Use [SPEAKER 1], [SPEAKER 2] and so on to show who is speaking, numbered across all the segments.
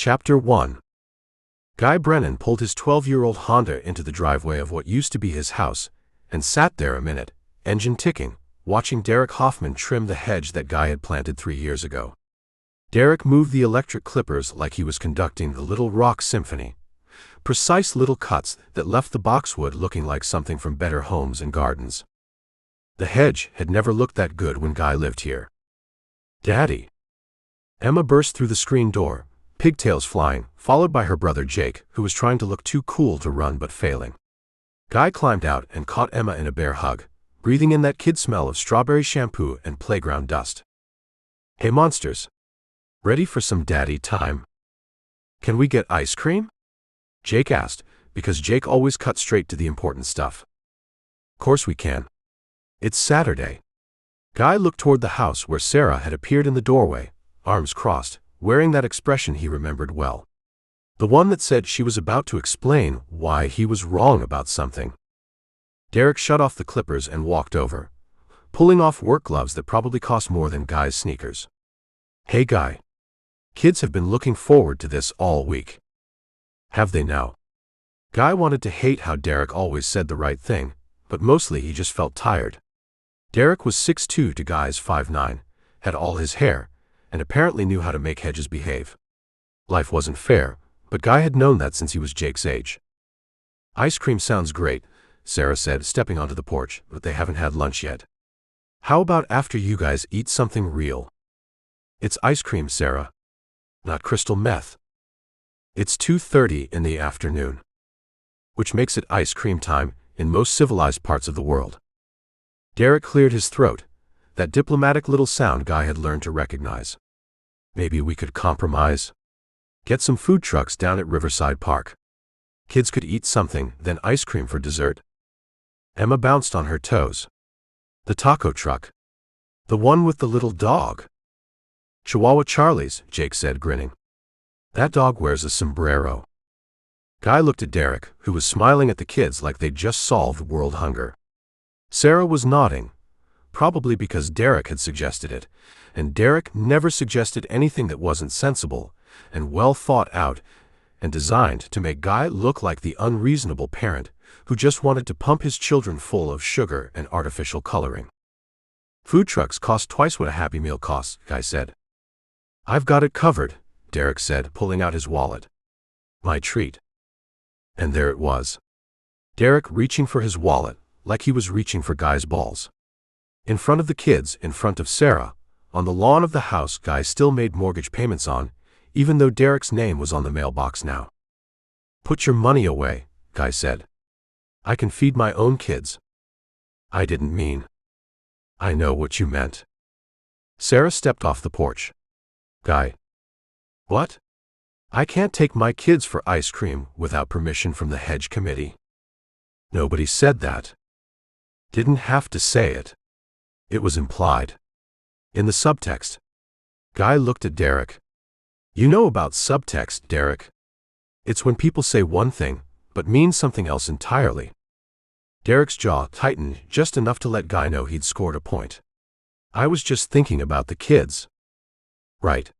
[SPEAKER 1] Chapter 1. Guy Brennan pulled his 12-year-old Honda into the driveway of what used to be his house and sat there a minute, engine ticking, watching Derek Hoffman trim the hedge that Guy had planted 3 years ago. Derek moved the electric clippers like he was conducting the Little Rock Symphony. Precise little cuts that left the boxwood looking like something from Better Homes and Gardens. The hedge had never looked that good when Guy lived here. "Daddy!" Emma burst through the screen door, pigtails flying, followed by her brother Jake, who was trying to look too cool to run but failing. Guy climbed out and caught Emma in a bear hug, breathing in that kid smell of strawberry shampoo and playground dust. "Hey monsters! Ready for some daddy time? Can we get ice cream?" Jake asked, because Jake always cut straight to the important stuff. "Course we can. It's Saturday." Guy looked toward the house where Sarah had appeared in the doorway, arms crossed, wearing that expression he remembered well. The one that said she was about to explain why he was wrong about something. Derek shut off the clippers and walked over, pulling off work gloves that probably cost more than Guy's sneakers. "Hey Guy. Kids have been looking forward to this all week." "Have they now?" Guy wanted to hate how Derek always said the right thing, but mostly he just felt tired. Derek was 6'2" to Guy's 5'9", had all his hair, and apparently knew how to make hedges behave. Life wasn't fair, but Guy had known that since he was Jake's age. "Ice cream sounds great," Sarah said, stepping onto the porch, "but they haven't had lunch yet. How about after you guys eat something real?" "It's ice cream, Sarah. Not crystal meth." "It's 2:30 in the afternoon. Which makes it ice cream time in most civilized parts of the world." Derek cleared his throat, that diplomatic little sound Guy had learned to recognize. "Maybe we could compromise. Get some food trucks down at Riverside Park. Kids could eat something, then ice cream for dessert." Emma bounced on her toes. "The taco truck. The one with the little dog." "Chihuahua Charlie's," Jake said, grinning. "That dog wears a sombrero." Guy looked at Derek, who was smiling at the kids like they'd just solved world hunger. Sarah was nodding, probably because Derek had suggested it, and Derek never suggested anything that wasn't sensible and well thought out and designed to make Guy look like the unreasonable parent who just wanted to pump his children full of sugar and artificial coloring. "Food trucks cost twice what a Happy Meal costs," Guy said. "I've got it covered," Derek said, pulling out his wallet. "My treat." And there it was. Derek reaching for his wallet, like he was reaching for Guy's balls. In front of the kids, in front of Sarah, on the lawn of the house Guy still made mortgage payments on, even though Derek's name was on the mailbox now. "Put your money away," Guy said. "I can feed my own kids." "I didn't mean." "I know what you meant." Sarah stepped off the porch. "Guy." "What?" "I can't take my kids for ice cream without permission from the hedge committee." "Nobody said that." "Didn't have to say it. It was implied. In the subtext." Guy looked at Derek. "You know about subtext, Derek. It's when people say one thing, but mean something else entirely." Derek's jaw tightened just enough to let Guy know he'd scored a point. "I was just thinking about the kids." "Right.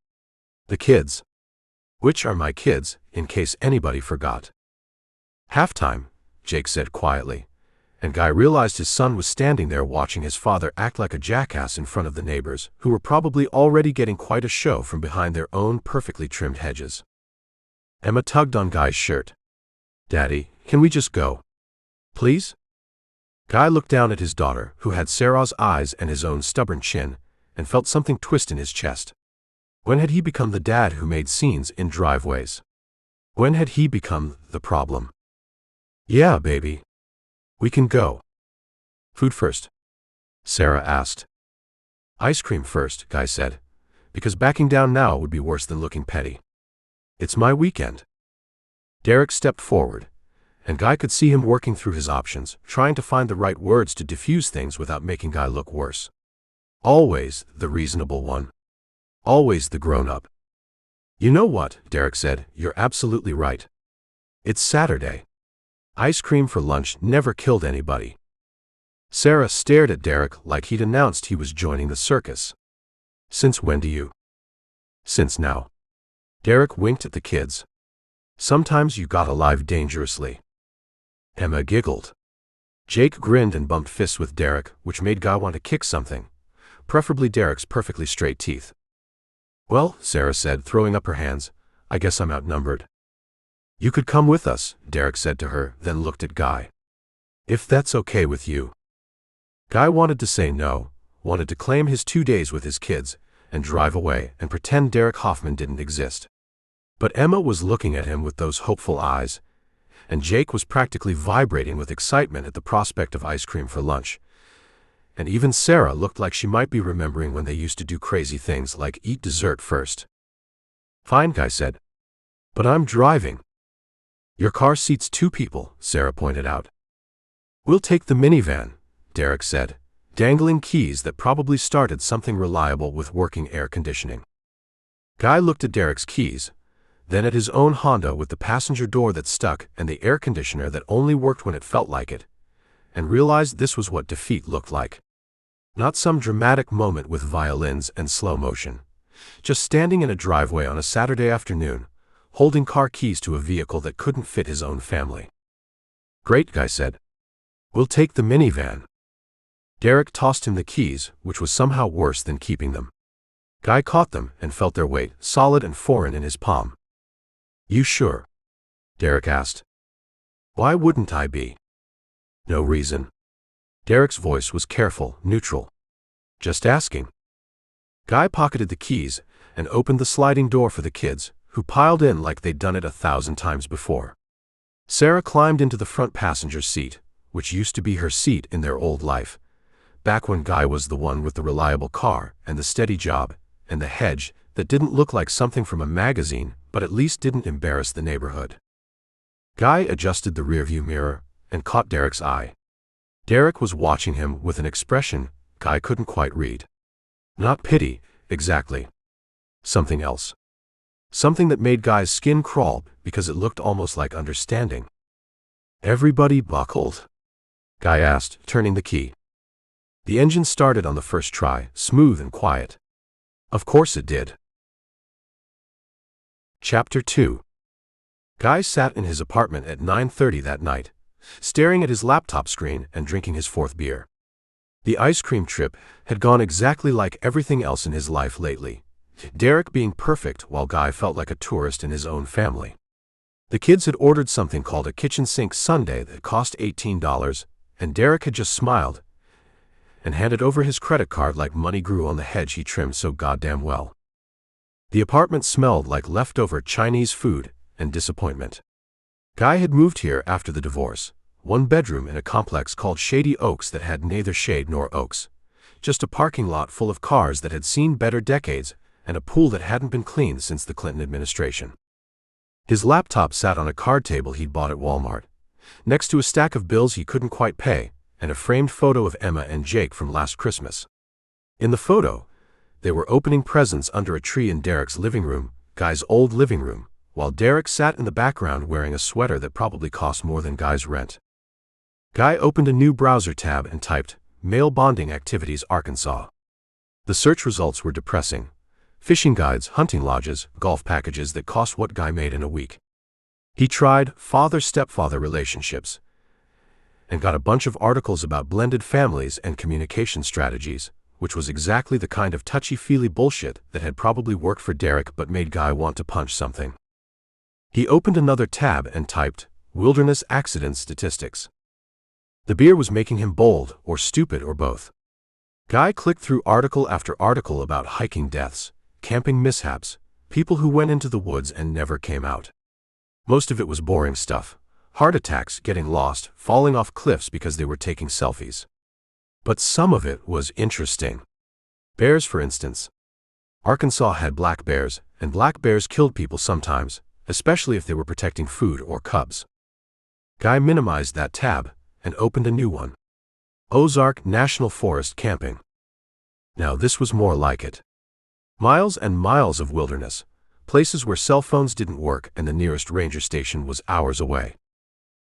[SPEAKER 1] The kids. Which are my kids, in case anybody forgot." "Halftime," Jake said quietly, and Guy realized his son was standing there watching his father act like a jackass in front of the neighbors, who were probably already getting quite a show from behind their own perfectly trimmed hedges. Emma tugged on Guy's shirt. "Daddy, can we just go? Please?" Guy looked down at his daughter, who had Sarah's eyes and his own stubborn chin, and felt something twist in his chest. When had he become the dad who made scenes in driveways? When had he become the problem? "Yeah, baby. We can go." "Food first?" Sarah asked. "Ice cream first," Guy said, because backing down now would be worse than looking petty. "It's my weekend." Derek stepped forward, and Guy could see him working through his options, trying to find the right words to diffuse things without making Guy look worse. Always the reasonable one. Always the grown-up. "You know what," Derek said, "you're absolutely right. It's Saturday. Ice cream for lunch never killed anybody." Sarah stared at Derek like he'd announced he was joining the circus. "Since when do you?" "Since now." Derek winked at the kids. Sometimes you got alive dangerously. Emma giggled. Jake grinned and bumped fists with Derek, which made Guy want to kick something, preferably Derek's perfectly straight teeth. Well, Sarah said, throwing up her hands, I guess I'm outnumbered. You could come with us, Derek said to her, then looked at Guy. If that's okay with you. Guy wanted to say no, wanted to claim his 2 days with his kids, and drive away and pretend Derek Hoffman didn't exist. But Emma was looking at him with those hopeful eyes, and Jake was practically vibrating with excitement at the prospect of ice cream for lunch. And even Sarah looked like she might be remembering when they used to do crazy things like eat dessert first. Fine, Guy said. But I'm driving. Your car seats 2 people, Sarah pointed out. We'll take the minivan, Derek said, dangling keys that probably started something reliable with working air conditioning. Guy looked at Derek's keys, then at his own Honda with the passenger door that stuck and the air conditioner that only worked when it felt like it, and realized this was what defeat looked like. Not some dramatic moment with violins and slow motion. Just standing in a driveway on a Saturday afternoon, holding car keys to a vehicle that couldn't fit his own family. Great, Guy said. We'll take the minivan. Derek tossed him the keys, which was somehow worse than keeping them. Guy caught them and felt their weight, solid and foreign, in his palm. You sure? Derek asked. Why wouldn't I be? No reason. Derek's voice was careful, neutral. Just asking. Guy pocketed the keys and opened the sliding door for the kids, who piled in like they'd done it 1,000 times before. Sarah climbed into the front passenger seat, which used to be her seat in their old life, back when Guy was the one with the reliable car and the steady job and the hedge that didn't look like something from a magazine but at least didn't embarrass the neighborhood. Guy adjusted the rearview mirror and caught Derek's eye. Derek was watching him with an expression Guy couldn't quite read. Not pity, exactly. Something else. Something that made Guy's skin crawl because it looked almost like understanding. Everybody buckled? Guy asked, turning the key. The engine started on the first try, smooth and quiet. Of course it did. Chapter 2. Guy sat in his apartment at 9:30 that night, staring at his laptop screen and drinking his 4th beer. The ice cream trip had gone exactly like everything else in his life lately, Derek being perfect while Guy felt like a tourist in his own family. The kids had ordered something called a kitchen sink sundae that cost $18, and Derek had just smiled and handed over his credit card like money grew on the hedge he trimmed so goddamn well. The apartment smelled like leftover Chinese food and disappointment. Guy had moved here after the divorce, 1 bedroom in a complex called Shady Oaks that had neither shade nor oaks, just a parking lot full of cars that had seen better decades and a pool that hadn't been cleaned since the Clinton administration. His laptop sat on a card table he'd bought at Walmart, next to a stack of bills he couldn't quite pay and a framed photo of Emma and Jake from last Christmas. In the photo, they were opening presents under a tree in Derek's living room, Guy's old living room, while Derek sat in the background wearing a sweater that probably cost more than Guy's rent. Guy opened a new browser tab and typed, Male Bonding Activities Arkansas. The search results were depressing. Fishing guides, hunting lodges, golf packages that cost what Guy made in a week. He tried father-stepfather relationships and got a bunch of articles about blended families and communication strategies, which was exactly the kind of touchy-feely bullshit that had probably worked for Derek but made Guy want to punch something. He opened another tab and typed, Wilderness Accident Statistics. The beer was making him bold, or stupid, or both. Guy clicked through article after article about hiking deaths, camping mishaps, people who went into the woods and never came out. Most of it was boring stuff. Heart attacks, getting lost, falling off cliffs because they were taking selfies. But some of it was interesting. Bears, for instance. Arkansas had black bears, and black bears killed people sometimes, especially if they were protecting food or cubs. Guy minimized that tab and opened a new one. Ozark National Forest camping. Now this was more like it. Miles and miles of wilderness, places where cell phones didn't work and the nearest ranger station was hours away.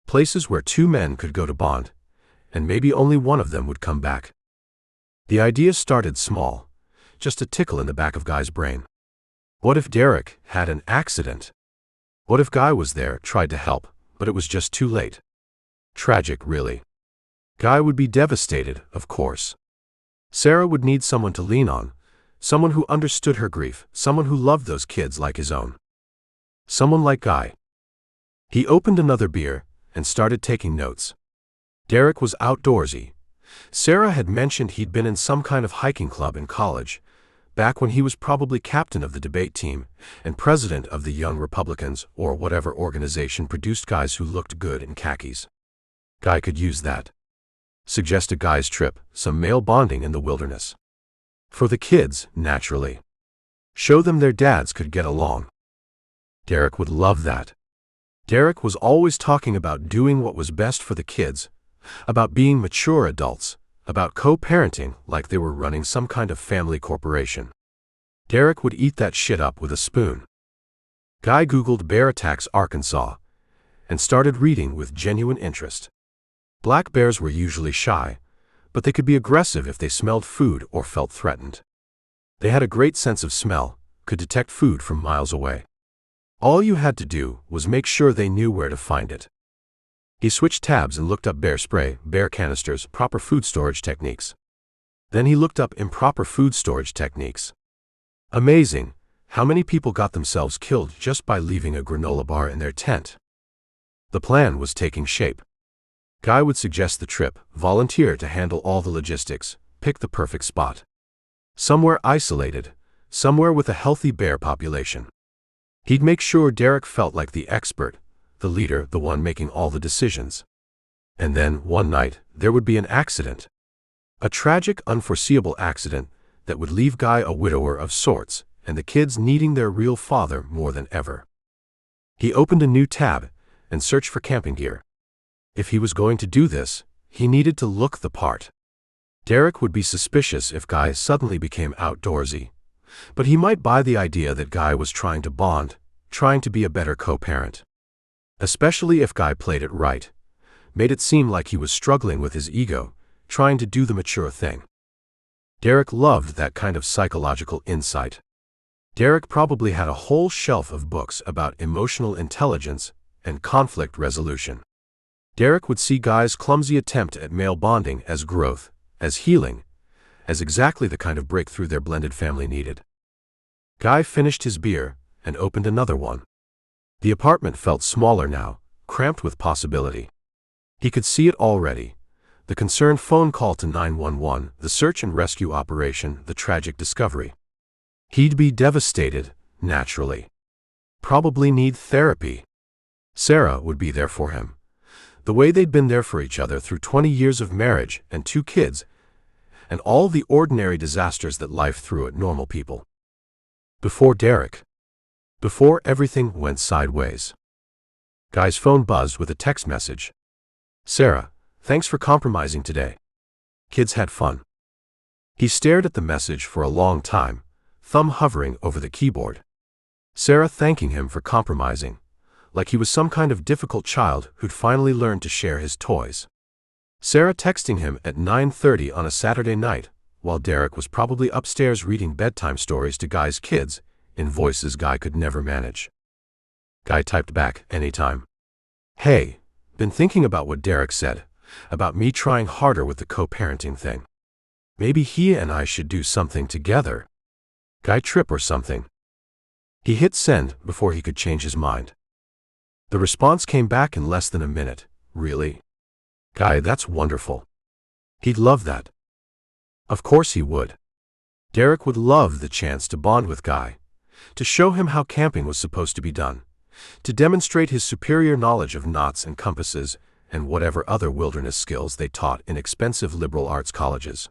[SPEAKER 1] Places where 2 men could go to bond, and maybe only one of them would come back. The idea started small, just a tickle in the back of Guy's brain. What if Derek had an accident? What if Guy was there, tried to help, but it was just too late? Tragic, really. Guy would be devastated, of course. Sarah would need someone to lean on, someone who understood her grief, someone who loved those kids like his own. Someone like Guy. He opened another beer and started taking notes. Derek was outdoorsy. Sarah had mentioned he'd been in some kind of hiking club in college, back when he was probably captain of the debate team and president of the Young Republicans or whatever organization produced guys who looked good in khakis. Guy could use that. Suggest a guy's trip, some male bonding in the wilderness. For the kids, naturally. Show them their dads could get along. Derek would love that. Derek was always talking about doing what was best for the kids, about being mature adults, about co-parenting like they were running some kind of family corporation. Derek would eat that shit up with a spoon. Guy Googled bear attacks Arkansas and started reading with genuine interest. Black bears were usually shy, but they could be aggressive if they smelled food or felt threatened. They had a great sense of smell, could detect food from miles away. All you had to do was make sure they knew where to find it. He switched tabs and looked up bear spray, bear canisters, proper food storage techniques. Then he looked up improper food storage techniques. Amazing, how many people got themselves killed just by leaving a granola bar in their tent. The plan was taking shape. Guy would suggest the trip, volunteer to handle all the logistics, pick the perfect spot. Somewhere isolated, somewhere with a healthy bear population. He'd make sure Derek felt like the expert, the leader, the one making all the decisions. And then, one night, there would be an accident. A tragic, unforeseeable accident that would leave Guy a widower of sorts, and the kids needing their real father more than ever. He opened a new tab and searched for camping gear. If he was going to do this, he needed to look the part. Derek would be suspicious if Guy suddenly became outdoorsy, but he might buy the idea that Guy was trying to bond, trying to be a better co-parent. Especially if Guy played it right, made it seem like he was struggling with his ego, trying to do the mature thing. Derek loved that kind of psychological insight. Derek probably had a whole shelf of books about emotional intelligence and conflict resolution. Derek would see Guy's clumsy attempt at male bonding as growth, as healing, as exactly the kind of breakthrough their blended family needed. Guy finished his beer and opened another one. The apartment felt smaller now, cramped with possibility. He could see it already. The concerned phone call to 911, the search and rescue operation, the tragic discovery. He'd be devastated, naturally. Probably need therapy. Sarah would be there for him. The way they'd been there for each other through 20 years of marriage and 2 kids, and all the ordinary disasters that life threw at normal people. Before Derek. Before everything went sideways. Guy's phone buzzed with a text message. Sarah, thanks for compromising today. Kids had fun. He stared at the message for a long time, thumb hovering over the keyboard. Sarah thanking him for compromising, like he was some kind of difficult child who'd finally learned to share his toys. Sarah texting him at 9:30 on a Saturday night, while Derek was probably upstairs reading bedtime stories to Guy's kids, in voices Guy could never manage. Guy typed back, anytime. Hey, been thinking about what Derek said, about me trying harder with the co-parenting thing. Maybe he and I should do something together. Guy trip or something. He hit send before he could change his mind. The response came back in less than a minute. Really? Guy, that's wonderful. He'd love that. Of course he would. Derek would love the chance to bond with Guy, to show him how camping was supposed to be done, to demonstrate his superior knowledge of knots and compasses and whatever other wilderness skills they taught in expensive liberal arts colleges.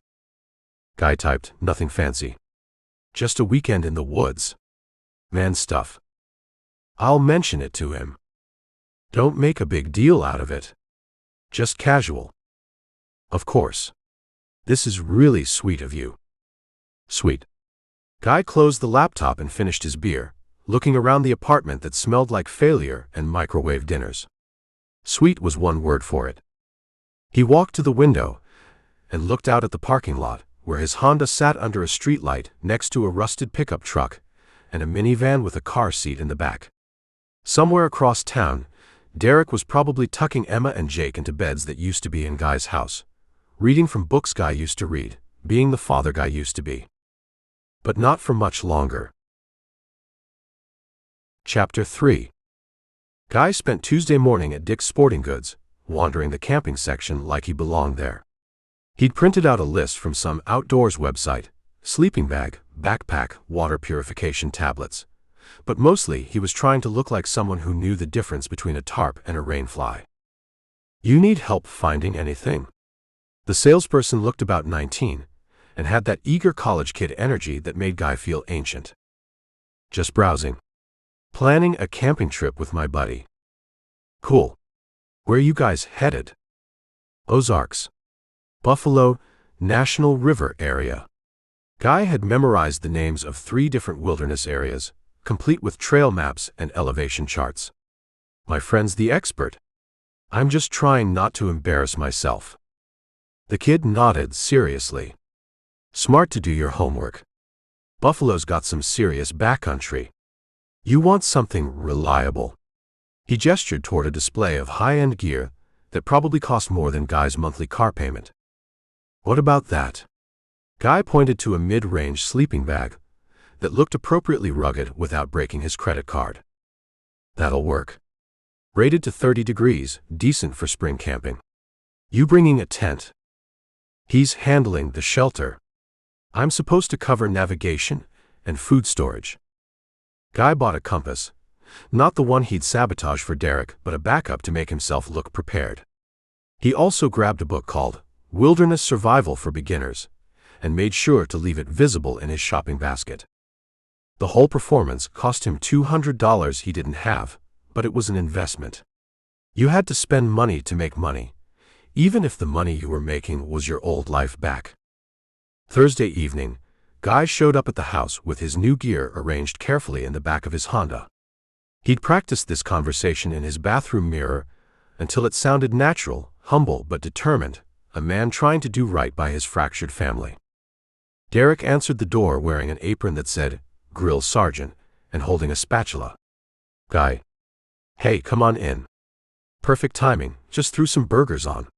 [SPEAKER 1] Guy typed, nothing fancy. Just a weekend in the woods. Man stuff. I'll mention it to him. Don't make a big deal out of it. Just casual. Of course. This is really sweet of you. Sweet. Guy closed the laptop and finished his beer, looking around the apartment that smelled like failure and microwave dinners. Sweet was one word for it. He walked to the window and looked out at the parking lot, where his Honda sat under a streetlight next to a rusted pickup truck, and a minivan with a car seat in the back. Somewhere across town, Derek was probably tucking Emma and Jake into beds that used to be in Guy's house, reading from books Guy used to read, being the father Guy used to be. But not for much longer. Chapter 3. Guy spent Tuesday morning at Dick's Sporting Goods, wandering the camping section like he belonged there. He'd printed out a list from some outdoors website: sleeping bag, backpack, water purification tablets. But mostly he was trying to look like someone who knew the difference between a tarp and a rainfly. "You need help finding anything?" The salesperson looked about 19, and had that eager college kid energy that made Guy feel ancient. "Just browsing. Planning a camping trip with my buddy." "Cool. Where are you guys headed?" "Ozarks. Buffalo, National River area." Guy had memorized the names of 3 different wilderness areas, complete with trail maps and elevation charts. "My friend's the expert. I'm just trying not to embarrass myself." The kid nodded seriously. "Smart to do your homework. Buffalo's got some serious backcountry. You want something reliable." He gestured toward a display of high-end gear that probably cost more than Guy's monthly car payment. "What about that?" Guy pointed to a mid-range sleeping bag that looked appropriately rugged without breaking his credit card. "That'll work. Rated to 30 degrees, decent for spring camping." "You bringing a tent?" "He's handling the shelter. I'm supposed to cover navigation and food storage." Guy bought a compass, not the one he'd sabotaged for Derek, but a backup to make himself look prepared. He also grabbed a book called Wilderness Survival for Beginners, and made sure to leave it visible in his shopping basket. The whole performance cost him $200 he didn't have, but it was an investment. You had to spend money to make money, even if the money you were making was your old life back. Thursday evening, Guy showed up at the house with his new gear arranged carefully in the back of his Honda. He'd practiced this conversation in his bathroom mirror until it sounded natural, humble but determined, a man trying to do right by his fractured family. Derek answered the door wearing an apron that said, "Grill Sergeant," and holding a spatula. "Guy. Hey, come on in." "Perfect timing, just threw some burgers on."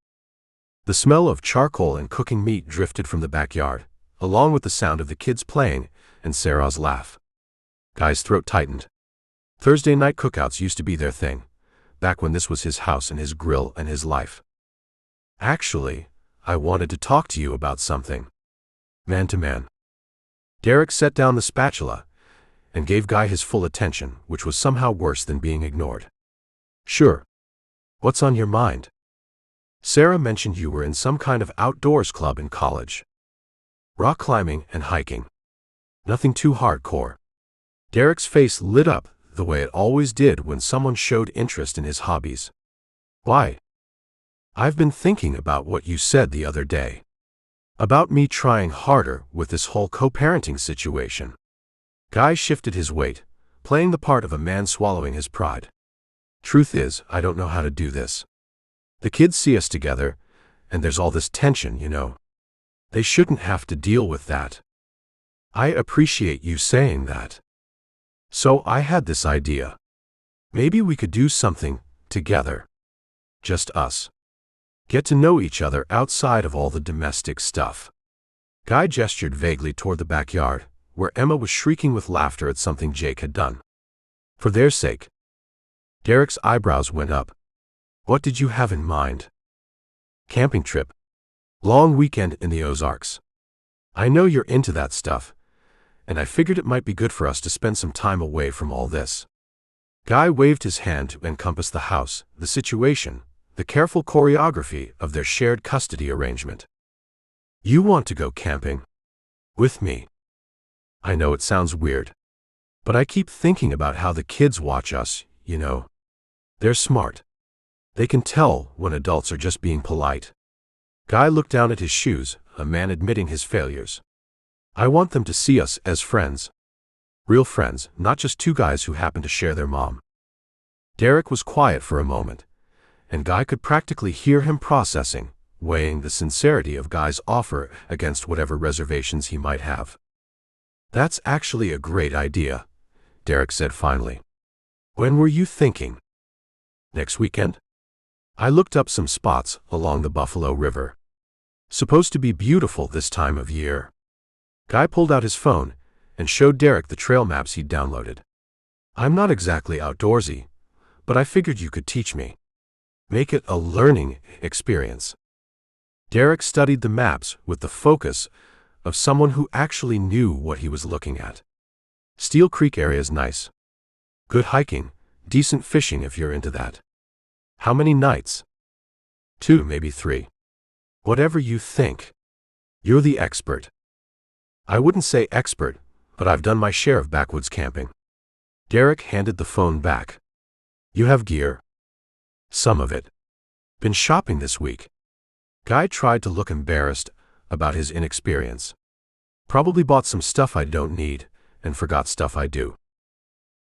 [SPEAKER 1] The smell of charcoal and cooking meat drifted from the backyard, along with the sound of the kids playing and Sarah's laugh. Guy's throat tightened. Thursday night cookouts used to be their thing, back when this was his house and his grill and his life. "Actually, I wanted to talk to you about something." Man to man. Derek set down the spatula and gave Guy his full attention, which was somehow worse than being ignored. "Sure. What's on your mind?" "Sarah mentioned you were in some kind of outdoors club in college. Rock climbing and hiking. Nothing too hardcore." Derek's face lit up the way it always did when someone showed interest in his hobbies. "Why?" "I've been thinking about what you said the other day. About me trying harder with this whole co-parenting situation." Guy shifted his weight, playing the part of a man swallowing his pride. "Truth is, I don't know how to do this. The kids see us together, and there's all this tension, you know. They shouldn't have to deal with that." "I appreciate you saying that. So I had this idea. Maybe we could do something together. Just us. Get to know each other outside of all the domestic stuff." Guy gestured vaguely toward the backyard, where Emma was shrieking with laughter at something Jake had done. "For their sake." Derek's eyebrows went up. "What did you have in mind?" "Camping trip. Long weekend in the Ozarks. I know you're into that stuff, and I figured it might be good for us to spend some time away from all this." Guy waved his hand to encompass the house, the situation, the careful choreography of their shared custody arrangement. "You want to go camping? With me?" "I know it sounds weird, but I keep thinking about how the kids watch us, you know. They're smart. They can tell when adults are just being polite." Guy looked down at his shoes, a man admitting his failures. "I want them to see us as friends. Real friends, not just 2 guys who happen to share their mom." Derek was quiet for a moment, and Guy could practically hear him processing, weighing the sincerity of Guy's offer against whatever reservations he might have. "That's actually a great idea," Derek said finally. When were you thinking? Next weekend? I looked up some spots along the Buffalo River. Supposed to be beautiful this time of year. Guy pulled out his phone and showed Derek the trail maps he'd downloaded. I'm not exactly outdoorsy, but I figured you could teach me. Make it a learning experience. Derek studied the maps with the focus of someone who actually knew what he was looking at. Steel Creek area's nice. Good hiking, decent fishing if you're into that. How many nights? 2, maybe 3. Whatever you think. You're the expert. I wouldn't say expert, but I've done my share of backwoods camping. Derek handed the phone back. You have gear? Some of it. Been shopping this week. Guy tried to look embarrassed about his inexperience. Probably bought some stuff I don't need and forgot stuff I do.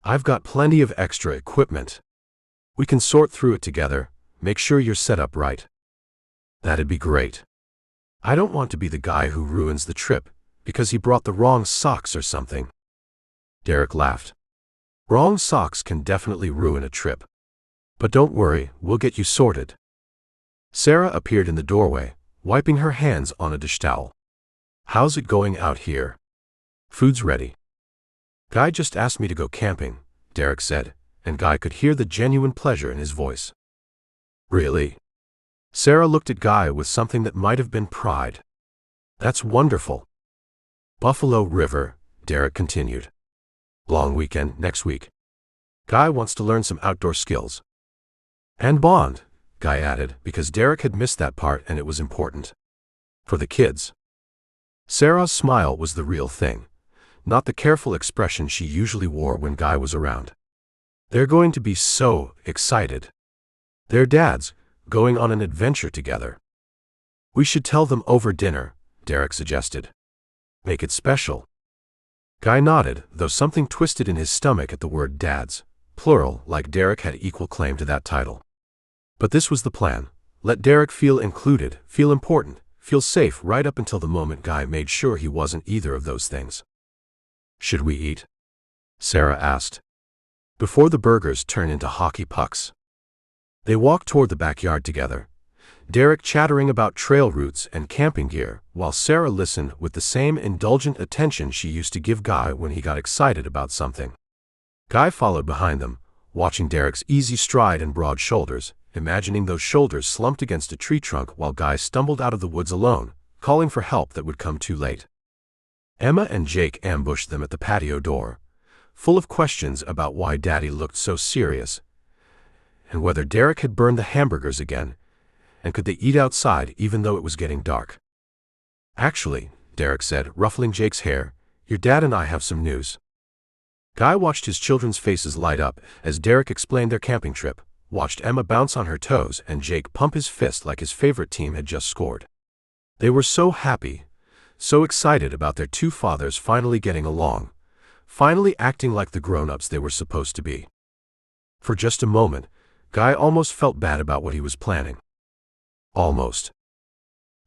[SPEAKER 1] I've got plenty of extra equipment. We can sort through it together, make sure you're set up right. That'd be great. I don't want to be the guy who ruins the trip because he brought the wrong socks or something. Derek laughed. Wrong socks can definitely ruin a trip. But don't worry, we'll get you sorted. Sarah appeared in the doorway, wiping her hands on a dish towel. How's it going out here? Food's ready. Guy just asked me to go camping, Derek said, and Guy could hear the genuine pleasure in his voice. Really? Sarah looked at Guy with something that might have been pride. That's wonderful. Buffalo River, Derek continued. Long weekend next week. Guy wants to learn some outdoor skills. And bond, Guy added, because Derek had missed that part and it was important. For the kids. Sarah's smile was the real thing, not the careful expression she usually wore when Guy was around. They're going to be so excited. Their dads, going on an adventure together. We should tell them over dinner, Derek suggested. Make it special. Guy nodded, though something twisted in his stomach at the word dads, plural, like Derek had equal claim to that title. But this was the plan. Let Derek feel included, feel important, feel safe right up until the moment Guy made sure he wasn't either of those things. Should we eat? Sarah asked. Before the burgers turn into hockey pucks. They walked toward the backyard together, Derek chattering about trail routes and camping gear, while Sarah listened with the same indulgent attention she used to give Guy when he got excited about something. Guy followed behind them, watching Derek's easy stride and broad shoulders, imagining those shoulders slumped against a tree trunk while Guy stumbled out of the woods alone, calling for help that would come too late. Emma and Jake ambushed them at the patio door, full of questions about why Daddy looked so serious, and whether Derek had burned the hamburgers again, and could they eat outside even though it was getting dark. Actually, Derek said, ruffling Jake's hair, your dad and I have some news. Guy watched his children's faces light up as Derek explained their camping trip, watched Emma bounce on her toes and Jake pump his fist like his favorite team had just scored. They were so happy, so excited about their two fathers finally getting along, finally acting like the grown-ups they were supposed to be. For just a moment, Guy almost felt bad about what he was planning. Almost.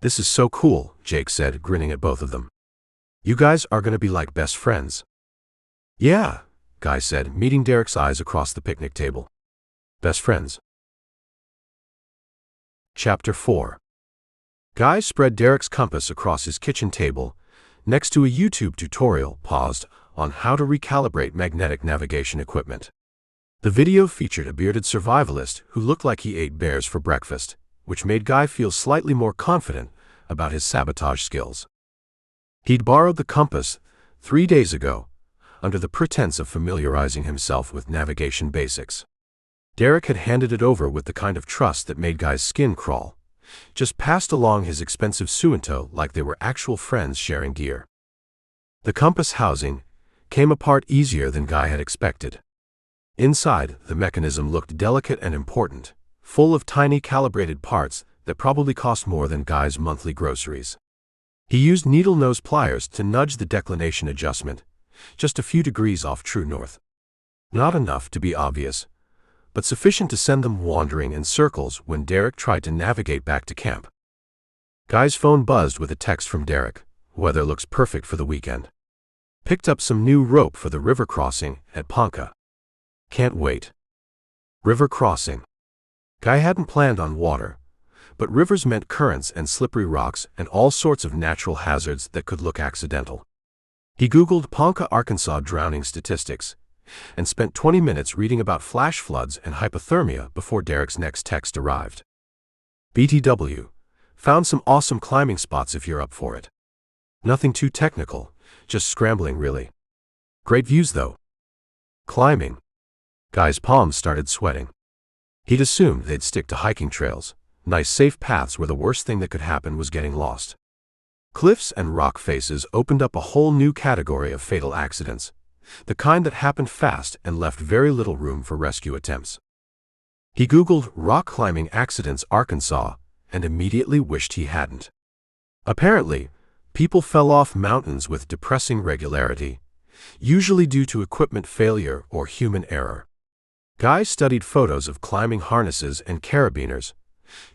[SPEAKER 1] This is so cool, Jake said, grinning at both of them. You guys are going to be like best friends. Yeah, Guy said, meeting Derek's eyes across the picnic table. Best friends. Chapter 4. Guy spread Derek's compass across his kitchen table, next to a YouTube tutorial paused on how to recalibrate magnetic navigation equipment. The video featured a bearded survivalist who looked like he ate bears for breakfast, which made Guy feel slightly more confident about his sabotage skills. He'd borrowed the compass 3 days ago, under the pretense of familiarizing himself with navigation basics. Derek had handed it over with the kind of trust that made Guy's skin crawl, just passed along his expensive Suunto like they were actual friends sharing gear. The compass housing came apart easier than Guy had expected. Inside, the mechanism looked delicate and important, full of tiny calibrated parts that probably cost more than Guy's monthly groceries. He used needle-nose pliers to nudge the declination adjustment, just a few degrees off true north. Not enough to be obvious, but sufficient to send them wandering in circles when Derek tried to navigate back to camp. Guy's phone buzzed with a text from Derek. Weather looks perfect for the weekend. Picked up some new rope for the river crossing at Ponca. Can't wait. River crossing. Guy hadn't planned on water, but rivers meant currents and slippery rocks and all sorts of natural hazards that could look accidental. He Googled Ponca, Arkansas drowning statistics and spent 20 minutes reading about flash floods and hypothermia before Derek's next text arrived. BTW. Found some awesome climbing spots if you're up for it. Nothing too technical, just scrambling really. Great views though. Climbing. Guy's palms started sweating. He'd assumed they'd stick to hiking trails, nice safe paths where the worst thing that could happen was getting lost. Cliffs and rock faces opened up a whole new category of fatal accidents, the kind that happened fast and left very little room for rescue attempts. He Googled rock climbing accidents Arkansas and immediately wished he hadn't. Apparently, people fell off mountains with depressing regularity, usually due to equipment failure or human error. Guy studied photos of climbing harnesses and carabiners,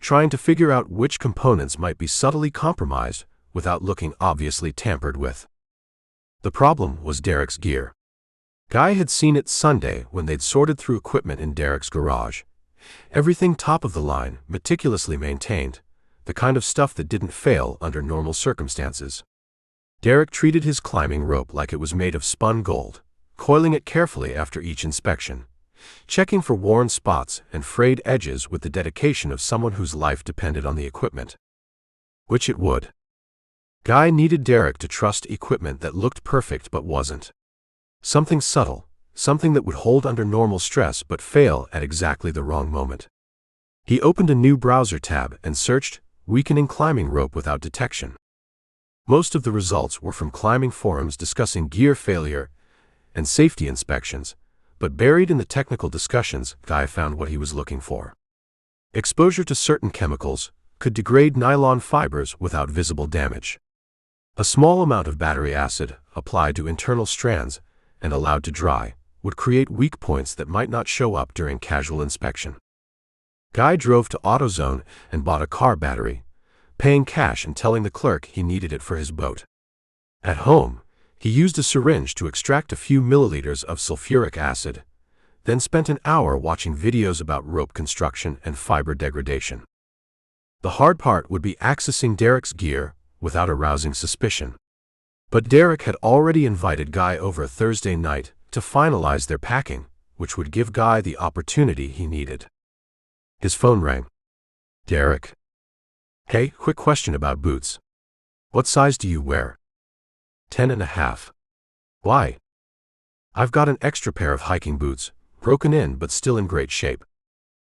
[SPEAKER 1] trying to figure out which components might be subtly compromised without looking obviously tampered with. The problem was Derek's gear. Guy had seen it Sunday when they'd sorted through equipment in Derek's garage. Everything top of the line, meticulously maintained, the kind of stuff that didn't fail under normal circumstances. Derek treated his climbing rope like it was made of spun gold, coiling it carefully after each inspection, checking for worn spots and frayed edges with the dedication of someone whose life depended on the equipment. Which it would. Guy needed Derek to trust equipment that looked perfect but wasn't. Something subtle, something that would hold under normal stress but fail at exactly the wrong moment. He opened a new browser tab and searched weakening climbing rope without detection. Most of the results were from climbing forums discussing gear failure and safety inspections, but buried in the technical discussions, Guy found what he was looking for. Exposure to certain chemicals could degrade nylon fibers without visible damage. A small amount of battery acid, applied to internal strands and allowed to dry, would create weak points that might not show up during casual inspection. Guy drove to AutoZone and bought a car battery, paying cash and telling the clerk he needed it for his boat. At home, he used a syringe to extract a few milliliters of sulfuric acid, then spent an hour watching videos about rope construction and fiber degradation. The hard part would be accessing Derek's gear without arousing suspicion. But Derek had already invited Guy over Thursday night to finalize their packing, which would give Guy the opportunity he needed. His phone rang. Derek. Hey, quick question about boots. What size do you wear? 10.5. Why? I've got an extra pair of hiking boots, broken in but still in great shape.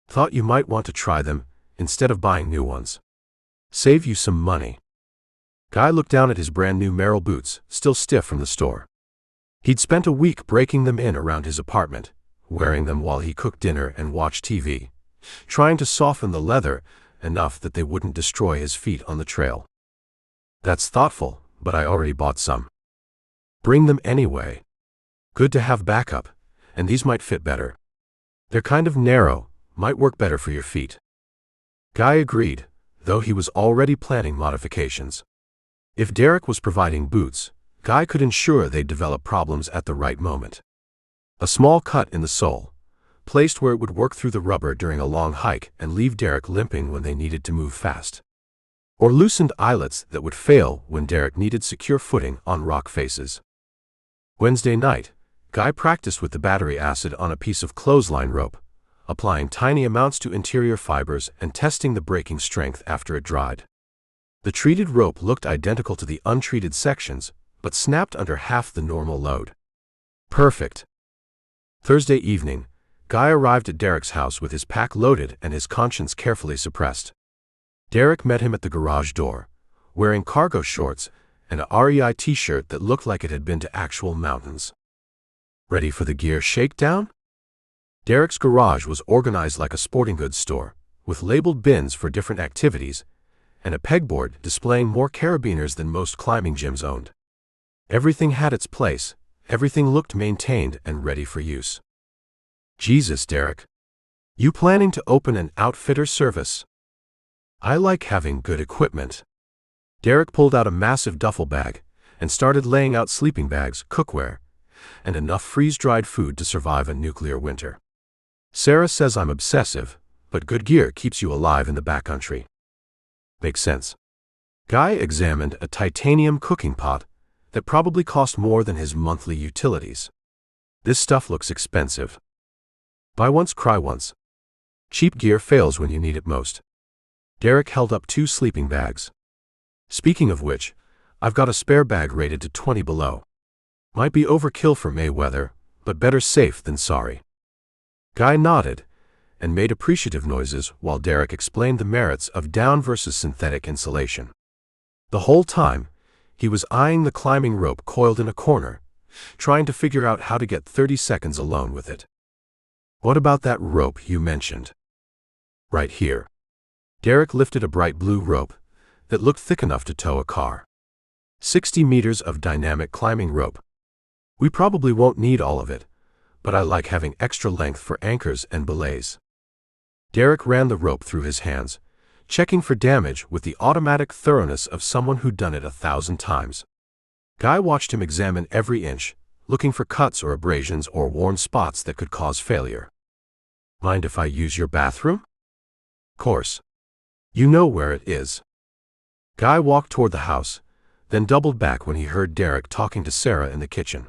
[SPEAKER 1] Thought you might want to try them instead of buying new ones. Save you some money. Guy looked down at his brand new Merrell boots, still stiff from the store. He'd spent a week breaking them in around his apartment, wearing them while he cooked dinner and watched TV, trying to soften the leather enough that they wouldn't destroy his feet on the trail. That's thoughtful, but I already bought some. Bring them anyway. Good to have backup, and these might fit better. They're kind of narrow, might work better for your feet. Guy agreed, though he was already planning modifications. If Derek was providing boots, Guy could ensure they'd develop problems at the right moment. A small cut in the sole, placed where it would work through the rubber during a long hike and leave Derek limping when they needed to move fast. Or loosened eyelets that would fail when Derek needed secure footing on rock faces. Wednesday night, Guy practiced with the battery acid on a piece of clothesline rope, applying tiny amounts to interior fibers and testing the breaking strength after it dried. The treated rope looked identical to the untreated sections, but snapped under half the normal load. Perfect. Thursday evening, Guy arrived at Derek's house with his pack loaded and his conscience carefully suppressed. Derek met him at the garage door, wearing cargo shorts and a REI t-shirt that looked like it had been to actual mountains. Ready for the gear shakedown? Derek's garage was organized like a sporting goods store, with labeled bins for different activities, and a pegboard displaying more carabiners than most climbing gyms owned. Everything had its place, everything looked maintained and ready for use. Jesus, Derek. You planning to open an outfitter service? I like having good equipment. Derek pulled out a massive duffel bag and started laying out sleeping bags, cookware, and enough freeze-dried food to survive a nuclear winter. Sarah says I'm obsessive, but good gear keeps you alive in the backcountry. Makes sense. Guy examined a titanium cooking pot that probably cost more than his monthly utilities. This stuff looks expensive. Buy once, cry once. Cheap gear fails when you need it most. Derek held up 2 sleeping bags. Speaking of which, I've got a spare bag rated to 20 below. Might be overkill for May weather, but better safe than sorry. Guy nodded and made appreciative noises while Derek explained the merits of down versus synthetic insulation. The whole time, he was eyeing the climbing rope coiled in a corner, trying to figure out how to get 30 seconds alone with it. What about that rope you mentioned? Right here. Derek lifted a bright blue rope that looked thick enough to tow a car. 60 meters of dynamic climbing rope. We probably won't need all of it, but I like having extra length for anchors and belays. Derek ran the rope through his hands, checking for damage with the automatic thoroughness of someone who'd done it 1,000 times. Guy watched him examine every inch, looking for cuts or abrasions or worn spots that could cause failure. Mind if I use your bathroom? Course. You know where it is. Guy walked toward the house, then doubled back when he heard Derek talking to Sarah in the kitchen.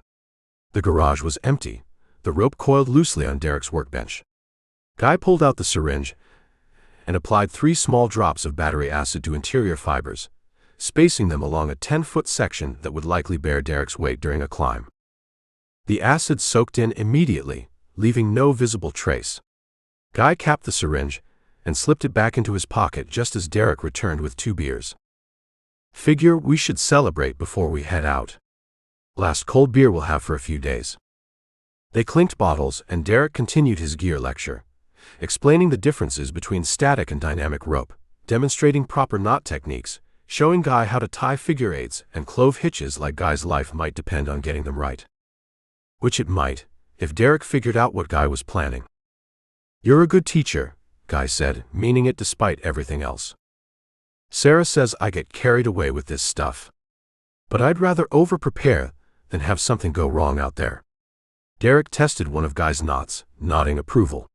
[SPEAKER 1] The garage was empty, the rope coiled loosely on Derek's workbench. Guy pulled out the syringe and applied 3 small drops of battery acid to interior fibers, spacing them along a 10-foot section that would likely bear Derek's weight during a climb. The acid soaked in immediately, leaving no visible trace. Guy capped the syringe and slipped it back into his pocket just as Derek returned with 2 beers. Figure we should celebrate before we head out. Last cold beer we'll have for a few days. They clinked bottles and Derek continued his gear lecture, explaining the differences between static and dynamic rope, demonstrating proper knot techniques, showing Guy how to tie figure eights and clove hitches like Guy's life might depend on getting them right. Which it might, if Derek figured out what Guy was planning. You're a good teacher, Guy said, meaning it despite everything else. Sarah says I get carried away with this stuff. But I'd rather over-prepare than have something go wrong out there. Derek tested one of Guy's knots, nodding approval.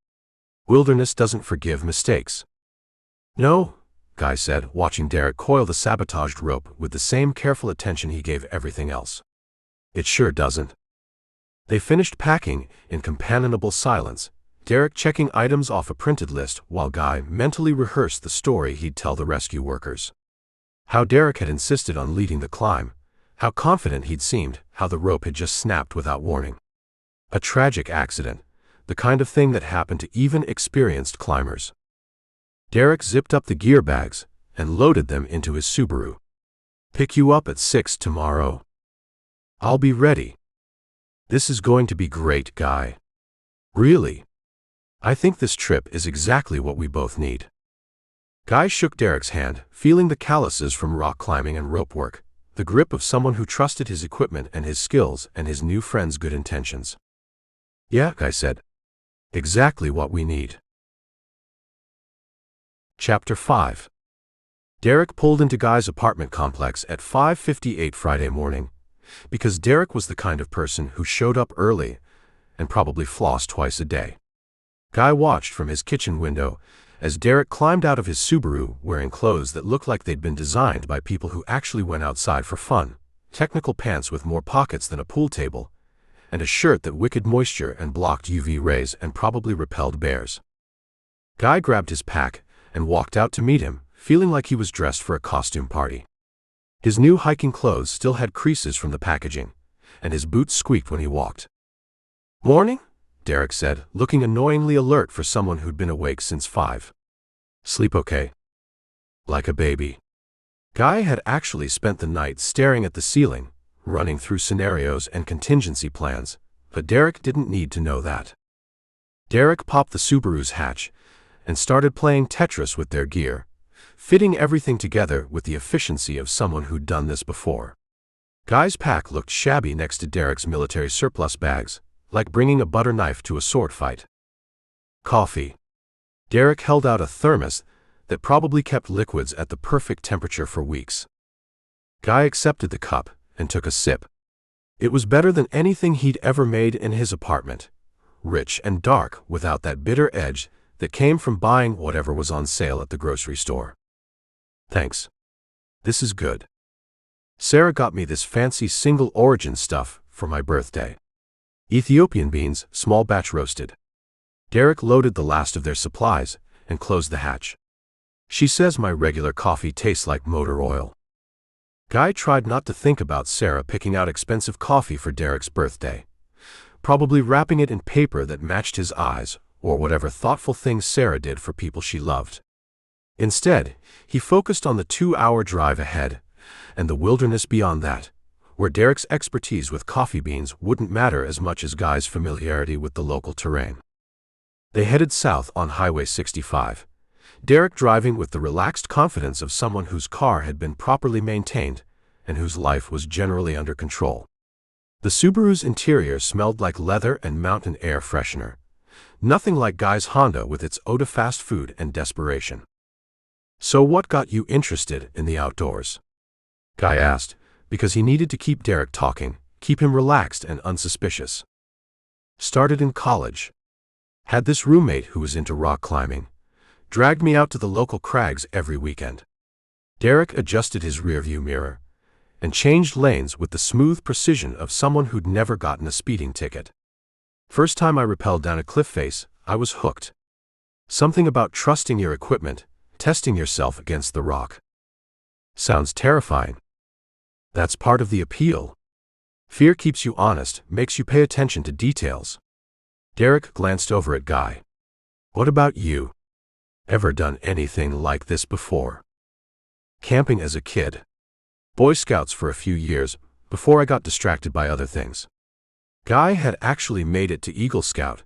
[SPEAKER 1] Wilderness doesn't forgive mistakes. No, Guy said, watching Derek coil the sabotaged rope with the same careful attention he gave everything else. It sure doesn't. They finished packing in companionable silence, Derek checking items off a printed list while Guy mentally rehearsed the story he'd tell the rescue workers. How Derek had insisted on leading the climb, how confident he'd seemed, how the rope had just snapped without warning. A tragic accident, the kind of thing that happened to even experienced climbers. Derek zipped up the gear bags and loaded them into his Subaru. Pick you up at 6 tomorrow. I'll be ready. This is going to be great, Guy. Really. I think this trip is exactly what we both need. Guy shook Derek's hand, feeling the calluses from rock climbing and rope work, the grip of someone who trusted his equipment and his skills and his new friend's good intentions. Yeah, Guy said. Exactly what we need. Chapter 5. Derek pulled into Guy's apartment complex at 5:58 Friday morning, because Derek was the kind of person who showed up early and probably flossed twice a day. Guy watched from his kitchen window as Derek climbed out of his Subaru wearing clothes that looked like they'd been designed by people who actually went outside for fun, technical pants with more pockets than a pool table, and a shirt that wicked moisture and blocked UV rays and probably repelled bears. Guy grabbed his pack and walked out to meet him, feeling like he was dressed for a costume party. His new hiking clothes still had creases from the packaging, and his boots squeaked when he walked. Morning? Derek said, looking annoyingly alert for someone who'd been awake since 5. Sleep okay? Like a baby. Guy had actually spent the night staring at the ceiling, running through scenarios and contingency plans, but Derek didn't need to know that. Derek popped the Subaru's hatch and started playing Tetris with their gear, fitting everything together with the efficiency of someone who'd done this before. Guy's pack looked shabby next to Derek's military surplus bags, like bringing a butter knife to a sword fight. Coffee. Derek held out a thermos that probably kept liquids at the perfect temperature for weeks. Guy accepted the cup and took a sip. It was better than anything he'd ever made in his apartment. Rich and dark, without that bitter edge that came from buying whatever was on sale at the grocery store. Thanks. This is good. Sarah got me this fancy single origin stuff for my birthday. Ethiopian beans, small batch roasted. Derek loaded the last of their supplies and closed the hatch. She says my regular coffee tastes like motor oil. Guy tried not to think about Sarah picking out expensive coffee for Derek's birthday, probably wrapping it in paper that matched his eyes, or whatever thoughtful things Sarah did for people she loved. Instead, he focused on the 2-hour drive ahead, and the wilderness beyond that, where Derek's expertise with coffee beans wouldn't matter as much as Guy's familiarity with the local terrain. They headed south on Highway 65, Derek driving with the relaxed confidence of someone whose car had been properly maintained and whose life was generally under control. The Subaru's interior smelled like leather and mountain air freshener, nothing like Guy's Honda with its ode to fast food and desperation. "So what got you interested in the outdoors?" Guy asked, because he needed to keep Derek talking, keep him relaxed and unsuspicious. "Started in college. Had this roommate who was into rock climbing. Dragged me out to the local crags every weekend." Derek adjusted his rearview mirror and changed lanes with the smooth precision of someone who'd never gotten a speeding ticket. "First time I rappelled down a cliff face, I was hooked. Something about trusting your equipment, testing yourself against the rock." "Sounds terrifying." "That's part of the appeal. Fear keeps you honest, makes you pay attention to details." Derek glanced over at Guy. "What about you? Ever done anything like this before?" "Camping as a kid. Boy Scouts for a few years, before I got distracted by other things." Guy had actually made it to Eagle Scout,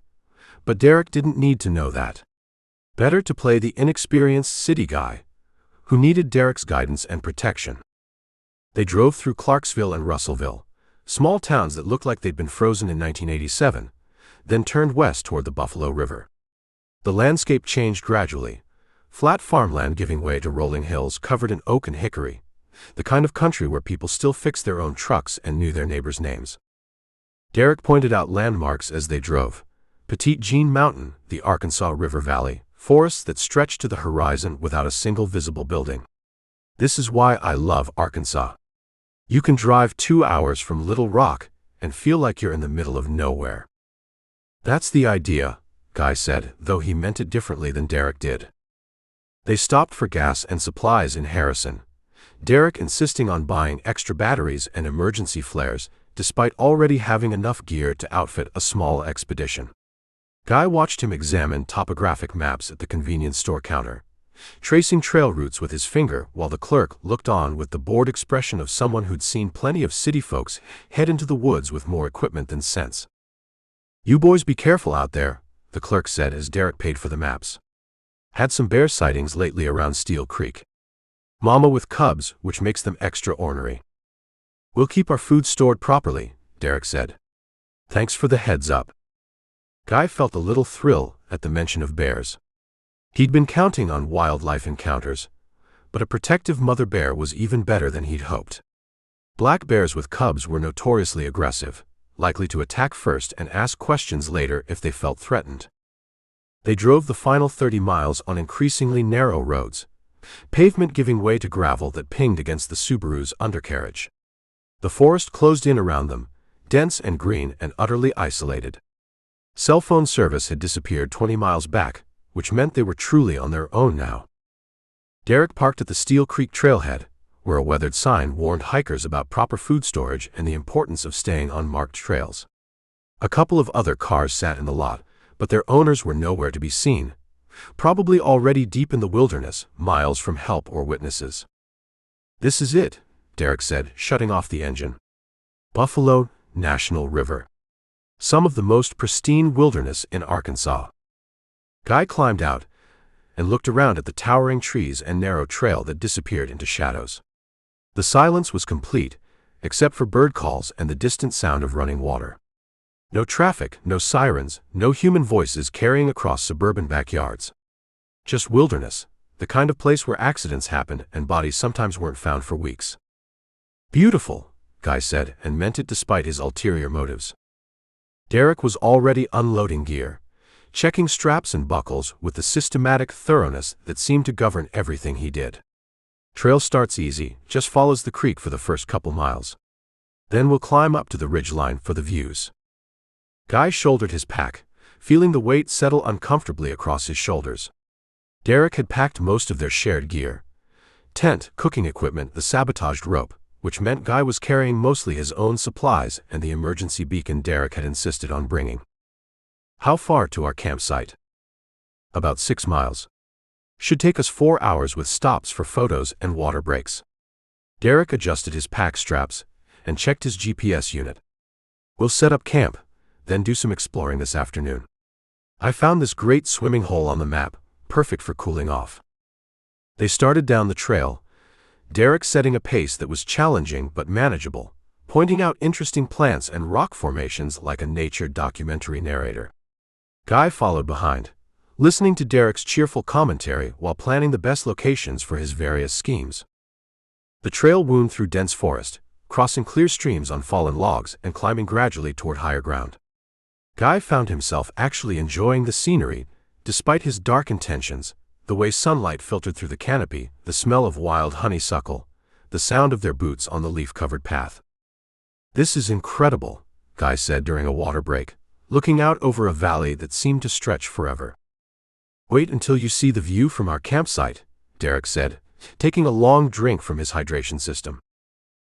[SPEAKER 1] but Derek didn't need to know that. Better to play the inexperienced city guy, who needed Derek's guidance and protection. They drove through Clarksville and Russellville, small towns that looked like they'd been frozen in 1987, then turned west toward the Buffalo River. The landscape changed gradually, flat farmland giving way to rolling hills covered in oak and hickory, the kind of country where people still fixed their own trucks and knew their neighbors' names. Derek pointed out landmarks as they drove: Petite Jean Mountain, the Arkansas River Valley, forests that stretched to the horizon without a single visible building. "This is why I love Arkansas. You can drive 2 hours from Little Rock and feel like you're in the middle of nowhere." "That's the idea," Guy said, though he meant it differently than Derek did. They stopped for gas and supplies in Harrison, Derek insisting on buying extra batteries and emergency flares, despite already having enough gear to outfit a small expedition. Guy watched him examine topographic maps at the convenience store counter, tracing trail routes with his finger while the clerk looked on with the bored expression of someone who'd seen plenty of city folks head into the woods with more equipment than sense. "You boys be careful out there," the clerk said as Derek paid for the maps. "Had some bear sightings lately around Steel Creek. Mama with cubs, which makes them extra ornery." "We'll keep our food stored properly," Derek said. "Thanks for the heads up." Guy felt a little thrill at the mention of bears. He'd been counting on wildlife encounters, but a protective mother bear was even better than he'd hoped. Black bears with cubs were notoriously aggressive, likely to attack first and ask questions later if they felt threatened. They drove the final 30 miles on increasingly narrow roads, pavement giving way to gravel that pinged against the Subaru's undercarriage. The forest closed in around them, dense and green and utterly isolated. Cell phone service had disappeared 20 miles back, which meant they were truly on their own now. Derek parked at the Steel Creek trailhead, where a weathered sign warned hikers about proper food storage and the importance of staying on marked trails. A couple of other cars sat in the lot, but their owners were nowhere to be seen, probably already deep in the wilderness, miles from help or witnesses. "This is it," Derek said, shutting off the engine. "Buffalo National River. Some of the most pristine wilderness in Arkansas." Guy climbed out and looked around at the towering trees and narrow trail that disappeared into shadows. The silence was complete, except for bird calls and the distant sound of running water. No traffic, no sirens, no human voices carrying across suburban backyards. Just wilderness, the kind of place where accidents happened and bodies sometimes weren't found for weeks. "Beautiful," Guy said, and meant it despite his ulterior motives. Derek was already unloading gear, checking straps and buckles with the systematic thoroughness that seemed to govern everything he did. Trail starts easy, just follows the creek for the first couple miles. Then we'll climb up to the ridgeline for the views. Guy shouldered his pack, feeling the weight settle uncomfortably across his shoulders. Derek had packed most of their shared gear: tent, cooking equipment, the sabotaged rope, which meant Guy was carrying mostly his own supplies, and the emergency beacon Derek had insisted on bringing. How far to our campsite? About 6 miles. Should take us 4 hours with stops for photos and water breaks. Derek adjusted his pack straps and checked his GPS unit. We'll set up camp, then do some exploring this afternoon. I found this great swimming hole on the map, perfect for cooling off. They started down the trail, Derek setting a pace that was challenging but manageable, pointing out interesting plants and rock formations like a nature documentary narrator. Guy followed behind, listening to Derek's cheerful commentary while planning the best locations for his various schemes. The trail wound through dense forest, crossing clear streams on fallen logs and climbing gradually toward higher ground. Guy found himself actually enjoying the scenery, despite his dark intentions: the way sunlight filtered through the canopy, the smell of wild honeysuckle, the sound of their boots on the leaf-covered path. "This is incredible," Guy said during a water break, looking out over a valley that seemed to stretch forever. "Wait until you see the view from our campsite," Derek said, taking a long drink from his hydration system.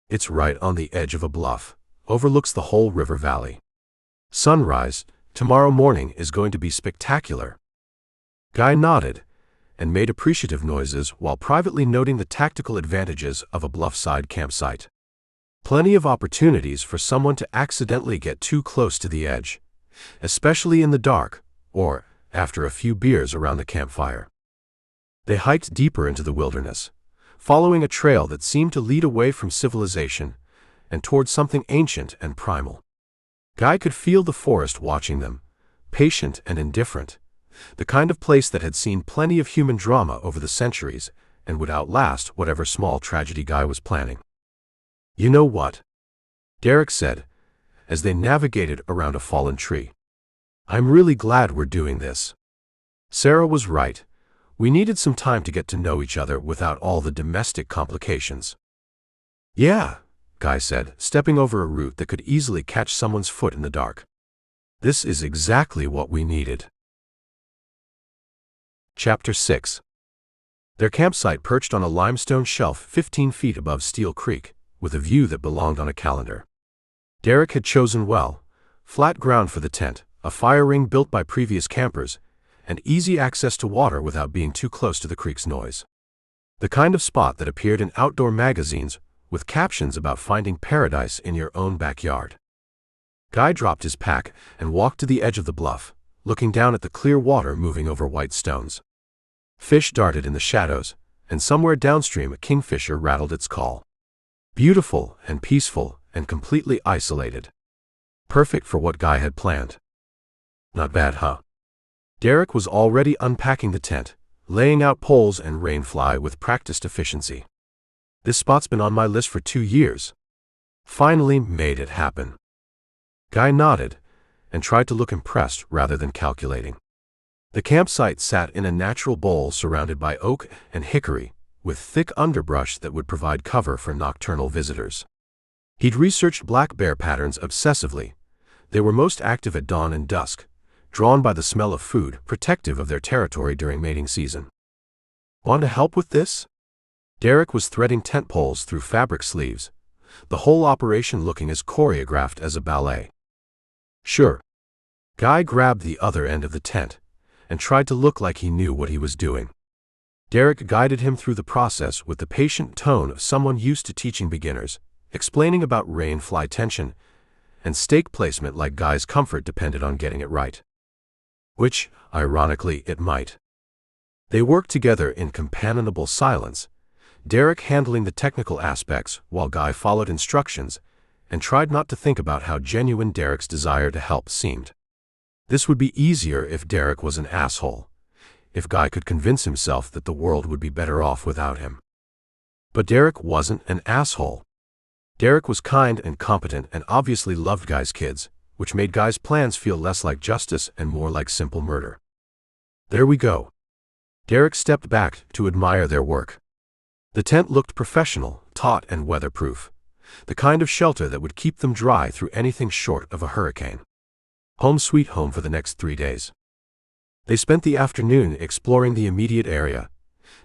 [SPEAKER 1] "It's right on the edge of a bluff, overlooks the whole river valley. Sunrise tomorrow morning is going to be spectacular." Guy nodded and made appreciative noises while privately noting the tactical advantages of a bluffside campsite. Plenty of opportunities for someone to accidentally get too close to the edge, especially in the dark or after a few beers around the campfire. They hiked deeper into the wilderness, following a trail that seemed to lead away from civilization and toward something ancient and primal. Guy could feel the forest watching them, patient and indifferent, the kind of place that had seen plenty of human drama over the centuries and would outlast whatever small tragedy Guy was planning. "You know what?" Derek said, as they navigated around a fallen tree. "I'm really glad we're doing this. Sarah was right. We needed some time to get to know each other without all the domestic complications." "Yeah," Guy said, stepping over a root that could easily catch someone's foot in the dark. "This is exactly what we needed." Chapter 6. Their campsite perched on a limestone shelf 15 feet above Steel Creek, with a view that belonged on a calendar. Derek had chosen well: flat ground for the tent, a fire ring built by previous campers, and easy access to water without being too close to the creek's noise. The kind of spot that appeared in outdoor magazines with captions about finding paradise in your own backyard. Guy dropped his pack and walked to the edge of the bluff, looking down at the clear water moving over white stones. Fish darted in the shadows, and somewhere downstream a kingfisher rattled its call. Beautiful and peaceful and completely isolated. Perfect for what Guy had planned. Not bad, huh? Derek was already unpacking the tent, laying out poles and rainfly with practiced efficiency. "This spot's been on my list for 2 years. Finally made it happen." Guy nodded and tried to look impressed rather than calculating. The campsite sat in a natural bowl surrounded by oak and hickory, with thick underbrush that would provide cover for nocturnal visitors. He'd researched black bear patterns obsessively. They were most active at dawn and dusk, drawn by the smell of food, protective of their territory during mating season. "Want to help with this?" Derek was threading tent poles through fabric sleeves, the whole operation looking as choreographed as a ballet. "Sure." Guy grabbed the other end of the tent and tried to look like he knew what he was doing. Derek guided him through the process with the patient tone of someone used to teaching beginners, explaining about rain-fly tension and stake placement like Guy's comfort depended on getting it right. Which, ironically, it might. They worked together in companionable silence, Derek handling the technical aspects while Guy followed instructions and tried not to think about how genuine Derek's desire to help seemed. This would be easier if Derek was an asshole, if Guy could convince himself that the world would be better off without him. But Derek wasn't an asshole. Derek was kind and competent and obviously loved Guy's kids, which made Guy's plans feel less like justice and more like simple murder. There we go. Derek stepped back to admire their work. The tent looked professional, taut and weatherproof, the kind of shelter that would keep them dry through anything short of a hurricane. Home sweet home for the next 3 days. They spent the afternoon exploring the immediate area,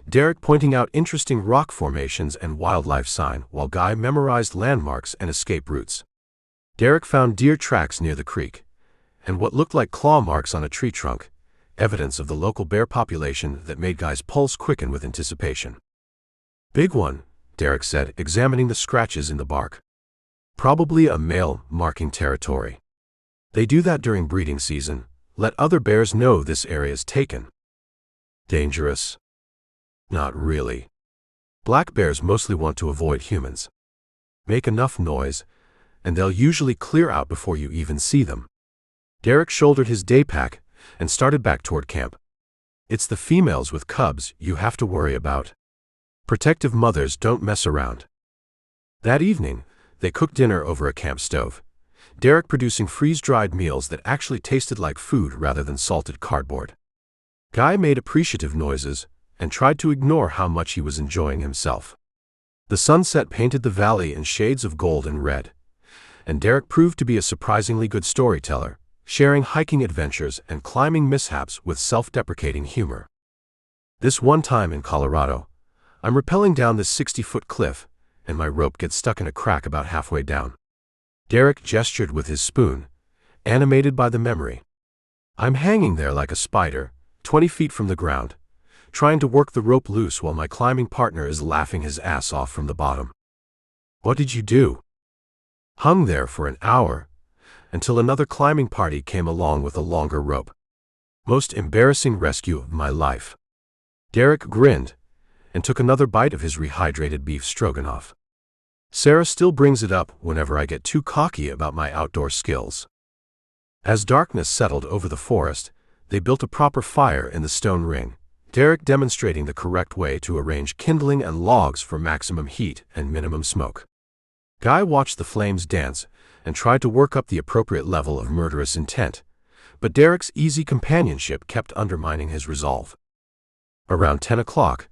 [SPEAKER 1] Derek pointing out interesting rock formations and wildlife sign while Guy memorized landmarks and escape routes. Derek found deer tracks near the creek, and what looked like claw marks on a tree trunk, evidence of the local bear population that made Guy's pulse quicken with anticipation. Big one, Derek said, examining the scratches in the bark. Probably a male marking territory. They do that during breeding season, let other bears know this area's taken. Dangerous? Not really. Black bears mostly want to avoid humans. Make enough noise, and they'll usually clear out before you even see them. Derek shouldered his day pack and started back toward camp. It's the females with cubs you have to worry about. Protective mothers don't mess around. That evening, they cooked dinner over a camp stove, Derek producing freeze-dried meals that actually tasted like food rather than salted cardboard. Guy made appreciative noises and tried to ignore how much he was enjoying himself. The sunset painted the valley in shades of gold and red, and Derek proved to be a surprisingly good storyteller, sharing hiking adventures and climbing mishaps with self-deprecating humor. This one time in Colorado, I'm rappelling down this 60-foot cliff, and my rope gets stuck in a crack about halfway down. Derek gestured with his spoon, animated by the memory. I'm hanging there like a spider, 20 feet from the ground, trying to work the rope loose while my climbing partner is laughing his ass off from the bottom. What did you do? Hung there for an hour, until another climbing party came along with a longer rope. Most embarrassing rescue of my life. Derek grinned and took another bite of his rehydrated beef stroganoff. Sarah still brings it up whenever I get too cocky about my outdoor skills. As darkness settled over the forest, they built a proper fire in the stone ring, Derek demonstrating the correct way to arrange kindling and logs for maximum heat and minimum smoke. Guy watched the flames dance and tried to work up the appropriate level of murderous intent, but Derek's easy companionship kept undermining his resolve. Around 10 o'clock,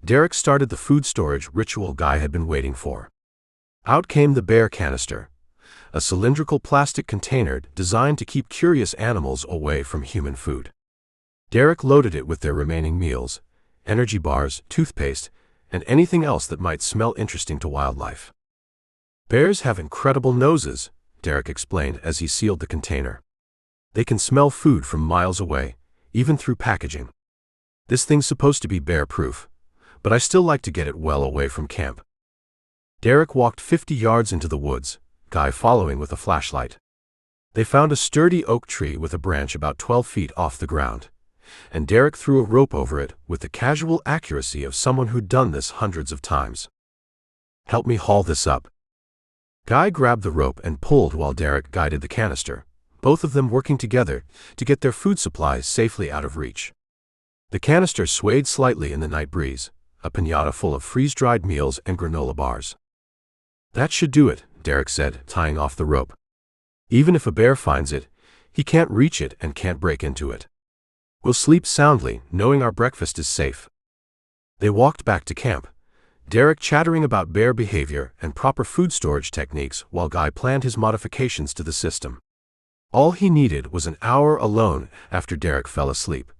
[SPEAKER 1] Derek started the food storage ritual Guy had been waiting for. Out came the bear canister, a cylindrical plastic container designed to keep curious animals away from human food. Derek loaded it with their remaining meals, energy bars, toothpaste, and anything else that might smell interesting to wildlife. Bears have incredible noses, Derek explained as he sealed the container. They can smell food from miles away, even through packaging. This thing's supposed to be bear-proof, but I still like to get it well away from camp. Derek walked 50 yards into the woods, Guy following with a flashlight. They found a sturdy oak tree with a branch about 12 feet off the ground, and Derek threw a rope over it with the casual accuracy of someone who'd done this hundreds of times. Help me haul this up. Guy grabbed the rope and pulled while Derek guided the canister, both of them working together to get their food supplies safely out of reach. The canister swayed slightly in the night breeze, a piñata full of freeze-dried meals and granola bars. That should do it, Derek said, tying off the rope. Even if a bear finds it, he can't reach it and can't break into it. We'll sleep soundly, knowing our breakfast is safe. They walked back to camp, Derek chattering about bear behavior and proper food storage techniques while Guy planned his modifications to the system. All he needed was an hour alone after Derek fell asleep,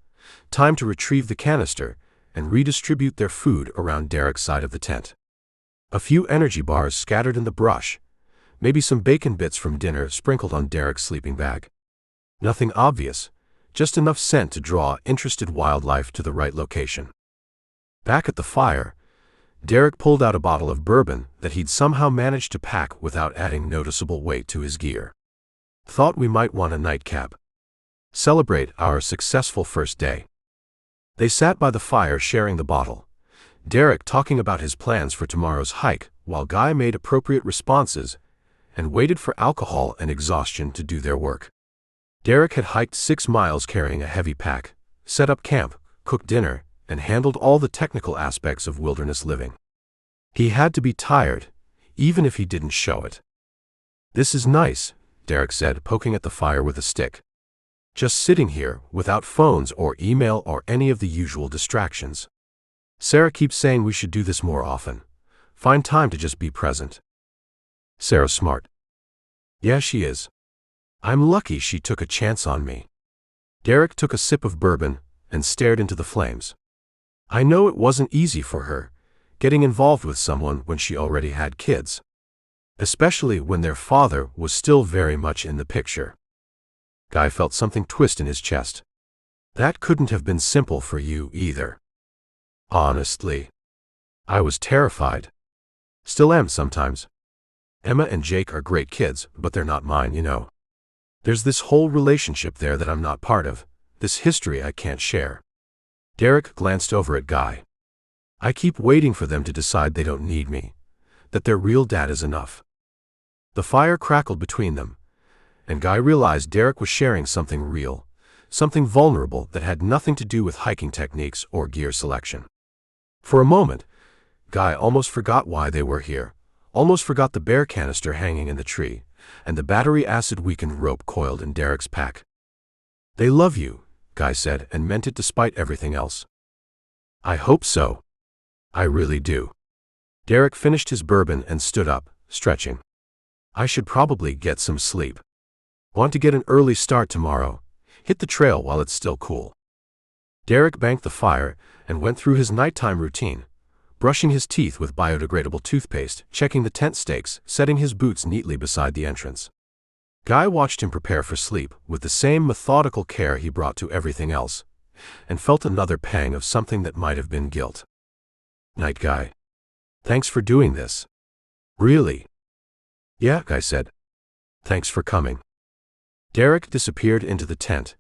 [SPEAKER 1] time to retrieve the canister and redistribute their food around Derek's side of the tent. A few energy bars scattered in the brush, maybe some bacon bits from dinner sprinkled on Derek's sleeping bag. Nothing obvious, just enough scent to draw interested wildlife to the right location. Back at the fire, Derek pulled out a bottle of bourbon that he'd somehow managed to pack without adding noticeable weight to his gear. Thought we might want a nightcap. Celebrate our successful first day. They sat by the fire sharing the bottle, Derek talking about his plans for tomorrow's hike while Guy made appropriate responses and waited for alcohol and exhaustion to do their work. Derek had hiked 6 miles carrying a heavy pack, set up camp, cooked dinner, and handled all the technical aspects of wilderness living. He had to be tired, even if he didn't show it. "This is nice," Derek said, poking at the fire with a stick. "Just sitting here, without phones or email or any of the usual distractions. Sarah keeps saying we should do this more often. Find time to just be present." "Sarah's smart." "Yeah, she is. I'm lucky she took a chance on me." Derek took a sip of bourbon and stared into the flames. "I know it wasn't easy for her, getting involved with someone when she already had kids. Especially when their father was still very much in the picture." Guy felt something twist in his chest. "That couldn't have been simple for you either." "Honestly, I was terrified. Still am sometimes. Emma and Jake are great kids, but they're not mine, you know. There's this whole relationship there that I'm not part of, this history I can't share." Derek glanced over at Guy. "I keep waiting for them to decide they don't need me, that their real dad is enough." The fire crackled between them, and Guy realized Derek was sharing something real, something vulnerable that had nothing to do with hiking techniques or gear selection. For a moment, Guy almost forgot why they were here, almost forgot the bear canister hanging in the tree, and the battery acid-weakened rope coiled in Derek's pack. "They love you," Guy said, and meant it despite everything else. "I hope so. I really do." Derek finished his bourbon and stood up, stretching. "I should probably get some sleep. Want to get an early start tomorrow, hit the trail while it's still cool." Derek banked the fire and went through his nighttime routine, brushing his teeth with biodegradable toothpaste, checking the tent stakes, setting his boots neatly beside the entrance. Guy watched him prepare for sleep with the same methodical care he brought to everything else, and felt another pang of something that might have been guilt. "Night, Guy. Thanks for doing this." "Really?" "Yeah," Guy said. "Thanks for coming." Derek disappeared into the tent,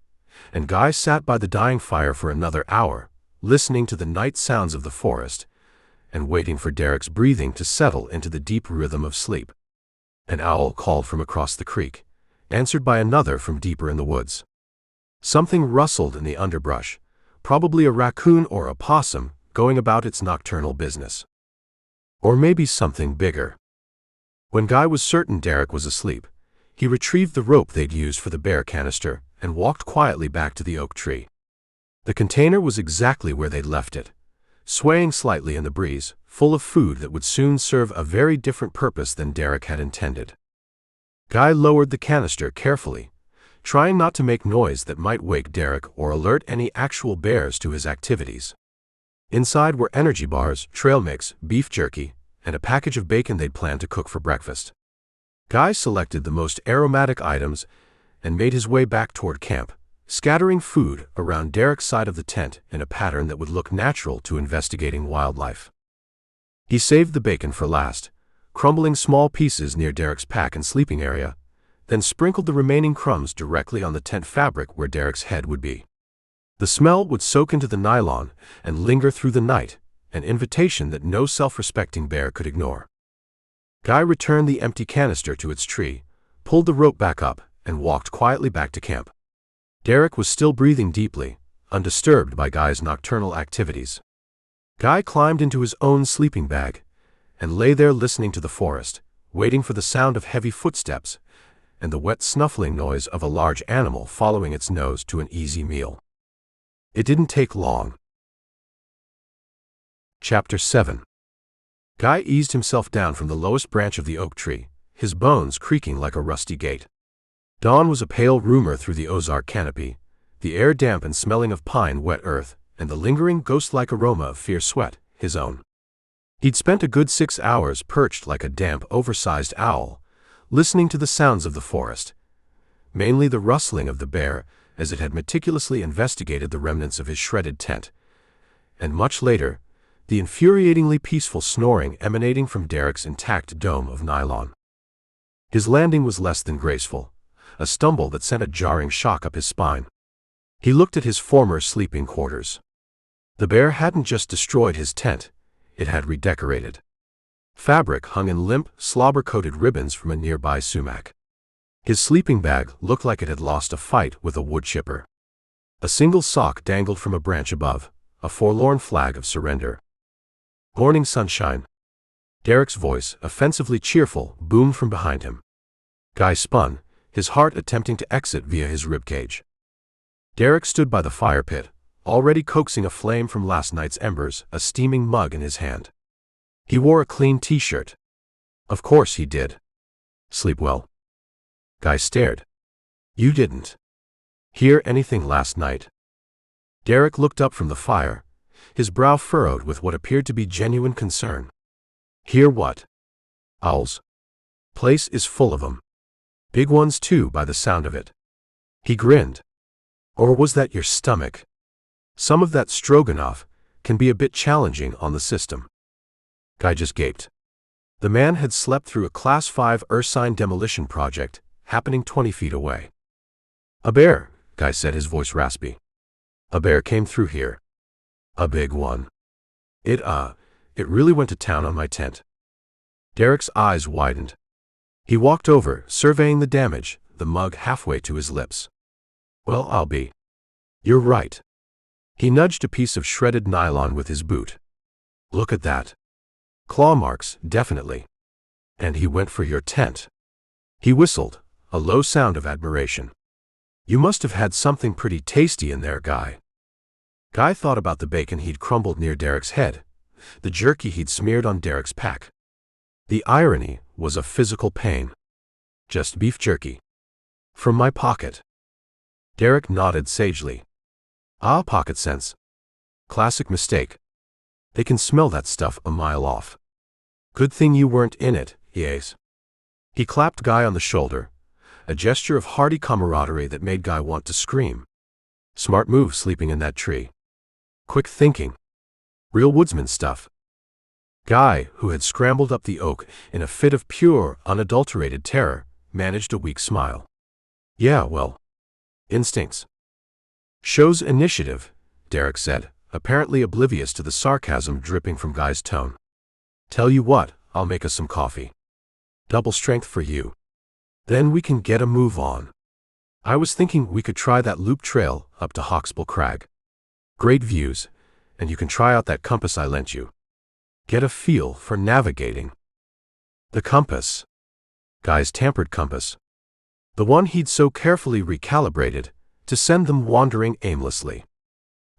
[SPEAKER 1] and Guy sat by the dying fire for another hour, listening to the night sounds of the forest, and waiting for Derek's breathing to settle into the deep rhythm of sleep. An owl called from across the creek, answered by another from deeper in the woods. Something rustled in the underbrush, probably a raccoon or a possum going about its nocturnal business. Or maybe something bigger. When Guy was certain Derek was asleep, he retrieved the rope they'd used for the bear canister and walked quietly back to the oak tree. The container was exactly where they'd left it, swaying slightly in the breeze, full of food that would soon serve a very different purpose than Derek had intended. Guy lowered the canister carefully, trying not to make noise that might wake Derek or alert any actual bears to his activities. Inside were energy bars, trail mix, beef jerky, and a package of bacon they'd planned to cook for breakfast. Guy selected the most aromatic items and made his way back toward camp, scattering food around Derek's side of the tent in a pattern that would look natural to investigating wildlife. He saved the bacon for last, crumbling small pieces near Derek's pack and sleeping area, then sprinkled the remaining crumbs directly on the tent fabric where Derek's head would be. The smell would soak into the nylon and linger through the night, an invitation that no self-respecting bear could ignore. Guy returned the empty canister to its tree, pulled the rope back up, and walked quietly back to camp. Derek was still breathing deeply, undisturbed by Guy's nocturnal activities. Guy climbed into his own sleeping bag and lay there listening to the forest, waiting for the sound of heavy footsteps and the wet snuffling noise of a large animal following its nose to an easy meal. It didn't take long. Chapter 7. Guy eased himself down from the lowest branch of the oak tree, his bones creaking like a rusty gate. Dawn was a pale rumor through the Ozark canopy, the air damp and smelling of pine wet earth, and the lingering ghost-like aroma of fierce sweat, his own. He'd spent a good 6 hours perched like a damp, oversized owl, listening to the sounds of the forest, mainly the rustling of the bear as it had meticulously investigated the remnants of his shredded tent, and much later, the infuriatingly peaceful snoring emanating from Derek's intact dome of nylon. His landing was less than graceful, a stumble that sent a jarring shock up his spine. He looked at his former sleeping quarters. The bear hadn't just destroyed his tent, it had redecorated. Fabric hung in limp, slobber-coated ribbons from a nearby sumac. His sleeping bag looked like it had lost a fight with a wood chipper. A single sock dangled from a branch above, a forlorn flag of surrender. Morning sunshine. Derek's voice, offensively cheerful, boomed from behind him. Guy spun, his heart attempting to exit via his ribcage. Derek stood by the fire pit, already coaxing a flame from last night's embers, a steaming mug in his hand. He wore a clean t-shirt. Of course he did. Sleep well? Guy stared. You didn't hear anything last night? Derek looked up from the fire, his brow furrowed with what appeared to be genuine concern. Hear what? Owls. Place is full of 'em. Big ones too, by the sound of it. He grinned. Or was that your stomach? Some of that stroganoff can be a bit challenging on the system. Guy just gaped. The man had slept through a Class 5 Ursine demolition project, happening 20 feet away. A bear, Guy said, his voice raspy. A bear came through here. A big one. It really went to town on my tent. Derek's eyes widened. He walked over, surveying the damage, the mug halfway to his lips. Well, I'll be. You're right. He nudged a piece of shredded nylon with his boot. Look at that. Claw marks, definitely. And he went for your tent. He whistled, a low sound of admiration. You must have had something pretty tasty in there, Guy. Guy thought about the bacon he'd crumbled near Derek's head, the jerky he'd smeared on Derek's pack. The irony was a physical pain. Just beef jerky. From my pocket. Derek nodded sagely. Ah, pocket sense. Classic mistake. They can smell that stuff a mile off. Good thing you weren't in it, yes. He clapped Guy on the shoulder, a gesture of hearty camaraderie that made Guy want to scream. Smart move sleeping in that tree. Quick thinking. Real woodsman stuff. Guy, who had scrambled up the oak in a fit of pure, unadulterated terror, managed a weak smile. Yeah, well. Instincts. Shows initiative, Derek said, apparently oblivious to the sarcasm dripping from Guy's tone. Tell you what, I'll make us some coffee. Double strength for you. Then we can get a move on. I was thinking we could try that loop trail up to Hawksbull Crag. Great views, and you can try out that compass I lent you. Get a feel for navigating. The compass. Guy's tampered compass. The one he'd so carefully recalibrated to send them wandering aimlessly.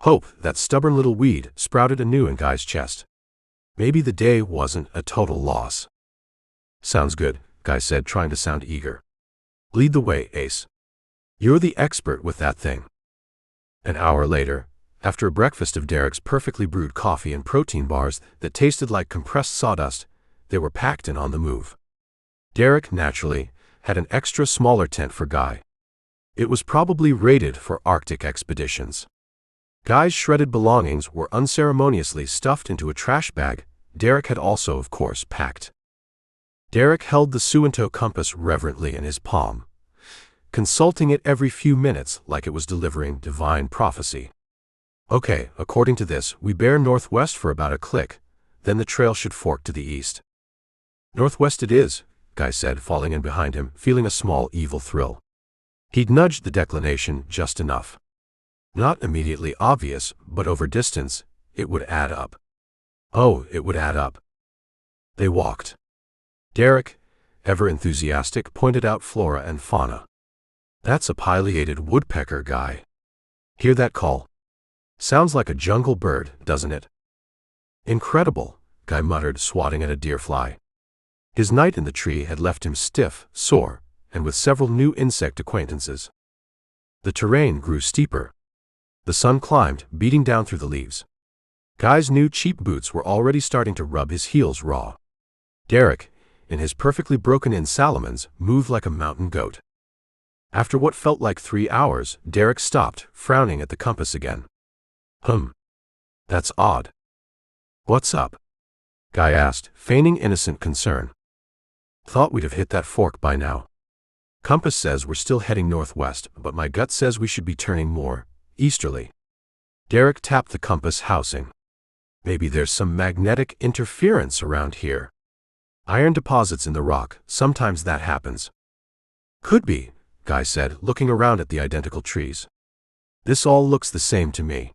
[SPEAKER 1] Hope, that stubborn little weed, sprouted anew in Guy's chest. Maybe the day wasn't a total loss. Sounds good, Guy said, trying to sound eager. Lead the way, Ace. You're the expert with that thing. An hour later, after a breakfast of Derek's perfectly brewed coffee and protein bars that tasted like compressed sawdust, they were packed and on the move. Derek, naturally, had an extra smaller tent for Guy. It was probably rated for Arctic expeditions. Guy's shredded belongings were unceremoniously stuffed into a trash bag Derek had also, of course, packed. Derek held the Suunto compass reverently in his palm, consulting it every few minutes like it was delivering divine prophecy. Okay, according to this, we bear northwest for about a click, then the trail should fork to the east. Northwest it is, Guy said, falling in behind him, feeling a small evil thrill. He'd nudged the declination just enough. Not immediately obvious, but over distance, it would add up. Oh, it would add up. They walked. Derek, ever enthusiastic, pointed out flora and fauna. That's a pileated woodpecker, Guy. Hear that call? Sounds like a jungle bird, doesn't it? Incredible, Guy muttered, swatting at a deer fly. His night in the tree had left him stiff, sore, and with several new insect acquaintances. The terrain grew steeper. The sun climbed, beating down through the leaves. Guy's new cheap boots were already starting to rub his heels raw. Derek, in his perfectly broken-in Salomons, moved like a mountain goat. After what felt like 3 hours, Derek stopped, frowning at the compass again. That's odd. What's up? Guy asked, feigning innocent concern. Thought we'd have hit that fork by now. Compass says we're still heading northwest, but my gut says we should be turning more easterly. Derek tapped the compass housing. Maybe there's some magnetic interference around here. Iron deposits in the rock, sometimes that happens. Could be, Guy said, looking around at the identical trees. This all looks the same to me.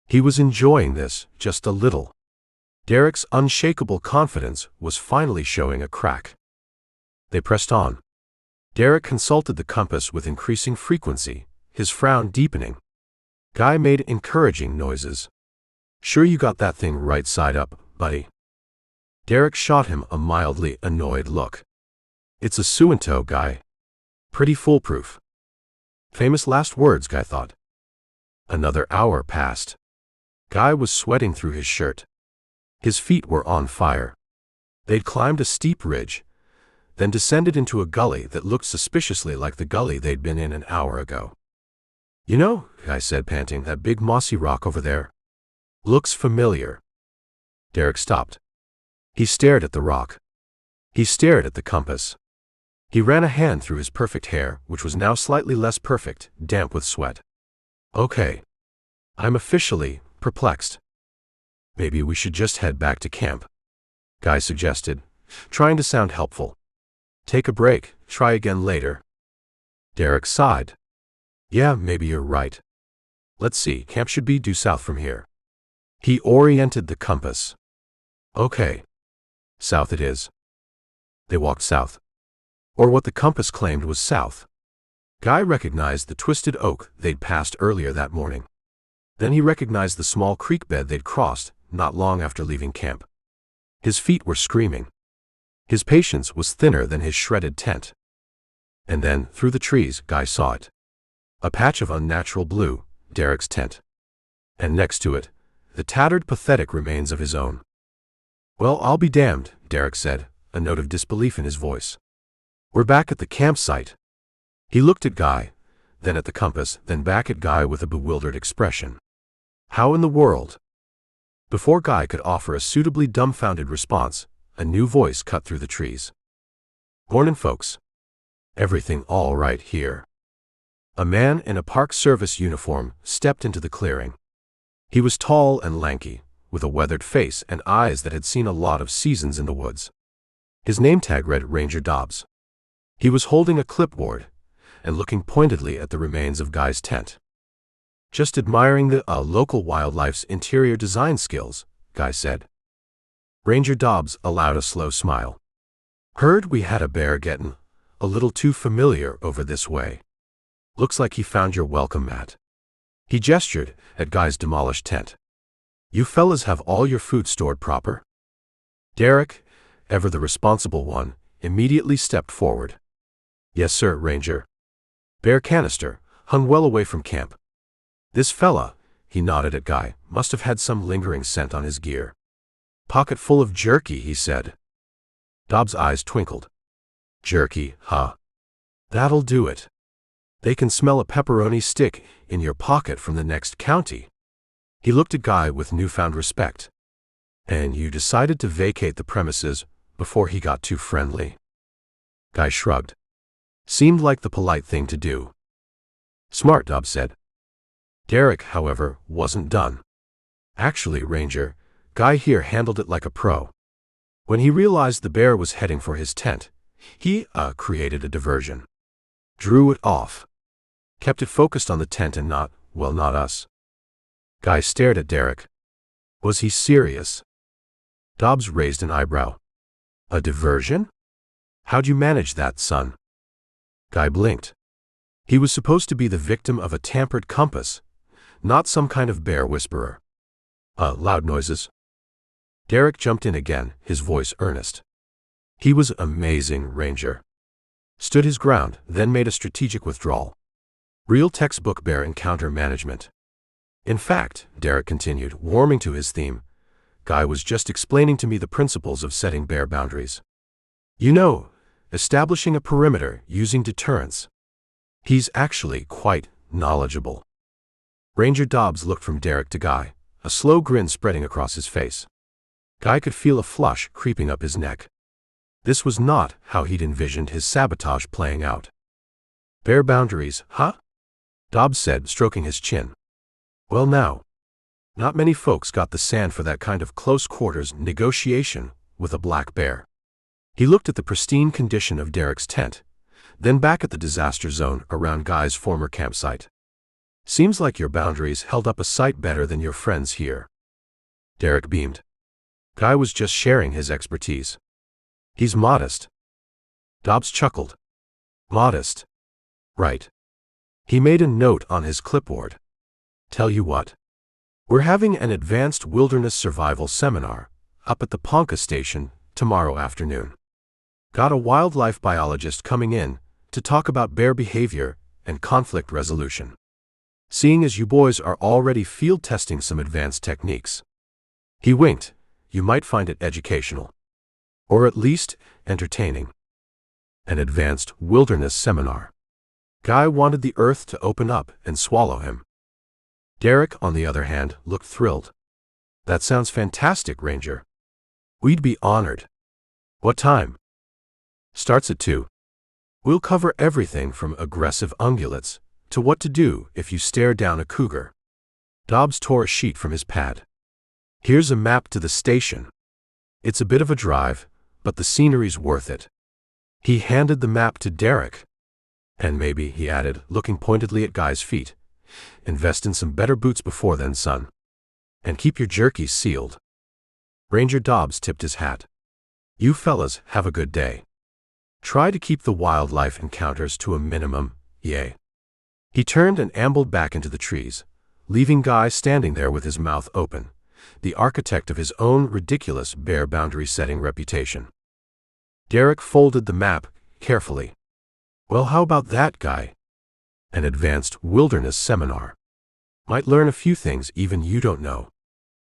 [SPEAKER 1] He was enjoying this, just a little. Derek's unshakable confidence was finally showing a crack. They pressed on. Derek consulted the compass with increasing frequency, his frown deepening. Guy made encouraging noises. "Sure you got that thing right side up, buddy?" Derek shot him a mildly annoyed look. "It's a Suunto, Guy. Pretty foolproof." Famous last words, Guy thought. Another hour passed. Guy was sweating through his shirt. His feet were on fire. They'd climbed a steep ridge, then descended into a gully that looked suspiciously like the gully they'd been in an hour ago. "You know," Guy said, panting, "that big mossy rock over there looks familiar." Derek stopped. He stared at the rock. He stared at the compass. He ran a hand through his perfect hair, which was now slightly less perfect, damp with sweat. "Okay. I'm officially perplexed. Maybe we should just head back to camp," Guy suggested, trying to sound helpful. "Take a break, try again later." Derek sighed. "Yeah, maybe you're right. Let's see, camp should be due south from here." He oriented the compass. "Okay. South it is." They walked south. Or what the compass claimed was south. Guy recognized the twisted oak they'd passed earlier that morning. Then he recognized the small creek bed they'd crossed not long after leaving camp. His feet were screaming. His patience was thinner than his shredded tent. And then, through the trees, Guy saw it. A patch of unnatural blue, Derek's tent. And next to it, the tattered, pathetic remains of his own. "Well, I'll be damned," Derek said, a note of disbelief in his voice. "We're back at the campsite." He looked at Guy, then at the compass, then back at Guy with a bewildered expression. "How in the world?" Before Guy could offer a suitably dumbfounded response, a new voice cut through the trees. "Mornin', folks. Everything all right here?" A man in a Park Service uniform stepped into the clearing. He was tall and lanky, with a weathered face and eyes that had seen a lot of seasons in the woods. His name tag read Ranger Dobbs. He was holding a clipboard and looking pointedly at the remains of Guy's tent. "Just admiring the local wildlife's interior design skills," Guy said. Ranger Dobbs allowed a slow smile. "Heard we had a bear gettin' a little too familiar over this way. Looks like he found your welcome mat." He gestured at Guy's demolished tent. "You fellas have all your food stored proper?" Derek, ever the responsible one, immediately stepped forward. "Yes, sir, Ranger." Bear canister hung well away from camp. "This fella," he nodded at Guy, "must have had some lingering scent on his gear." "Pocket full of jerky," he said. Dobbs' eyes twinkled. "Jerky, huh? That'll do it. They can smell a pepperoni stick in your pocket from the next county." He looked at Guy with newfound respect. "And you decided to vacate the premises before he got too friendly?" Guy shrugged. "Seemed like the polite thing to do." "Smart," Dobbs said. Derek, however, wasn't done. "Actually, Ranger, Guy here handled it like a pro. When he realized the bear was heading for his tent, he created a diversion. Drew it off. Kept it focused on the tent and not us." Guy stared at Derek. Was he serious? Dobbs raised an eyebrow. "A diversion? How'd you manage that, son?" Guy blinked. He was supposed to be the victim of a tampered compass, not some kind of bear whisperer. Loud noises. Derek jumped in again, his voice earnest. He was amazing, Ranger. Stood his ground, then made a strategic withdrawal. Real textbook bear encounter management. "In fact," Derek continued, warming to his theme, "Guy was just explaining to me the principles of setting bear boundaries. You know, establishing a perimeter using deterrence. He's actually quite knowledgeable." Ranger Dobbs looked from Derek to Guy, a slow grin spreading across his face. Guy could feel a flush creeping up his neck. This was not how he'd envisioned his sabotage playing out. "Bear boundaries, huh?" Dobbs said, stroking his chin. "Well now, not many folks got the sand for that kind of close-quarters negotiation with a black bear." He looked at the pristine condition of Derek's tent, then back at the disaster zone around Guy's former campsite. "Seems like your boundaries held up a sight better than your friends here." Derek beamed. Guy was just sharing his expertise. He's modest. Dobbs chuckled. Modest. Right. He made a note on his clipboard. Tell you what. We're having an advanced wilderness survival seminar up at the Ponca station tomorrow afternoon. Got a wildlife biologist coming in to talk about bear behavior and conflict resolution. Seeing as you boys are already field testing some advanced techniques. He winked. You might find it educational. Or at least entertaining. An advanced wilderness seminar. Guy wanted the earth to open up and swallow him. Derek, on the other hand, looked thrilled. That sounds fantastic, Ranger. We'd be honored. What time? Starts at 2. We'll cover everything from aggressive ungulates to what to do if you stare down a cougar. Dobbs tore a sheet from his pad. Here's a map to the station. It's a bit of a drive, but the scenery's worth it. He handed the map to Derek. And maybe, he added, looking pointedly at Guy's feet, invest in some better boots before then, son. And keep your jerkies sealed. Ranger Dobbs tipped his hat. You fellas have a good day. Try to keep the wildlife encounters to a minimum, yay. He turned and ambled back into the trees, leaving Guy standing there with his mouth open, the architect of his own ridiculous bear boundary-setting reputation. Derek folded the map carefully. Well, how about that, Guy? An advanced wilderness seminar. Might learn a few things even you don't know.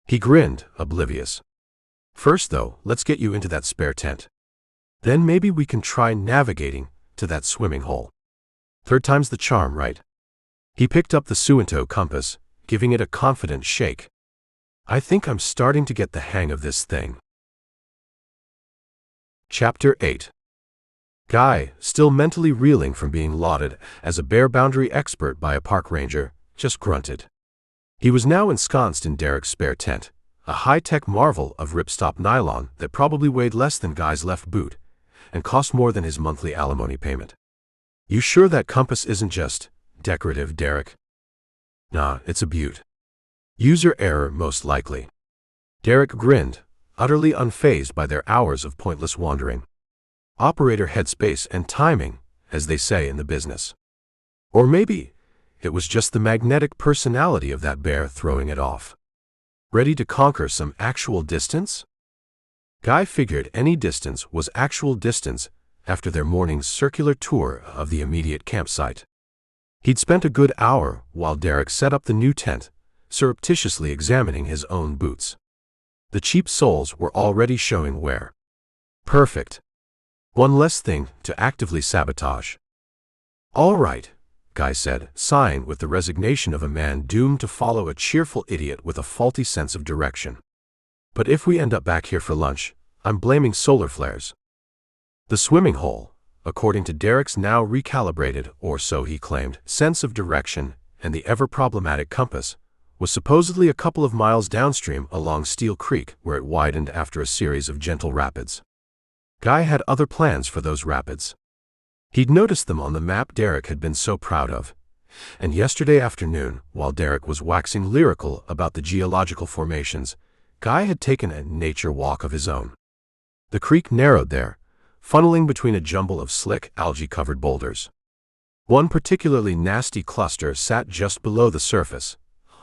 [SPEAKER 1] He grinned, oblivious. First, though, let's get you into that spare tent. Then maybe we can try navigating to that swimming hole. Third time's the charm, right? He picked up the Suunto compass, giving it a confident shake. I think I'm starting to get the hang of this thing. Chapter 8. Guy, still mentally reeling from being lauded as a bear boundary expert by a park ranger, just grunted. He was now ensconced in Derek's spare tent, a high-tech marvel of ripstop nylon that probably weighed less than Guy's left boot and cost more than his monthly alimony payment. You sure that compass isn't just decorative, Derek? Nah, it's a beaut. User error, most likely. Derek grinned, utterly unfazed by their hours of pointless wandering. Operator headspace and timing, as they say in the business. Or maybe it was just the magnetic personality of that bear throwing it off. Ready to conquer some actual distance? Guy figured any distance was actual distance after their morning's circular tour of the immediate campsite. He'd spent a good hour while Derek set up the new tent, surreptitiously examining his own boots. The cheap soles were already showing wear. Perfect. One less thing to actively sabotage. All right, Guy said, sighing with the resignation of a man doomed to follow a cheerful idiot with a faulty sense of direction. But if we end up back here for lunch, I'm blaming solar flares. The swimming hole, according to Derek's now recalibrated, or so he claimed, sense of direction and the ever-problematic compass, was supposedly a couple of miles downstream along Steel Creek, where it widened after a series of gentle rapids. Guy had other plans for those rapids. He'd noticed them on the map Derek had been so proud of, and yesterday afternoon, while Derek was waxing lyrical about the geological formations, Guy had taken a nature walk of his own. The creek narrowed there, funneling between a jumble of slick, algae-covered boulders. One particularly nasty cluster sat just below the surface,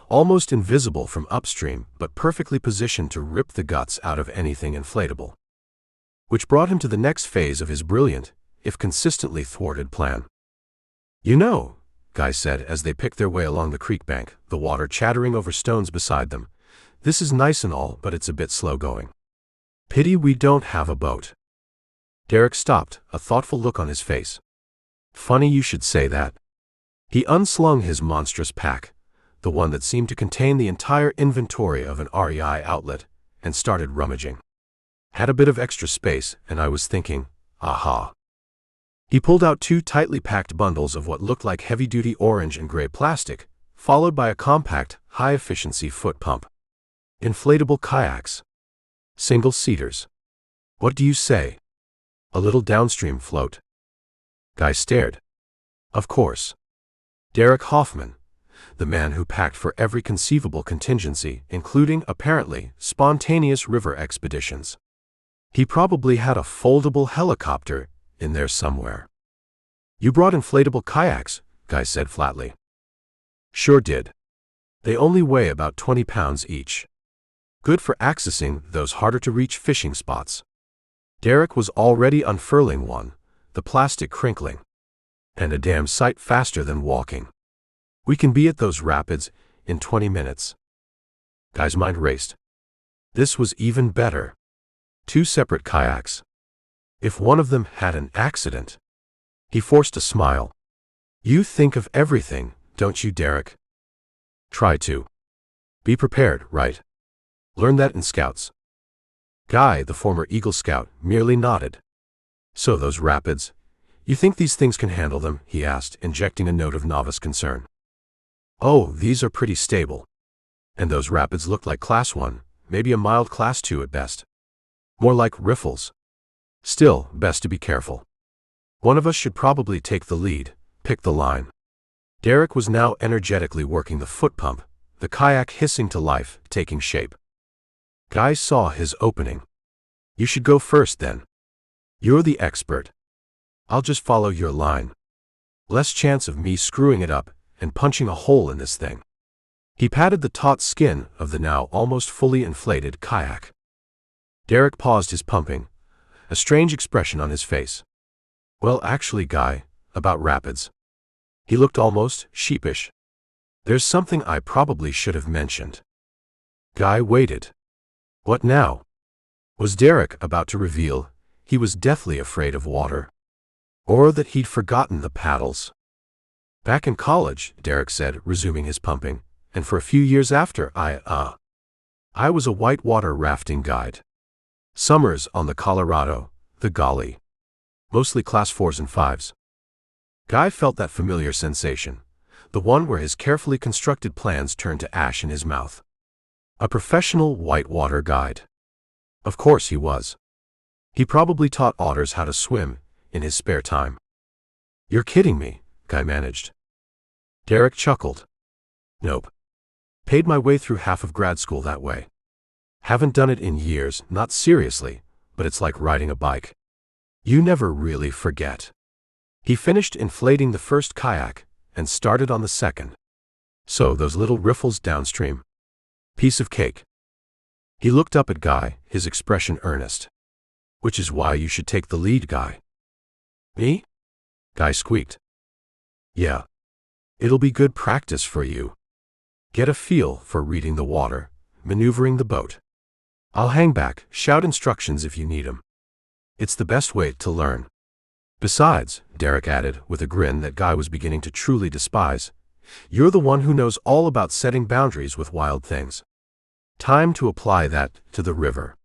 [SPEAKER 1] almost invisible from upstream but perfectly positioned to rip the guts out of anything inflatable. Which brought him to the next phase of his brilliant, if consistently thwarted plan. You know, Guy said as they picked their way along the creek bank, the water chattering over stones beside them, this is nice and all, but it's a bit slow going. Pity we don't have a boat. Derek stopped, a thoughtful look on his face. Funny you should say that. He unslung his monstrous pack, the one that seemed to contain the entire inventory of an REI outlet, and started rummaging. Had a bit of extra space, and I was thinking, aha. He pulled out 2 tightly packed bundles of what looked like heavy-duty orange and gray plastic, followed by a compact, high-efficiency foot pump. Inflatable kayaks. Single-seaters. What do you say? A little downstream float. Guy stared. Of course. Derek Hoffman, the man who packed for every conceivable contingency, including, apparently, spontaneous river expeditions. He probably had a foldable helicopter in there somewhere. "You brought inflatable kayaks," Guy said flatly. "Sure did. They only weigh about 20 pounds each. Good for accessing those harder-to-reach fishing spots." Derek was already unfurling one, the plastic crinkling. "And a damn sight faster than walking. We can be at those rapids in 20 minutes. Guy's mind raced. This was even better. 2 separate kayaks. If one of them had an accident. He forced a smile. "You think of everything, don't you, Derek?" "Try to. Be prepared, right? Learn that in Scouts." Guy, the former Eagle Scout, merely nodded. "So those rapids, you think these things can handle them?" he asked, injecting a note of novice concern. "Oh, these are pretty stable. And those rapids look like Class 1, maybe a mild Class 2 at best. More like riffles. Still, best to be careful. One of us should probably take the lead, pick the line." Derek was now energetically working the foot pump, the kayak hissing to life, taking shape. Guy saw his opening. "You should go first then. You're the expert. I'll just follow your line. Less chance of me screwing it up and punching a hole in this thing." He patted the taut skin of the now almost fully inflated kayak. Derek paused his pumping, a strange expression on his face. "Well, actually, Guy, about rapids." He looked almost sheepish. "There's something I probably should have mentioned." Guy waited. What now? Was Derek about to reveal he was deathly afraid of water? Or that he'd forgotten the paddles? "Back in college," Derek said, resuming his pumping, "and for a few years after, I was a whitewater rafting guide. Summers on the Colorado, the Golly. Mostly Class 4s and 5s. Guy felt that familiar sensation, the one where his carefully constructed plans turned to ash in his mouth. A professional whitewater guide. Of course he was. He probably taught otters how to swim in his spare time. "You're kidding me," Guy managed. Derek chuckled. "Nope. Paid my way through half of grad school that way. Haven't done it in years, not seriously, but it's like riding a bike. You never really forget." He finished inflating the first kayak and started on the second. "So those little riffles downstream. Piece of cake." He looked up at Guy, his expression earnest. "Which is why you should take the lead, Guy." "Me?" Guy squeaked. "Yeah. It'll be good practice for you. Get a feel for reading the water, maneuvering the boat. I'll hang back, shout instructions if you need 'em. It's the best way to learn. Besides," Derek added, with a grin that Guy was beginning to truly despise, "you're the one who knows all about setting boundaries with wild things. Time to apply that to the river."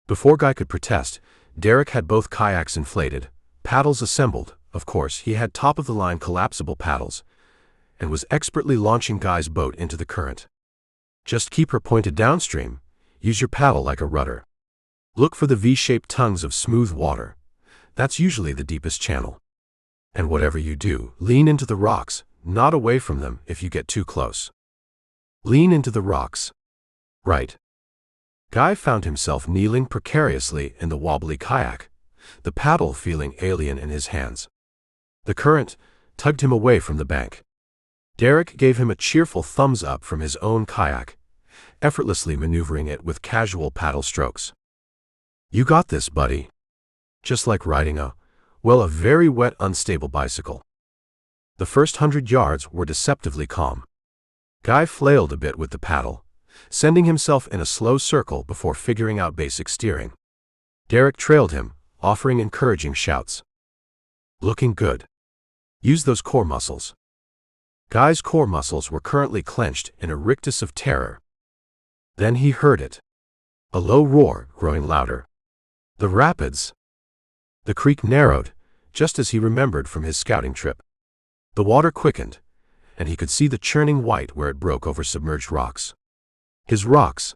[SPEAKER 1] Before Guy could protest, Derek had both kayaks inflated, paddles assembled, of course he had top-of-the-line collapsible paddles, and was expertly launching Guy's boat into the current. "Just keep her pointed downstream, use your paddle like a rudder. Look for the V-shaped tongues of smooth water. That's usually the deepest channel. And whatever you do, lean into the rocks, not away from them if you get too close. Lean into the rocks." "Right." Guy found himself kneeling precariously in the wobbly kayak, the paddle feeling alien in his hands. The current tugged him away from the bank. Derek gave him a cheerful thumbs up from his own kayak, effortlessly maneuvering it with casual paddle strokes. "You got this, buddy." Just like riding a very wet, unstable bicycle. The first 100 yards were deceptively calm. Guy flailed a bit with the paddle, sending himself in a slow circle before figuring out basic steering. Derek trailed him, offering encouraging shouts. "Looking good. Use those core muscles." Guy's core muscles were currently clenched in a rictus of terror. Then he heard it. A low roar, growing louder. The rapids. The creek narrowed, just as he remembered from his scouting trip. The water quickened, and he could see the churning white where it broke over submerged rocks. His rocks.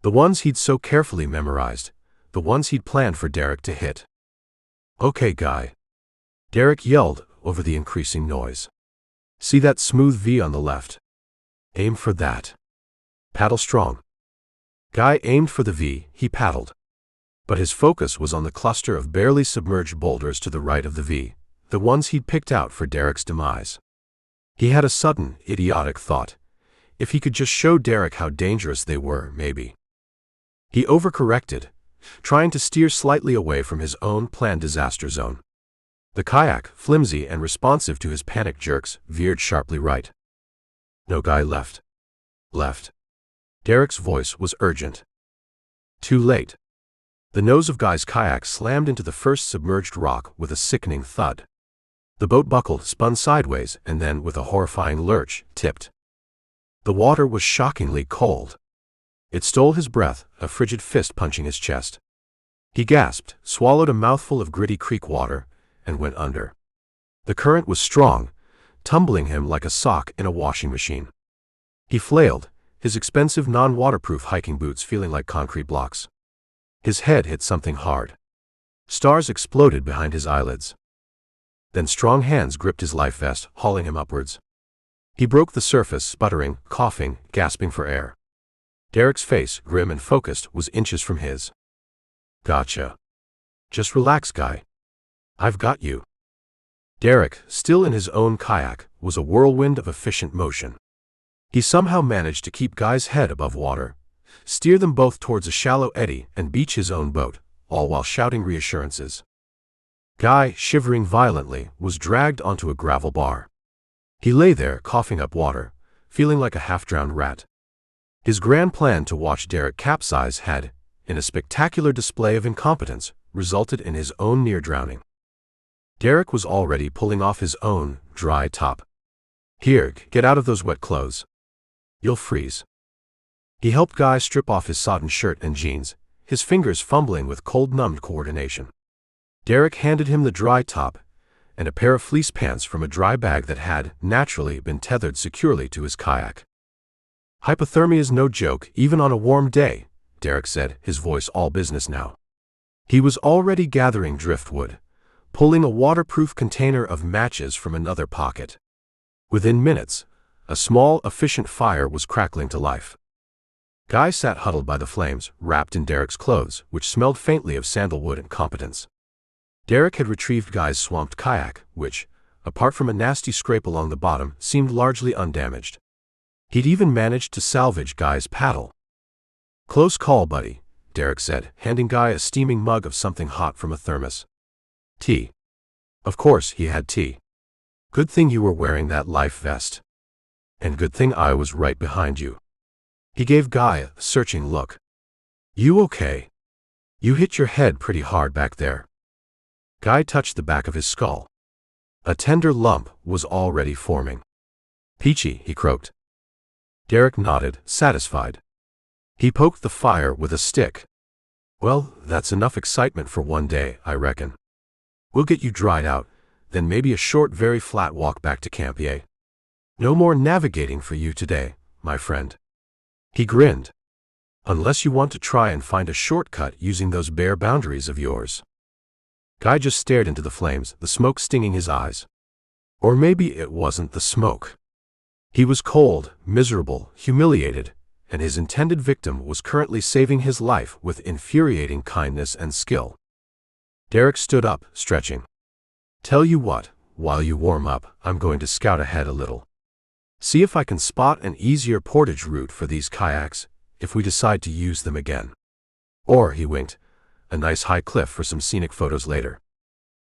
[SPEAKER 1] The ones he'd so carefully memorized, the ones he'd planned for Derek to hit. "Okay, Guy." Derek yelled over the increasing noise. See that smooth V on the left? Aim for that. Paddle strong. Guy aimed for the V, he paddled. But his focus was on the cluster of barely submerged boulders to the right of the V, the ones he'd picked out for Derek's demise. He had a sudden, idiotic thought. If he could just show Derek how dangerous they were, maybe. He overcorrected, trying to steer slightly away from his own planned disaster zone. The kayak, flimsy and responsive to his panic jerks, veered sharply right. No, Guy left. Left. Derek's voice was urgent. Too late. The nose of Guy's kayak slammed into the first submerged rock with a sickening thud. The boat buckled, spun sideways, and then, with a horrifying lurch, tipped. The water was shockingly cold. It stole his breath, a frigid fist punching his chest. He gasped, swallowed a mouthful of gritty creek water, and went under. The current was strong, tumbling him like a sock in a washing machine. He flailed, his expensive non-waterproof hiking boots feeling like concrete blocks. His head hit something hard. Stars exploded behind his eyelids. Then strong hands gripped his life vest, hauling him upwards. He broke the surface, sputtering, coughing, gasping for air. Derek's face, grim and focused, was inches from his. Gotcha. Just relax, Guy. I've got you. Derek, still in his own kayak, was a whirlwind of efficient motion. He somehow managed to keep Guy's head above water, steer them both towards a shallow eddy, and beach his own boat, all while shouting reassurances. Guy, shivering violently, was dragged onto a gravel bar. He lay there, coughing up water, feeling like a half-drowned rat. His grand plan to watch Derek capsize had, in a spectacular display of incompetence, resulted in his own near-drowning. Derek was already pulling off his own dry top. Here, get out of those wet clothes. You'll freeze. He helped Guy strip off his sodden shirt and jeans, his fingers fumbling with cold-numbed coordination. Derek handed him the dry top and a pair of fleece pants from a dry bag that had, naturally, been tethered securely to his kayak. Hypothermia's no joke, even on a warm day, Derek said, his voice all business now. He was already gathering driftwood, pulling a waterproof container of matches from another pocket. Within minutes, a small, efficient fire was crackling to life. Guy sat huddled by the flames, wrapped in Derek's clothes, which smelled faintly of sandalwood and competence. Derek had retrieved Guy's swamped kayak, which, apart from a nasty scrape along the bottom, seemed largely undamaged. He'd even managed to salvage Guy's paddle. Close call, buddy, Derek said, handing Guy a steaming mug of something hot from a thermos. Tea. Of course he had tea. Good thing you were wearing that life vest. And good thing I was right behind you. He gave Guy a searching look. You okay? You hit your head pretty hard back there. Guy touched the back of his skull. A tender lump was already forming. Peachy, he croaked. Derek nodded, satisfied. He poked the fire with a stick. Well, that's enough excitement for one day, I reckon. We'll get you dried out, then maybe a short, very flat walk back to camp, eh? No more navigating for you today, my friend. He grinned. Unless you want to try and find a shortcut using those bare boundaries of yours. Guy just stared into the flames, the smoke stinging his eyes. Or maybe it wasn't the smoke. He was cold, miserable, humiliated, and his intended victim was currently saving his life with infuriating kindness and skill. Derek stood up, stretching. Tell you what, while you warm up, I'm going to scout ahead a little. See if I can spot an easier portage route for these kayaks, if we decide to use them again. Or, he winked, a nice high cliff for some scenic photos later.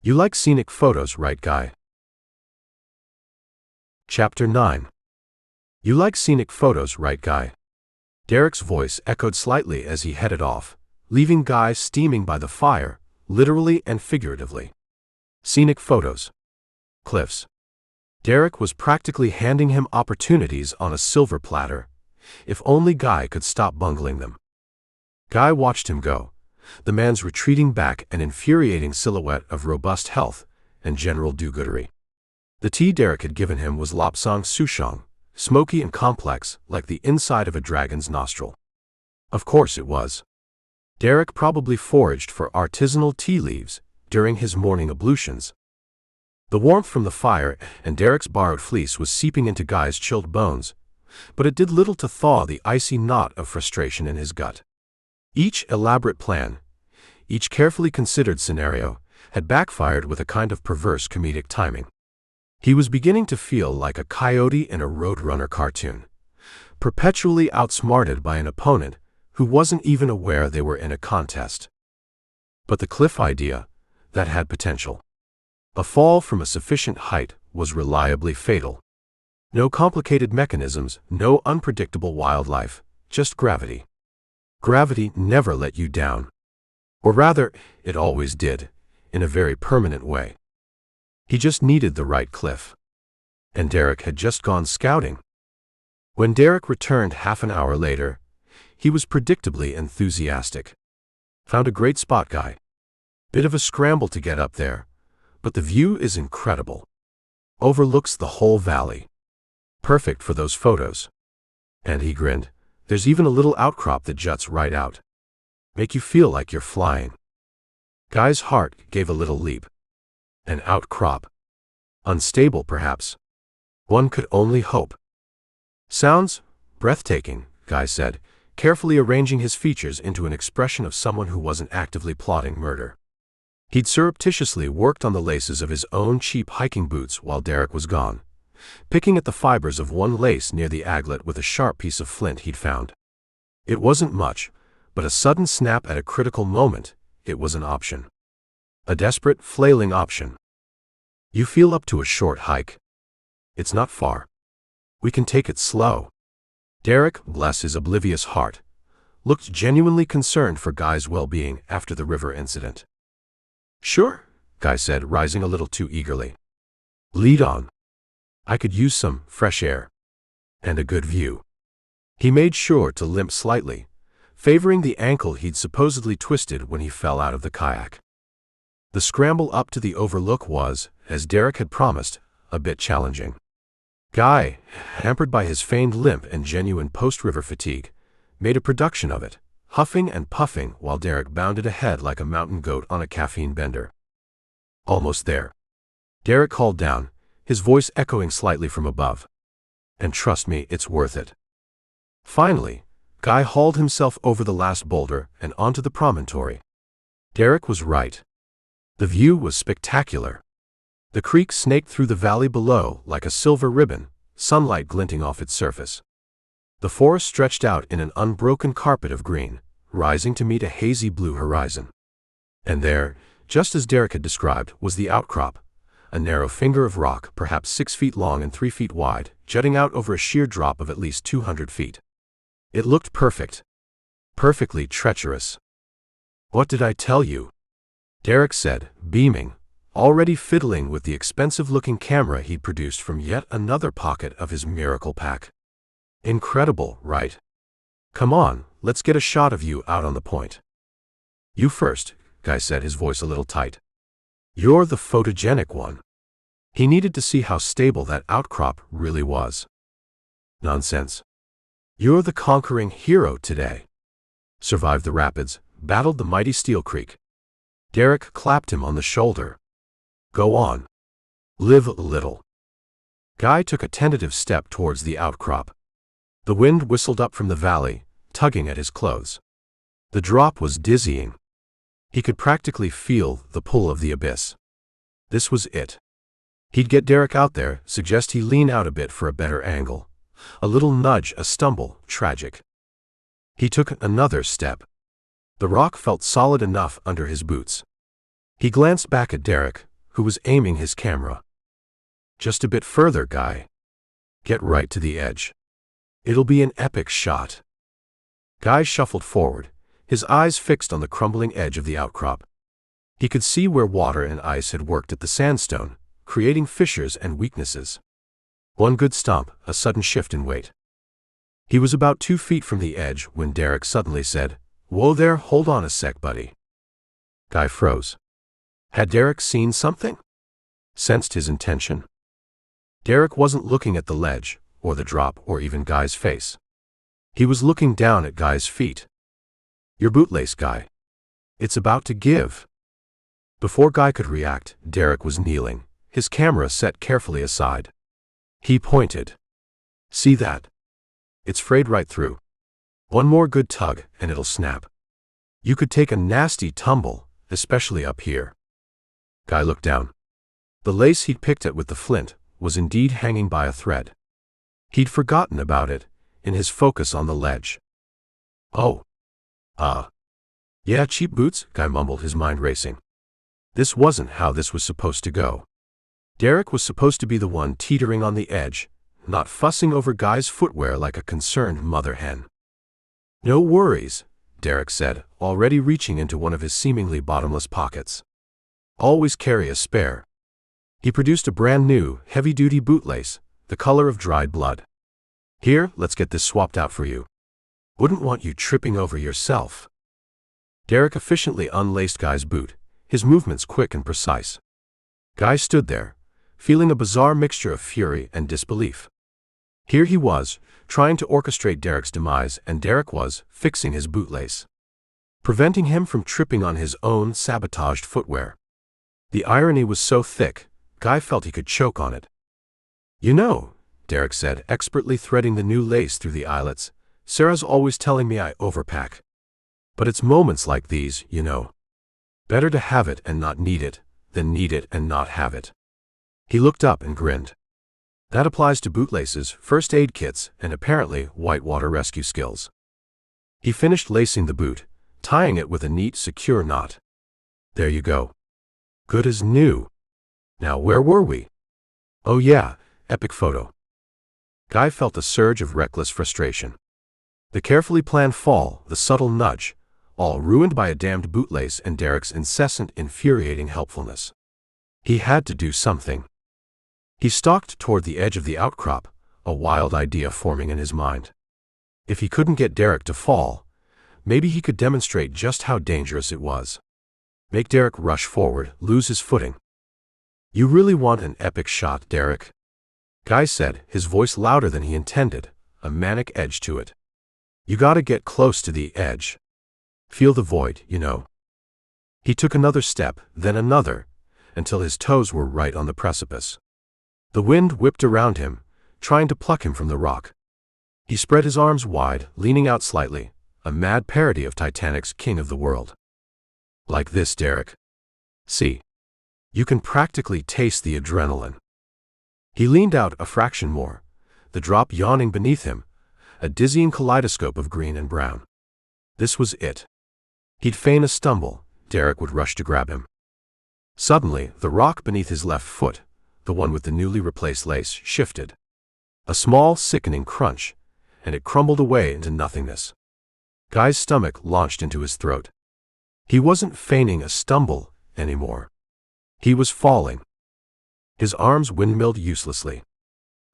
[SPEAKER 1] You like scenic photos, right, Guy? Chapter 9. You like scenic photos, right, Guy? Derek's voice echoed slightly as he headed off, leaving Guy steaming by the fire, literally and figuratively. Scenic photos. Cliffs. Derek was practically handing him opportunities on a silver platter, if only Guy could stop bungling them. Guy watched him go, the man's retreating back an infuriating silhouette of robust health and general do-goodery. The tea Derek had given him was Lopsang Souchong, smoky and complex like the inside of a dragon's nostril. Of course it was. Derek probably foraged for artisanal tea leaves during his morning ablutions. The warmth from the fire and Derek's borrowed fleece was seeping into Guy's chilled bones, but it did little to thaw the icy knot of frustration in his gut. Each elaborate plan, each carefully considered scenario, had backfired with a kind of perverse comedic timing. He was beginning to feel like a coyote in a Roadrunner cartoon, perpetually outsmarted by an opponent who wasn't even aware they were in a contest. But the cliff idea, that had potential. A fall from a sufficient height was reliably fatal. No complicated mechanisms, no unpredictable wildlife, just gravity. Gravity never let you down. Or rather, it always did, in a very permanent way. He just needed the right cliff. And Derek had just gone scouting. When Derek returned half an hour later, he was predictably enthusiastic. Found a great spot, Guy. Bit of a scramble to get up there, but the view is incredible. Overlooks the whole valley. Perfect for those photos. And he grinned. There's even a little outcrop that juts right out. Make you feel like you're flying. Guy's heart gave a little leap. An outcrop. Unstable, perhaps. One could only hope. Sounds breathtaking, Guy said, carefully arranging his features into an expression of someone who wasn't actively plotting murder. He'd surreptitiously worked on the laces of his own cheap hiking boots while Derek was gone, picking at the fibers of one lace near the aglet with a sharp piece of flint he'd found. It wasn't much, but a sudden snap at a critical moment, it was an option. A desperate, flailing option. You feel up to a short hike. It's not far. We can take it slow. Derek, bless his oblivious heart, looked genuinely concerned for Guy's well-being after the river incident. Sure, Guy said, rising a little too eagerly. Lead on. I could use some fresh air. And a good view. He made sure to limp slightly, favoring the ankle he'd supposedly twisted when he fell out of the kayak. The scramble up to the overlook was, as Derek had promised, a bit challenging. Guy, hampered by his feigned limp and genuine post-river fatigue, made a production of it, huffing and puffing while Derek bounded ahead like a mountain goat on a caffeine bender. Almost there. Derek called down, his voice echoing slightly from above. And trust me, it's worth it. Finally, Guy hauled himself over the last boulder and onto the promontory. Derek was right. The view was spectacular. The creek snaked through the valley below like a silver ribbon, sunlight glinting off its surface. The forest stretched out in an unbroken carpet of green, rising to meet a hazy blue horizon. And there, just as Derek had described, was the outcrop, a narrow finger of rock perhaps 6 feet long and 3 feet wide, jutting out over a sheer drop of at least 200 feet. It looked perfect. Perfectly treacherous. What did I tell you? Derek said, beaming, already fiddling with the expensive-looking camera he'd produced from yet another pocket of his miracle pack. Incredible, right? Come on, let's get a shot of you out on the point. You first, Guy said, his voice a little tight. You're the photogenic one. He needed to see how stable that outcrop really was. Nonsense. You're the conquering hero today. Survived the rapids, battled the mighty Steel Creek. Derek clapped him on the shoulder. Go on. Live a little. Guy took a tentative step towards the outcrop. The wind whistled up from the valley, tugging at his clothes. The drop was dizzying. He could practically feel the pull of the abyss. This was it. He'd get Derek out there, suggest he lean out a bit for a better angle. A little nudge, a stumble, tragic. He took another step. The rock felt solid enough under his boots. He glanced back at Derek, who was aiming his camera. Just a bit further, Guy. Get right to the edge. It'll be an epic shot. Guy shuffled forward, his eyes fixed on the crumbling edge of the outcrop. He could see where water and ice had worked at the sandstone, creating fissures and weaknesses. One good stomp, a sudden shift in weight. He was about 2 feet from the edge when Derek suddenly said, Whoa there, hold on a sec, buddy. Guy froze. Had Derek seen something? Sensed his intention? Derek wasn't looking at the ledge, or the drop, or even Guy's face. He was looking down at Guy's feet. Your bootlace, Guy. It's about to give. Before Guy could react, Derek was kneeling, his camera set carefully aside. He pointed. See that? It's frayed right through. One more good tug, and it'll snap. You could take a nasty tumble, especially up here. Guy looked down. The lace he'd picked at with the flint was indeed hanging by a thread. He'd forgotten about it, in his focus on the ledge. Oh. Yeah, cheap boots, Guy mumbled, his mind racing. This wasn't how this was supposed to go. Derek was supposed to be the one teetering on the edge, not fussing over Guy's footwear like a concerned mother hen. No worries, Derek said, already reaching into one of his seemingly bottomless pockets. Always carry a spare. He produced a brand new, heavy-duty bootlace, the color of dried blood. Here, let's get this swapped out for you. Wouldn't want you tripping over yourself. Derek efficiently unlaced Guy's boot, his movements quick and precise. Guy stood there, feeling a bizarre mixture of fury and disbelief. Here he was, trying to orchestrate Derek's demise, and Derek was fixing his bootlace, preventing him from tripping on his own sabotaged footwear. The irony was so thick, Guy felt he could choke on it. You know, Derek said, expertly threading the new lace through the eyelets, Sarah's always telling me I overpack. But it's moments like these, you know. Better to have it and not need it, than need it and not have it. He looked up and grinned. That applies to bootlaces, first aid kits, and apparently whitewater rescue skills. He finished lacing the boot, tying it with a neat, secure knot. There you go. Good as new. Now where were we? Oh yeah, epic photo. Guy felt a surge of reckless frustration. The carefully planned fall, the subtle nudge, all ruined by a damned bootlace and Derek's incessant, infuriating helpfulness. He had to do something. He stalked toward the edge of the outcrop, a wild idea forming in his mind. If he couldn't get Derek to fall, maybe he could demonstrate just how dangerous it was. Make Derek rush forward, lose his footing. You really want an epic shot, Derek? Guy said, his voice louder than he intended, a manic edge to it. You gotta get close to the edge. Feel the void, you know. He took another step, then another, until his toes were right on the precipice. The wind whipped around him, trying to pluck him from the rock. He spread his arms wide, leaning out slightly, a mad parody of Titanic's King of the World. Like this, Derek. See. You can practically taste the adrenaline. He leaned out a fraction more, the drop yawning beneath him, a dizzying kaleidoscope of green and brown. This was it. He'd feign a stumble, Derek would rush to grab him. Suddenly, the rock beneath his left foot, the one with the newly replaced lace, shifted. A small, sickening crunch, and it crumbled away into nothingness. Guy's stomach launched into his throat. He wasn't feigning a stumble anymore. He was falling. His arms windmilled uselessly.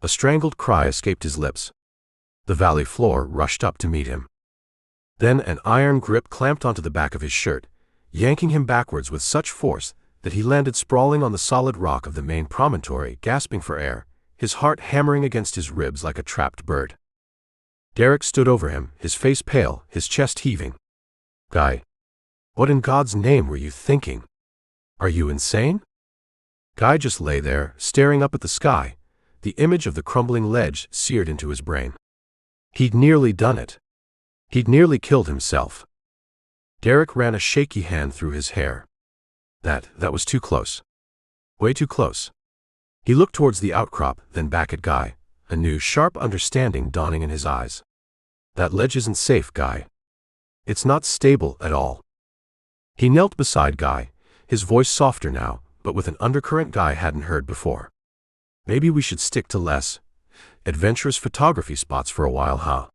[SPEAKER 1] A strangled cry escaped his lips. The valley floor rushed up to meet him. Then an iron grip clamped onto the back of his shirt, yanking him backwards with such force that he landed sprawling on the solid rock of the main promontory, gasping for air, his heart hammering against his ribs like a trapped bird. Derek stood over him, his face pale, his chest heaving. Guy, what in God's name were you thinking? Are you insane? Guy just lay there, staring up at the sky, the image of the crumbling ledge seared into his brain. He'd nearly done it. He'd nearly killed himself. Derek ran a shaky hand through his hair. That was too close. Way too close. He looked towards the outcrop, then back at Guy, a new, sharp understanding dawning in his eyes. That ledge isn't safe, Guy. It's not stable at all. He knelt beside Guy, his voice softer now, but with an undercurrent Guy hadn't heard before. Maybe we should stick to less adventurous photography spots for a while, huh?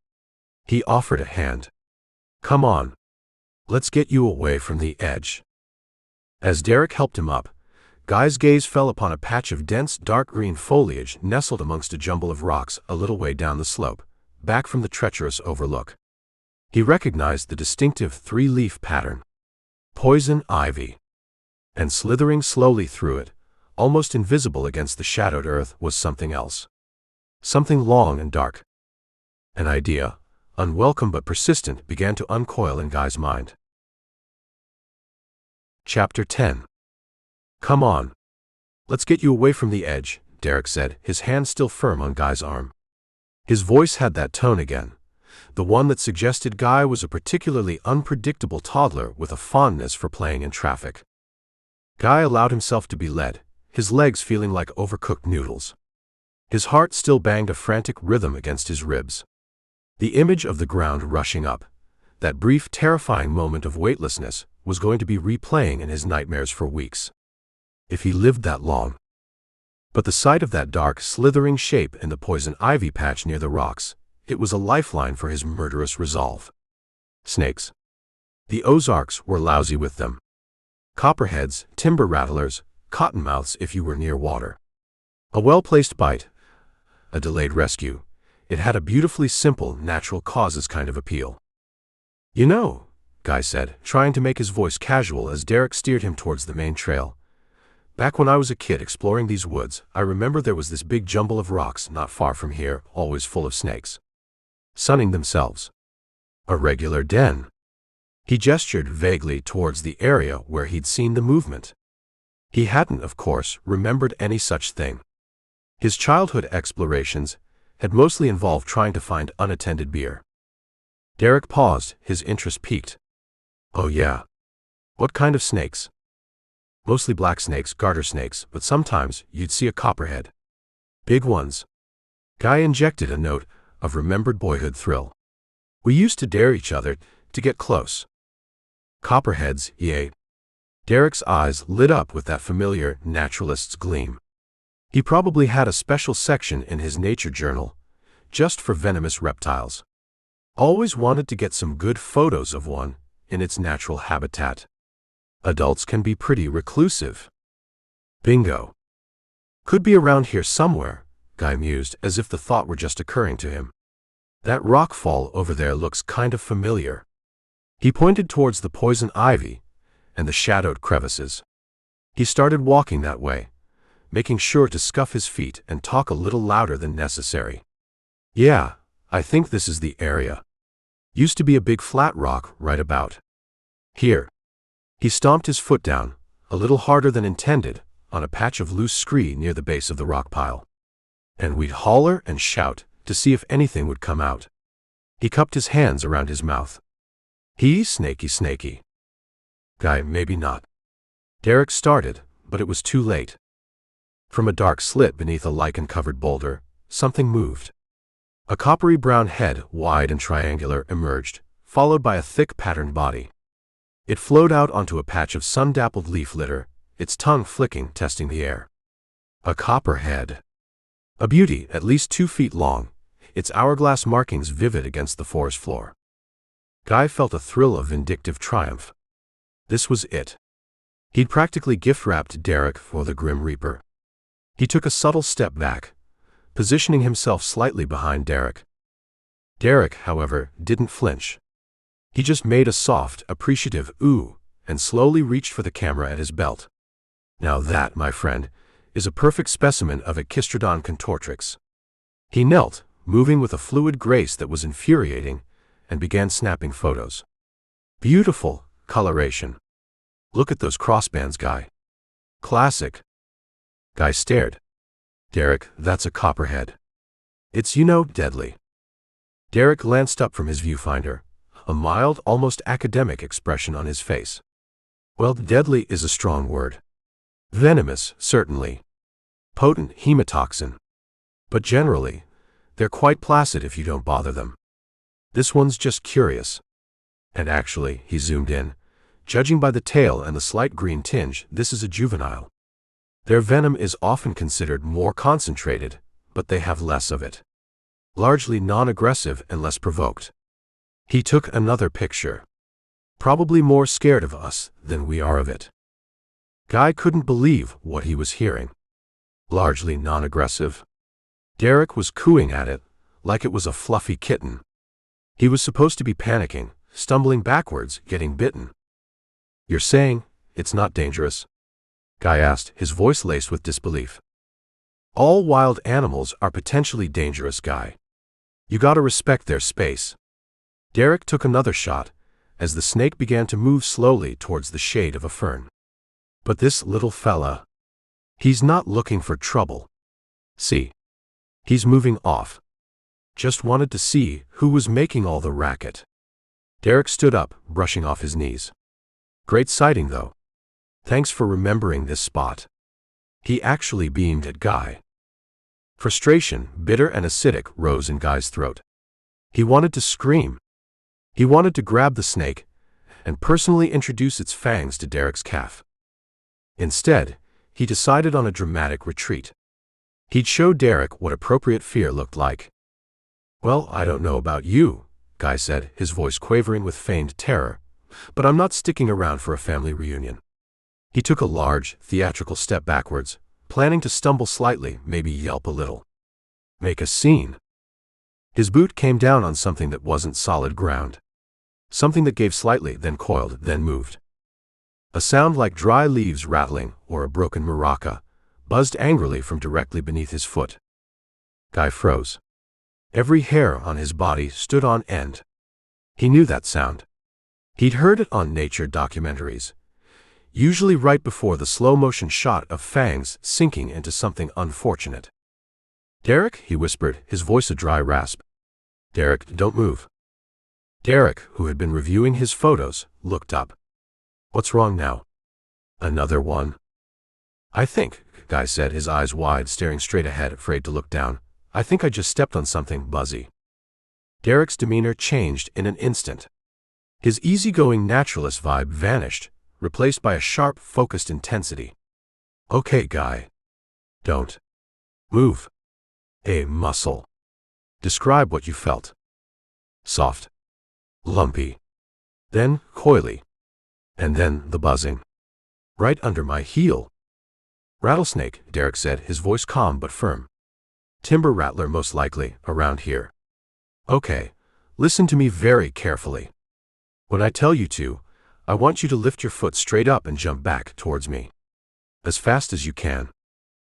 [SPEAKER 1] He offered a hand. Come on. Let's get you away from the edge. As Derek helped him up, Guy's gaze fell upon a patch of dense, dark green foliage nestled amongst a jumble of rocks a little way down the slope, back from the treacherous overlook. He recognized the distinctive three-leaf pattern. Poison ivy. And slithering slowly through it, almost invisible against the shadowed earth, was something else. Something long and dark. An idea, unwelcome but persistent, began to uncoil in Guy's mind. Chapter 10. Come on. "Let's get you away from the edge," Derek said, his hand still firm on Guy's arm. His voice had that tone again, the one that suggested Guy was a particularly unpredictable toddler with a fondness for playing in traffic. Guy allowed himself to be led, his legs feeling like overcooked noodles. His heart still banged a frantic rhythm against his ribs. The image of the ground rushing up, that brief, terrifying moment of weightlessness, was going to be replaying in his nightmares for weeks. If he lived that long. But the sight of that dark, slithering shape in the poison ivy patch near the rocks, it was a lifeline for his murderous resolve. Snakes. The Ozarks were lousy with them. Copperheads, timber rattlers, cottonmouths if you were near water. A well-placed bite, a delayed rescue, it had a beautifully simple, natural causes kind of appeal. "You know," Guy said, trying to make his voice casual as Derek steered him towards the main trail, "back when I was a kid exploring these woods, I remember there was this big jumble of rocks not far from here, always full of snakes. Sunning themselves. A regular den." He gestured vaguely towards the area where he'd seen the movement. He hadn't, of course, remembered any such thing. His childhood explorations had mostly involved trying to find unattended beer. Derek paused, his interest piqued. "Oh yeah. What kind of snakes?" "Mostly black snakes, garter snakes, but sometimes you'd see a copperhead. Big ones." Guy injected a note of remembered boyhood thrill. "We used to dare each other to get close." "Copperheads, yay." Derek's eyes lit up with that familiar naturalist's gleam. He probably had a special section in his nature journal, just for venomous reptiles. Always wanted to get some good photos of one in its natural habitat. Adults can be pretty reclusive. Bingo. "Could be around here somewhere," Guy mused, as if the thought were just occurring to him. "That rock fall over there looks kind of familiar." He pointed towards the poison ivy and the shadowed crevices. He started walking that way, making sure to scuff his feet and talk a little louder than necessary. "Yeah, I think this is the area. Used to be a big flat rock right about here." He stomped his foot down, a little harder than intended, on a patch of loose scree near the base of the rock pile. "And we'd holler and shout to see if anything would come out." He cupped his hands around his mouth. Snaky snaky." "Guy, maybe not." Derek started, but it was too late. From a dark slit beneath a lichen-covered boulder, something moved. A coppery brown head, wide and triangular, emerged, followed by a thick patterned body. It flowed out onto a patch of sun-dappled leaf litter, its tongue flicking, testing the air. A copperhead. A beauty, at least 2 feet long, its hourglass markings vivid against the forest floor. Guy felt a thrill of vindictive triumph. This was it. He'd practically gift-wrapped Derek for the Grim Reaper. He took a subtle step back, positioning himself slightly behind Derek. Derek, however, didn't flinch. He just made a soft, appreciative ooh, and slowly reached for the camera at his belt. "Now that, my friend, is a perfect specimen of Echistrodon contortrix." He knelt, moving with a fluid grace that was infuriating, and began snapping photos. "Beautiful coloration. Look at those crossbands, Guy. Classic." Guy stared. "Derek, that's a copperhead. It's, deadly." Derek glanced up from his viewfinder, a mild, almost academic expression on his face. "Well, deadly is a strong word. Venomous, certainly. Potent hemotoxin. But generally, they're quite placid if you don't bother them. This one's just curious. And actually," he zoomed in, "judging by the tail and the slight green tinge, this is a juvenile. Their venom is often considered more concentrated, but they have less of it. Largely non-aggressive and less provoked." He took another picture. "Probably more scared of us than we are of it." Guy couldn't believe what he was hearing. Largely non-aggressive. Derek was cooing at it, like it was a fluffy kitten. He was supposed to be panicking, stumbling backwards, getting bitten. "You're saying it's not dangerous?" Guy asked, his voice laced with disbelief. "All wild animals are potentially dangerous, Guy. You gotta respect their space." Derek took another shot, as the snake began to move slowly towards the shade of a fern. "But this little fella..." He's not looking for trouble. See? He's moving off. Just wanted to see who was making all the racket. Derek stood up, brushing off his knees. Great sighting, though. Thanks for remembering this spot. He actually beamed at Guy. Frustration, bitter and acidic, rose in Guy's throat. He wanted to scream. He wanted to grab the snake and personally introduce its fangs to Derek's calf. Instead, he decided on a dramatic retreat. He'd show Derek what appropriate fear looked like. "Well, I don't know about you," Guy said, his voice quavering with feigned terror, "but I'm not sticking around for a family reunion." He took a large, theatrical step backwards, planning to stumble slightly, maybe yelp a little. Make a scene. His boot came down on something that wasn't solid ground. Something that gave slightly, then coiled, then moved. A sound like dry leaves rattling or a broken maraca buzzed angrily from directly beneath his foot. Guy froze. Every hair on his body stood on end. He knew that sound. He'd heard it on nature documentaries, usually right before the slow-motion shot of fangs sinking into something unfortunate. "Derek," he whispered, his voice a dry rasp. "Derek, don't move." Derek, who had been reviewing his photos, looked up. "What's wrong now?" "Another one?" "I think," Guy said, his eyes wide, staring straight ahead, afraid to look down, "I think I just stepped on something buzzy." Derek's demeanor changed in an instant. His easygoing naturalist vibe vanished, replaced by a sharp, focused intensity. "Okay, Guy. Don't move a muscle. Describe what you felt." "Soft. Lumpy. Then coily. And then the buzzing. Right under my heel." "Rattlesnake," Derek said, his voice calm but firm. "Timber rattler most likely, around here." "Okay, listen to me very carefully. When I tell you to, I want you to lift your foot straight up and jump back towards me. As fast as you can.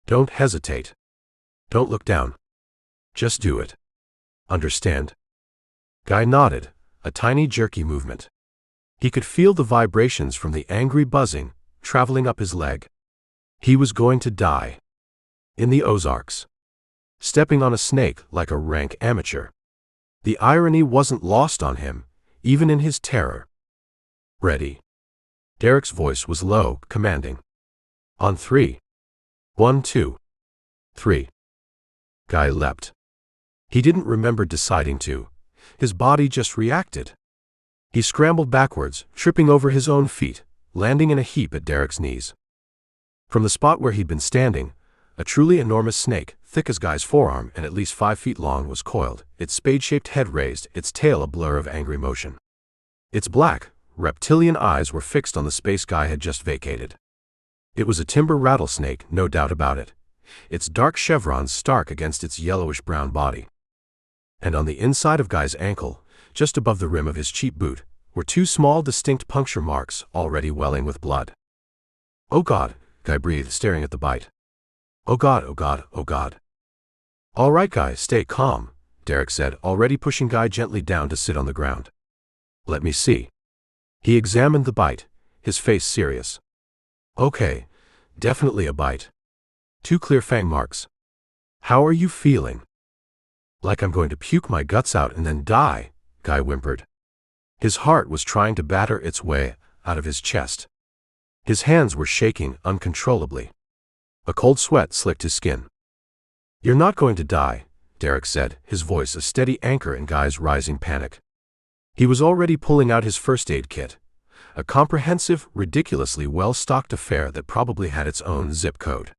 [SPEAKER 1] Don't hesitate. Don't look down. Just do it. Understand?" Guy nodded, a tiny jerky movement. He could feel the vibrations from the angry buzzing traveling up his leg. He was going to die. In the Ozarks. Stepping on a snake like a rank amateur. The irony wasn't lost on him, even in his terror. "Ready?" Derek's voice was low, commanding. "On 3. 1, 2, 3. Guy leapt. He didn't remember deciding to. His body just reacted. He scrambled backwards, tripping over his own feet, landing in a heap at Derek's knees. From the spot where he'd been standing, a truly enormous snake, thick as Guy's forearm and at least 5 feet long, was coiled, its spade-shaped head raised, its tail a blur of angry motion. Its black, reptilian eyes were fixed on the space Guy had just vacated. It was a timber rattlesnake, no doubt about it, its dark chevrons stark against its yellowish-brown body. And on the inside of Guy's ankle, just above the rim of his cheap boot, were 2 small distinct puncture marks already welling with blood. "Oh God," Guy breathed, staring at the bite. "Oh God, oh God, oh God." "All right, Guy, stay calm," Derek said, already pushing Guy gently down to sit on the ground. "Let me see." He examined the bite, his face serious. "Okay, definitely a bite. 2 clear fang marks. How are you feeling?" "Like I'm going to puke my guts out and then die," Guy whimpered. His heart was trying to batter its way out of his chest. His hands were shaking uncontrollably. A cold sweat slicked his skin. "You're not going to die," Derek said, his voice a steady anchor in Guy's rising panic. He was already pulling out his first aid kit, a comprehensive, ridiculously well-stocked affair that probably had its own zip code.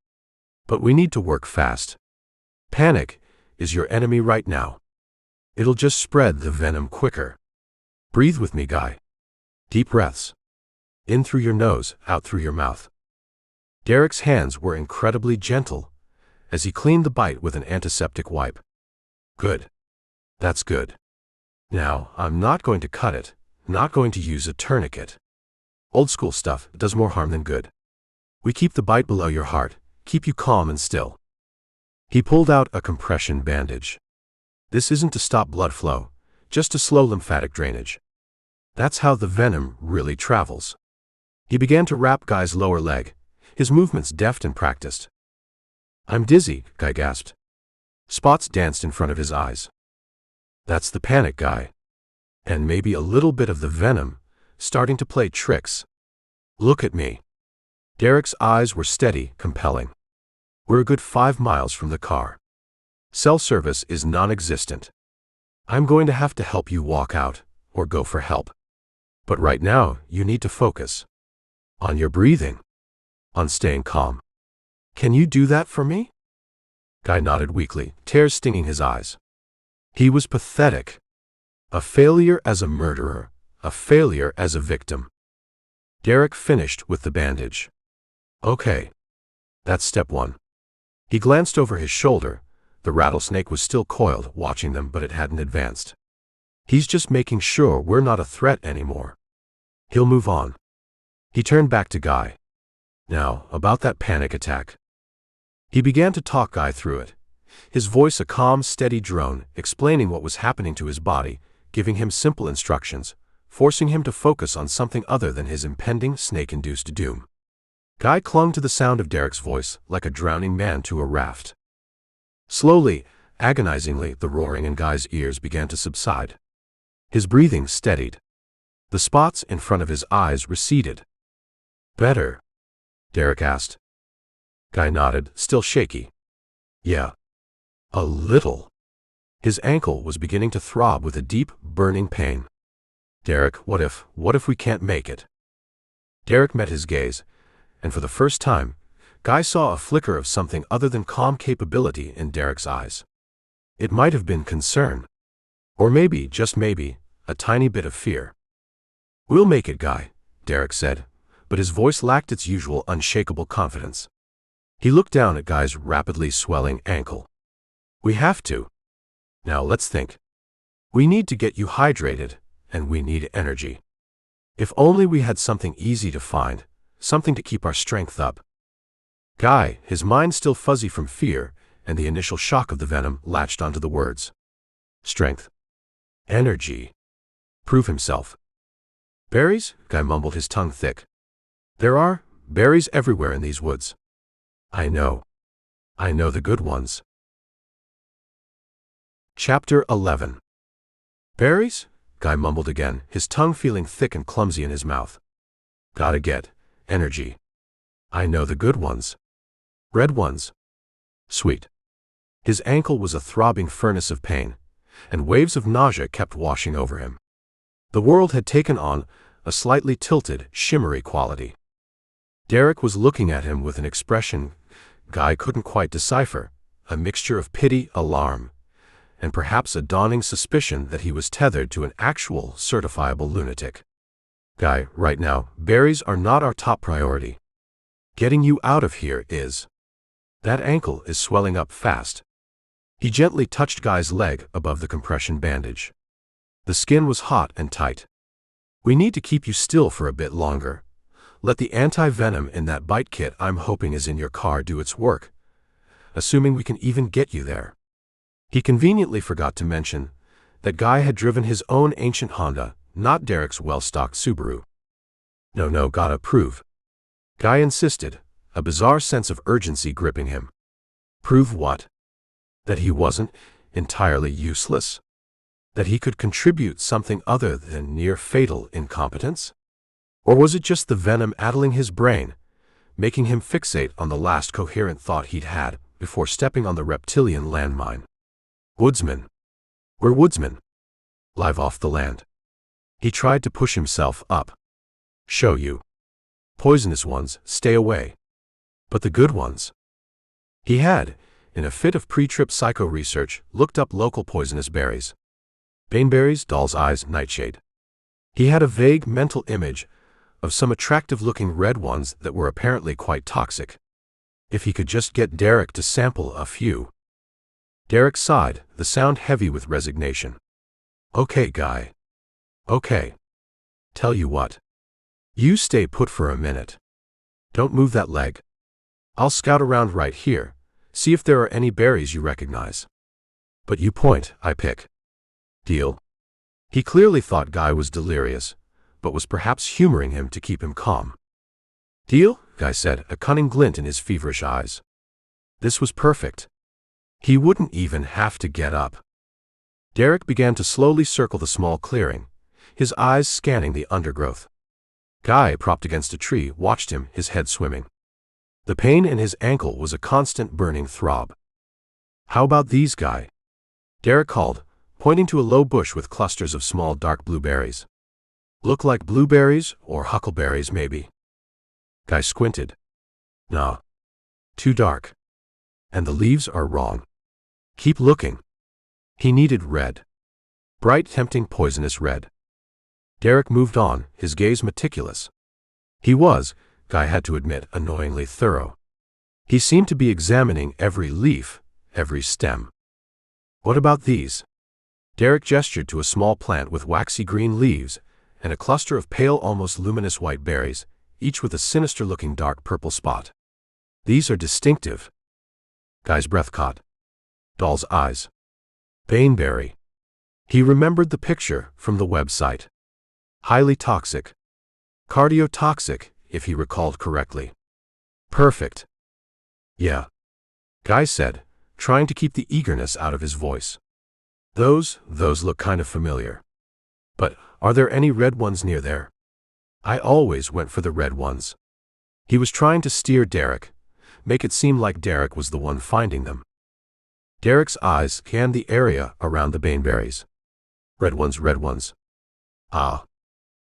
[SPEAKER 1] "But we need to work fast. Panic is your enemy right now. It'll just spread the venom quicker. Breathe with me, Guy. Deep breaths. In through your nose, out through your mouth." Derek's hands were incredibly gentle as he cleaned the bite with an antiseptic wipe. "Good. That's good. Now, I'm not going to cut it, not going to use a tourniquet. Old school stuff does more harm than good. We keep the bite below your heart, keep you calm and still." He pulled out a compression bandage. "This isn't to stop blood flow, just to slow lymphatic drainage. That's how the venom really travels." He began to wrap Guy's lower leg, his movements deft and practiced. "I'm dizzy," Guy gasped. Spots danced in front of his eyes. "That's the panic, Guy. And maybe a little bit of the venom starting to play tricks. Look at me." Derek's eyes were steady, compelling. "We're a good 5 miles from the car. Cell service is non-existent. I'm going to have to help you walk out, or go for help. But right now, you need to focus. On your breathing. On staying calm. Can you do that for me?" Guy nodded weakly, tears stinging his eyes. He was pathetic. A failure as a murderer, a failure as a victim. Derek finished with the bandage. "Okay. That's step 1. He glanced over his shoulder. The rattlesnake was still coiled, watching them, but it hadn't advanced. "He's just making sure we're not a threat anymore. He'll move on." He turned back to Guy. "Now, about that panic attack." He began to talk Guy through it, his voice a calm, steady drone, explaining what was happening to his body, giving him simple instructions, forcing him to focus on something other than his impending, snake-induced doom. Guy clung to the sound of Derek's voice like a drowning man to a raft. Slowly, agonizingly, the roaring in Guy's ears began to subside. His breathing steadied. The spots in front of his eyes receded. "Better?" Derek asked. Guy nodded, still shaky. "Yeah. A little." His ankle was beginning to throb with a deep, burning pain. "Derek, what if we can't make it?" Derek met his gaze, and for the first time, Guy saw a flicker of something other than calm capability in Derek's eyes. It might have been concern. Or maybe, just maybe, a tiny bit of fear. "We'll make it, Guy," Derek said, but his voice lacked its usual unshakable confidence. He looked down at Guy's rapidly swelling ankle. "We have to. Now let's think. We need to get you hydrated, and we need energy. If only we had something easy to find, something to keep our strength up." Guy, his mind still fuzzy from fear and the initial shock of the venom, latched onto the words. Strength. Energy. Prove himself. "Berries?" Guy mumbled, his tongue thick. "There are berries everywhere in these woods. I know. I know the good ones." Chapter 11. "Berries?" Guy mumbled again, his tongue feeling thick and clumsy in his mouth. "Gotta get energy. I know the good ones. Red ones. Sweet." His ankle was a throbbing furnace of pain, and waves of nausea kept washing over him. The world had taken on a slightly tilted, shimmery quality. Derek was looking at him with an expression Guy couldn't quite decipher, a mixture of pity, alarm, and perhaps a dawning suspicion that he was tethered to an actual, certifiable lunatic. "Guy, right now, berries are not our top priority. Getting you out of here is. That ankle is swelling up fast." He gently touched Guy's leg above the compression bandage. The skin was hot and tight. "We need to keep you still for a bit longer. Let the anti-venom in that bite kit I'm hoping is in your car do its work, assuming we can even get you there." He conveniently forgot to mention that Guy had driven his own ancient Honda, not Derek's well-stocked Subaru. No, gotta prove." Guy insisted, a bizarre sense of urgency gripping him. "Prove what? That he wasn't entirely useless? That he could contribute something other than near-fatal incompetence? Or was it just the venom addling his brain, making him fixate on the last coherent thought he'd had before stepping on the reptilian landmine? Woodsmen. We're woodsmen. Live off the land. He tried to push himself up. Show you. Poisonous ones, stay away. But the good ones. He had, in a fit of pre-trip psycho-research, looked up local poisonous berries. Baneberries, doll's eyes, nightshade. He had a vague mental image of some attractive-looking red ones that were apparently quite toxic. If he could just get Derek to sample a few. Derek sighed, the sound heavy with resignation. "Okay, Guy. Okay. Tell you what. You stay put for a minute. Don't move that leg. I'll scout around right here, see if there are any berries you recognize. But you point, I pick. Deal?" He clearly thought Guy was delirious, but was perhaps humoring him to keep him calm. Deal? Guy said, a cunning glint in his feverish eyes. This was perfect. He wouldn't even have to get up. Derek began to slowly circle the small clearing, his eyes scanning the undergrowth. Guy, propped against a tree, watched him, his head swimming. The pain in his ankle was a constant burning throb. How about these, Guy? Derek called, pointing to a low bush with clusters of small dark blueberries. Look like blueberries or huckleberries, maybe. Guy squinted. Nah. Too dark. And the leaves are wrong. Keep looking. He needed red. Bright, tempting, poisonous red. Derek moved on, his gaze meticulous. He was, Guy had to admit, annoyingly thorough. He seemed to be examining every leaf, every stem. What about these? Derek gestured to a small plant with waxy green leaves and a cluster of pale, almost luminous white berries, each with a sinister-looking dark purple spot. These are distinctive. Guy's breath caught. Doll's eyes. Baneberry. He remembered the picture from the website. Highly toxic. Cardiotoxic, if he recalled correctly. Perfect. Yeah. Guy said, trying to keep the eagerness out of his voice. Those look kind of familiar. But are there any red ones near there? I always went for the red ones. He was trying to steer Derek, make it seem like Derek was the one finding them. Derek's eyes scanned the area around the baneberries. Red ones, red ones. Ah.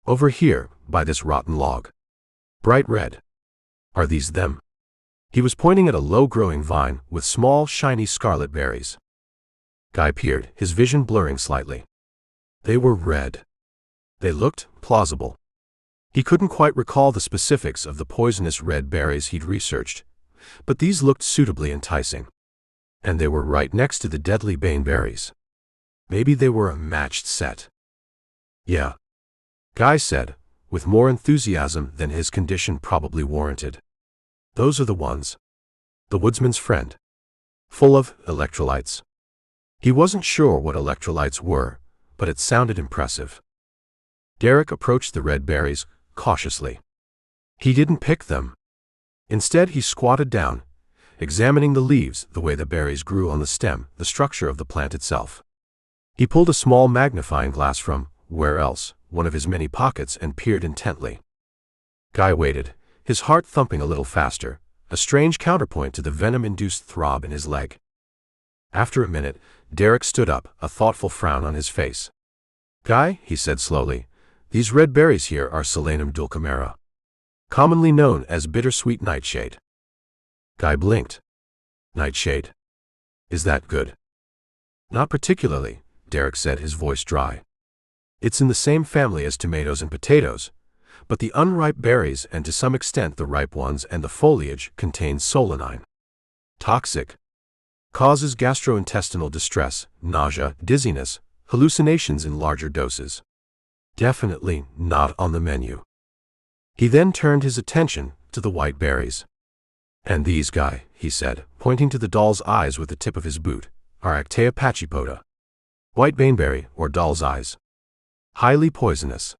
[SPEAKER 1] Over here, by this rotten log. Bright red. Are these them? He was pointing at a low-growing vine with small, shiny scarlet berries. Guy peered, his vision blurring slightly. They were red. They looked plausible. He couldn't quite recall the specifics of the poisonous red berries he'd researched, but these looked suitably enticing. And they were right next to the deadly baneberries. Maybe they were a matched set. Yeah. Guy said, with more enthusiasm than his condition probably warranted. Those are the ones. The woodsman's friend. Full of electrolytes. He wasn't sure what electrolytes were, but it sounded impressive. Derek approached the red berries cautiously. He didn't pick them. Instead, he squatted down, examining the leaves, the way the berries grew on the stem, the structure of the plant itself. He pulled a small magnifying glass from, where else, one of his many pockets and peered intently. Guy waited, his heart thumping a little faster, a strange counterpoint to the venom-induced throb in his leg. After a minute, Derek stood up, a thoughtful frown on his face. Guy, he said slowly, these red berries here are Solanum dulcamara, commonly known as bittersweet nightshade. Guy blinked. Nightshade. Is that good? Not particularly, Derek said, his voice dry. It's in the same family as tomatoes and potatoes, but the unripe berries and to some extent the ripe ones and the foliage contain solanine. Toxic. Causes gastrointestinal distress, nausea, dizziness, hallucinations in larger doses. Definitely not on the menu. He then turned his attention to the white berries. And these, Guy, he said, pointing to the doll's eyes with the tip of his boot, are Actea pachypoda. White baneberry, or doll's eyes. Highly poisonous.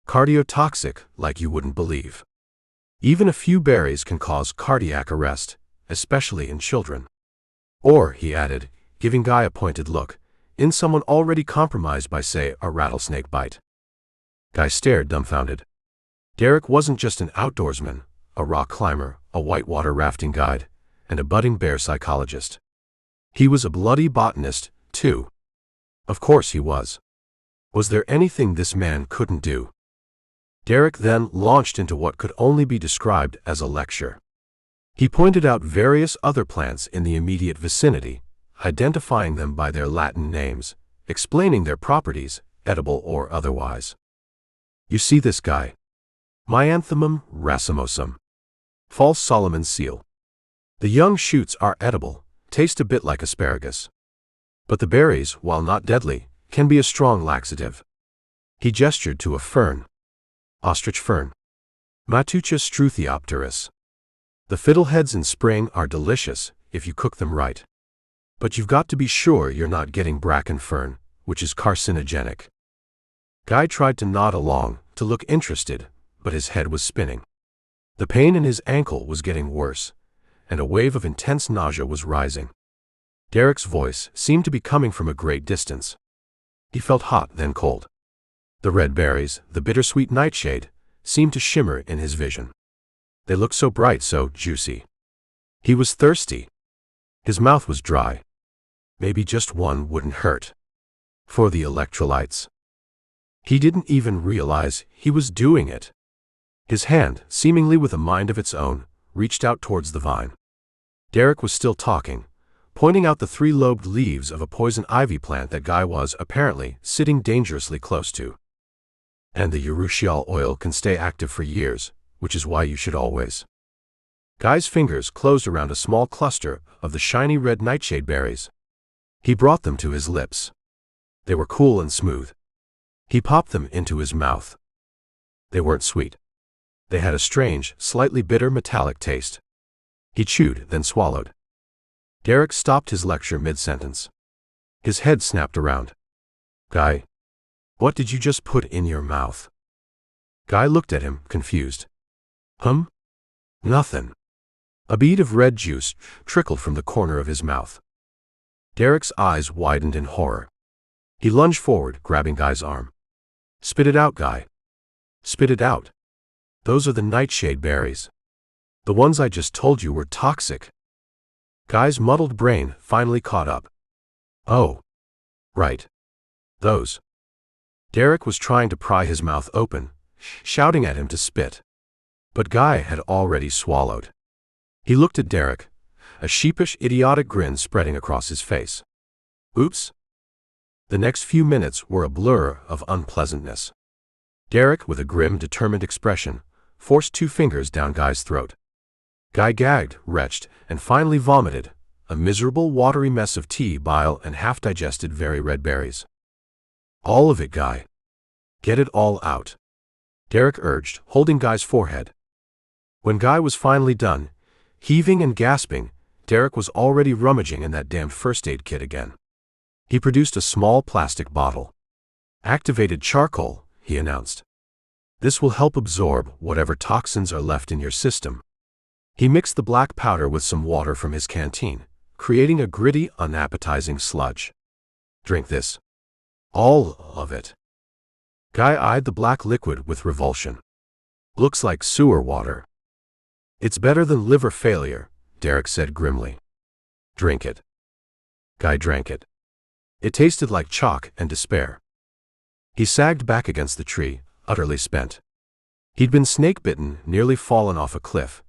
[SPEAKER 1] Cardiotoxic, like you wouldn't believe. Even a few berries can cause cardiac arrest, especially in children. Or, he added, giving Guy a pointed look, in someone already compromised by, say, a rattlesnake bite. Guy stared dumbfounded. Derek wasn't just an outdoorsman, a rock climber, a whitewater rafting guide, and a budding bear psychologist. He was a bloody botanist, too. Of course he was. Was there anything this man couldn't do? Derek then launched into what could only be described as a lecture. He pointed out various other plants in the immediate vicinity, identifying them by their Latin names, explaining their properties, edible or otherwise. You see this, Guy? Myanthemum racemosum. False Solomon's seal. The young shoots are edible, taste a bit like asparagus. But the berries, while not deadly, can be a strong laxative. He gestured to a fern. Ostrich fern. Matucha struthiopteris. The fiddleheads in spring are delicious if you cook them right. But you've got to be sure you're not getting bracken fern, which is carcinogenic. Guy tried to nod along, to look interested, but his head was spinning. The pain in his ankle was getting worse, and a wave of intense nausea was rising. Derek's voice seemed to be coming from a great distance. He felt hot, then cold. The red berries, the bittersweet nightshade, seemed to shimmer in his vision. They looked so bright, so juicy. He was thirsty. His mouth was dry. Maybe just one wouldn't hurt. For the electrolytes. He didn't even realize he was doing it. His hand, seemingly with a mind of its own, reached out towards the vine. Derek was still talking, pointing out the three-lobed leaves of a poison ivy plant that Guy was, apparently, sitting dangerously close to. And the urushiol oil can stay active for years, which is why you should always. Guy's fingers closed around a small cluster of the shiny red nightshade berries. He brought them to his lips. They were cool and smooth. He popped them into his mouth. They weren't sweet. They had a strange, slightly bitter metallic taste. He chewed, then swallowed. Derek stopped his lecture mid-sentence. His head snapped around. Guy, what did you just put in your mouth? Guy looked at him, confused. Nothing. A bead of red juice trickled from the corner of his mouth. Derek's eyes widened in horror. He lunged forward, grabbing Guy's arm. Spit it out, Guy. Spit it out. Those are the nightshade berries. The ones I just told you were toxic. Guy's muddled brain finally caught up. Oh. Right. Those. Derek was trying to pry his mouth open, shouting at him to spit. But Guy had already swallowed. He looked at Derek, a sheepish, idiotic grin spreading across his face. Oops. The next few minutes were a blur of unpleasantness. Derek, with a grim, determined expression, forced 2 fingers down Guy's throat. Guy gagged, retched, and finally vomited, a miserable, watery mess of tea, bile, and half-digested very red berries. All of it, Guy. Get it all out. Derek urged, holding Guy's forehead. When Guy was finally done, heaving and gasping, Derek was already rummaging in that damned first aid kit again. He produced a small plastic bottle. Activated charcoal, he announced. This will help absorb whatever toxins are left in your system. He mixed the black powder with some water from his canteen, creating a gritty, unappetizing sludge. Drink this. All of it. Guy eyed the black liquid with revulsion. Looks like sewer water. It's better than liver failure, Derek said grimly. Drink it. Guy drank it. It tasted like chalk and despair. He sagged back against the tree, utterly spent. He'd been snake-bitten, nearly fallen off a cliff,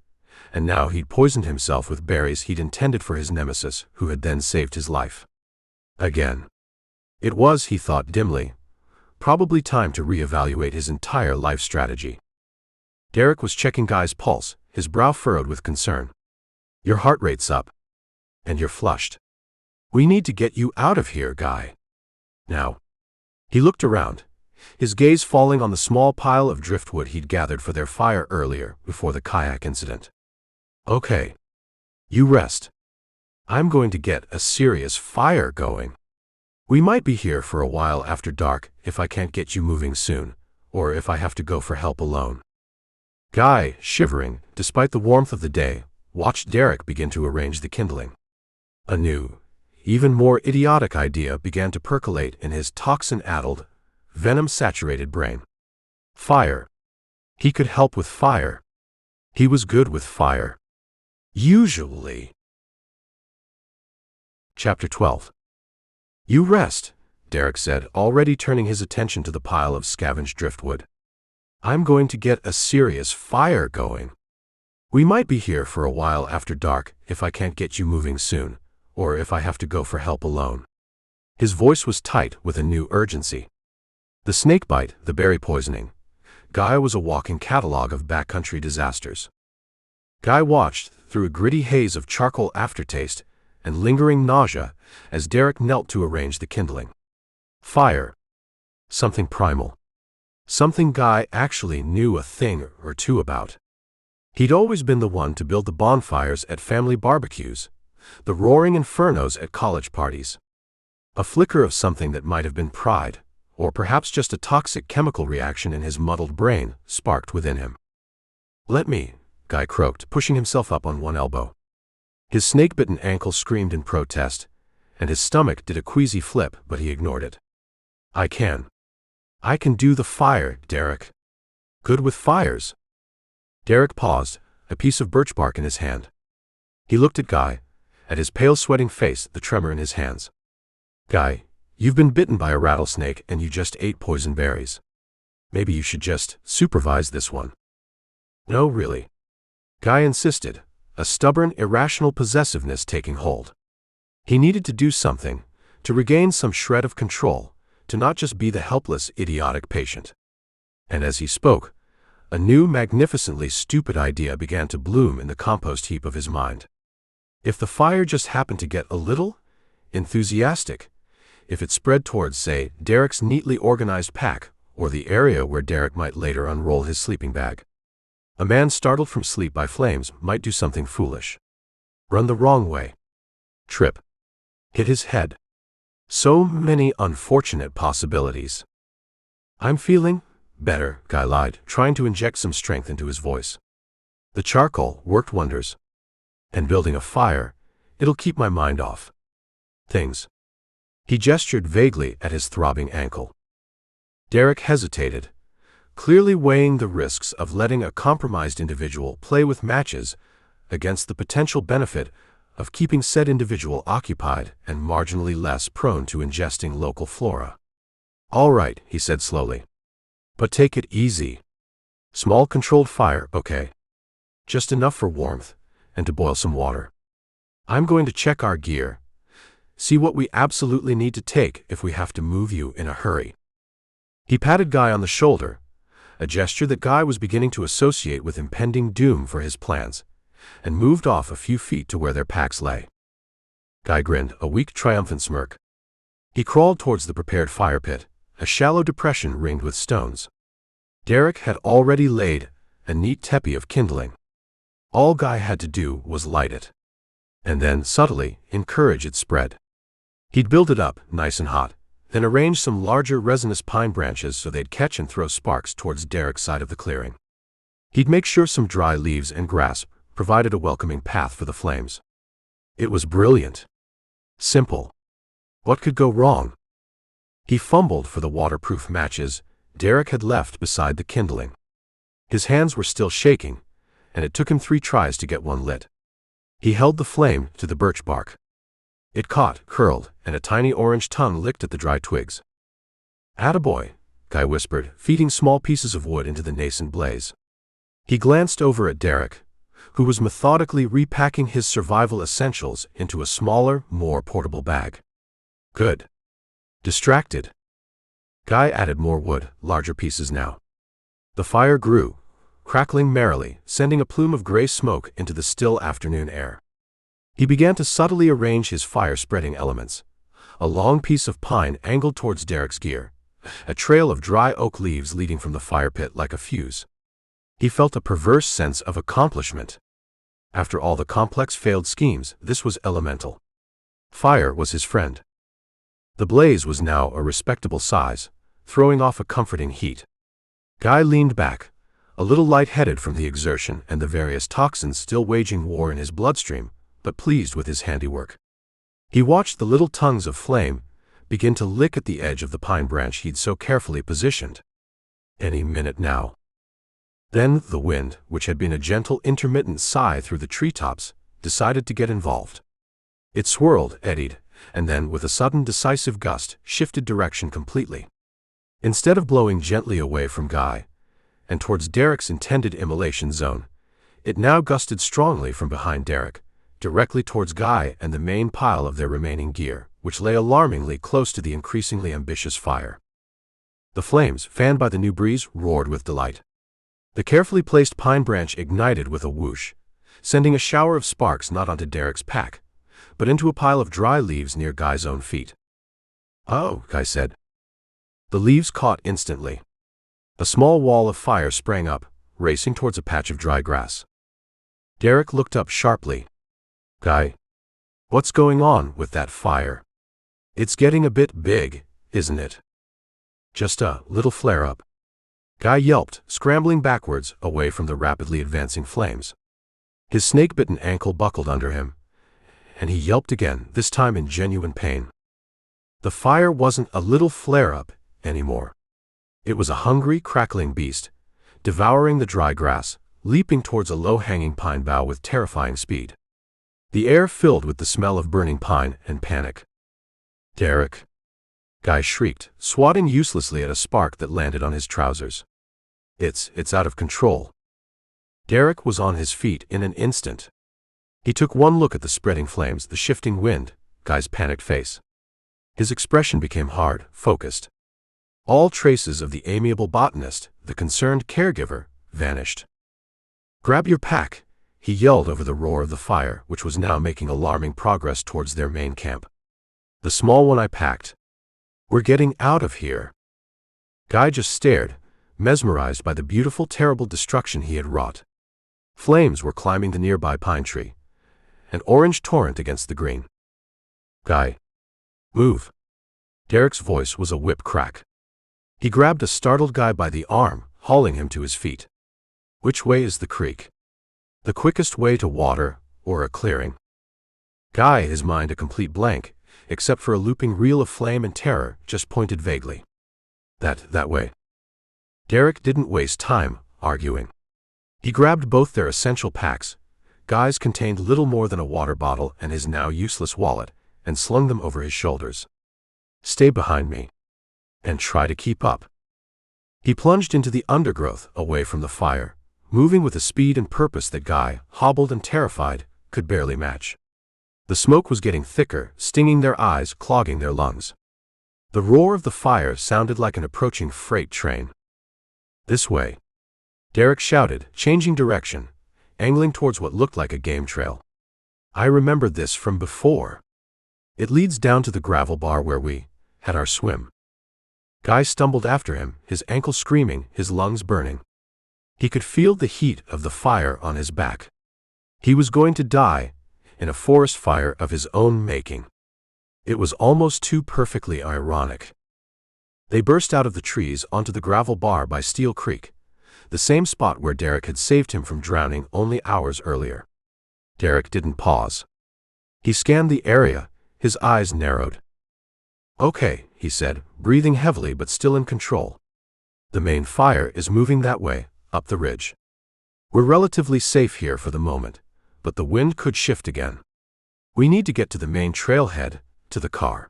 [SPEAKER 1] and now he'd poisoned himself with berries he'd intended for his nemesis, who had then saved his life. Again. It was, he thought dimly, probably time to reevaluate his entire life strategy. Derek was checking Guy's pulse, his brow furrowed with concern. Your heart rate's up. And you're flushed. We need to get you out of here, Guy. Now. He looked around, his gaze falling on the small pile of driftwood he'd gathered for their fire earlier, before the kayak incident. Okay. You rest. I'm going to get a serious fire going. We might be here for a while after dark if I can't get you moving soon, or if I have to go for help alone. Guy, shivering, despite the warmth of the day, watched Derek begin to arrange the kindling. A new, even more idiotic idea began to percolate in his toxin-addled, venom-saturated brain. Fire. He could help with fire. He was good with fire. Usually. Chapter 12. You rest, Derek said, already turning his attention to the pile of scavenged driftwood. I'm going to get a serious fire going. We might be here for a while after dark if I can't get you moving soon, or if I have to go for help alone. His voice was tight with a new urgency. The snakebite, the berry poisoning. Guy was a walking catalog of backcountry disasters. Guy watched, through a gritty haze of charcoal aftertaste and lingering nausea, as Derek knelt to arrange the kindling. Fire. Something primal. Something Guy actually knew a thing or two about. He'd always been the one to build the bonfires at family barbecues, the roaring infernos at college parties. A flicker of something that might have been pride, or perhaps just a toxic chemical reaction in his muddled brain, sparked within him. Let me, Guy croaked, pushing himself up on one elbow. His snake-bitten ankle screamed in protest, and his stomach did a queasy flip, but he ignored it. I can do the fire, Derek. Good with fires. Derek paused, a piece of birch bark in his hand. He looked at Guy, at his pale sweating face, the tremor in his hands. Guy, you've been bitten by a rattlesnake and you just ate poison berries. Maybe you should just supervise this one. No, really. Guy insisted, a stubborn, irrational possessiveness taking hold. He needed to do something, to regain some shred of control, to not just be the helpless, idiotic patient. And as he spoke, a new, magnificently stupid idea began to bloom in the compost heap of his mind. If the fire just happened to get a little enthusiastic, if it spread towards, say, Derek's neatly organized pack, or the area where Derek might later unroll his sleeping bag. A man startled from sleep by flames might do something foolish. Run the wrong way. Trip. Hit his head. So many unfortunate possibilities. I'm feeling better, Guy lied, trying to inject some strength into his voice. The charcoal worked wonders. And building a fire, it'll keep my mind off things. He gestured vaguely at his throbbing ankle. Derek hesitated, clearly weighing the risks of letting a compromised individual play with matches against the potential benefit of keeping said individual occupied and marginally less prone to ingesting local flora. All right, he said slowly. But take it easy. Small controlled fire, okay? Just enough for warmth and to boil some water. I'm going to check our gear, see what we absolutely need to take if we have to move you in a hurry. He patted Guy on the shoulder, a gesture that Guy was beginning to associate with impending doom for his plans, and moved off a few feet to where their packs lay. Guy grinned, a weak, triumphant smirk. He crawled towards the prepared fire pit, a shallow depression ringed with stones. Derek had already laid a neat teepee of kindling. All Guy had to do was light it, and then, subtly, encourage its spread. He'd build it up, nice and hot, then arrange some larger resinous pine branches so they'd catch and throw sparks towards Derek's side of the clearing. He'd make sure some dry leaves and grass provided a welcoming path for the flames. It was brilliant. Simple. What could go wrong? He fumbled for the waterproof matches Derek had left beside the kindling. His hands were still shaking, and it took him 3 tries to get one lit. He held the flame to the birch bark. It caught, curled, and a tiny orange tongue licked at the dry twigs. Attaboy, Guy whispered, feeding small pieces of wood into the nascent blaze. He glanced over at Derek, who was methodically repacking his survival essentials into a smaller, more portable bag. Good. Distracted. Guy added more wood, larger pieces now. The fire grew, crackling merrily, sending a plume of gray smoke into the still afternoon air. He began to subtly arrange his fire-spreading elements. A long piece of pine angled towards Derek's gear, a trail of dry oak leaves leading from the fire pit like a fuse. He felt a perverse sense of accomplishment. After all the complex failed schemes, this was elemental. Fire was his friend. The blaze was now a respectable size, throwing off a comforting heat. Guy leaned back, a little light-headed from the exertion and the various toxins still waging war in his bloodstream, but pleased with his handiwork. He watched the little tongues of flame begin to lick at the edge of the pine branch he'd so carefully positioned. Any minute now. Then the wind, which had been a gentle intermittent sigh through the treetops, decided to get involved. It swirled, eddied, and then, with a sudden decisive gust, shifted direction completely. Instead of blowing gently away from Guy and towards Derek's intended immolation zone, it now gusted strongly from behind Derek, directly towards Guy and the main pile of their remaining gear, which lay alarmingly close to the increasingly ambitious fire. The flames, fanned by the new breeze, roared with delight. The carefully placed pine branch ignited with a whoosh, sending a shower of sparks not onto Derek's pack, but into a pile of dry leaves near Guy's own feet. Oh, Guy said. The leaves caught instantly. A small wall of fire sprang up, racing towards a patch of dry grass. Derek looked up sharply. Guy, what's going on with that fire? It's getting a bit big, isn't it? Just a little flare-up. Guy yelped, scrambling backwards away from the rapidly advancing flames. His snake-bitten ankle buckled under him, and he yelped again, this time in genuine pain. The fire wasn't a little flare-up anymore. It was a hungry, crackling beast, devouring the dry grass, leaping towards a low-hanging pine bough with terrifying speed. The air filled with the smell of burning pine and panic. "Derek!" Guy shrieked, swatting uselessly at a spark that landed on his trousers. It's out of control." Derek was on his feet in an instant. He took one look at the spreading flames, the shifting wind, Guy's panicked face. His expression became hard, focused. All traces of the amiable botanist, the concerned caregiver, vanished. "Grab your pack," he yelled over the roar of the fire, which was now making alarming progress towards their main camp. "The small one I packed. We're getting out of here." Guy just stared, mesmerized by the beautiful, terrible destruction he had wrought. Flames were climbing the nearby pine tree, an orange torrent against the green. "Guy, move." Derek's voice was a whip crack. He grabbed a startled Guy by the arm, hauling him to his feet. "Which way is the creek? The quickest way to water, or a clearing?" Guy, his mind a complete blank, except for a looping reel of flame and terror, just pointed vaguely. That way." Derek didn't waste time arguing. He grabbed both their essential packs. Guy's contained little more than a water bottle and his now useless wallet, and slung them over his shoulders. "Stay behind me. And try to keep up." He plunged into the undergrowth, away from the fire, moving with a speed and purpose that Guy, hobbled and terrified, could barely match. The smoke was getting thicker, stinging their eyes, clogging their lungs. The roar of the fire sounded like an approaching freight train. "This way," Derek shouted, changing direction, angling towards what looked like a game trail. "I remembered this from before. It leads down to the gravel bar where we had our swim." Guy stumbled after him, his ankle screaming, his lungs burning. He could feel the heat of the fire on his back. He was going to die in a forest fire of his own making. It was almost too perfectly ironic. They burst out of the trees onto the gravel bar by Steel Creek, the same spot where Derek had saved him from drowning only hours earlier. Derek didn't pause. He scanned the area, his eyes narrowed. "Okay," he said, breathing heavily but still in control. "The main fire is moving that way, up the ridge. We're relatively safe here for the moment, but the wind could shift again. We need to get to the main trailhead, to the car."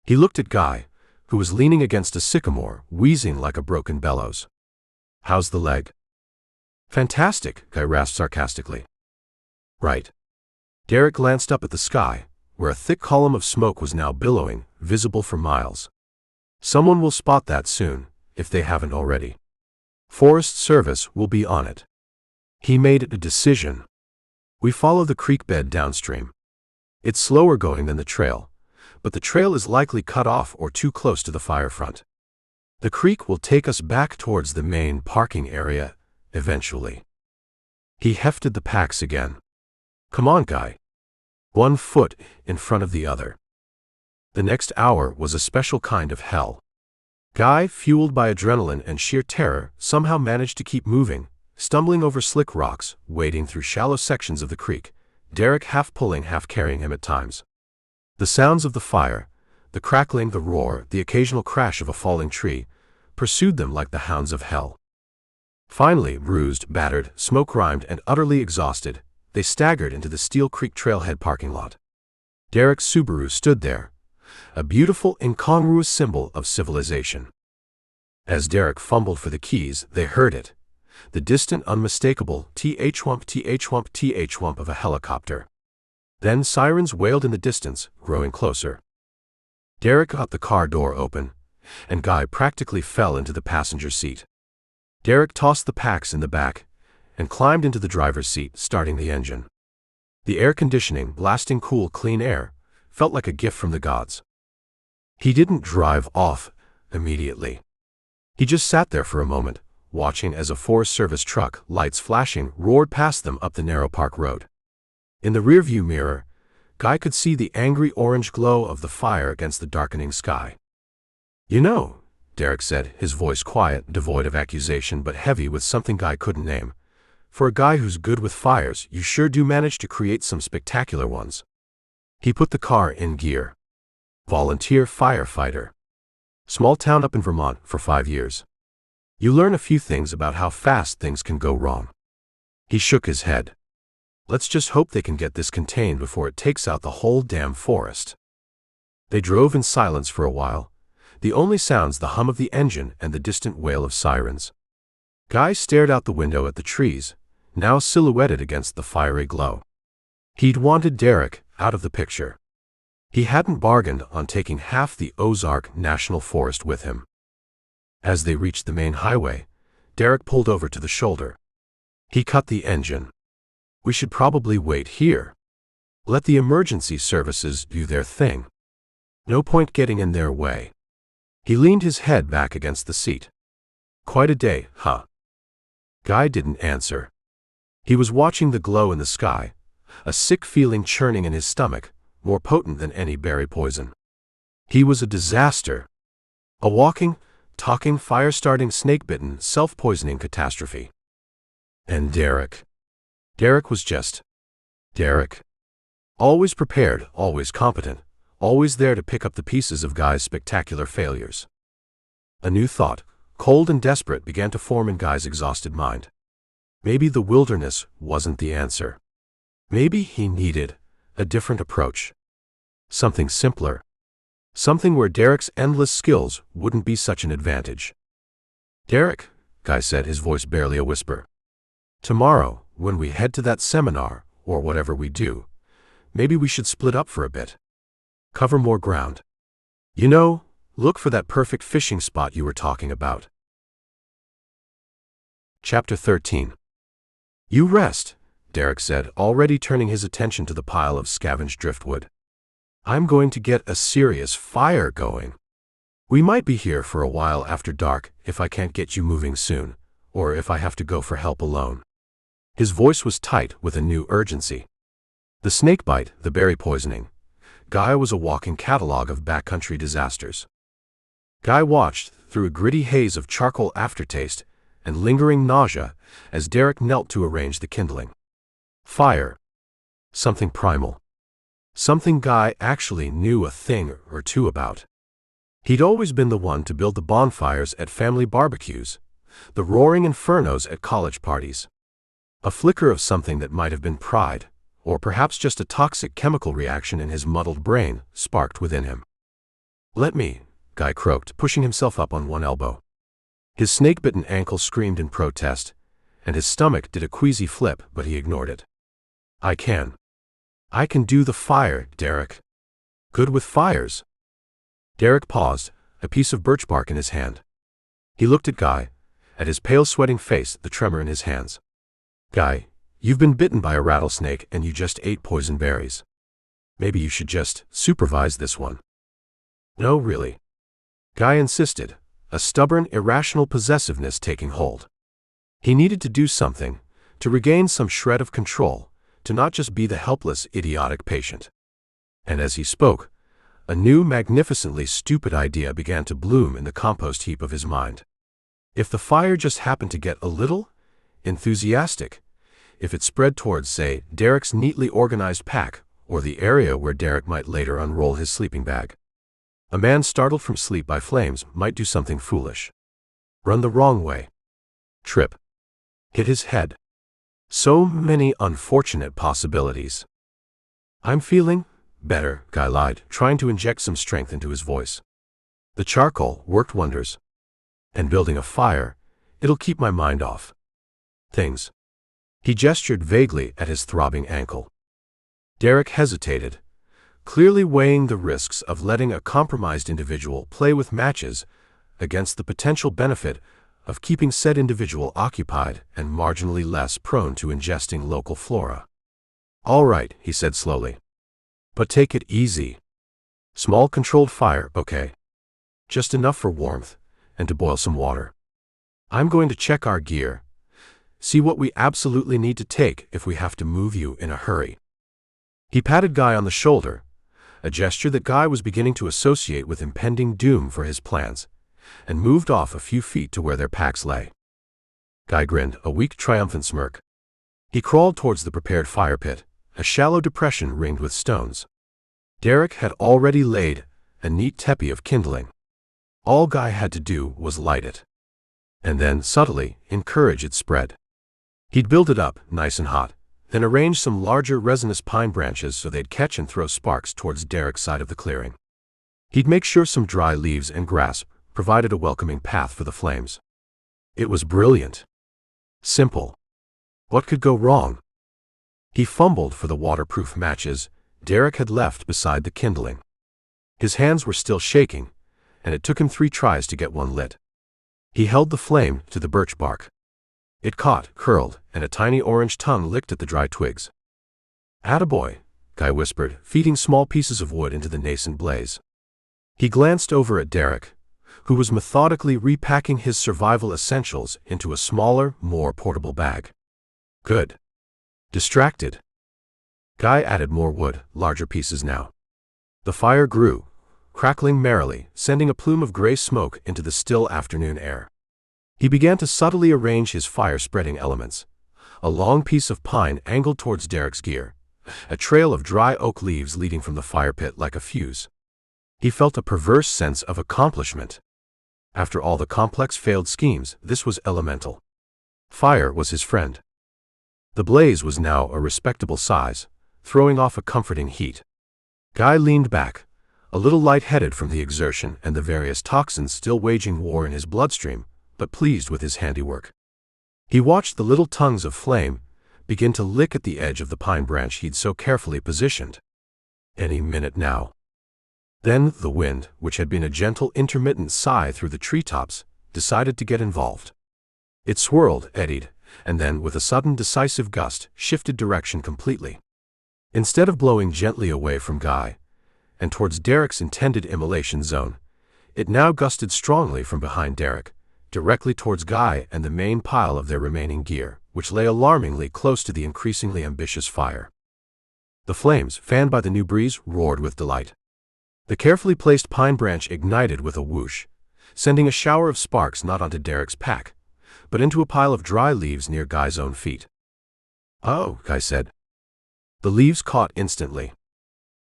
[SPEAKER 1] He looked at Guy, who was leaning against a sycamore, wheezing like a broken bellows. "How's the leg?" "Fantastic," Guy rasped sarcastically. "Right." Derek glanced up at the sky, where a thick column of smoke was now billowing, visible for miles. "Someone will spot that soon, if they haven't already. Forest Service will be on it." He made a decision. "We follow the creek bed downstream. It's slower going than the trail, but the trail is likely cut off or too close to the fire front. The creek will take us back towards the main parking area, eventually." He hefted the packs again. "Come on, Guy." One foot in front of the other. The next hour was a special kind of hell. Guy, fueled by adrenaline and sheer terror, somehow managed to keep moving, stumbling over slick rocks, wading through shallow sections of the creek, Derek half pulling, half carrying him at times. The sounds of the fire, the crackling, the roar, the occasional crash of a falling tree, pursued them like the hounds of hell. Finally, bruised, battered, smoke-grimed, and utterly exhausted, they staggered into the Steel Creek trailhead parking lot. Derek's Subaru stood there, a beautiful, incongruous symbol of civilization. As Derek fumbled for the keys, they heard it, the distant, unmistakable th-wump, th-wump, th-wump of a helicopter. Then sirens wailed in the distance, growing closer. Derek got the car door open, and Guy practically fell into the passenger seat. Derek tossed the packs in the back and climbed into the driver's seat, starting the engine. The air conditioning, blasting cool, clean air, felt like a gift from the gods. He didn't drive off immediately. He just sat there for a moment, watching as a Forest Service truck, lights flashing, roared past them up the narrow park road. In the rearview mirror, Guy could see the angry orange glow of the fire against the darkening sky. "You know," Derek said, his voice quiet, devoid of accusation but heavy with something Guy couldn't name, For a guy who's good with fires, you sure do manage to create some spectacular ones. He put the car in gear. Volunteer firefighter. Small town up in Vermont for 5 years. You learn a few things about how fast things can go wrong. He shook his head. Let's just hope they can get this contained before it takes out the whole damn forest. They drove in silence for a while, the only sounds the hum of the engine and the distant wail of sirens. Guy stared out the window at the trees, now silhouetted against the fiery glow. He'd wanted Derek out of the picture. He hadn't bargained on taking half the Ozark National Forest with him. As they reached the main highway, Derek pulled over to the shoulder. He cut the engine. We should probably wait here. Let the emergency services do their thing. No point getting in their way. He leaned his head back against the seat. Quite a day, huh? Guy didn't answer. He was watching the glow in the sky, a sick feeling churning in his stomach, more potent than any berry poison. He was a disaster. A walking, talking, fire-starting, snake-bitten, self-poisoning catastrophe. And Derek. Derek was just Derek. Always prepared, always competent, always there to pick up the pieces of Guy's spectacular failures. A new thought, cold and desperate, began to form in Guy's exhausted mind. Maybe the wilderness wasn't the answer. Maybe he needed a different approach. Something simpler. Something where Derek's endless skills wouldn't be such an advantage. Derek, Guy said, his voice barely a whisper. Tomorrow, when we head to that seminar, or whatever we do, maybe we should split up for a bit. Cover more ground. You know, look for that perfect fishing spot you were talking about. Chapter 13. You rest, Derek said, already turning his attention to the pile of scavenged driftwood. I'm going to get a serious fire going. We might be here for a while after dark if I can't get you moving soon, or if I have to go for help alone. His voice was tight with a new urgency. The snakebite, the berry poisoning. Guy was a walking catalog of backcountry disasters. Guy watched through a gritty haze of charcoal aftertaste and lingering nausea as Derek knelt to arrange the kindling. Fire. Something primal. Something Guy actually knew a thing or two about. He'd always been the one to build the bonfires at family barbecues, the roaring infernos at college parties. A flicker of something that might have been pride, or perhaps just a toxic chemical reaction in his muddled brain, sparked within him. Let me, Guy croaked, pushing himself up on one elbow. His snake-bitten ankle screamed in protest, and his stomach did a queasy flip, but he ignored it. I can do the fire, Derek. Good with fires. Derek paused, a piece of birch bark in his hand. He looked at Guy, at his pale sweating face, the tremor in his hands. Guy, you've been bitten by a rattlesnake and you just ate poison berries. Maybe you should just supervise this one. No, really. Guy insisted, a stubborn, irrational possessiveness taking hold. He needed to do something, to regain some shred of control, to not just be the helpless, idiotic patient. And as he spoke, a new, magnificently stupid idea began to bloom in the compost heap of his mind. If the fire just happened to get a little enthusiastic, if it spread towards, say, Derek's neatly organized pack, or the area where Derek might later unroll his sleeping bag. A man startled from sleep by flames might do something foolish. Run the wrong way. Trip. Hit his head. So many unfortunate possibilities. I'm feeling better, Guy lied, trying to inject some strength into his voice. The charcoal worked wonders. And building a fire, it'll keep my mind off things. He gestured vaguely at his throbbing ankle. Derek hesitated, clearly weighing the risks of letting a compromised individual play with matches against the potential benefit of keeping said individual occupied and marginally less prone to ingesting local flora. All right, he said slowly. But take it easy. Small controlled fire, okay? Just enough for warmth and to boil some water. I'm going to check our gear, see what we absolutely need to take if we have to move you in a hurry. He patted Guy on the shoulder, a gesture that Guy was beginning to associate with impending doom for his plans, and moved off a few feet to where their packs lay. Guy grinned, a weak, triumphant smirk. He crawled towards the prepared fire pit, a shallow depression ringed with stones. Derek had already laid a neat teepee of kindling. All Guy had to do was light it. And then, subtly, encourage its spread. He'd build it up, nice and hot, then arrange some larger resinous pine branches so they'd catch and throw sparks towards Derek's side of the clearing. He'd make sure some dry leaves and grass provided a welcoming path for the flames. It was brilliant. Simple. What could go wrong? He fumbled for the waterproof matches Derek had left beside the kindling. His hands were still shaking, and it took him 3 tries to get one lit. He held the flame to the birch bark. It caught, curled, and a tiny orange tongue licked at the dry twigs. "Attaboy," Guy whispered, feeding small pieces of wood into the nascent blaze. He glanced over at Derek, who was methodically repacking his survival essentials into a smaller, more portable bag. Good. Distracted. Guy added more wood, larger pieces now. The fire grew, crackling merrily, sending a plume of gray smoke into the still afternoon air. He began to subtly arrange his fire-spreading elements. A long piece of pine angled towards Derek's gear, a trail of dry oak leaves leading from the fire pit like a fuse. He felt a perverse sense of accomplishment. After all the complex failed schemes, this was elemental. Fire was his friend. The blaze was now a respectable size, throwing off a comforting heat. Guy leaned back, a little light-headed from the exertion and the various toxins still waging war in his bloodstream, but pleased with his handiwork. He watched the little tongues of flame begin to lick at the edge of the pine branch he'd so carefully positioned. Any minute now. Then the wind, which had been a gentle intermittent sigh through the treetops, decided to get involved. It swirled, eddied, and then, with a sudden decisive gust, shifted direction completely. Instead of blowing gently away from Guy and towards Derek's intended immolation zone, it now gusted strongly from behind Derek, directly towards Guy and the main pile of their remaining gear, which lay alarmingly close to the increasingly ambitious fire. The flames, fanned by the new breeze, roared with delight. The carefully placed pine branch ignited with a whoosh, sending a shower of sparks not onto Derek's pack, but into a pile of dry leaves near Guy's own feet. "Oh," Guy said. The leaves caught instantly.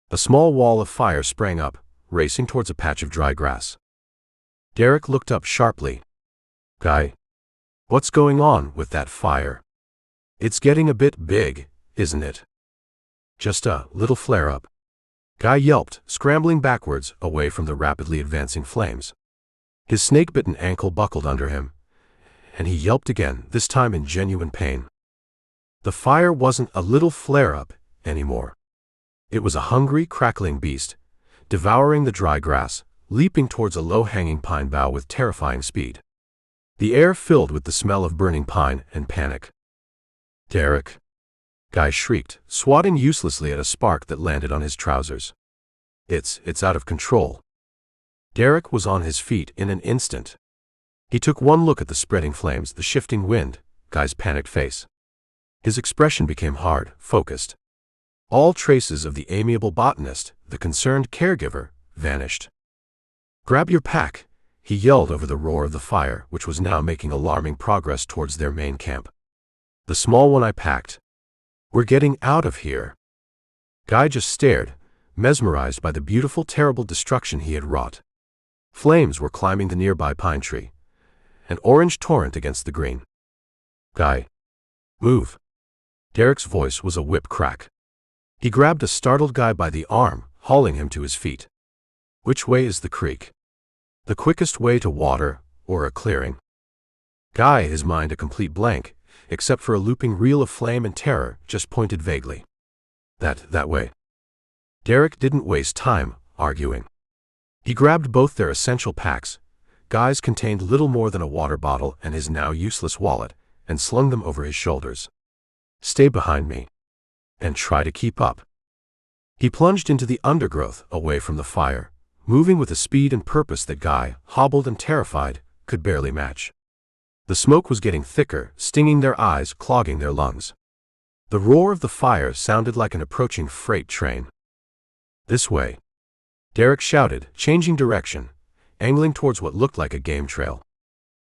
[SPEAKER 1] A small wall of fire sprang up, racing towards a patch of dry grass. Derek looked up sharply. "Guy, what's going on with that fire? It's getting a bit big, isn't it?" "Just a little flare-up," Guy yelped, scrambling backwards away from the rapidly advancing flames. His snake-bitten ankle buckled under him, and he yelped again, this time in genuine pain. The fire wasn't a little flare-up anymore. It was a hungry, crackling beast, devouring the dry grass, leaping towards a low-hanging pine bough with terrifying speed. The air filled with the smell of burning pine and panic. "Derek!" Guy shrieked, swatting uselessly at a spark that landed on his trousers. It's out of control." Derek was on his feet in an instant. He took one look at the spreading flames, the shifting wind, Guy's panicked face. His expression became hard, focused. All traces of the amiable botanist, the concerned caregiver, vanished. "Grab your pack," he yelled over the roar of the fire, which was now making alarming progress towards their main camp. "The small one I packed. We're getting out of here." Guy just stared, mesmerized by the beautiful, terrible destruction he had wrought. Flames were climbing the nearby pine tree, an orange torrent against the green. "Guy, move." Derek's voice was a whip crack. He grabbed a startled Guy by the arm, hauling him to his feet. "Which way is the creek? The quickest way to water, or a clearing?" Guy, his mind a complete blank, except for a looping reel of flame and terror, just pointed vaguely. That way." Derek didn't waste time arguing. He grabbed both their essential packs. Guy's contained little more than a water bottle and his now useless wallet, and slung them over his shoulders. "Stay behind me. And try to keep up." He plunged into the undergrowth, away from the fire, moving with a speed and purpose that Guy, hobbled and terrified, could barely match. The smoke was getting thicker, stinging their eyes, clogging their lungs. The roar of the fire sounded like an approaching freight train. "This way," Derek shouted, changing direction, angling towards what looked like a game trail.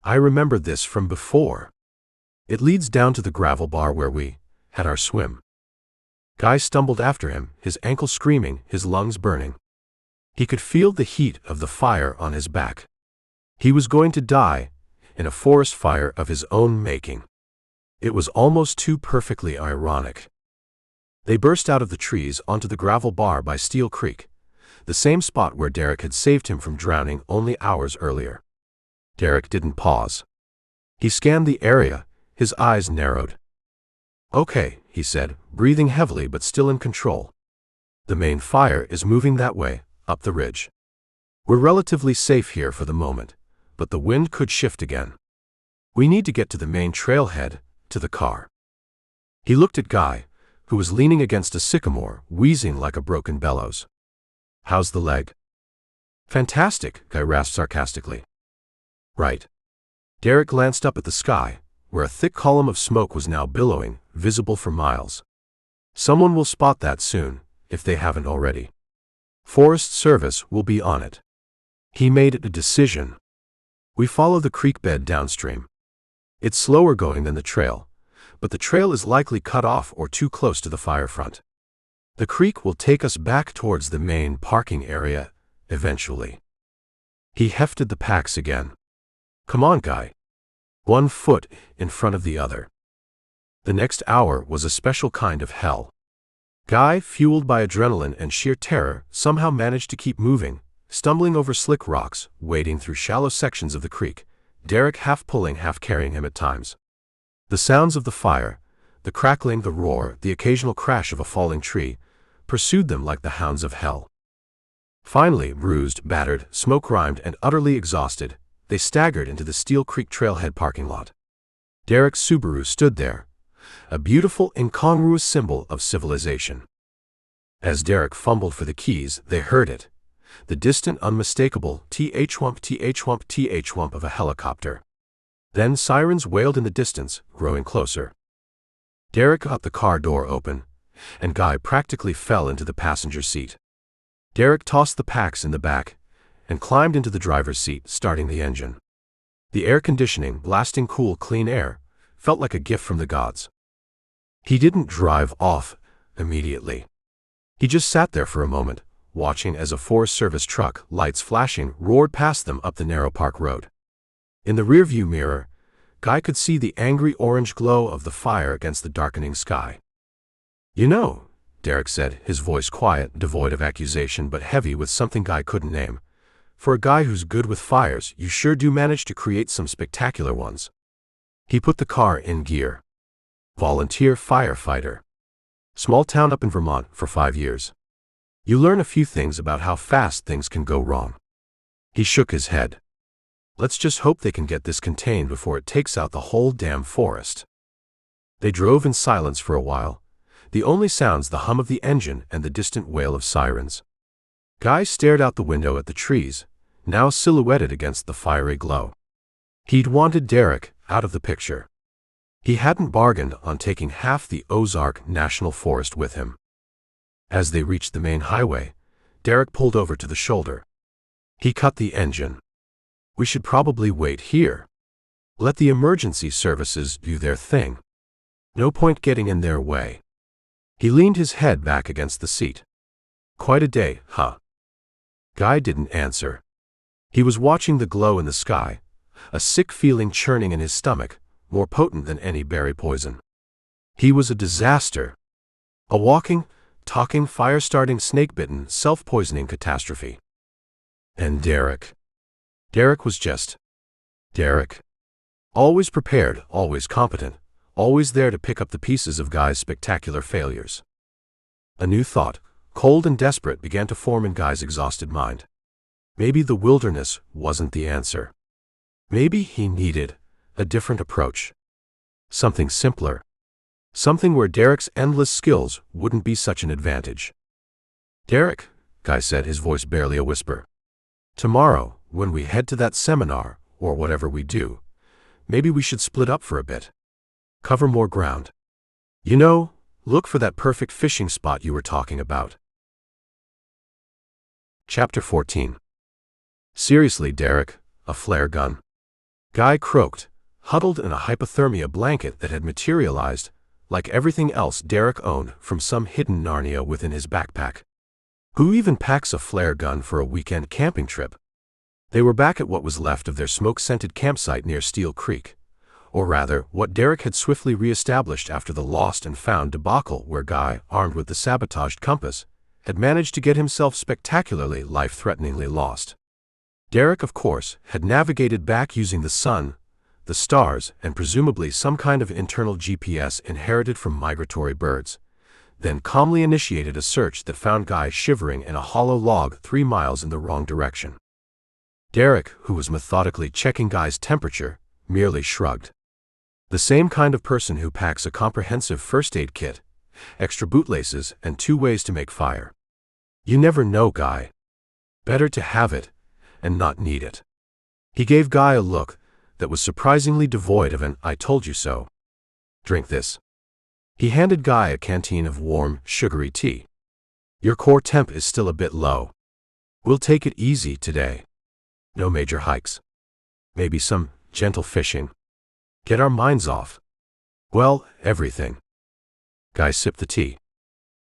[SPEAKER 1] "I remember this from before. It leads down to the gravel bar where we had our swim. Guy stumbled after him, his ankle screaming, his lungs burning. He could feel the heat of the fire on his back. He was going to die in a forest fire of his own making. It was almost too perfectly ironic. They burst out of the trees onto the gravel bar by Steel Creek, the same spot where Derek had saved him from drowning only hours earlier. Derek didn't pause. He scanned the area, his eyes narrowed. "Okay," he said, breathing heavily but still in control. "The main fire is moving that way, up the ridge. We're relatively safe here for the moment, but the wind could shift again. We need to get to the main trailhead, to the car." He looked at Guy, who was leaning against a sycamore, wheezing like a broken bellows. "How's the leg?" "Fantastic," Guy rasped sarcastically. "Right." Derek glanced up at the sky, where a thick column of smoke was now billowing, visible for miles. "Someone will spot that soon, if they haven't already. Forest Service will be on it." He made a decision. "We follow the creek bed downstream. It's slower going than the trail, but the trail is likely cut off or too close to the fire front. The creek will take us back towards the main parking area, eventually." He hefted the packs again. "Come on, Guy." One foot in front of the other. The next hour was a special kind of hell. Guy, fueled by adrenaline and sheer terror, somehow managed to keep moving, stumbling over slick rocks, wading through shallow sections of the creek, Derek half pulling, half carrying him at times. The sounds of the fire, the crackling, the roar, the occasional crash of a falling tree, pursued them like the hounds of hell. Finally, bruised, battered, smoke-rimed, and utterly exhausted, they staggered into the Steel Creek trailhead parking lot. Derek's Subaru stood there, a beautiful, incongruous symbol of civilization. As Derek fumbled for the keys, they heard it, the distant, unmistakable th-wump, th-wump, th-wump of a helicopter. Then sirens wailed in the distance, growing closer. Derek got the car door open, and Guy practically fell into the passenger seat. Derek tossed the packs in the back and climbed into the driver's seat, starting the engine. The air conditioning, blasting cool, clean air, felt like a gift from the gods. He didn't drive off immediately. He just sat there for a moment, watching as a Forest Service truck, lights flashing, roared past them up the narrow park road. In the rearview mirror, Guy could see the angry orange glow of the fire against the darkening sky. "You know," Derek said, his voice quiet, devoid of accusation but heavy with something Guy couldn't name, "for a guy who's good with fires, you sure do manage to create some spectacular ones." He put the car in gear. "Volunteer firefighter. Small town up in Vermont for 5 years. You learn a few things about how fast things can go wrong." He shook his head. "Let's just hope they can get this contained before it takes out the whole damn forest." They drove in silence for a while, the only sounds the hum of the engine and the distant wail of sirens. Guy stared out the window at the trees, now silhouetted against the fiery glow. He'd wanted Derek out of the picture. He hadn't bargained on taking half the Ozark National Forest with him. As they reached the main highway, Derek pulled over to the shoulder. He cut the engine. "We should probably wait here. Let the emergency services do their thing. No point getting in their way." He leaned his head back against the seat. "Quite a day, huh?" Guy didn't answer. He was watching the glow in the sky, a sick feeling churning in his stomach, more potent than any berry poison. He was a disaster. A walking, talking, fire-starting, snake-bitten, self-poisoning catastrophe. And Derek. Derek was just Derek. Always prepared, always competent, always there to pick up the pieces of Guy's spectacular failures. A new thought, cold and desperate, began to form in Guy's exhausted mind. Maybe the wilderness wasn't the answer. Maybe he needed a different approach. Something simpler. Something where Derek's endless skills wouldn't be such an advantage. "Derek," Guy said, his voice barely a whisper. "Tomorrow, when we head to that seminar, or whatever we do, maybe we should split up for a bit. Cover more ground. You know, look for that perfect fishing spot you were talking about." Chapter 14. "Seriously, Derek, a flare gun?" Guy croaked, huddled in a hypothermia blanket that had materialized, like everything else Derek owned, from some hidden Narnia within his backpack. Who even packs a flare gun for a weekend camping trip? They were back at what was left of their smoke-scented campsite near Steel Creek. Or rather, what Derek had swiftly re-established after the lost and found debacle, where Guy, armed with the sabotaged compass, had managed to get himself spectacularly, life-threateningly lost. Derek, of course, had navigated back using the sun, the stars, and presumably some kind of internal GPS inherited from migratory birds, then calmly initiated a search that found Guy shivering in a hollow log 3 miles in the wrong direction. Derek, who was methodically checking Guy's temperature, merely shrugged. The same kind of person who packs a comprehensive first aid kit, extra bootlaces, and 2 ways to make fire. You never know, Guy. Better to have it and not need it. He gave Guy a look that was surprisingly devoid of an "I told you so." Drink this. He handed Guy a canteen of warm, sugary tea. Your core temp is still a bit low. We'll take it easy today. No major hikes. Maybe some gentle fishing. Get our minds off. Well, everything. Guy sipped the tea.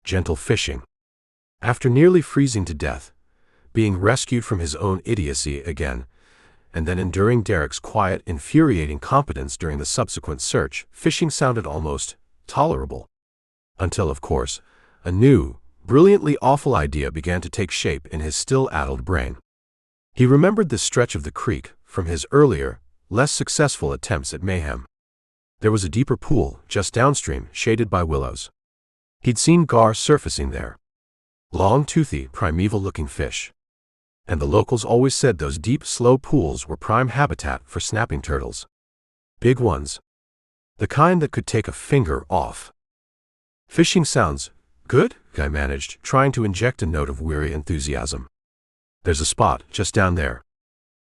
[SPEAKER 1] Gentle fishing. After nearly freezing to death, being rescued from his own idiocy again, and then enduring Derek's quiet, infuriating competence during the subsequent search, fishing sounded almost tolerable. Until, of course, a new, brilliantly awful idea began to take shape in his still-addled brain. He remembered this stretch of the creek from his earlier, less successful attempts at mayhem. There was a deeper pool, just downstream, shaded by willows. He'd seen gar surfacing there. Long, toothy, primeval-looking fish. And the locals always said those deep, slow pools were prime habitat for snapping turtles. Big ones. The kind that could take a finger off. Fishing sounds good, Guy managed, trying to inject a note of weary enthusiasm. There's a spot just down there.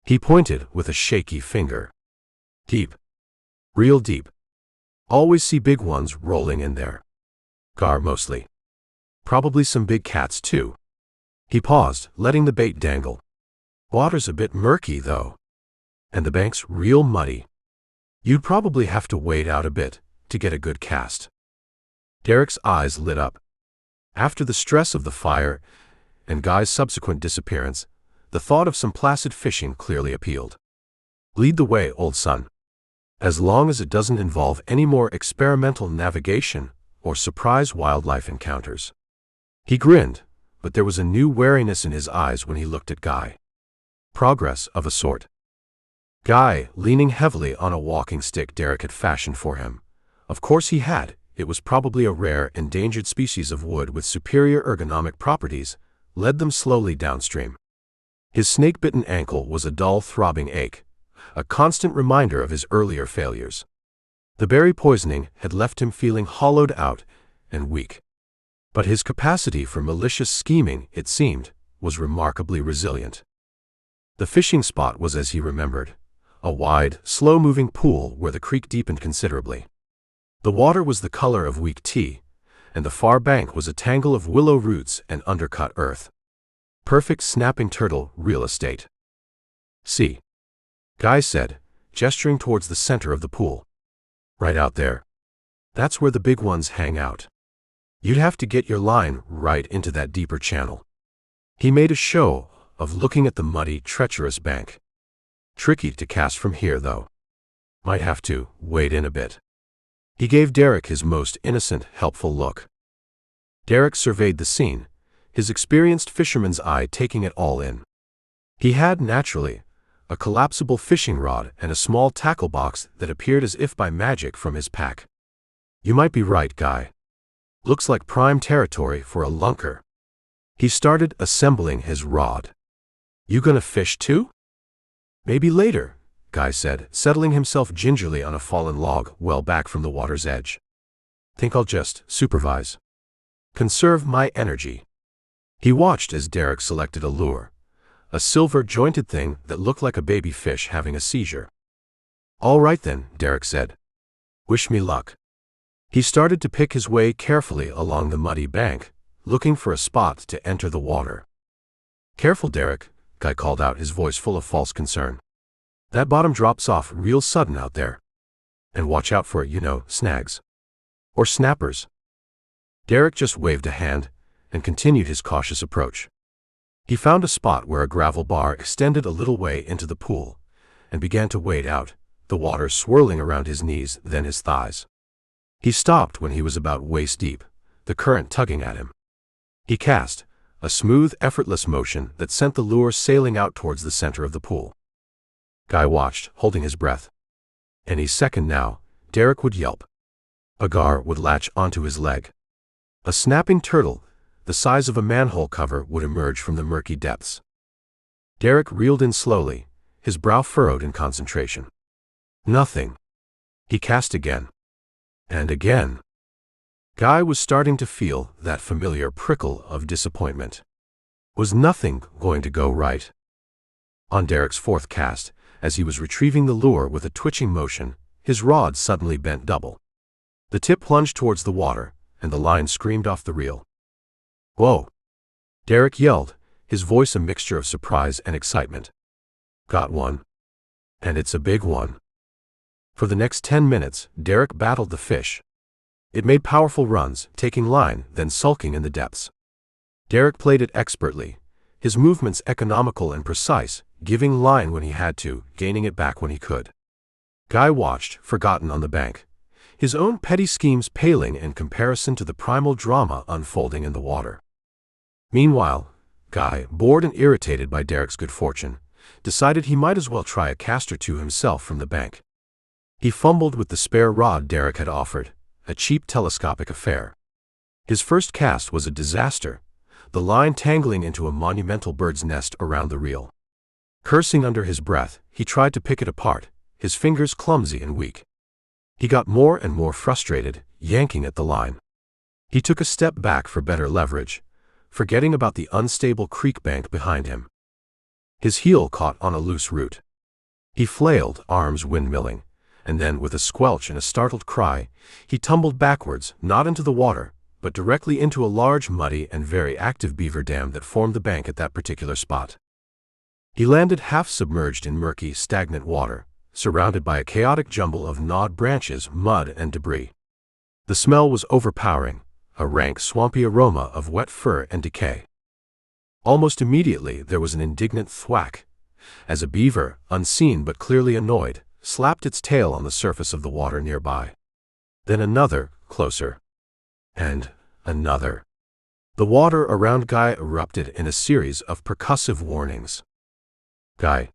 [SPEAKER 1] He pointed with a shaky finger. Deep. Real deep. Always see big ones rolling in there. Gar mostly. Probably some big cats too. He paused, letting the bait dangle. Water's a bit murky though. And the bank's real muddy. You'd probably have to wade out a bit to get a good cast. Derek's eyes lit up. After the stress of the fire and Guy's subsequent disappearance, the thought of some placid fishing clearly appealed. Lead the way, old son. As long as it doesn't involve any more experimental navigation or surprise wildlife encounters. He grinned, but there was a new wariness in his eyes when he looked at Guy. Progress of a sort. Guy, leaning heavily on a walking stick Derek had fashioned for him. Of course he had. It was probably a rare, endangered species of wood with superior ergonomic properties, led them slowly downstream. His snake-bitten ankle was a dull, throbbing ache, a constant reminder of his earlier failures. The berry poisoning had left him feeling hollowed out and weak. But his capacity for malicious scheming, it seemed, was remarkably resilient. The fishing spot was as he remembered, a wide, slow-moving pool where the creek deepened considerably. The water was the color of weak tea, and the far bank was a tangle of willow roots and undercut earth. Perfect snapping turtle real estate. See, Guy said, gesturing towards the center of the pool. Right out there. That's where the big ones hang out. You'd have to get your line right into that deeper channel. He made a show of looking at the muddy, treacherous bank. Tricky to cast from here, though. Might have to wade in a bit. He gave Derek his most innocent, helpful look. Derek surveyed the scene, his experienced fisherman's eye taking it all in. He had, naturally, a collapsible fishing rod and a small tackle box that appeared as if by magic from his pack. You might be right, Guy. Looks like prime territory for a lunker. He started assembling his rod. You gonna fish too? Maybe later, Guy said, settling himself gingerly on a fallen log well back from the water's edge. Think I'll just supervise. Conserve my energy. He watched as Derek selected a lure, a silver-jointed thing that looked like a baby fish having a seizure. All right then, Derek said. Wish me luck. He started to pick his way carefully along the muddy bank, looking for a spot to enter the water. Careful, Derek, Guy called out, his voice full of false concern. That bottom drops off real sudden out there. And watch out for, snags. Or snappers? Derek just waved a hand and continued his cautious approach. He found a spot where a gravel bar extended a little way into the pool and began to wade out, the water swirling around his knees, then his thighs. He stopped when he was about waist deep, the current tugging at him. He cast a smooth, effortless motion that sent the lure sailing out towards the center of the pool. Guy watched, holding his breath. Any second now, Derek would yelp. A gar would latch onto his leg. A snapping turtle, the size of a manhole cover, would emerge from the murky depths. Derek reeled in slowly, his brow furrowed in concentration. Nothing. He cast again. And again. Guy was starting to feel that familiar prickle of disappointment. Was nothing going to go right? On Derek's fourth cast, as he was retrieving the lure with a twitching motion, his rod suddenly bent double. The tip plunged towards the water, and the line screamed off the reel. "Whoa!" Derek yelled, his voice a mixture of surprise and excitement. "Got one. And it's a big one." For the next 10 minutes, Derek battled the fish. It made powerful runs, taking line, then sulking in the depths. Derek played it expertly, his movements economical and precise, giving line when he had to, gaining it back when he could. Guy watched, forgotten on the bank, his own petty schemes paling in comparison to the primal drama unfolding in the water. Meanwhile, Guy, bored and irritated by Derek's good fortune, decided he might as well try a cast or two himself from the bank. He fumbled with the spare rod Derek had offered, a cheap telescopic affair. His first cast was a disaster, the line tangling into a monumental bird's nest around the reel. Cursing under his breath, he tried to pick it apart, his fingers clumsy and weak. He got more and more frustrated, yanking at the line. He took a step back for better leverage, forgetting about the unstable creek bank behind him. His heel caught on a loose root. He flailed, arms windmilling, and then, with a squelch and a startled cry, he tumbled backwards, not into the water, but directly into a large, muddy, and very active beaver dam that formed the bank at that particular spot. He landed half-submerged in murky, stagnant water, surrounded by a chaotic jumble of gnawed branches, mud, and debris. The smell was overpowering, a rank, swampy aroma of wet fur and decay. Almost immediately there was an indignant thwack, as a beaver, unseen but clearly annoyed, slapped its tail on the surface of the water nearby. Then another, closer. And another. The water around Guy erupted in a series of percussive warnings. "Guy."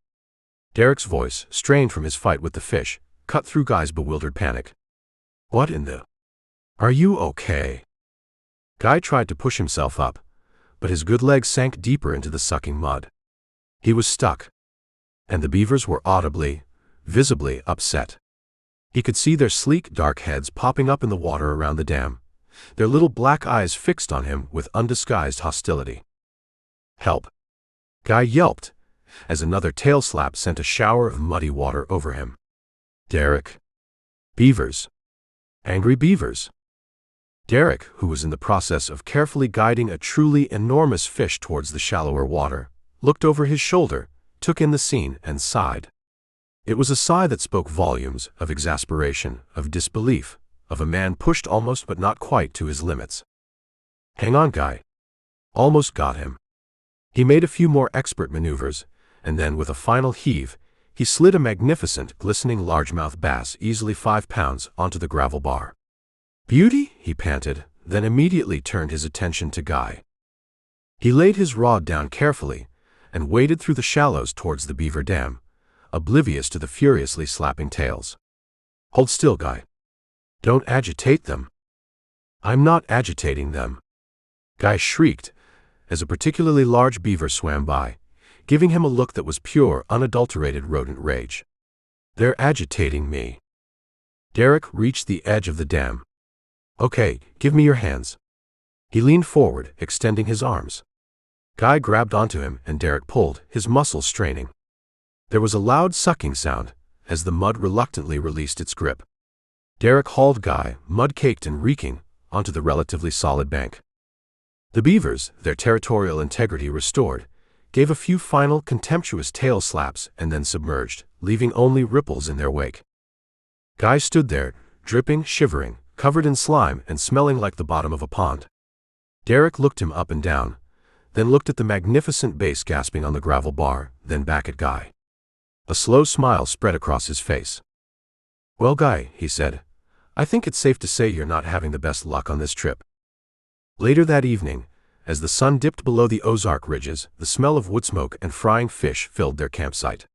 [SPEAKER 1] Derek's voice, strained from his fight with the fish, cut through Guy's bewildered panic. "What in the... Are you okay?" Guy tried to push himself up, but his good leg sank deeper into the sucking mud. He was stuck. And the beavers were audibly, visibly upset. He could see their sleek, dark heads popping up in the water around the dam, their little black eyes fixed on him with undisguised hostility. "Help!" Guy yelped, as another tail slap sent a shower of muddy water over him. "Derek." "Beavers. Angry beavers." Derek, who was in the process of carefully guiding a truly enormous fish towards the shallower water, looked over his shoulder, took in the scene, and sighed. It was a sigh that spoke volumes of exasperation, of disbelief, of a man pushed almost but not quite to his limits. "Hang on, Guy." Almost got him. He made a few more expert maneuvers, and then with a final heave, he slid a magnificent, glistening largemouth bass, easily 5 pounds, onto the gravel bar. "Beauty?" he panted, then immediately turned his attention to Guy. He laid his rod down carefully and waded through the shallows towards the beaver dam, oblivious to the furiously slapping tails. "Hold still, Guy. Don't agitate them." "I'm not agitating them," Guy shrieked, as a particularly large beaver swam by, giving him a look that was pure, unadulterated rodent rage. "They're agitating me." Derek reached the edge of the dam. "Okay, give me your hands." He leaned forward, extending his arms. Guy grabbed onto him and Derek pulled, his muscles straining. There was a loud sucking sound, as the mud reluctantly released its grip. Derek hauled Guy, mud-caked and reeking, onto the relatively solid bank. The beavers, their territorial integrity restored, gave a few final, contemptuous tail slaps and then submerged, leaving only ripples in their wake. Guy stood there, dripping, shivering, covered in slime and smelling like the bottom of a pond. Derek looked him up and down, then looked at the magnificent base gasping on the gravel bar, then back at Guy. A slow smile spread across his face. "Well, Guy," he said, "I think it's safe to say you're not having the best luck on this trip." Later that evening, as the sun dipped below the Ozark ridges, the smell of wood smoke and frying fish filled their campsite.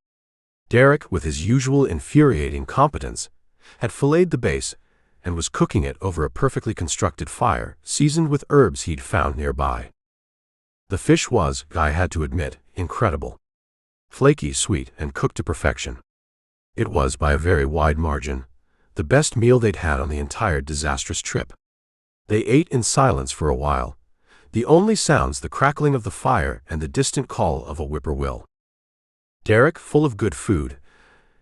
[SPEAKER 1] Derek, with his usual infuriating competence, had filleted the base and was cooking it over a perfectly constructed fire, seasoned with herbs he'd found nearby. The fish was, Guy had to admit, incredible. Flaky, sweet, and cooked to perfection. It was, by a very wide margin, the best meal they'd had on the entire disastrous trip. They ate in silence for a while, the only sounds the crackling of the fire and the distant call of a whippoorwill. Derek, full of good food,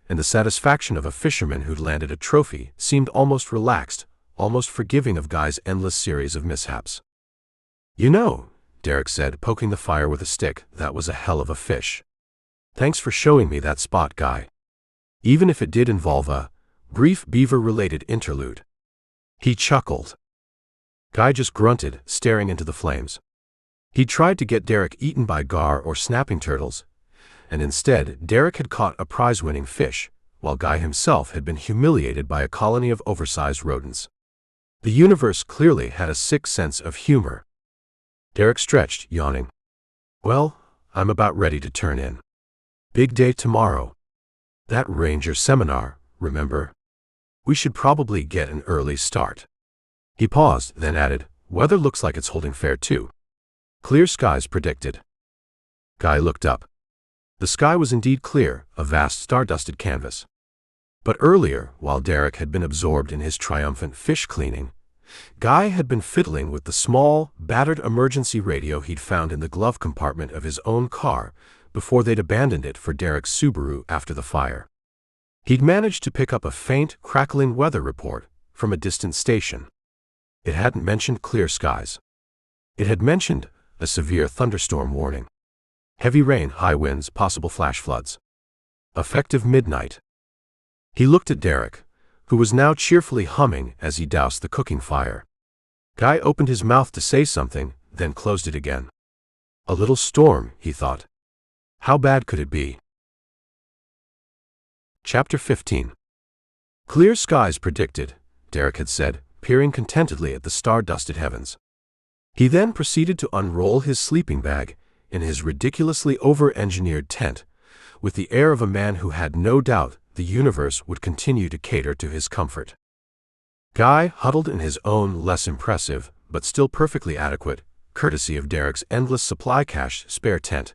[SPEAKER 1] and the satisfaction of a fisherman who'd landed a trophy, seemed almost relaxed, almost forgiving of Guy's endless series of mishaps. "You know," Derek said, poking the fire with a stick, "that was a hell of a fish. Thanks for showing me that spot, Guy. Even if it did involve a brief beaver-related interlude." He chuckled. Guy just grunted, staring into the flames. He tried to get Derek eaten by gar or snapping turtles, and instead, Derek had caught a prize-winning fish, while Guy himself had been humiliated by a colony of oversized rodents. The universe clearly had a sick sense of humor. Derek stretched, yawning. "Well, I'm about ready to turn in. Big day tomorrow. That ranger seminar, remember? We should probably get an early start." He paused, then added, "Weather looks like it's holding fair too. Clear skies predicted." Guy looked up. The sky was indeed clear, a vast star-dusted canvas. But earlier, while Derek had been absorbed in his triumphant fish cleaning, Guy had been fiddling with the small, battered emergency radio he'd found in the glove compartment of his own car before they'd abandoned it for Derek's Subaru after the fire. He'd managed to pick up a faint, crackling weather report from a distant station. It hadn't mentioned clear skies. It had mentioned a severe thunderstorm warning. Heavy rain, high winds, possible flash floods. Effective midnight. He looked at Derek, who was now cheerfully humming as he doused the cooking fire. Guy opened his mouth to say something, then closed it again. A little storm, he thought. How bad could it be? Chapter 15. Clear skies predicted, Derek had said, peering contentedly at the star-dusted heavens. He then proceeded to unroll his sleeping bag in his ridiculously over-engineered tent, with the air of a man who had no doubt the universe would continue to cater to his comfort. Guy, huddled in his own less impressive, but still perfectly adequate, courtesy of Derek's endless supply cache spare tent,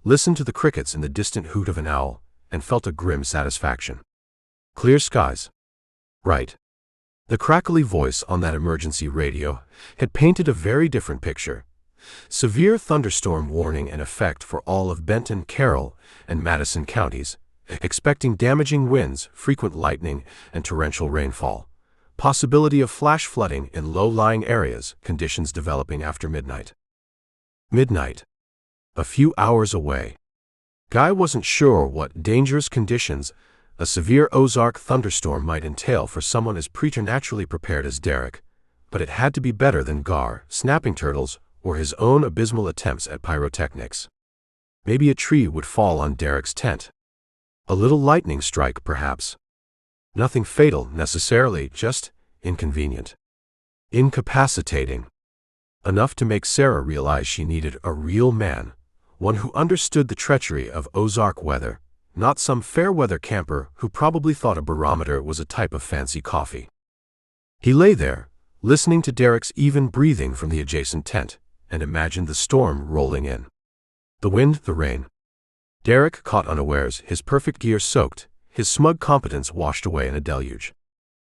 [SPEAKER 1] listened to the crickets and the distant hoot of an owl, and felt a grim satisfaction. Clear skies. Right. The crackly voice on that emergency radio had painted a very different picture. Severe thunderstorm warning in effect for all of Benton, Carroll, and Madison counties, expecting damaging winds, frequent lightning, and torrential rainfall. Possibility of flash flooding in low-lying areas, conditions developing after midnight. Midnight. A few hours away. Guy wasn't sure what dangerous conditions a severe Ozark thunderstorm might entail for someone as preternaturally prepared as Derek, but it had to be better than gar, snapping turtles, or his own abysmal attempts at pyrotechnics. Maybe a tree would fall on Derek's tent. A little lightning strike, perhaps. Nothing fatal, necessarily, just inconvenient. Incapacitating. Enough to make Sarah realize she needed a real man, one who understood the treachery of Ozark weather, not some fair-weather camper who probably thought a barometer was a type of fancy coffee. He lay there, listening to Derek's even breathing from the adjacent tent, and imagined the storm rolling in. The wind, the rain. Derek caught unawares, his perfect gear soaked, his smug competence washed away in a deluge.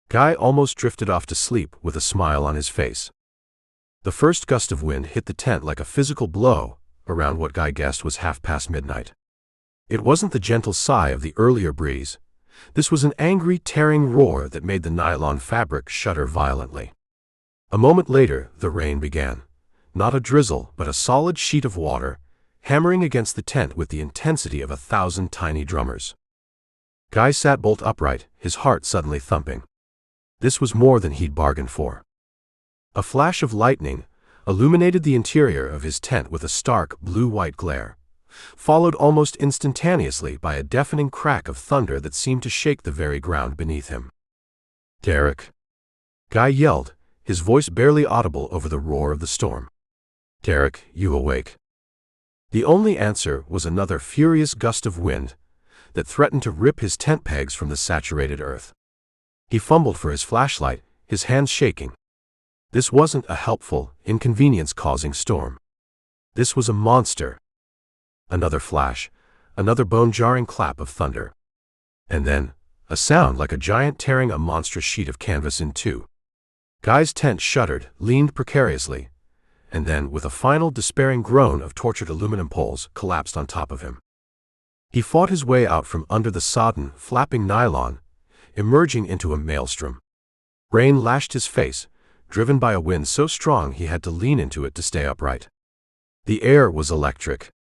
[SPEAKER 1] Guy almost drifted off to sleep with a smile on his face. The first gust of wind hit the tent like a physical blow, around what Guy guessed was half past midnight. It wasn't the gentle sigh of the earlier breeze. This was an angry, tearing roar that made the nylon fabric shudder violently. A moment later, the rain began. Not a drizzle, but a solid sheet of water, hammering against the tent with the intensity of 1,000 tiny drummers. Guy sat bolt upright, his heart suddenly thumping. This was more than he'd bargained for. A flash of lightning illuminated the interior of his tent with a stark blue-white glare, followed almost instantaneously by a deafening crack of thunder that seemed to shake the very ground beneath him. "Derek!" Guy yelled, his voice barely audible over the roar of the storm. "Derek, you awake?" The only answer was another furious gust of wind that threatened to rip his tent pegs from the saturated earth. He fumbled for his flashlight, his hands shaking. This wasn't a helpful, inconvenience-causing storm. This was a monster. Another flash, another bone-jarring clap of thunder. And then, a sound like a giant tearing a monstrous sheet of canvas in two. Guy's tent shuddered, leaned precariously, and then, with a final despairing groan of tortured aluminum poles, collapsed on top of him. He fought his way out from under the sodden, flapping nylon, emerging into a maelstrom. Rain lashed his face, driven by a wind so strong he had to lean into it to stay upright. The air was electric.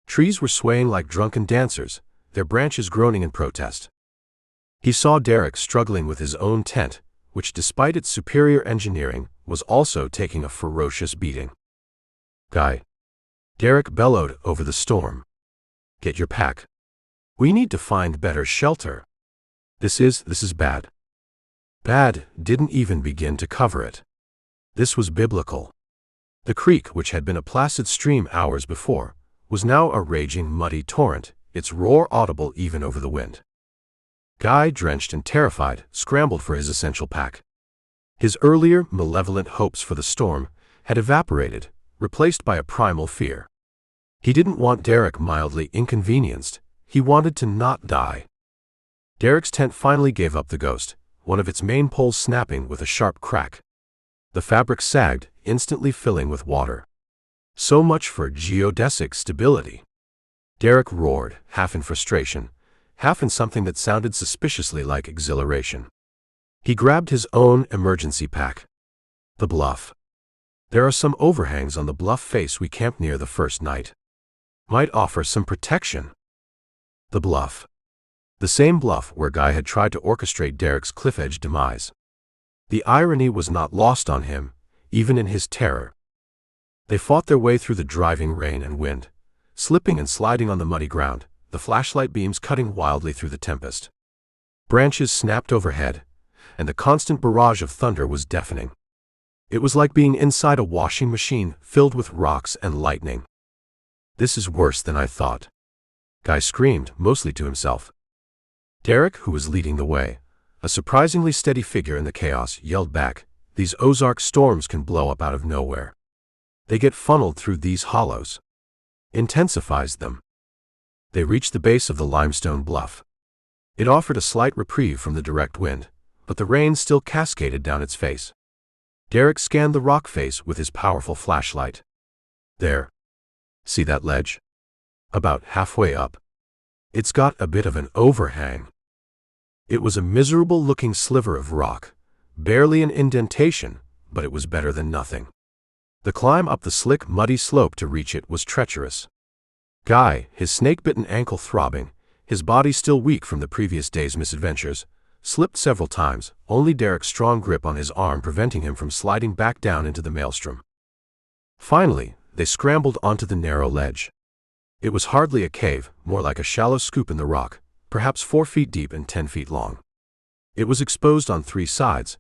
[SPEAKER 1] Trees were swaying like drunken dancers, their branches groaning in protest. He saw Derek struggling with his own tent, which despite its superior engineering, was also taking a ferocious beating. "Guy!" Derek bellowed over the storm. "Get your pack. We need to find better shelter. This is bad." Bad didn't even begin to cover it. This was biblical. The creek, which had been a placid stream hours before, was now a raging, muddy torrent, its roar audible even over the wind. Guy, drenched and terrified, scrambled for his essential pack. His earlier, malevolent hopes for the storm had evaporated, replaced by a primal fear. He didn't want Derek mildly inconvenienced, he wanted to not die. Derek's tent finally gave up the ghost, one of its main poles snapping with a sharp crack. The fabric sagged, instantly filling with water. So much for geodesic stability. Derek roared, half in frustration, half in something that sounded suspiciously like exhilaration. He grabbed his own emergency pack. The bluff. There are some overhangs on the bluff face we camped near the first night. Might offer some protection. The bluff. The same bluff where Guy had tried to orchestrate Derek's cliff-edge demise. The irony was not lost on him, even in his terror. They fought their way through the driving rain and wind, slipping and sliding on the muddy ground, the flashlight beams cutting wildly through the tempest. Branches snapped overhead, and the constant barrage of thunder was deafening. It was like being inside a washing machine filled with rocks and lightning. "This is worse than I thought," Guy screamed, mostly to himself. Derek, who was leading the way, a surprisingly steady figure in the chaos, yelled back, "These Ozark storms can blow up out of nowhere. They get funneled through these hollows. Intensifies them." They reached the base of the limestone bluff. It offered a slight reprieve from the direct wind, but the rain still cascaded down its face. Derek scanned the rock face with his powerful flashlight. "There. See that ledge? About halfway up. It's got a bit of an overhang." It was a miserable-looking sliver of rock, barely an indentation, but it was better than nothing. The climb up the slick, muddy slope to reach it was treacherous. Guy, his snake-bitten ankle throbbing, his body still weak from the previous day's misadventures, slipped several times, only Derek's strong grip on his arm preventing him from sliding back down into the maelstrom. Finally, they scrambled onto the narrow ledge. It was hardly a cave, more like a shallow scoop in the rock, perhaps 4 feet deep and 10 feet long. It was exposed on 3 sides,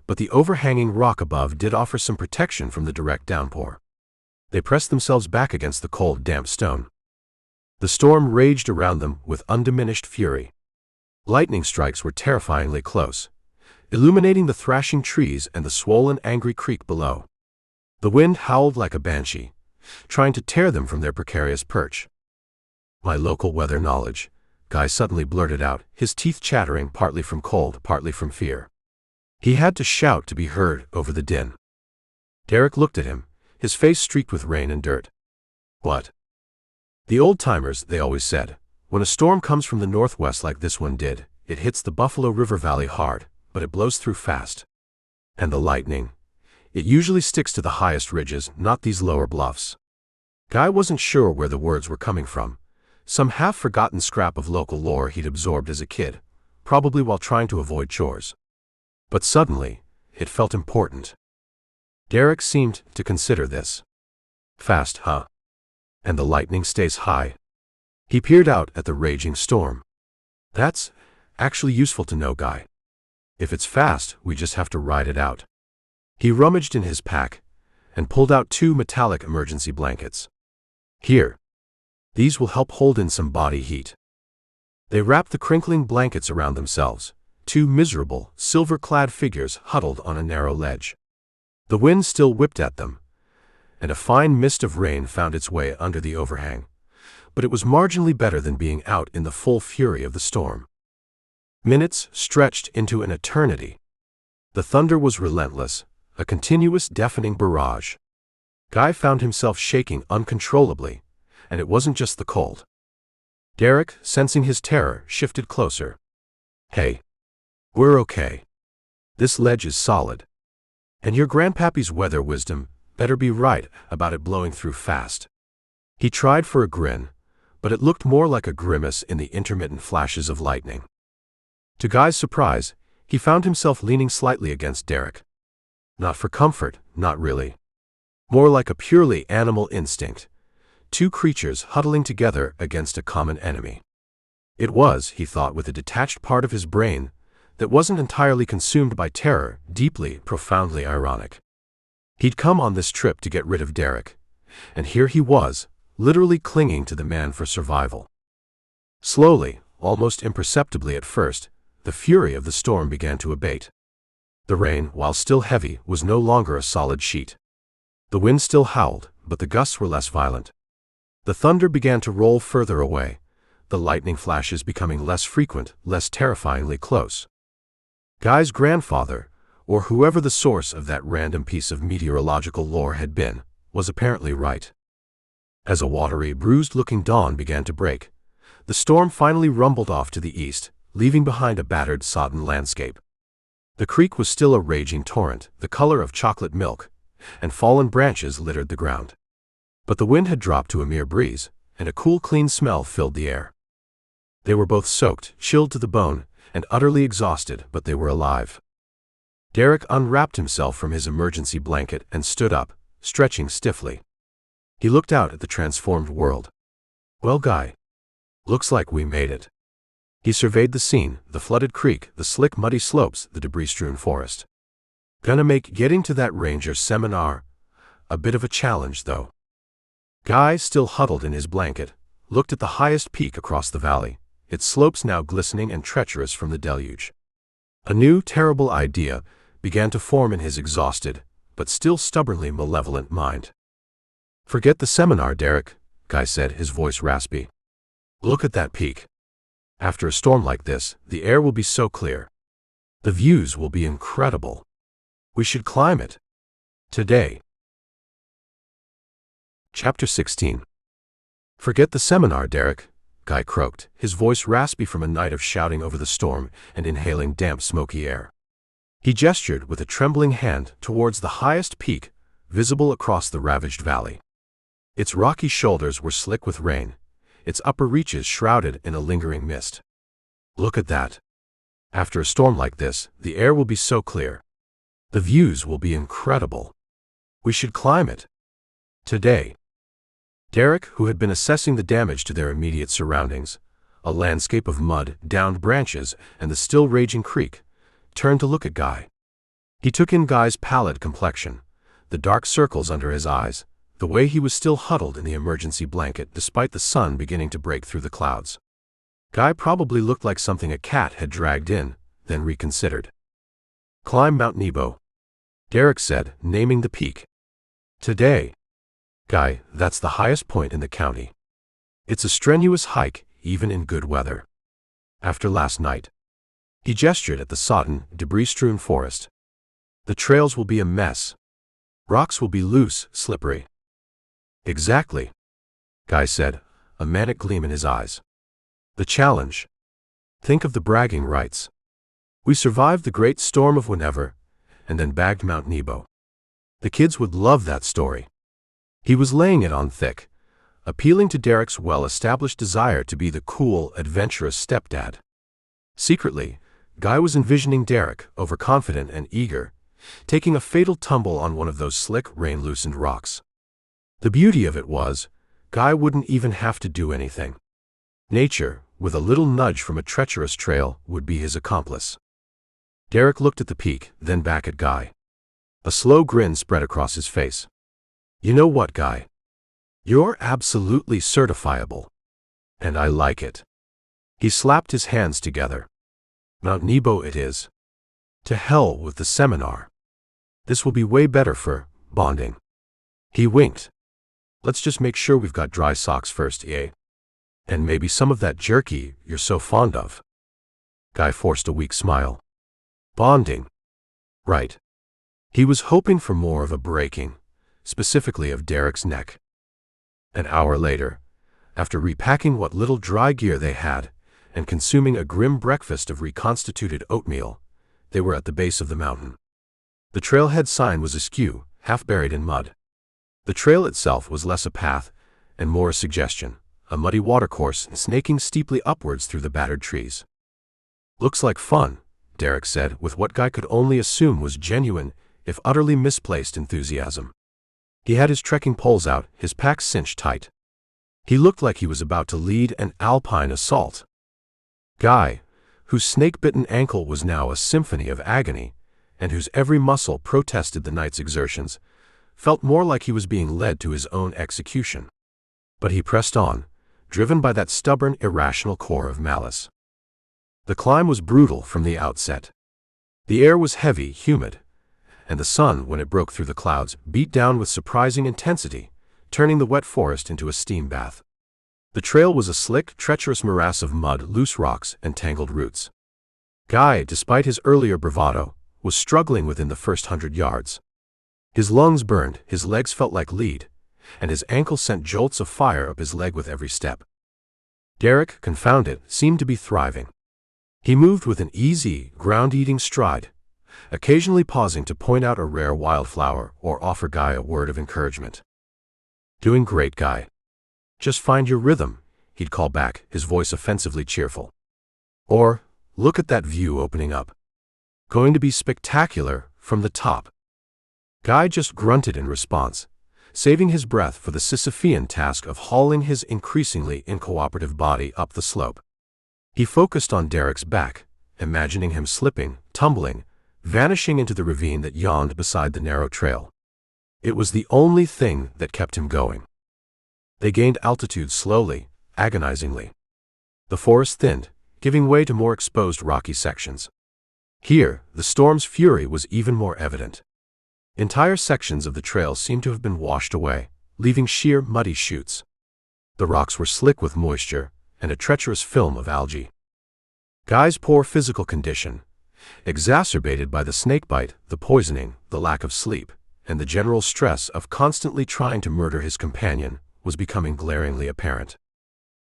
[SPEAKER 1] but the overhanging rock above did offer some protection from the direct downpour. They pressed themselves back against the cold, damp stone. The storm raged around them with undiminished fury. Lightning strikes were terrifyingly close, illuminating the thrashing trees and the swollen, angry creek below. The wind howled like a banshee, trying to tear them from their precarious perch. "My local weather knowledge," Guy suddenly blurted out, his teeth chattering partly from cold, partly from fear. He had to shout to be heard over the din. Derek looked at him, his face streaked with rain and dirt. "What?" "The old-timers, they always said, when a storm comes from the northwest like this one did, it hits the Buffalo River Valley hard, but it blows through fast. And the lightning, it usually sticks to the highest ridges, not these lower bluffs." Guy wasn't sure where the words were coming from, some half-forgotten scrap of local lore he'd absorbed as a kid, probably while trying to avoid chores. But suddenly, it felt important. Derek seemed to consider this. Fast, huh? And the lightning stays high. He peered out at the raging storm. That's actually useful to know, Guy. If it's fast, we just have to ride it out. He rummaged in his pack and pulled out 2 metallic emergency blankets. Here. These will help hold in some body heat. They wrapped the crinkling blankets around themselves, 2 miserable, silver-clad figures huddled on a narrow ledge. The wind still whipped at them, and a fine mist of rain found its way under the overhang, but it was marginally better than being out in the full fury of the storm. Minutes stretched into an eternity. The thunder was relentless, a continuous deafening barrage. Guy found himself shaking uncontrollably, and it wasn't just the cold. Derek, sensing his terror, shifted closer. Hey. We're okay. This ledge is solid. And your grandpappy's weather wisdom better be right about it blowing through fast. He tried for a grin, but it looked more like a grimace in the intermittent flashes of lightning. To Guy's surprise, he found himself leaning slightly against Derek. Not for comfort, not really. More like a purely animal instinct. 2 creatures huddling together against a common enemy. It was, he thought with a detached part of his brain that wasn't entirely consumed by terror, deeply, profoundly ironic. He'd come on this trip to get rid of Derek, and here he was, literally clinging to the man for survival. Slowly, almost imperceptibly at first, the fury of the storm began to abate. The rain, while still heavy, was no longer a solid sheet. The wind still howled, but the gusts were less violent. The thunder began to roll further away, the lightning flashes becoming less frequent, less terrifyingly close. Guy's grandfather, or whoever the source of that random piece of meteorological lore had been, was apparently right. As a watery, bruised-looking dawn began to break, the storm finally rumbled off to the east, leaving behind a battered, sodden landscape. The creek was still a raging torrent, the color of chocolate milk, and fallen branches littered the ground. But the wind had dropped to a mere breeze, and a cool, clean smell filled the air. They were both soaked, chilled to the bone, and utterly exhausted, but they were alive. Derek unwrapped himself from his emergency blanket and stood up, stretching stiffly. He looked out at the transformed world. Well, Guy, looks like we made it. He surveyed the scene, the flooded creek, the slick, muddy slopes, the debris-strewn forest. Gonna make getting to that ranger seminar a bit of a challenge, though. Guy, still huddled in his blanket, looked at the highest peak across the valley, its slopes now glistening and treacherous from the deluge. A new, terrible idea began to form in his exhausted, but still stubbornly malevolent mind. Forget the seminar, Derek, Guy said, his voice raspy. Look at that peak. After a storm like this, the air will be so clear. The views will be incredible. We should climb it. Today. Chapter 16. Forget the seminar, Derek, Guy croaked, his voice raspy from a night of shouting over the storm and inhaling damp, smoky air. He gestured with a trembling hand towards the highest peak, visible across the ravaged valley. Its rocky shoulders were slick with rain, its upper reaches shrouded in a lingering mist. Look at that. After a storm like this, the air will be so clear. The views will be incredible. We should climb it. Today. Derek, who had been assessing the damage to their immediate surroundings, a landscape of mud, downed branches, and the still raging creek, turned to look at Guy. He took in Guy's pallid complexion, the dark circles under his eyes, the way he was still huddled in the emergency blanket despite the sun beginning to break through the clouds. Guy probably looked like something a cat had dragged in, then reconsidered. Climb Mount Nebo, Derek said, naming the peak. Today. Guy, that's the highest point in the county. It's a strenuous hike, even in good weather. After last night. He gestured at the sodden, debris-strewn forest. The trails will be a mess. Rocks will be loose, slippery. Exactly, Guy said, a manic gleam in his eyes. The challenge. Think of the bragging rights. We survived the great storm of whenever, and then bagged Mount Nebo. The kids would love that story. He was laying it on thick, appealing to Derek's well-established desire to be the cool, adventurous stepdad. Secretly, Guy was envisioning Derek, overconfident and eager, taking a fatal tumble on one of those slick, rain-loosened rocks. The beauty of it was, Guy wouldn't even have to do anything. Nature, with a little nudge from a treacherous trail, would be his accomplice. Derek looked at the peak, then back at Guy. A slow grin spread across his face. "You know what, Guy? You're absolutely certifiable. And I like it." He slapped his hands together. "Mount Nebo it is. To hell with the seminar. This will be way better for bonding." He winked. "Let's just make sure we've got dry socks first, eh? And maybe some of that jerky you're so fond of." Guy forced a weak smile. Bonding. Right. He was hoping for more of a breaking, specifically of Derek's neck. An hour later, after repacking what little dry gear they had and consuming a grim breakfast of reconstituted oatmeal, they were at the base of the mountain. The trailhead sign was askew, half buried in mud. The trail itself was less a path and more a suggestion, a muddy watercourse snaking steeply upwards through the battered trees. "Looks like fun," Derek said, with what Guy could only assume was genuine, if utterly misplaced enthusiasm. He had his trekking poles out, his pack cinched tight. He looked like he was about to lead an alpine assault. Guy, whose snake-bitten ankle was now a symphony of agony, and whose every muscle protested the night's exertions, felt more like he was being led to his own execution. But he pressed on, driven by that stubborn, irrational core of malice. The climb was brutal from the outset. The air was heavy, humid, and the sun, when it broke through the clouds, beat down with surprising intensity, turning the wet forest into a steam bath. The trail was a slick, treacherous morass of mud, loose rocks, and tangled roots. Guy, despite his earlier bravado, was struggling within the first 100 yards. His lungs burned, his legs felt like lead, and his ankle sent jolts of fire up his leg with every step. Derek, confounded, seemed to be thriving. He moved with an easy, ground-eating stride, occasionally pausing to point out a rare wildflower or offer Guy a word of encouragement. "Doing great, Guy. Just find your rhythm," he'd call back, his voice offensively cheerful. Or, "Look at that view opening up. Going to be spectacular from the top." Guy just grunted in response, saving his breath for the Sisyphean task of hauling his increasingly incooperative body up the slope. He focused on Derek's back, imagining him slipping, tumbling, vanishing into the ravine that yawned beside the narrow trail. It was the only thing that kept him going. They gained altitude slowly, agonizingly. The forest thinned, giving way to more exposed rocky sections. Here, the storm's fury was even more evident. Entire sections of the trail seemed to have been washed away, leaving sheer, muddy chutes. The rocks were slick with moisture and a treacherous film of algae. Guy's poor physical condition, exacerbated by the snakebite, the poisoning, the lack of sleep, and the general stress of constantly trying to murder his companion, was becoming glaringly apparent.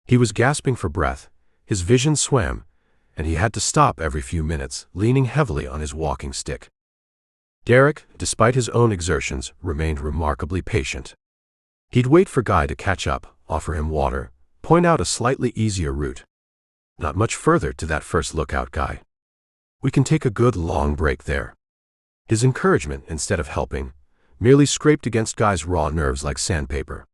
[SPEAKER 1] He was gasping for breath, his vision swam, and he had to stop every few minutes, leaning heavily on his walking stick. Derek, despite his own exertions, remained remarkably patient. He'd wait for Guy to catch up, offer him water, point out a slightly easier route. "Not much further to that first lookout, Guy. We can take a good long break there." His encouragement, instead of helping, merely scraped against Guy's raw nerves like sandpaper.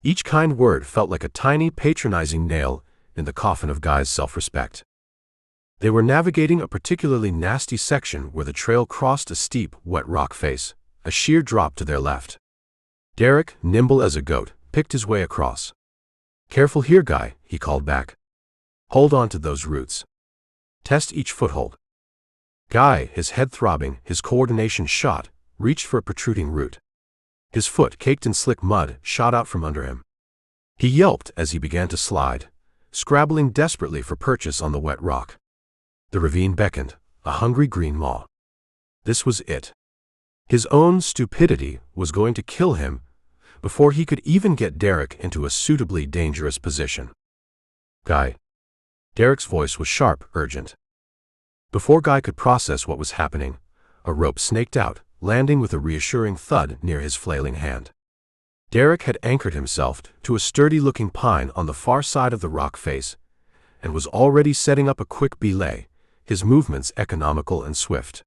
[SPEAKER 1] Each kind word felt like a tiny, patronizing nail in the coffin of Guy's self-respect. They were navigating a particularly nasty section where the trail crossed a steep, wet rock face, a sheer drop to their left. Derek, nimble as a goat, picked his way across. "Careful here, Guy," he called back. "Hold on to those roots. Test each foothold." Guy, his head throbbing, his coordination shot, reached for a protruding root. His foot, caked in slick mud, shot out from under him. He yelped as he began to slide, scrabbling desperately for purchase on the wet rock. The ravine beckoned, a hungry green maw. This was it. His own stupidity was going to kill him before he could even get Derek into a suitably dangerous position. "Guy." Derek's voice was sharp, urgent. Before Guy could process what was happening, a rope snaked out, landing with a reassuring thud near his flailing hand. Derek had anchored himself to a sturdy-looking pine on the far side of the rock face and was already setting up a quick belay, his movements economical and swift.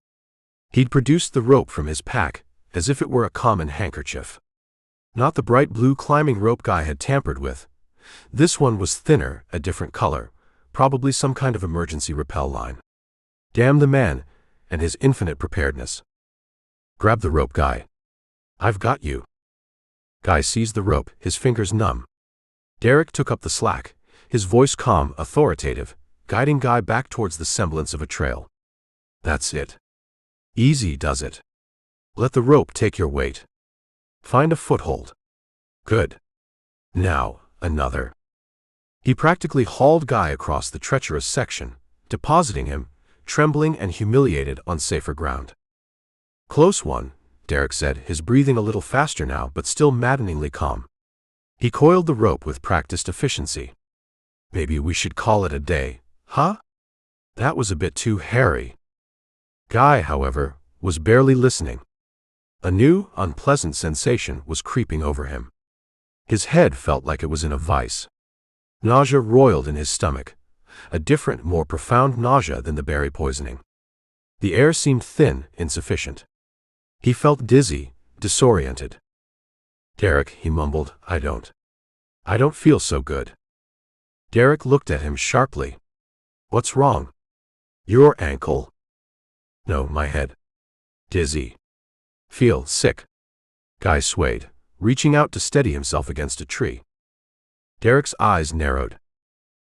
[SPEAKER 1] He'd produced the rope from his pack, as if it were a common handkerchief. Not the bright blue climbing rope Guy had tampered with. This one was thinner, a different color, probably some kind of emergency rappel line. Damn the man, and his infinite preparedness. Grab the rope, Guy. I've got you. Guy seized the rope, his fingers numb. Derek took up the slack, his voice calm, authoritative, guiding Guy back towards the semblance of a trail. That's it. Easy does it. Let the rope take your weight. Find a foothold. Good. Now, another. He practically hauled Guy across the treacherous section, depositing him, trembling and humiliated, on safer ground. Close one, Derek said, his breathing a little faster now but still maddeningly calm. He coiled the rope with practiced efficiency. Maybe we should call it a day, huh? That was a bit too hairy. Guy, however, was barely listening. A new, unpleasant sensation was creeping over him. His head felt like it was in a vice. Nausea roiled in his stomach, a different, more profound nausea than the berry poisoning. The air seemed thin, insufficient. He felt dizzy, disoriented. Derek, he mumbled, I don't feel so good. Derek looked at him sharply. What's wrong? Your ankle? No, my head. Dizzy. Feel sick. Guy swayed, reaching out to steady himself against a tree. Derek's eyes narrowed.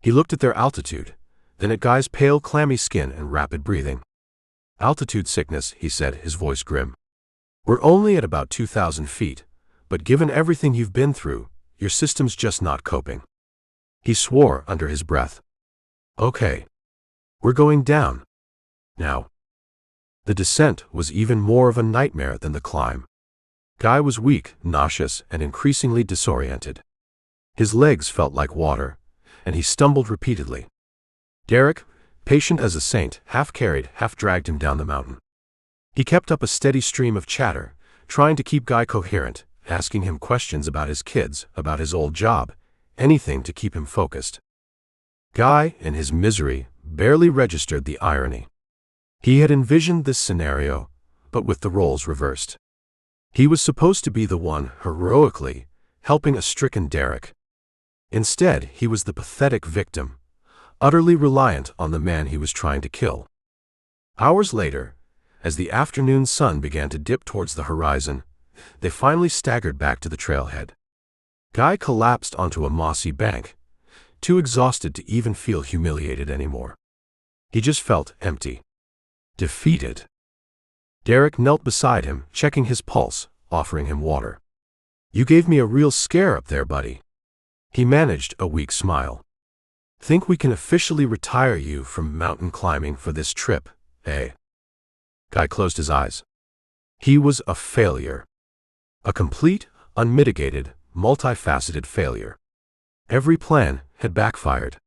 [SPEAKER 1] He looked at their altitude, then at Guy's pale, clammy skin and rapid breathing. Altitude sickness, he said, his voice grim. We're only at about 2,000 feet, but given everything you've been through, your system's just not coping. He swore under his breath. Okay. We're going down. Now. The descent was even more of a nightmare than the climb. Guy was weak, nauseous, and increasingly disoriented. His legs felt like water, and he stumbled repeatedly. Derek, patient as a saint, half carried, half dragged him down the mountain. He kept up a steady stream of chatter, trying to keep Guy coherent, asking him questions about his kids, about his old job, anything to keep him focused. Guy, in his misery, barely registered the irony. He had envisioned this scenario, but with the roles reversed. He was supposed to be the one, heroically, helping a stricken Derek. Instead, he was the pathetic victim, utterly reliant on the man he was trying to kill. Hours later, as the afternoon sun began to dip towards the horizon, they finally staggered back to the trailhead. Guy collapsed onto a mossy bank, too exhausted to even feel humiliated anymore. He just felt empty. Defeated. Derek knelt beside him, checking his pulse, offering him water. You gave me a real scare up there, buddy. He managed a weak smile. Think we can officially retire you from mountain climbing for this trip, eh? Guy closed his eyes. He was a failure. A complete, unmitigated, multifaceted failure. Every plan had backfired.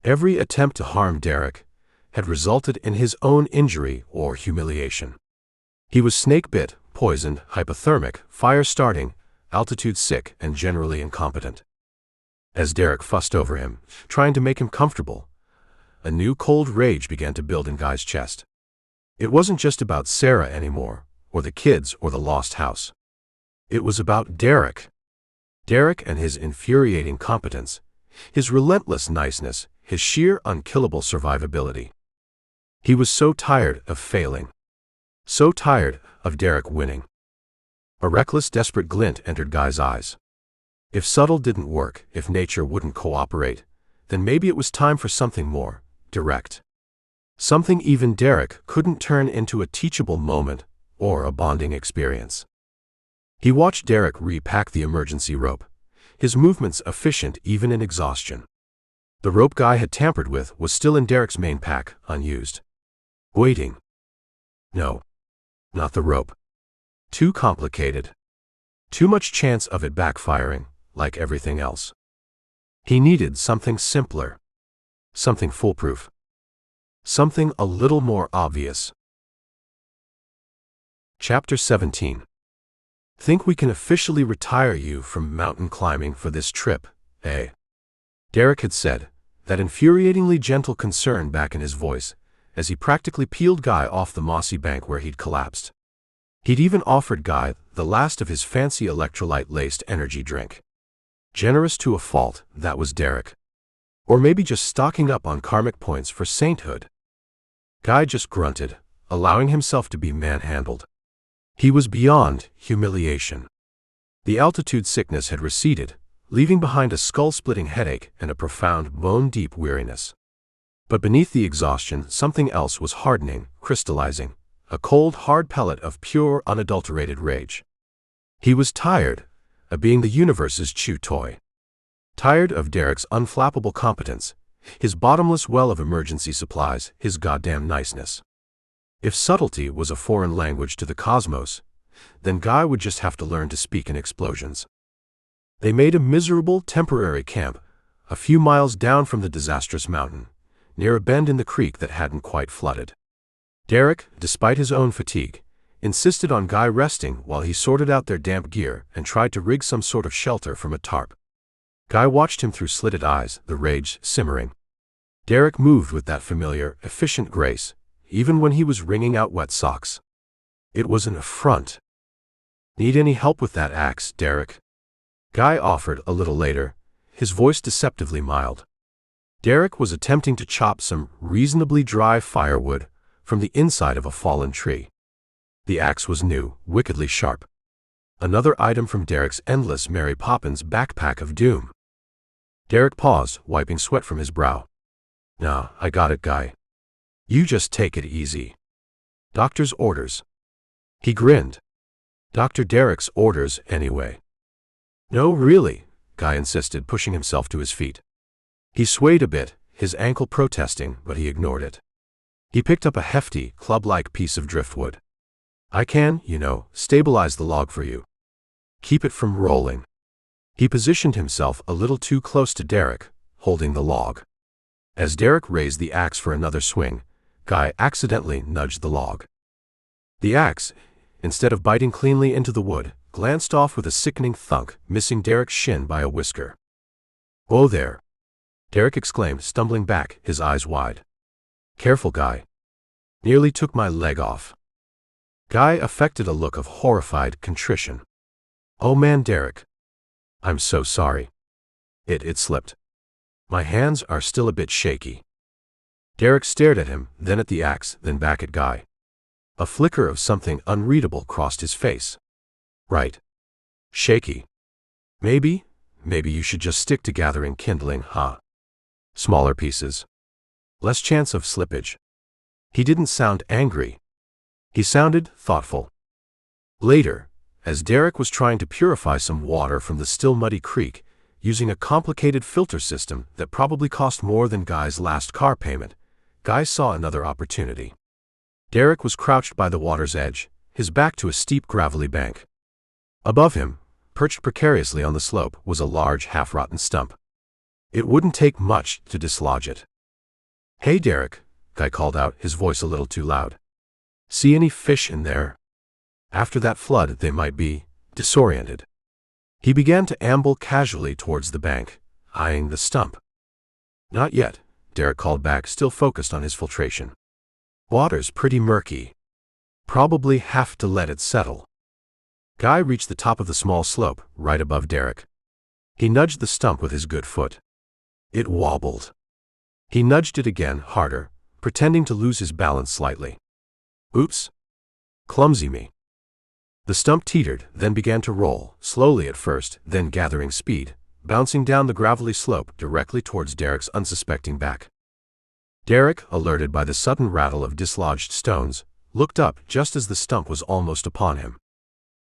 [SPEAKER 1] Every attempt to harm Derek had resulted in his own injury or humiliation. He was snake-bit, poisoned, hypothermic, fire-starting, altitude-sick, and generally incompetent. As Derek fussed over him, trying to make him comfortable, a new cold rage began to build in Guy's chest. It wasn't just about Sarah anymore, or the kids, or the lost house. It was about Derek. Derek and his infuriating competence, his relentless niceness, his sheer unkillable survivability. He was so tired of failing. So tired of Derek winning. A reckless, desperate glint entered Guy's eyes. If subtle didn't work, if nature wouldn't cooperate, then maybe it was time for something more direct. Something even Derek couldn't turn into a teachable moment or a bonding experience. He watched Derek repack the emergency rope, his movements efficient even in exhaustion. The rope Guy had tampered with was still in Derek's main pack, unused. Waiting. No. Not the rope. Too complicated. Too much chance of it backfiring, like everything else. He needed something simpler. Something foolproof. Something a little more obvious. Chapter 17. Think we can officially retire you from mountain climbing for this trip, eh? Derek had said, that infuriatingly gentle concern back in his voice, as he practically peeled Guy off the mossy bank where he'd collapsed. He'd even offered Guy the last of his fancy electrolyte-laced energy drink. Generous to a fault, that was Derek. Or maybe just stocking up on karmic points for sainthood. Guy just grunted, allowing himself to be manhandled. He was beyond humiliation. The altitude sickness had receded, leaving behind a skull-splitting headache and a profound, bone-deep weariness. But beneath the exhaustion, something else was hardening, crystallizing, a cold, hard pellet of pure, unadulterated rage. He was tired of being the universe's chew toy. Tired of Derek's unflappable competence, his bottomless well of emergency supplies, his goddamn niceness. If subtlety was a foreign language to the cosmos, then Guy would just have to learn to speak in explosions. They made a miserable, temporary camp a few miles down from the disastrous mountain, near a bend in the creek that hadn't quite flooded. Derek, despite his own fatigue, insisted on Guy resting while he sorted out their damp gear and tried to rig some sort of shelter from a tarp. Guy watched him through slitted eyes, the rage simmering. Derek moved with that familiar, efficient grace, even when he was wringing out wet socks. It was an affront. "Need any help with that axe, Derek?" Guy offered a little later, his voice deceptively mild. Derek was attempting to chop some reasonably dry firewood from the inside of a fallen tree. The axe was new, wickedly sharp. Another item from Derek's endless Mary Poppins backpack of doom. Derek paused, wiping sweat from his brow. "Nah, I got it, Guy. You just take it easy. Doctor's orders." He grinned. Dr. Derek's orders, anyway. "No, really," Guy insisted, pushing himself to his feet. He swayed a bit, his ankle protesting, but he ignored it. He picked up a hefty, club-like piece of driftwood. "I can, stabilize the log for you. Keep it from rolling." He positioned himself a little too close to Derek, holding the log. As Derek raised the axe for another swing, Guy accidentally nudged the log. The axe, instead of biting cleanly into the wood, glanced off with a sickening thunk, missing Derek's shin by a whisker. "Whoa there!" Derek exclaimed, stumbling back, his eyes wide. "Careful, Guy. Nearly took my leg off." Guy affected a look of horrified contrition. "Oh man, Derek. I'm so sorry. It slipped. My hands are still a bit shaky." Derek stared at him, then at the axe, then back at Guy. A flicker of something unreadable crossed his face. "Right. Shaky. Maybe you should just stick to gathering kindling, huh? Smaller pieces. Less chance of slippage." He didn't sound angry. He sounded thoughtful. Later, as Derek was trying to purify some water from the still muddy creek, using a complicated filter system that probably cost more than Guy's last car payment, Guy saw another opportunity. Derek was crouched by the water's edge, his back to a steep gravelly bank. Above him, perched precariously on the slope, was a large half-rotten stump. It wouldn't take much to dislodge it. "Hey, Derek," Guy called out, his voice a little too loud. "See any fish in there? After that flood, they might be disoriented." He began to amble casually towards the bank, eyeing the stump. "Not yet," Derek called back, still focused on his filtration. "Water's pretty murky. Probably have to let it settle." Guy reached the top of the small slope, right above Derek. He nudged the stump with his good foot. It wobbled. He nudged it again, harder, pretending to lose his balance slightly. "Oops. Clumsy me." The stump teetered, then began to roll, slowly at first, then gathering speed, bouncing down the gravelly slope directly towards Derek's unsuspecting back. Derek, alerted by the sudden rattle of dislodged stones, looked up just as the stump was almost upon him.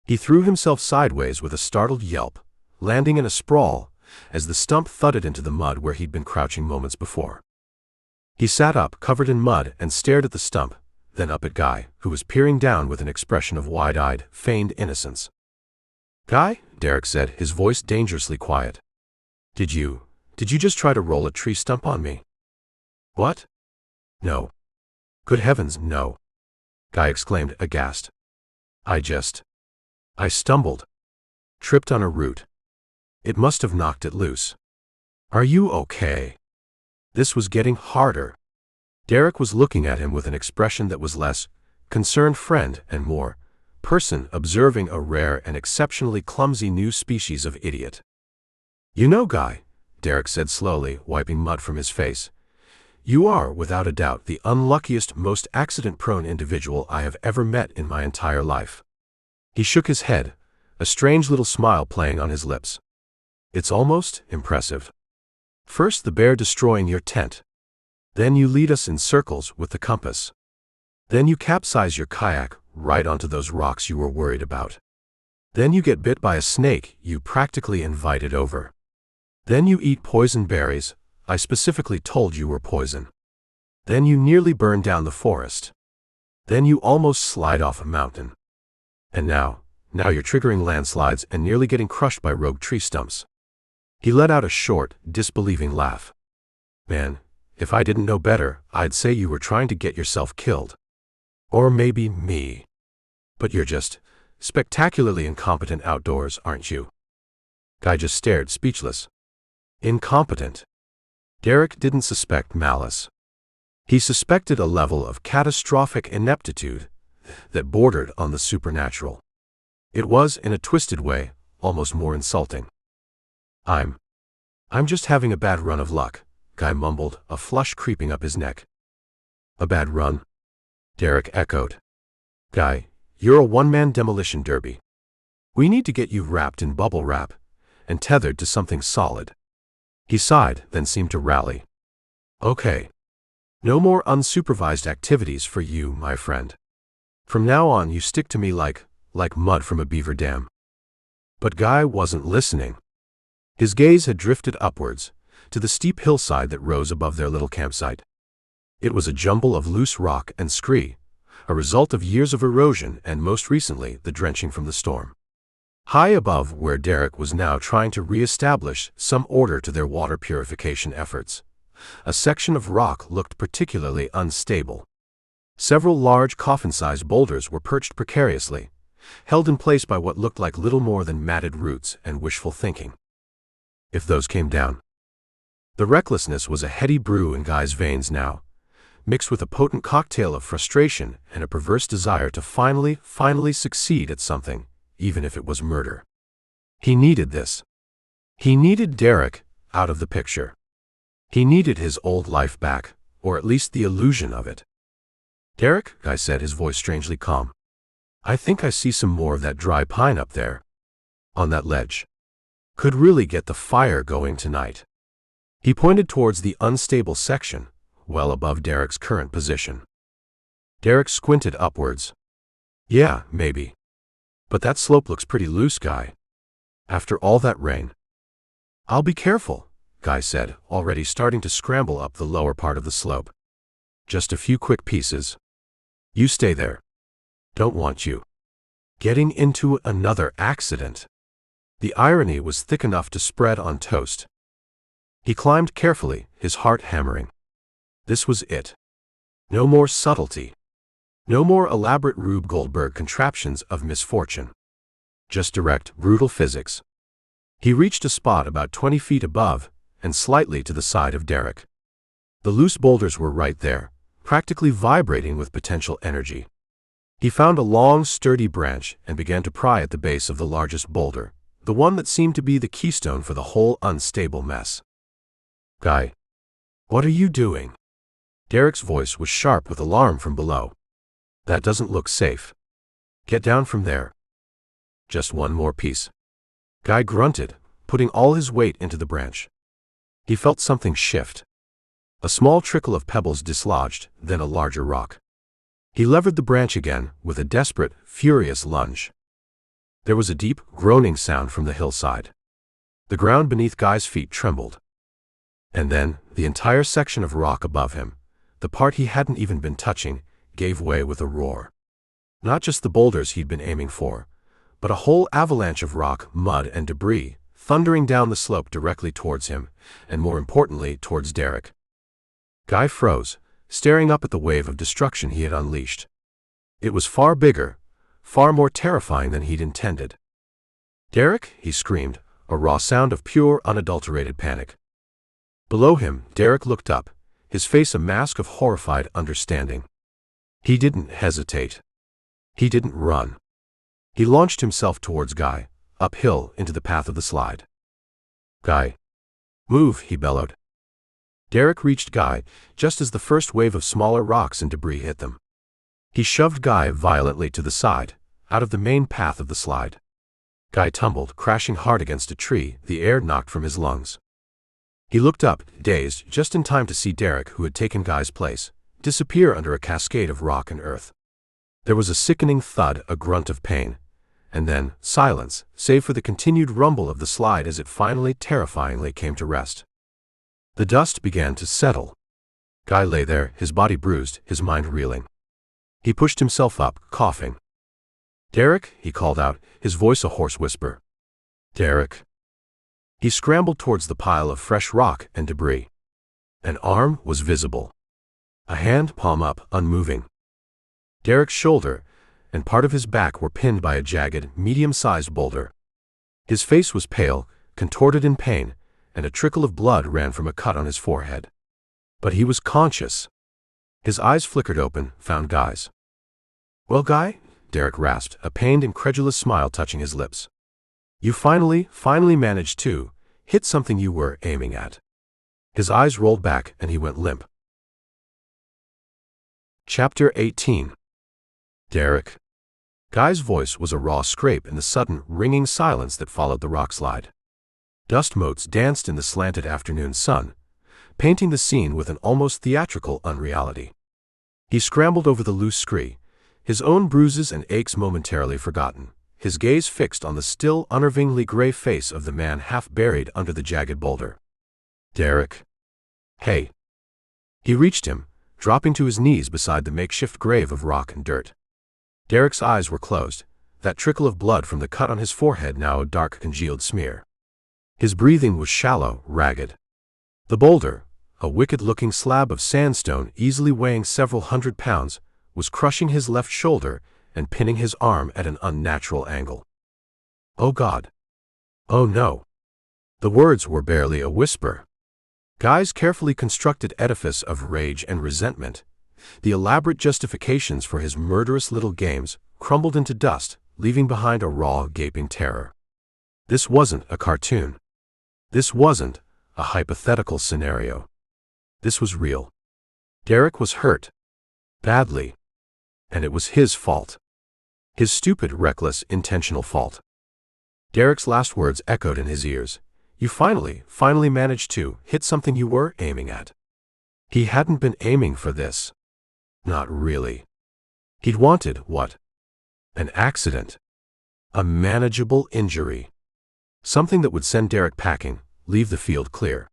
[SPEAKER 1] He threw himself sideways with a startled yelp, landing in a sprawl as the stump thudded into the mud where he'd been crouching moments before. He sat up, covered in mud, and stared at the stump, then up at Guy, who was peering down with an expression of wide-eyed, feigned innocence. "Guy," Derek said, his voice dangerously quiet. Did you just try to roll a tree stump on me?" "What? No. Good heavens, no," Guy exclaimed, aghast. I stumbled. Tripped on a root. It must have knocked it loose. Are you okay?" This was getting harder. Derek was looking at him with an expression that was less concerned friend and more person observing a rare and exceptionally clumsy new species of idiot. "You know, Guy," Derek said slowly, wiping mud from his face, "you are, without a doubt, the unluckiest, most accident-prone individual I have ever met in my entire life." He shook his head, a strange little smile playing on his lips. "It's almost impressive. First the bear destroying your tent. Then you lead us in circles with the compass. Then you capsize your kayak right onto those rocks you were worried about. Then you get bit by a snake you practically invited over. Then you eat poison berries I specifically told you were poison. Then you nearly burn down the forest. Then you almost slide off a mountain. And now you're triggering landslides and nearly getting crushed by rogue tree stumps." He let out a short, disbelieving laugh. "Man, if I didn't know better, I'd say you were trying to get yourself killed. Or maybe me. But you're just spectacularly incompetent outdoors, aren't you?" Guy just stared, speechless. Incompetent. Derek didn't suspect malice. He suspected a level of catastrophic ineptitude that bordered on the supernatural. It was, in a twisted way, almost more insulting. I'm just having a bad run of luck," Guy mumbled, a flush creeping up his neck. "A bad run?" Derek echoed. "Guy, you're a one-man demolition derby. We need to get you wrapped in bubble wrap and tethered to something solid." He sighed, then seemed to rally. "Okay. No more unsupervised activities for you, my friend. From now on you stick to me like mud from a beaver dam." But Guy wasn't listening. His gaze had drifted upwards, to the steep hillside that rose above their little campsite. It was a jumble of loose rock and scree, a result of years of erosion and most recently the drenching from the storm. High above where Derek was now trying to re-establish some order to their water purification efforts, a section of rock looked particularly unstable. Several large coffin-sized boulders were perched precariously, held in place by what looked like little more than matted roots and wishful thinking. If those came down. The recklessness was a heady brew in Guy's veins now, mixed with a potent cocktail of frustration and a perverse desire to finally succeed at something, even if it was murder. He needed this. He needed Derek out of the picture. He needed his old life back, or at least the illusion of it. "Derek," Guy said, his voice strangely calm, "I think I see some more of that dry pine up there. On that ledge. Could really get the fire going tonight." He pointed towards the unstable section, well above Derek's current position. Derek squinted upwards. "Yeah, maybe. But that slope looks pretty loose, Guy. After all that rain." "I'll be careful," Guy said, already starting to scramble up the lower part of the slope. "Just a few quick pieces. You stay there. Don't want you getting into another accident." The irony was thick enough to spread on toast. He climbed carefully, his heart hammering. This was it. No more subtlety. No more elaborate Rube Goldberg contraptions of misfortune. Just direct, brutal physics. He reached a spot about 20 feet above and slightly to the side of Derek. The loose boulders were right there, practically vibrating with potential energy. He found a long, sturdy branch and began to pry at the base of the largest boulder, the one that seemed to be the keystone for the whole unstable mess. "Guy, what are you doing?" Derek's voice was sharp with alarm from below. "That doesn't look safe. Get down from there." "Just one more piece." Guy grunted, putting all his weight into the branch. He felt something shift. A small trickle of pebbles dislodged, then a larger rock. He levered the branch again with a desperate, furious lunge. There was a deep, groaning sound from the hillside. The ground beneath Guy's feet trembled. And then, the entire section of rock above him, the part he hadn't even been touching, gave way with a roar. Not just the boulders he'd been aiming for, but a whole avalanche of rock, mud, and debris, thundering down the slope directly towards him, and more importantly, towards Derek. Guy froze, staring up at the wave of destruction he had unleashed. It was far bigger, far more terrifying than he'd intended. "Derek!" he screamed, a raw sound of pure, unadulterated panic. Below him, Derek looked up, his face a mask of horrified understanding. He didn't hesitate. He didn't run. He launched himself towards Guy, uphill into the path of the slide. "Guy, move," he bellowed. Derek reached Guy just as the first wave of smaller rocks and debris hit them. He shoved Guy violently to the side, out of the main path of the slide. Guy tumbled, crashing hard against a tree, the air knocked from his lungs. He looked up, dazed, just in time to see Derek, who had taken Guy's place, disappear under a cascade of rock and earth. There was a sickening thud, a grunt of pain, and then silence, save for the continued rumble of the slide as it finally, terrifyingly came to rest. The dust began to settle. Guy lay there, his body bruised, his mind reeling. He pushed himself up, coughing. "Derek," he called out, his voice a hoarse whisper. "Derek." He scrambled towards the pile of fresh rock and debris. An arm was visible. A hand, palm up, unmoving. Derek's shoulder and part of his back were pinned by a jagged, medium-sized boulder. His face was pale, contorted in pain, and a trickle of blood ran from a cut on his forehead. But he was conscious. His eyes flickered open, found Guy's. "Well, Guy?" Derek rasped, a pained, incredulous smile touching his lips. "You finally managed to hit something you were aiming at." His eyes rolled back and he went limp. Chapter 18. Derek. Guy's voice was a raw scrape in the sudden, ringing silence that followed the rock slide. Dust motes danced in the slanted afternoon sun, painting the scene with an almost theatrical unreality. He scrambled over the loose scree, his own bruises and aches momentarily forgotten, his gaze fixed on the still, unnervingly gray face of the man half buried under the jagged boulder. "Derek. Hey." He reached him, dropping to his knees beside the makeshift grave of rock and dirt. Derek's eyes were closed, that trickle of blood from the cut on his forehead now a dark, congealed smear. His breathing was shallow, ragged. The boulder, a wicked-looking slab of sandstone easily weighing several hundred pounds, was crushing his left shoulder and pinning his arm at an unnatural angle. "Oh God. Oh no." The words were barely a whisper. Guy's carefully constructed edifice of rage and resentment, the elaborate justifications for his murderous little games, crumbled into dust, leaving behind a raw, gaping terror. This wasn't a cartoon. This wasn't a hypothetical scenario. This was real. Derek was hurt. Badly. And it was his fault. His stupid, reckless, intentional fault. Derek's last words echoed in his ears. "You finally managed to hit something you were aiming at." He hadn't been aiming for this. Not really. He'd wanted what? An accident. A manageable injury. Something that would send Derek packing, leave the field clear.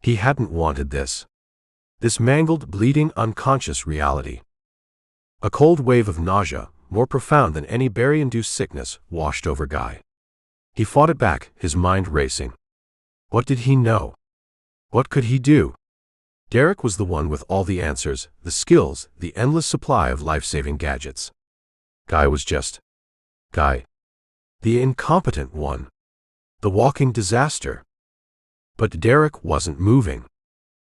[SPEAKER 1] He hadn't wanted this. This mangled, bleeding, unconscious reality. A cold wave of nausea, more profound than any berry-induced sickness, washed over Guy. He fought it back, his mind racing. What did he know? What could he do? Derek was the one with all the answers, the skills, the endless supply of life-saving gadgets. Guy was just Guy. The incompetent one. The walking disaster. But Derek wasn't moving.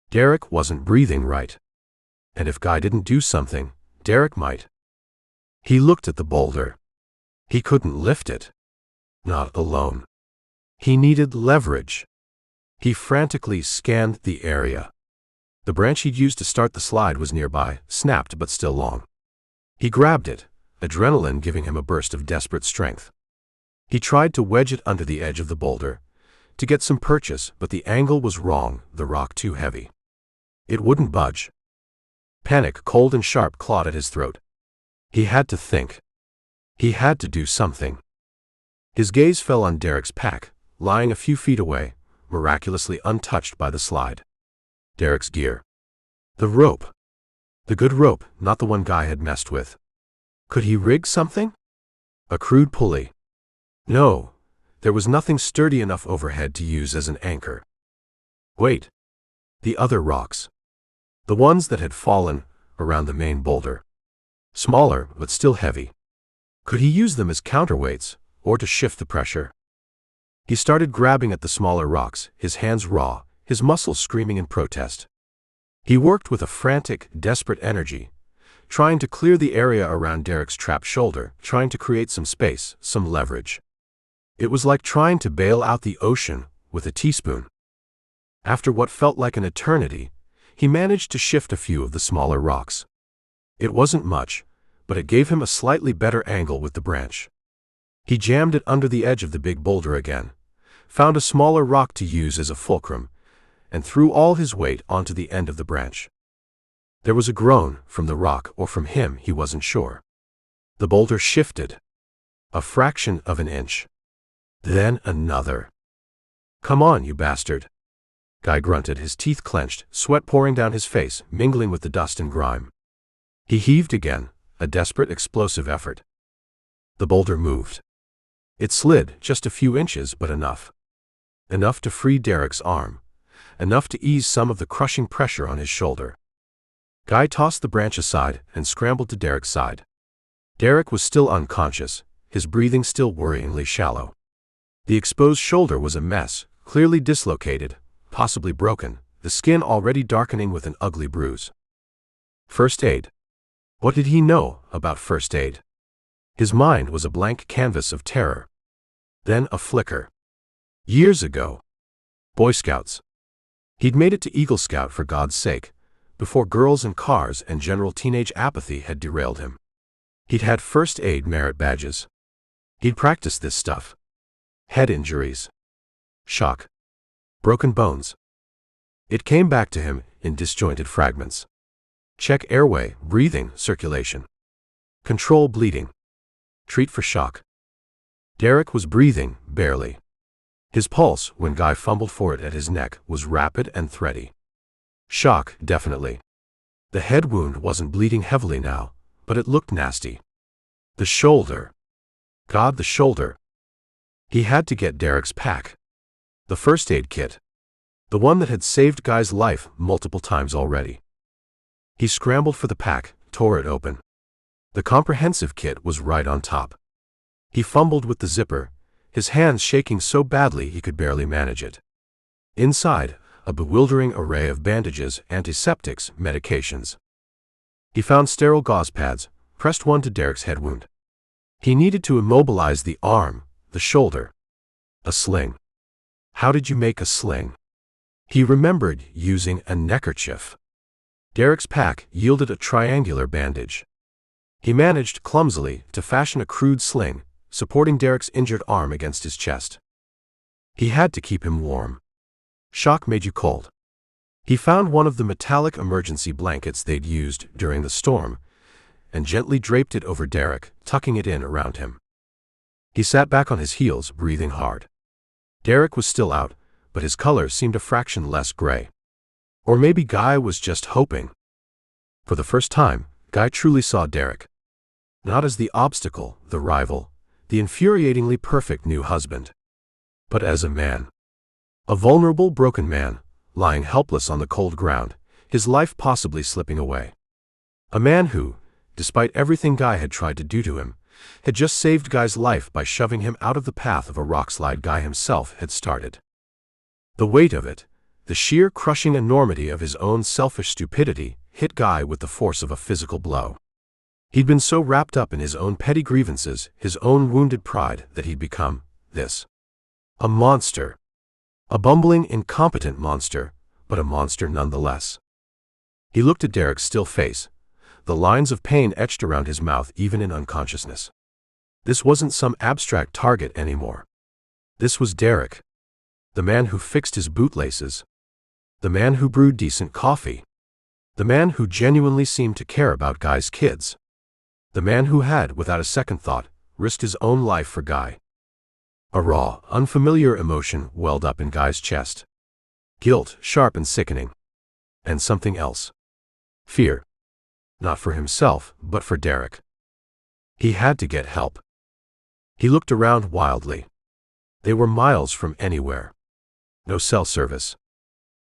[SPEAKER 1] Derek wasn't breathing right. And if Guy didn't do something, Derek might. He looked at the boulder. He couldn't lift it. Not alone. He needed leverage. He frantically scanned the area. The branch he'd used to start the slide was nearby, snapped but still long. He grabbed it, adrenaline giving him a burst of desperate strength. He tried to wedge it under the edge of the boulder, to get some purchase, but the angle was wrong, the rock too heavy. It wouldn't budge. Panic, cold and sharp, clawed at his throat. He had to think. He had to do something. His gaze fell on Derek's pack, lying a few feet away, miraculously untouched by the slide. Derek's gear. The rope. The good rope, not the one Guy had messed with. Could he rig something? A crude pulley. No, there was nothing sturdy enough overhead to use as an anchor. Wait. The other rocks. The ones that had fallen around the main boulder. Smaller, but still heavy. Could he use them as counterweights, or to shift the pressure? He started grabbing at the smaller rocks, his hands raw, his muscles screaming in protest. He worked with a frantic, desperate energy, trying to clear the area around Derek's trapped shoulder, trying to create some space, some leverage. It was like trying to bail out the ocean with a teaspoon. After what felt like an eternity, he managed to shift a few of the smaller rocks. It wasn't much, but it gave him a slightly better angle with the branch. He jammed it under the edge of the big boulder again, found a smaller rock to use as a fulcrum, and threw all his weight onto the end of the branch. There was a groan from the rock, or from him, he wasn't sure. The boulder shifted. A fraction of an inch. Then another. "Come on, you bastard," Guy grunted, his teeth clenched, sweat pouring down his face, mingling with the dust and grime. He heaved again, a desperate, explosive effort. The boulder moved. It slid, just a few inches, but enough. Enough to free Derek's arm. Enough to ease some of the crushing pressure on his shoulder. Guy tossed the branch aside and scrambled to Derek's side. Derek was still unconscious, his breathing still worryingly shallow. The exposed shoulder was a mess, clearly dislocated, possibly broken, the skin already darkening with an ugly bruise. First aid. What did he know about first aid? His mind was a blank canvas of terror. Then a flicker. Years ago. Boy Scouts. He'd made it to Eagle Scout, for God's sake, before girls and cars and general teenage apathy had derailed him. He'd had first aid merit badges. He'd practiced this stuff. Head injuries. Shock. Broken bones. It came back to him in disjointed fragments. Check airway, breathing, circulation. Control bleeding. Treat for shock. Derek was breathing, barely. His pulse, when Guy fumbled for it at his neck, was rapid and thready. Shock, definitely. The head wound wasn't bleeding heavily now, but it looked nasty. The shoulder. God, the shoulder. He had to get Derek's pack. The first aid kit. The one that had saved Guy's life multiple times already. He scrambled for the pack, tore it open. The comprehensive kit was right on top. He fumbled with the zipper, his hands shaking so badly he could barely manage it. Inside, a bewildering array of bandages, antiseptics, medications. He found sterile gauze pads, pressed one to Derek's head wound. He needed to immobilize the arm, the shoulder. A sling. How did you make a sling? He remembered using a neckerchief. Derek's pack yielded a triangular bandage. He managed, clumsily, to fashion a crude sling, supporting Derek's injured arm against his chest. He had to keep him warm. Shock made you cold. He found one of the metallic emergency blankets they'd used during the storm, and gently draped it over Derek, tucking it in around him. He sat back on his heels, breathing hard. Derek was still out, but his color seemed a fraction less gray. Or maybe Guy was just hoping. For the first time, Guy truly saw Derek. Not as the obstacle, the rival, the infuriatingly perfect new husband, but as a man. A vulnerable, broken man, lying helpless on the cold ground, his life possibly slipping away. A man who, despite everything Guy had tried to do to him, had just saved Guy's life by shoving him out of the path of a rockslide Guy himself had started. The weight of it, the sheer crushing enormity of his own selfish stupidity, hit Guy with the force of a physical blow. He'd been so wrapped up in his own petty grievances, his own wounded pride, that he'd become this. A monster. A bumbling, incompetent monster, but a monster nonetheless. He looked at Derek's still face, the lines of pain etched around his mouth even in unconsciousness. This wasn't some abstract target anymore. This was Derek. The man who fixed his bootlaces. The man who brewed decent coffee. The man who genuinely seemed to care about Guy's kids. The man who had, without a second thought, risked his own life for Guy. A raw, unfamiliar emotion welled up in Guy's chest. Guilt, sharp and sickening. And something else. Fear. Not for himself, but for Derek. He had to get help. He looked around wildly. They were miles from anywhere. No cell service.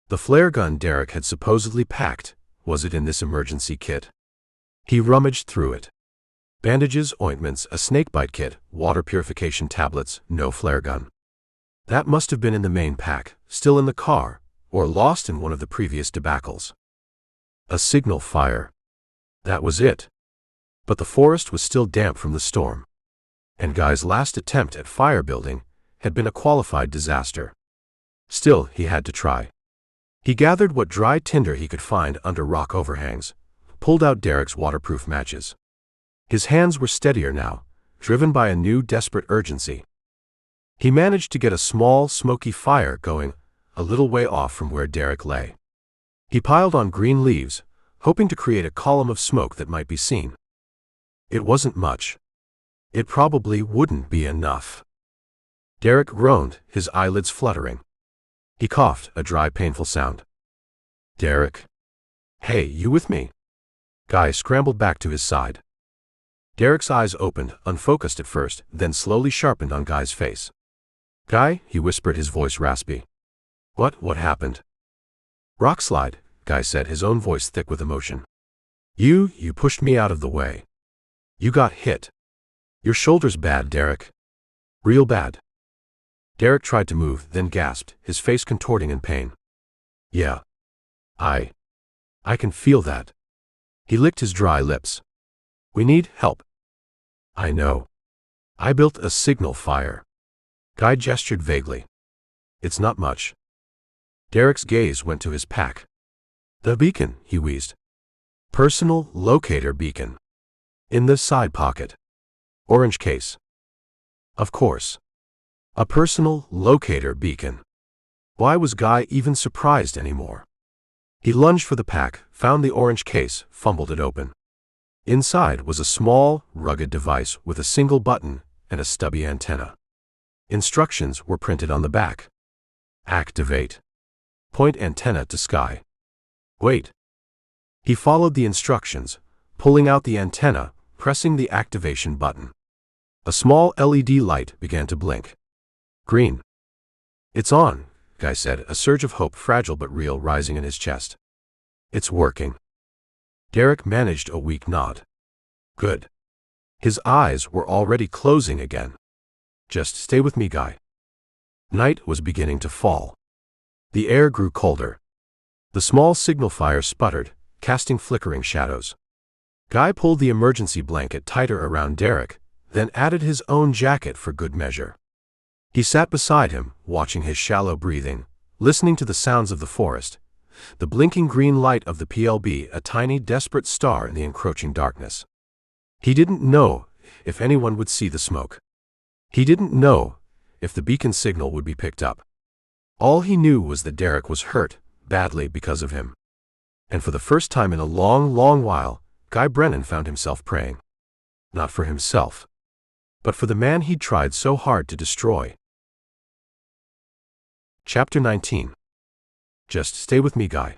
[SPEAKER 1] The flare gun Derek had supposedly packed, was it in this emergency kit? He rummaged through it. Bandages, ointments, a snakebite kit, water purification tablets, no flare gun. That must have been in the main pack, still in the car, or lost in one of the previous debacles. A signal fire. That was it. But the forest was still damp from the storm. And Guy's last attempt at fire building had been a qualified disaster. Still, he had to try. He gathered what dry tinder he could find under rock overhangs, pulled out Derek's waterproof matches. His hands were steadier now, driven by a new desperate urgency. He managed to get a small, smoky fire going a little way off from where Derek lay. He piled on green leaves, hoping to create a column of smoke that might be seen. It wasn't much. It probably wouldn't be enough. Derek groaned, his eyelids fluttering. He coughed, a dry, painful sound. Derek? Hey, you with me? Guy scrambled back to his side. Derek's eyes opened, unfocused at first, then slowly sharpened on Guy's face. Guy, he whispered, his voice raspy. What happened? Rockslide, Guy said, his own voice thick with emotion. You pushed me out of the way. You got hit. Your shoulder's bad, Derek. Real bad. Derek tried to move, then gasped, his face contorting in pain. Yeah. I can feel that. He licked his dry lips. We need help. I know. I built a signal fire. Guy gestured vaguely. It's not much. Derek's gaze went to his pack. The beacon, he wheezed. Personal locator beacon. In the side pocket. Orange case. Of course. A personal locator beacon. Why was Guy even surprised anymore? He lunged for the pack, found the orange case, fumbled it open. Inside was a small, rugged device with a single button and a stubby antenna. Instructions were printed on the back. Activate. Point antenna to sky. Wait. He followed the instructions, pulling out the antenna, pressing the activation button. A small LED light began to blink. Green. It's on, Guy said, a surge of hope, fragile but real, rising in his chest. It's working. Derek managed a weak nod. Good. His eyes were already closing again. Just stay with me, Guy. Night was beginning to fall. The air grew colder. The small signal fire sputtered, casting flickering shadows. Guy pulled the emergency blanket tighter around Derek, then added his own jacket for good measure. He sat beside him, watching his shallow breathing, listening to the sounds of the forest, the blinking green light of the PLB, a tiny, desperate star in the encroaching darkness. He didn't know if anyone would see the smoke. He didn't know if the beacon signal would be picked up. All he knew was that Derek was hurt, badly, because of him. And for the first time in a long, long while, Guy Brennan found himself praying. Not for himself, but for the man he'd tried so hard to destroy. Chapter 19. Just stay with me, Guy.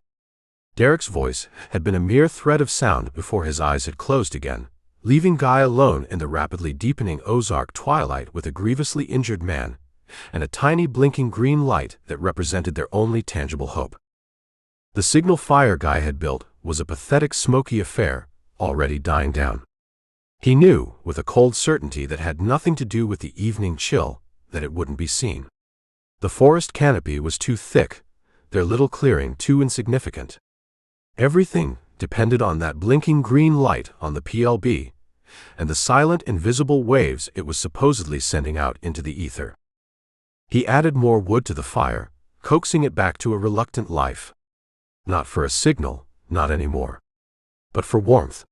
[SPEAKER 1] Derek's voice had been a mere thread of sound before his eyes had closed again, leaving Guy alone in the rapidly deepening Ozark twilight with a grievously injured man and a tiny blinking green light that represented their only tangible hope. The signal fire Guy had built was a pathetic, smoky affair, already dying down. He knew, with a cold certainty that had nothing to do with the evening chill, that it wouldn't be seen. The forest canopy was too thick, their little clearing too insignificant. Everything depended on that blinking green light on the PLB and the silent, invisible waves it was supposedly sending out into the ether. He added more wood to the fire, coaxing it back to a reluctant life. Not for a signal, not anymore. But for warmth.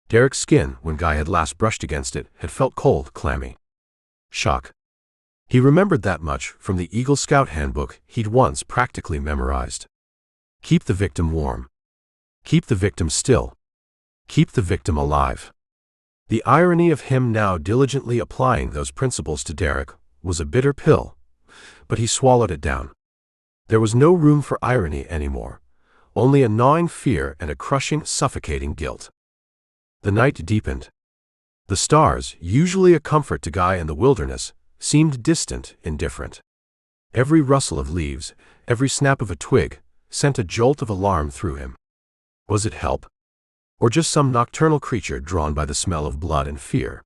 [SPEAKER 1] Derek's skin, when Guy had last brushed against it, had felt cold, clammy. Shock. He remembered that much from the Eagle Scout handbook he'd once practically memorized. Keep the victim warm. Keep the victim still. Keep the victim alive. The irony of him now diligently applying those principles to Derek was a bitter pill, but he swallowed it down. There was no room for irony anymore, only a gnawing fear and a crushing, suffocating guilt. The night deepened. The stars, usually a comfort to Guy in the wilderness, seemed distant, indifferent. Every rustle of leaves, every snap of a twig, sent a jolt of alarm through him. Was it help? Or just some nocturnal creature drawn by the smell of blood and fear?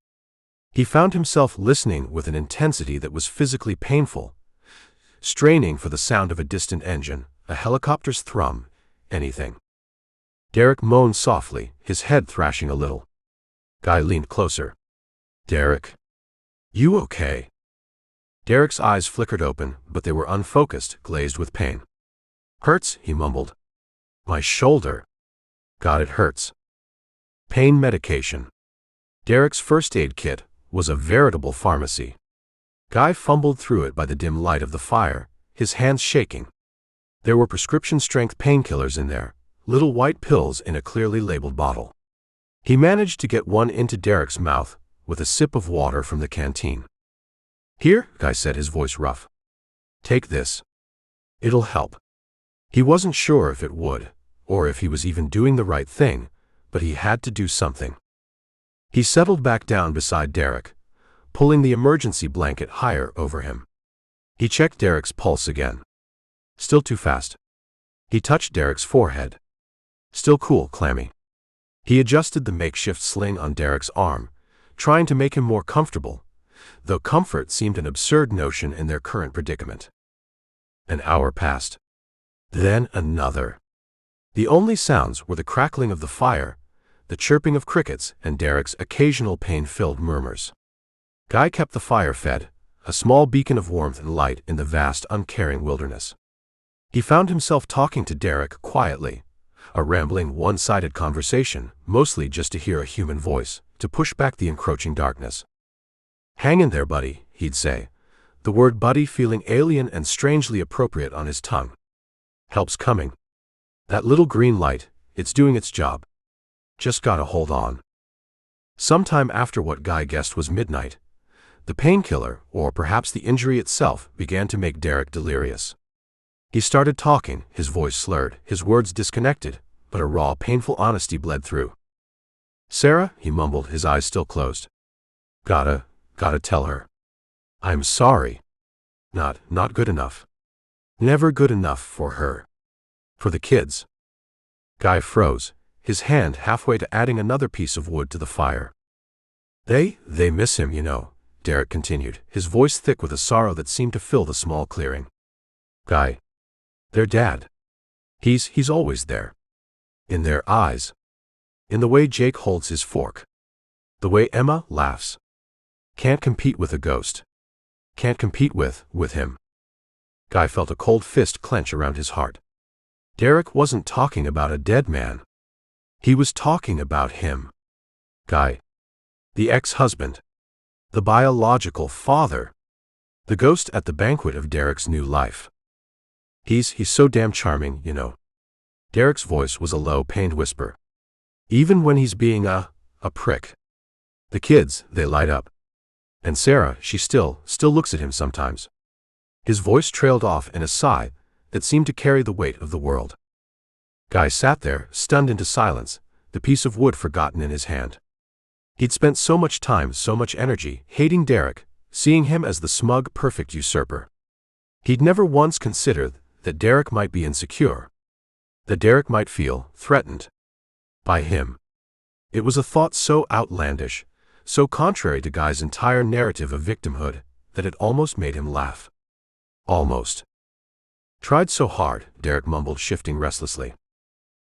[SPEAKER 1] He found himself listening with an intensity that was physically painful, straining for the sound of a distant engine, a helicopter's thrum, anything. Derek moaned softly, his head thrashing a little. Guy leaned closer. "Derek? You okay?" Derek's eyes flickered open, but they were unfocused, glazed with pain. "Hurts," he mumbled. "My shoulder." "God, it hurts." Pain medication. Derek's first aid kit was a veritable pharmacy. Guy fumbled through it by the dim light of the fire, his hands shaking. There were prescription-strength painkillers in there, little white pills in a clearly labeled bottle. He managed to get one into Derek's mouth, with a sip of water from the canteen. "Here," Guy said, his voice rough. "Take this. It'll help." He wasn't sure if it would, or if he was even doing the right thing, but he had to do something. He settled back down beside Derek, pulling the emergency blanket higher over him. He checked Derek's pulse again. Still too fast. He touched Derek's forehead. Still cool, clammy. He adjusted the makeshift sling on Derek's arm, trying to make him more comfortable, though comfort seemed an absurd notion in their current predicament. An hour passed. Then another. The only sounds were the crackling of the fire, the chirping of crickets, and Derek's occasional pain-filled murmurs. Guy kept the fire fed, a small beacon of warmth and light in the vast, uncaring wilderness. He found himself talking to Derek quietly, a rambling, one-sided conversation, mostly just to hear a human voice, to push back the encroaching darkness. "Hang in there, buddy," he'd say, the word buddy feeling alien and strangely appropriate on his tongue. "Help's coming. That little green light, it's doing its job. Just gotta hold on." Sometime after what Guy guessed was midnight, the painkiller, or perhaps the injury itself, began to make Derek delirious. He started talking, his voice slurred, his words disconnected, but a raw, painful honesty bled through. "Sarah," he mumbled, his eyes still closed. Gotta tell her. I'm sorry. Not good enough. Never good enough for her. For the kids." Guy froze, his hand halfway to adding another piece of wood to the fire. They miss him, you know," Derek continued, his voice thick with a sorrow that seemed to fill the small clearing. "Guy. Their dad. He's always there. In their eyes. In the way Jake holds his fork. The way Emma laughs. Can't compete with a ghost. Can't compete with him." Guy felt a cold fist clench around his heart. Derek wasn't talking about a dead man. He was talking about him. Guy. The ex-husband. The biological father. The ghost at the banquet of Derek's new life. He's so damn charming, you know." Derek's voice was a low, pained whisper. "Even when he's being a prick. The kids, they light up. And Sarah, she still looks at him sometimes." His voice trailed off in a sigh that seemed to carry the weight of the world. Guy sat there, stunned into silence, the piece of wood forgotten in his hand. He'd spent so much time, so much energy, hating Derek, seeing him as the smug, perfect usurper. He'd never once considered that Derek might be insecure. That Derek might feel threatened. By him. It was a thought so outlandish, so contrary to Guy's entire narrative of victimhood, that it almost made him laugh. Almost. "Tried so hard," Derek mumbled, shifting restlessly.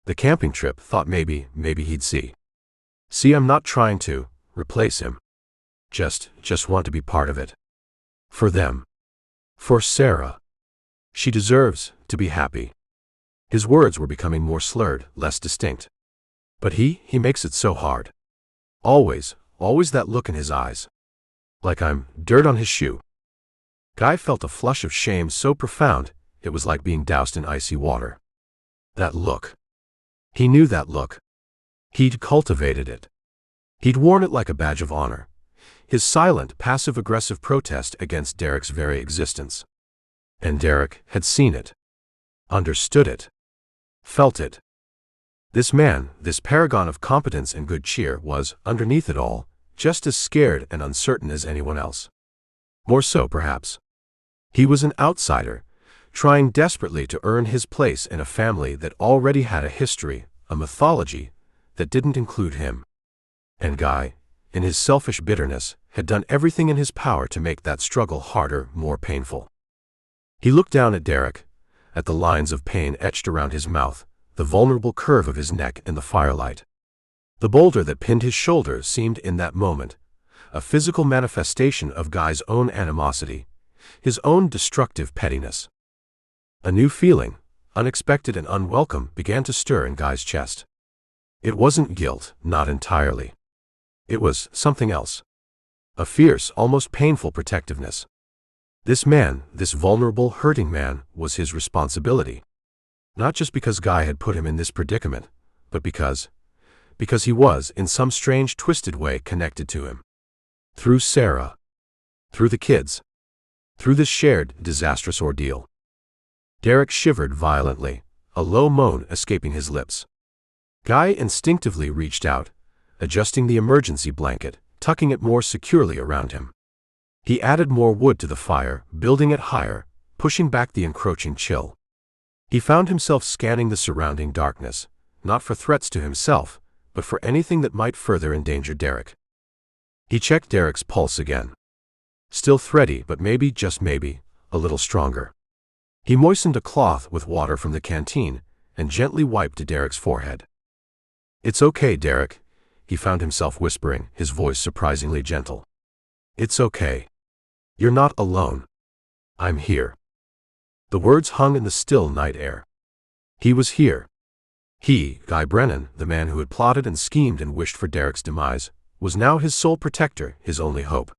[SPEAKER 1] "The camping trip, thought maybe he'd see. See, I'm not trying to replace him. Just want to be part of it. For them. For Sarah. She deserves to be happy." His words were becoming more slurred, less distinct. "But he makes it so hard. Always that look in his eyes. Like I'm dirt on his shoe." Guy felt a flush of shame so profound, it was like being doused in icy water. That look. He knew that look. He'd cultivated it. He'd worn it like a badge of honor. His silent, passive-aggressive protest against Derek's very existence. And Derek had seen it. Understood it. Felt it. This man, this paragon of competence and good cheer, was, underneath it all, just as scared and uncertain as anyone else. More so, perhaps. He was an outsider, trying desperately to earn his place in a family that already had a history, a mythology, that didn't include him. And Guy, in his selfish bitterness, had done everything in his power to make that struggle harder, more painful. He looked down at Derek, at the lines of pain etched around his mouth, the vulnerable curve of his neck in the firelight. The boulder that pinned his shoulder seemed in that moment a physical manifestation of Guy's own animosity, his own destructive pettiness. A new feeling, unexpected and unwelcome, began to stir in Guy's chest. It wasn't guilt, not entirely. It was something else. A fierce, almost painful protectiveness. This man, this vulnerable, hurting man, was his responsibility. Not just because Guy had put him in this predicament, but because he was, in some strange, twisted way, connected to him. Through Sarah. Through the kids. Through this shared, disastrous ordeal. Derek shivered violently, a low moan escaping his lips. Guy instinctively reached out, adjusting the emergency blanket, tucking it more securely around him. He added more wood to the fire, building it higher, pushing back the encroaching chill. He found himself scanning the surrounding darkness, not for threats to himself, but for anything that might further endanger Derek. He checked Derek's pulse again. Still thready, but maybe, just maybe, a little stronger. He moistened a cloth with water from the canteen and gently wiped Derek's forehead. "It's okay, Derek," he found himself whispering, his voice surprisingly gentle. "It's okay. You're not alone. I'm here." The words hung in the still night air. He was here. He, Guy Brennan, the man who had plotted and schemed and wished for Derek's demise, was now his sole protector, his only hope.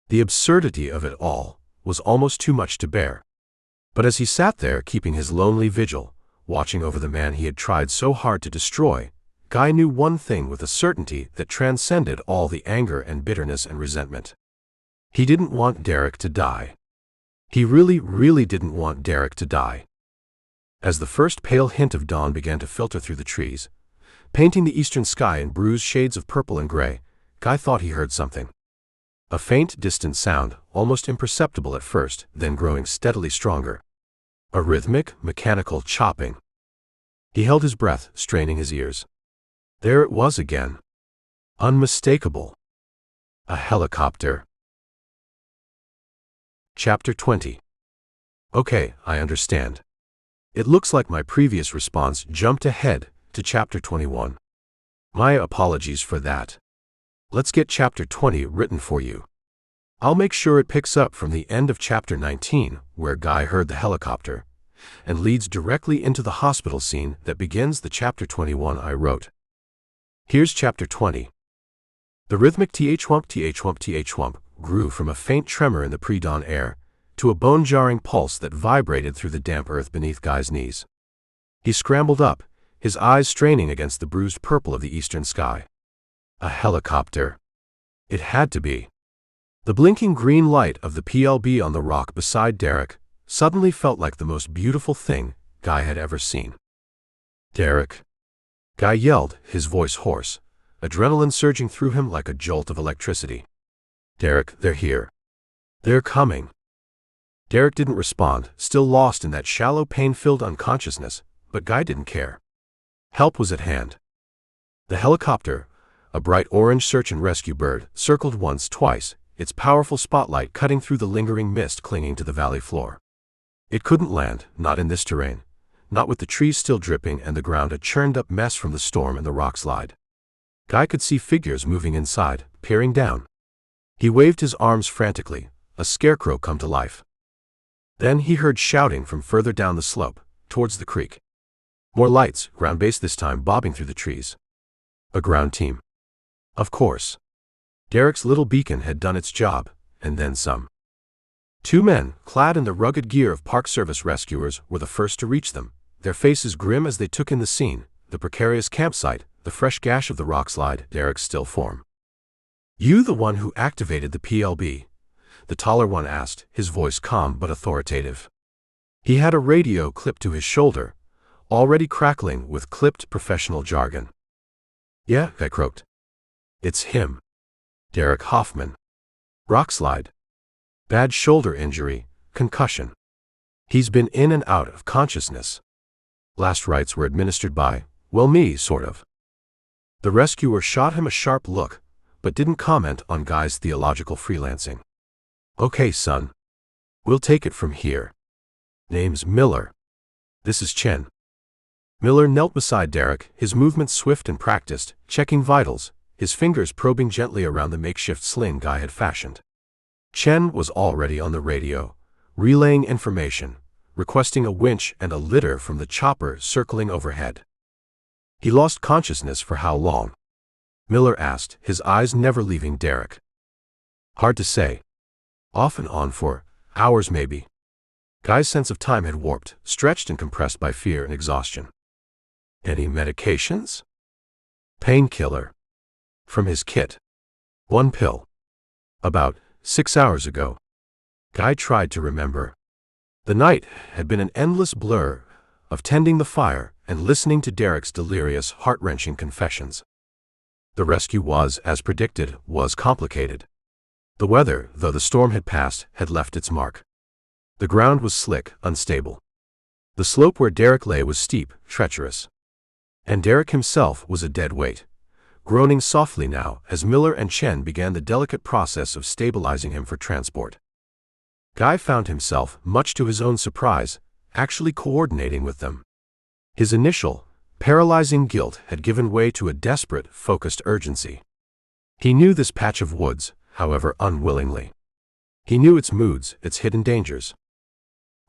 [SPEAKER 1] The absurdity of it all was almost too much to bear. But as he sat there keeping his lonely vigil, watching over the man he had tried so hard to destroy, Guy knew one thing with a certainty that transcended all the anger and bitterness and resentment. He didn't want Derek to die. He really, really didn't want Derek to die. As the first pale hint of dawn began to filter through the trees, painting the eastern sky in bruised shades of purple and gray, Guy thought he heard something. A faint, distant sound, almost imperceptible at first, then growing steadily stronger. A rhythmic, mechanical chopping. He held his breath, straining his ears. There it was again. Unmistakable. A helicopter. Chapter 20. Okay, I understand. It looks like my previous response jumped ahead to Chapter 21. My apologies for that. Let's get Chapter 20 written for you. I'll make sure it picks up from the end of Chapter 19, where Guy heard the helicopter, and leads directly into the hospital scene that begins the Chapter 21 I wrote. Here's Chapter 20. The rhythmic th-wump th-wump th-wump grew from a faint tremor in the pre-dawn air to a bone-jarring pulse that vibrated through the damp earth beneath Guy's knees. He scrambled up, his eyes straining against the bruised purple of the eastern sky. A helicopter. It had to be. The blinking green light of the PLB on the rock beside Derek suddenly felt like the most beautiful thing Guy had ever seen. "Derek!" Guy yelled, his voice hoarse, adrenaline surging through him like a jolt of electricity. "Derek, they're here. They're coming." Derek didn't respond, still lost in that shallow, pain-filled unconsciousness, but Guy didn't care. Help was at hand. The helicopter, a bright orange search and rescue bird, circled once, twice, its powerful spotlight cutting through the lingering mist clinging to the valley floor. It couldn't land, not in this terrain, not with the trees still dripping and the ground a churned-up mess from the storm and the rock slide. Guy could see figures moving inside, peering down. He waved his arms frantically, a scarecrow come to life. Then he heard shouting from further down the slope, towards the creek. More lights, ground-based this time, bobbing through the trees. A ground team. Of course. Derek's little beacon had done its job, and then some. Two men, clad in the rugged gear of Park Service rescuers, were the first to reach them, their faces grim as they took in the scene, the precarious campsite, the fresh gash of the rockslide, Derek's still form. "You the one who activated the PLB?" the taller one asked, his voice calm but authoritative. He had a radio clipped to his shoulder, already crackling with clipped professional jargon. "Yeah," Guy croaked. "It's him. Derek Hoffman. Rockslide. Bad shoulder injury, concussion. He's been in and out of consciousness. Last rites were administered by, well, me, sort of." The rescuer shot him a sharp look, but didn't comment on Guy's theological freelancing. "Okay, son. We'll take it from here. Name's Miller. This is Chen." Miller knelt beside Derek, his movements swift and practiced, checking vitals, his fingers probing gently around the makeshift sling Guy had fashioned. Chen was already on the radio, relaying information, requesting a winch and a litter from the chopper circling overhead. He lost consciousness for how long? Miller asked, his eyes never leaving Derek. Hard to say. Off and on for hours maybe. Guy's sense of time had warped, stretched and compressed by fear and exhaustion. Any medications? Painkiller. From his kit. 1 pill. About 6 hours ago. Guy tried to remember. The night had been an endless blur of tending the fire and listening to Derek's delirious, heart-wrenching confessions. The rescue was, as predicted, complicated. The weather, though the storm had passed, had left its mark. The ground was slick, unstable. The slope where Derek lay was steep, treacherous. And Derek himself was a dead weight, groaning softly now as Miller and Chen began the delicate process of stabilizing him for transport. Guy found himself, much to his own surprise, actually coordinating with them. His initial, paralyzing guilt had given way to a desperate, focused urgency. He knew this patch of woods, however unwillingly. He knew its moods, its hidden dangers.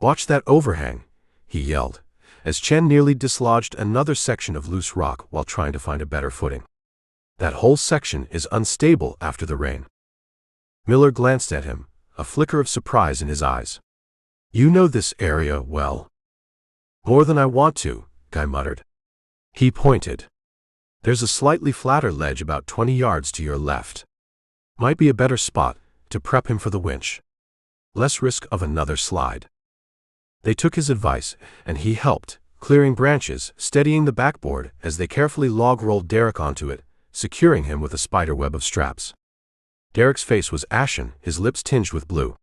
[SPEAKER 1] "Watch that overhang," he yelled, as Chen nearly dislodged another section of loose rock while trying to find a better footing. "That whole section is unstable after the rain." Miller glanced at him, a flicker of surprise in his eyes. "You know this area well." "More than I want to," Guy muttered. He pointed. "There's a slightly flatter ledge about 20 yards to your left. Might be a better spot to prep him for the winch. Less risk of another slide." They took his advice, and he helped, clearing branches, steadying the backboard as they carefully log-rolled Derek onto it, securing him with a spiderweb of straps. Derek's face was ashen, his lips tinged with blue.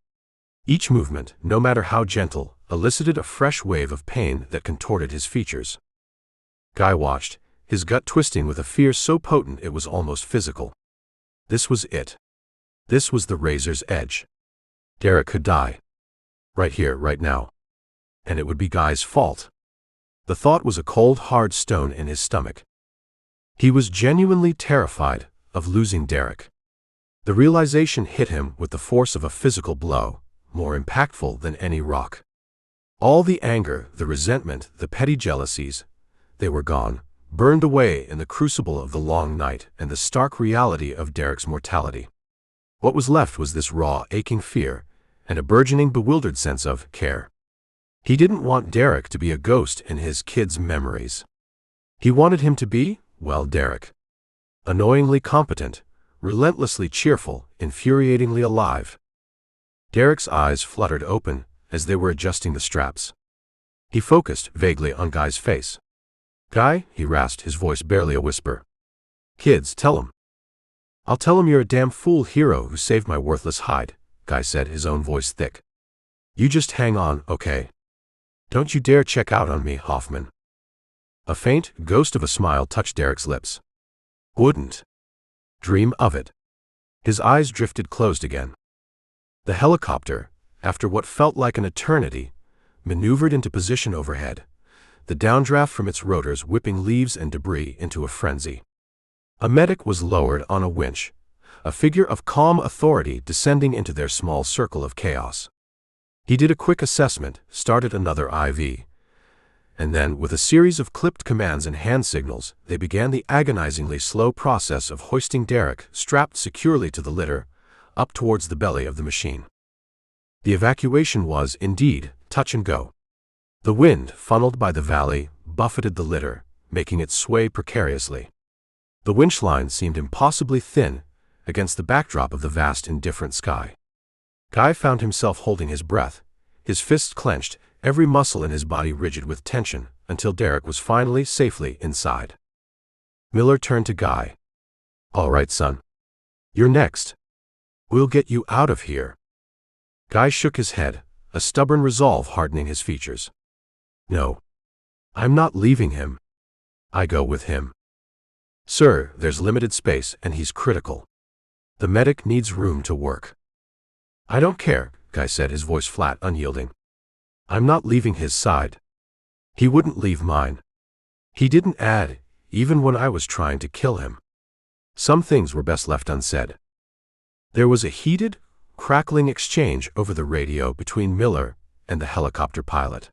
[SPEAKER 1] Each movement, no matter how gentle, elicited a fresh wave of pain that contorted his features. Guy watched, his gut twisting with a fear so potent it was almost physical. This was it. This was the razor's edge. Derek could die. Right here, right now. And it would be Guy's fault. The thought was a cold, hard stone in his stomach. He was genuinely terrified of losing Derek. The realization hit him with the force of a physical blow, more impactful than any rock. All the anger, the resentment, the petty jealousies, they were gone, burned away in the crucible of the long night and the stark reality of Derek's mortality. What was left was this raw, aching fear, and a burgeoning, bewildered sense of care. He didn't want Derek to be a ghost in his kids' memories. He wanted him to be, well, Derek. Annoyingly competent, relentlessly cheerful, infuriatingly alive. Derek's eyes fluttered open as they were adjusting the straps. He focused vaguely on Guy's face. "Guy," he rasped, his voice barely a whisper. "Kids, tell him." "I'll tell him you're a damn fool hero who saved my worthless hide," Guy said, his own voice thick. "You just hang on, okay? Don't you dare check out on me, Hoffman." A faint ghost of a smile touched Derek's lips. "Wouldn't dream of it." His eyes drifted closed again. The helicopter, after what felt like an eternity, maneuvered into position overhead, the downdraft from its rotors whipping leaves and debris into a frenzy. A medic was lowered on a winch, a figure of calm authority descending into their small circle of chaos. He did a quick assessment, started another IV, and then, with a series of clipped commands and hand signals, they began the agonizingly slow process of hoisting Derek, strapped securely to the litter, up towards the belly of the machine. The evacuation was, indeed, touch and go. The wind, funneled by the valley, buffeted the litter, making it sway precariously. The winch line seemed impossibly thin against the backdrop of the vast, indifferent sky. Guy found himself holding his breath, his fists clenched, every muscle in his body rigid with tension, until Derek was finally safely inside. Miller turned to Guy. "All right, son. You're next. We'll get you out of here." Guy shook his head, a stubborn resolve hardening his features. "No. I'm not leaving him. I go with him. Sir, there's limited space and he's critical. The medic needs room to work." "I don't care," Guy said, his voice flat, unyielding. "I'm not leaving his side. He wouldn't leave mine." He didn't add, even when I was trying to kill him. Some things were best left unsaid. There was a heated, crackling exchange over the radio between Miller and the helicopter pilot.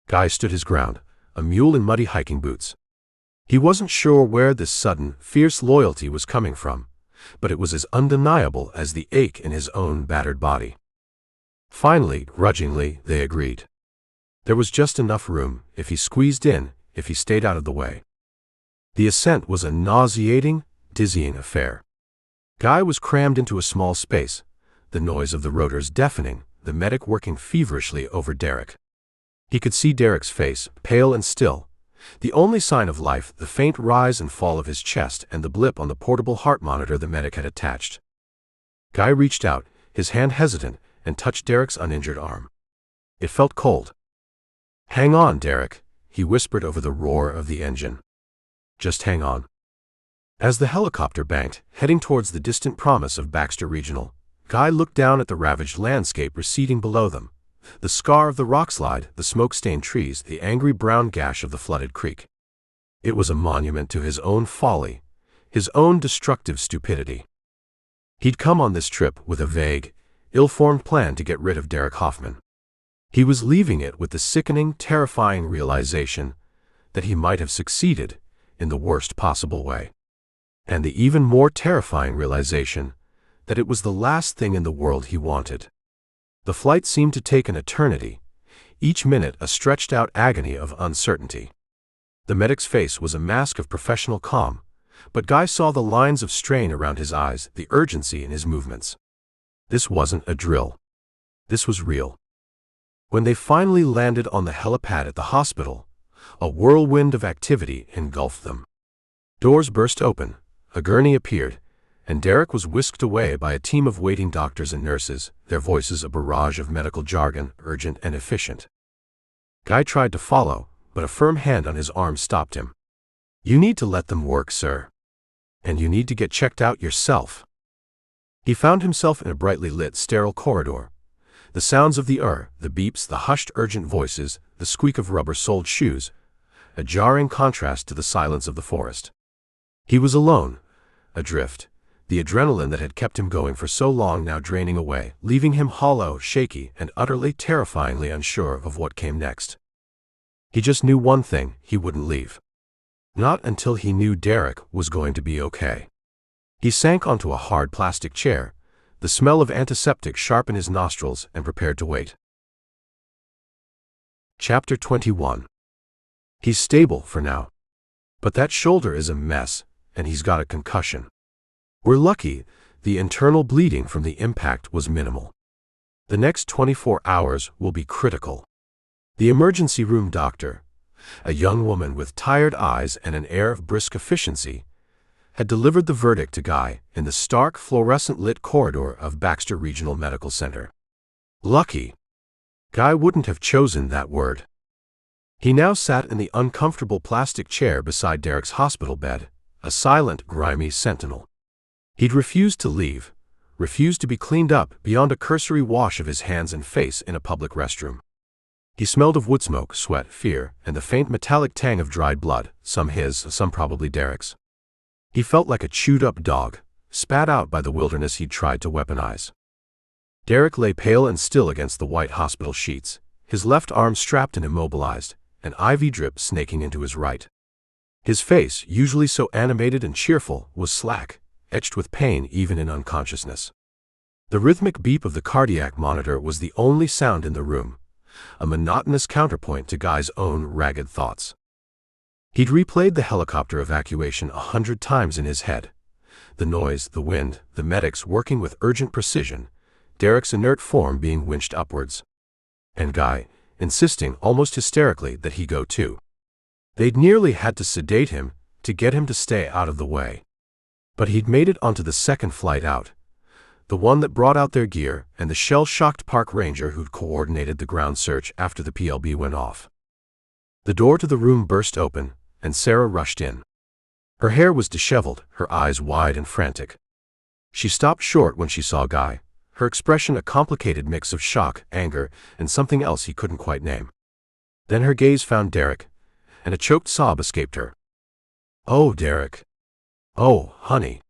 [SPEAKER 1] Guy stood his ground, a mule in muddy hiking boots. He wasn't sure where this sudden, fierce loyalty was coming from, but it was as undeniable as the ache in his own battered body. Finally, grudgingly, they agreed. There was just enough room, if he squeezed in, if he stayed out of the way. The ascent was a nauseating, dizzying affair. Guy was crammed into a small space, the noise of the rotors deafening, the medic working feverishly over Derek. He could see Derek's face, pale and still, the only sign of life the faint rise and fall of his chest and the blip on the portable heart monitor the medic had attached. Guy reached out, his hand hesitant, and touched Derek's uninjured arm. It felt cold. "Hang on, Derek," he whispered over the roar of the engine. "Just hang on." As the helicopter banked, heading towards the distant promise of Baxter Regional, Guy looked down at the ravaged landscape receding below them. The scar of the rockslide, the smoke-stained trees, the angry brown gash of the flooded creek. It was a monument to his own folly, his own destructive stupidity. He'd come on this trip with a vague, ill-formed plan to get rid of Derek Hoffman. He was leaving it with the sickening, terrifying realization that he might have succeeded in the worst possible way. And the even more terrifying realization that it was the last thing in the world he wanted. The flight seemed to take an eternity, each minute a stretched-out agony of uncertainty. The medic's face was a mask of professional calm, but Guy saw the lines of strain around his eyes, the urgency in his movements. This wasn't a drill. This was real. When they finally landed on the helipad at the hospital, a whirlwind of activity engulfed them. Doors burst open, a gurney appeared, and Derek was whisked away by a team of waiting doctors and nurses, their voices a barrage of medical jargon, urgent and efficient. Guy tried to follow, but a firm hand on his arm stopped him. "You need to let them work, sir. And you need to get checked out yourself." He found himself in a brightly lit, sterile corridor. The sounds of the the beeps, the hushed, urgent voices, the squeak of rubber-soled shoes, a jarring contrast to the silence of the forest. He was alone, adrift, the adrenaline that had kept him going for so long now draining away, leaving him hollow, shaky, and utterly terrifyingly unsure of what came next. He just knew one thing: he wouldn't leave. Not until he knew Derek was going to be okay. He sank onto a hard plastic chair, the smell of antiseptic sharp in his nostrils, and prepared to wait. Chapter 21. He's stable for now. But that shoulder is a mess, and he's got a concussion. We're lucky the internal bleeding from the impact was minimal. The next 24 hours will be critical. The emergency room doctor, a young woman with tired eyes and an air of brisk efficiency, had delivered the verdict to Guy in the stark, fluorescent-lit corridor of Baxter Regional Medical Center. Lucky. Guy wouldn't have chosen that word. He now sat in the uncomfortable plastic chair beside Derek's hospital bed, a silent, grimy sentinel. He'd refused to leave, refused to be cleaned up beyond a cursory wash of his hands and face in a public restroom. He smelled of wood smoke, sweat, fear, and the faint metallic tang of dried blood, some his, some probably Derek's. He felt like a chewed-up dog, spat out by the wilderness he'd tried to weaponize. Derek lay pale and still against the white hospital sheets, his left arm strapped and immobilized, an IV drip snaking into his right. His face, usually so animated and cheerful, was slack, etched with pain even in unconsciousness. The rhythmic beep of the cardiac monitor was the only sound in the room, a monotonous counterpoint to Guy's own ragged thoughts. He'd replayed the helicopter evacuation 100 times in his head. The noise, the wind, the medics working with urgent precision, Derek's inert form being winched upwards. And Guy, insisting almost hysterically that he go too. They'd nearly had to sedate him to get him to stay out of the way. But he'd made it onto the second flight out, the one that brought out their gear and the shell-shocked park ranger who'd coordinated the ground search after the PLB went off. The door to the room burst open, and Sarah rushed in. Her hair was disheveled, her eyes wide and frantic. She stopped short when she saw Guy, her expression a complicated mix of shock, anger, and something else he couldn't quite name. Then her gaze found Derek, and a choked sob escaped her. "Oh, Derek. Oh, honey."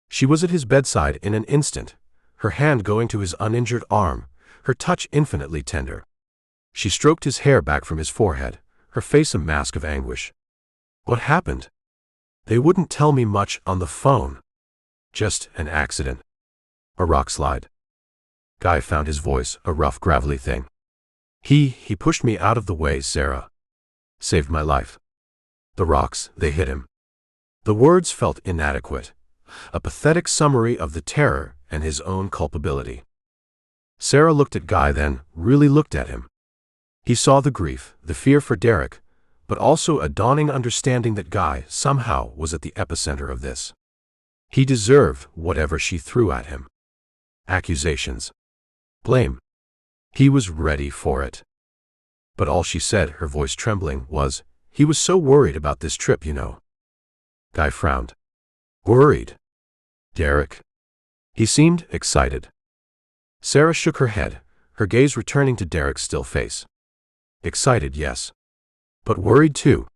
[SPEAKER 1] She was at his bedside in an instant, her hand going to his uninjured arm, her touch infinitely tender. She stroked his hair back from his forehead, her face a mask of anguish. "What happened?" "They wouldn't tell me much on the phone. Just an accident. A rock slide." Guy found his voice a rough, gravelly thing. He pushed me out of the way, Sarah. Saved my life. The rocks, they hit him." The words felt inadequate, a pathetic summary of the terror and his own culpability. Sarah looked at Guy, then really looked at him. He saw the grief, the fear for Derek, but also a dawning understanding that Guy somehow was at the epicenter of this. He deserved whatever she threw at him. Accusations. Blame. He was ready for it. But all she said, her voice trembling, was, "He was so worried about this trip, you know." Guy frowned. "Worried? Derek?" He seemed excited. Sarah shook her head, her gaze returning to Derek's still face. "Excited, yes. But worried too.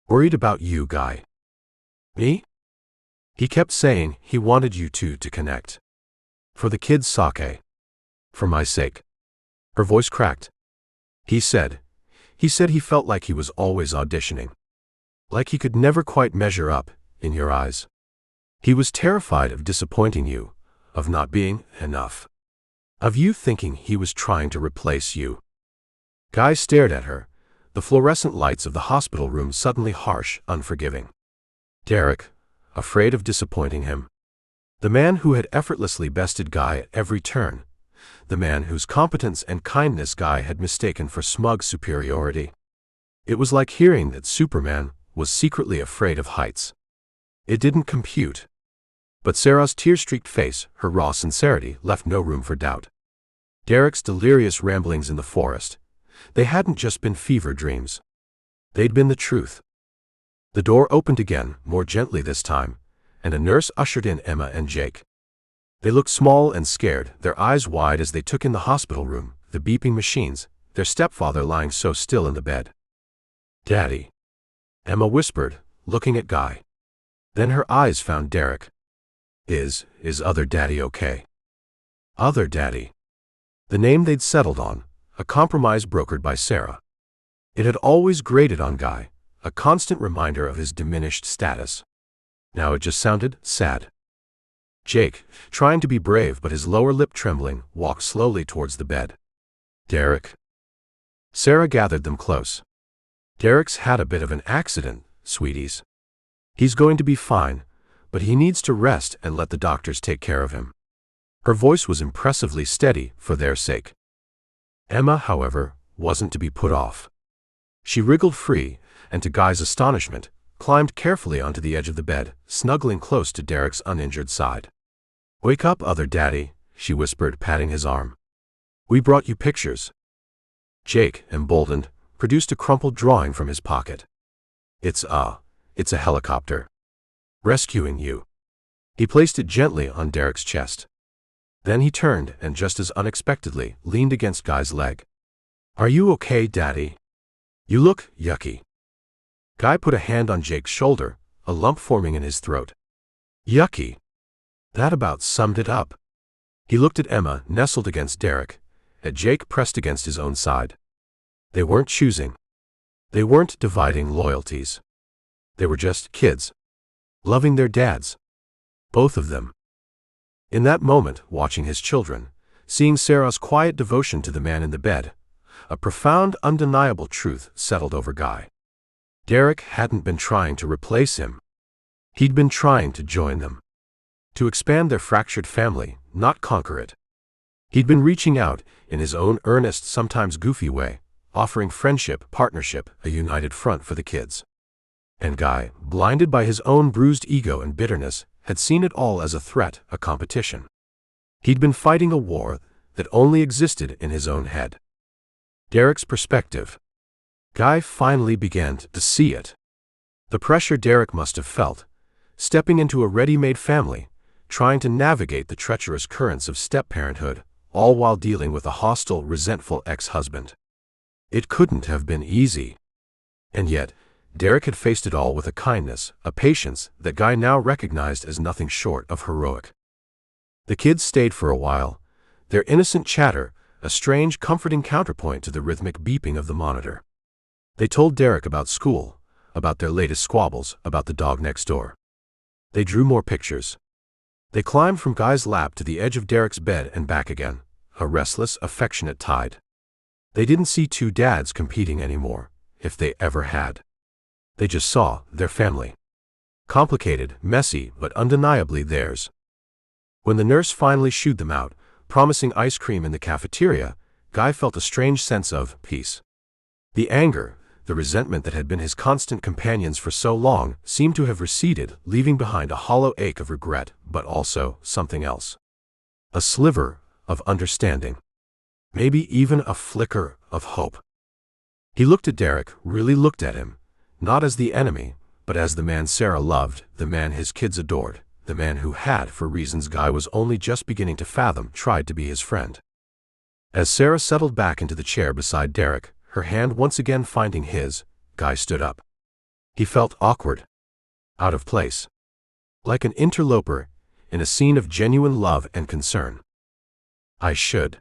[SPEAKER 1] Worried about you, Guy." "Me?" He kept saying he wanted you two to connect. "For the kids' sake. For my sake." Her voice cracked. He said he felt like he was always auditioning. Like he could never quite measure up, in your eyes. He was terrified of disappointing you, of not being enough. Of you thinking he was trying to replace you. Guy stared at her, the fluorescent lights of the hospital room suddenly harsh, unforgiving. Derek, afraid of disappointing him. The man who had effortlessly bested Guy at every turn. The man whose competence and kindness Guy had mistaken for smug superiority. It was like hearing that Superman was secretly afraid of heights. It didn't compute. But Sarah's tear-streaked face, her raw sincerity, left no room for doubt. Derek's delirious ramblings in the forest, they hadn't just been fever dreams. They'd been the truth. The door opened again, more gently this time, and a nurse ushered in Emma and Jake. They looked small and scared, their eyes wide as they took in the hospital room, the beeping machines, their stepfather lying so still in the bed. "Daddy," Emma whispered, looking at Guy. Then her eyes found Derek. Is other daddy okay?" Other daddy. The name they'd settled on, a compromise brokered by Sarah. It had always grated on Guy, a constant reminder of his diminished status. Now it just sounded sad. Jake, trying to be brave but his lower lip trembling, walked slowly towards the bed. "Derek?" Sarah gathered them close. "Derek's had a bit of an accident, sweeties. He's going to be fine, but he needs to rest and let the doctors take care of him." Her voice was impressively steady for their sake. Emma, however, wasn't to be put off. She wriggled free, and to Guy's astonishment, climbed carefully onto the edge of the bed, snuggling close to Derek's uninjured side. "Wake up, other daddy," she whispered, patting his arm. "We brought you pictures." Jake, emboldened, produced a crumpled drawing from his pocket. It's a helicopter. Rescuing you." He placed it gently on Derek's chest. Then he turned and just as unexpectedly leaned against Guy's leg. "Are you okay, Daddy? You look yucky." Guy put a hand on Jake's shoulder, a lump forming in his throat. "Yucky." That about summed it up. He looked at Emma, nestled against Derek, at Jake pressed against his own side. They weren't choosing. They weren't dividing loyalties. They were just kids. Loving their dads. Both of them. In that moment, watching his children, seeing Sarah's quiet devotion to the man in the bed, a profound, undeniable truth settled over Guy. Derek hadn't been trying to replace him. He'd been trying to join them. To expand their fractured family, not conquer it. He'd been reaching out, in his own earnest, sometimes goofy way, offering friendship, partnership, a united front for the kids. And Guy, blinded by his own bruised ego and bitterness, had seen it all as a threat, a competition. He'd been fighting a war that only existed in his own head. Derek's perspective. Guy finally began to see it. The pressure Derek must have felt, stepping into a ready-made family, trying to navigate the treacherous currents of step-parenthood, all while dealing with a hostile, resentful ex-husband. It couldn't have been easy. And yet, Derek had faced it all with a kindness, a patience that Guy now recognized as nothing short of heroic. The kids stayed for a while, their innocent chatter a strange, comforting counterpoint to the rhythmic beeping of the monitor. They told Derek about school, about their latest squabbles, about the dog next door. They drew more pictures. They climbed from Guy's lap to the edge of Derek's bed and back again, a restless, affectionate tide. They didn't see two dads competing anymore, if they ever had. They just saw their family. Complicated, messy, but undeniably theirs. When the nurse finally shooed them out, promising ice cream in the cafeteria, Guy felt a strange sense of peace. The anger, the resentment that had been his constant companions for so long, seemed to have receded, leaving behind a hollow ache of regret, but also something else. A sliver of understanding. Maybe even a flicker of hope. He looked at Derek, really looked at him, not as the enemy, but as the man Sarah loved, the man his kids adored, the man who had, for reasons Guy was only just beginning to fathom, tried to be his friend. As Sarah settled back into the chair beside Derek, her hand once again finding his, Guy stood up. He felt awkward. Out of place. Like an interloper in a scene of genuine love and concern. I should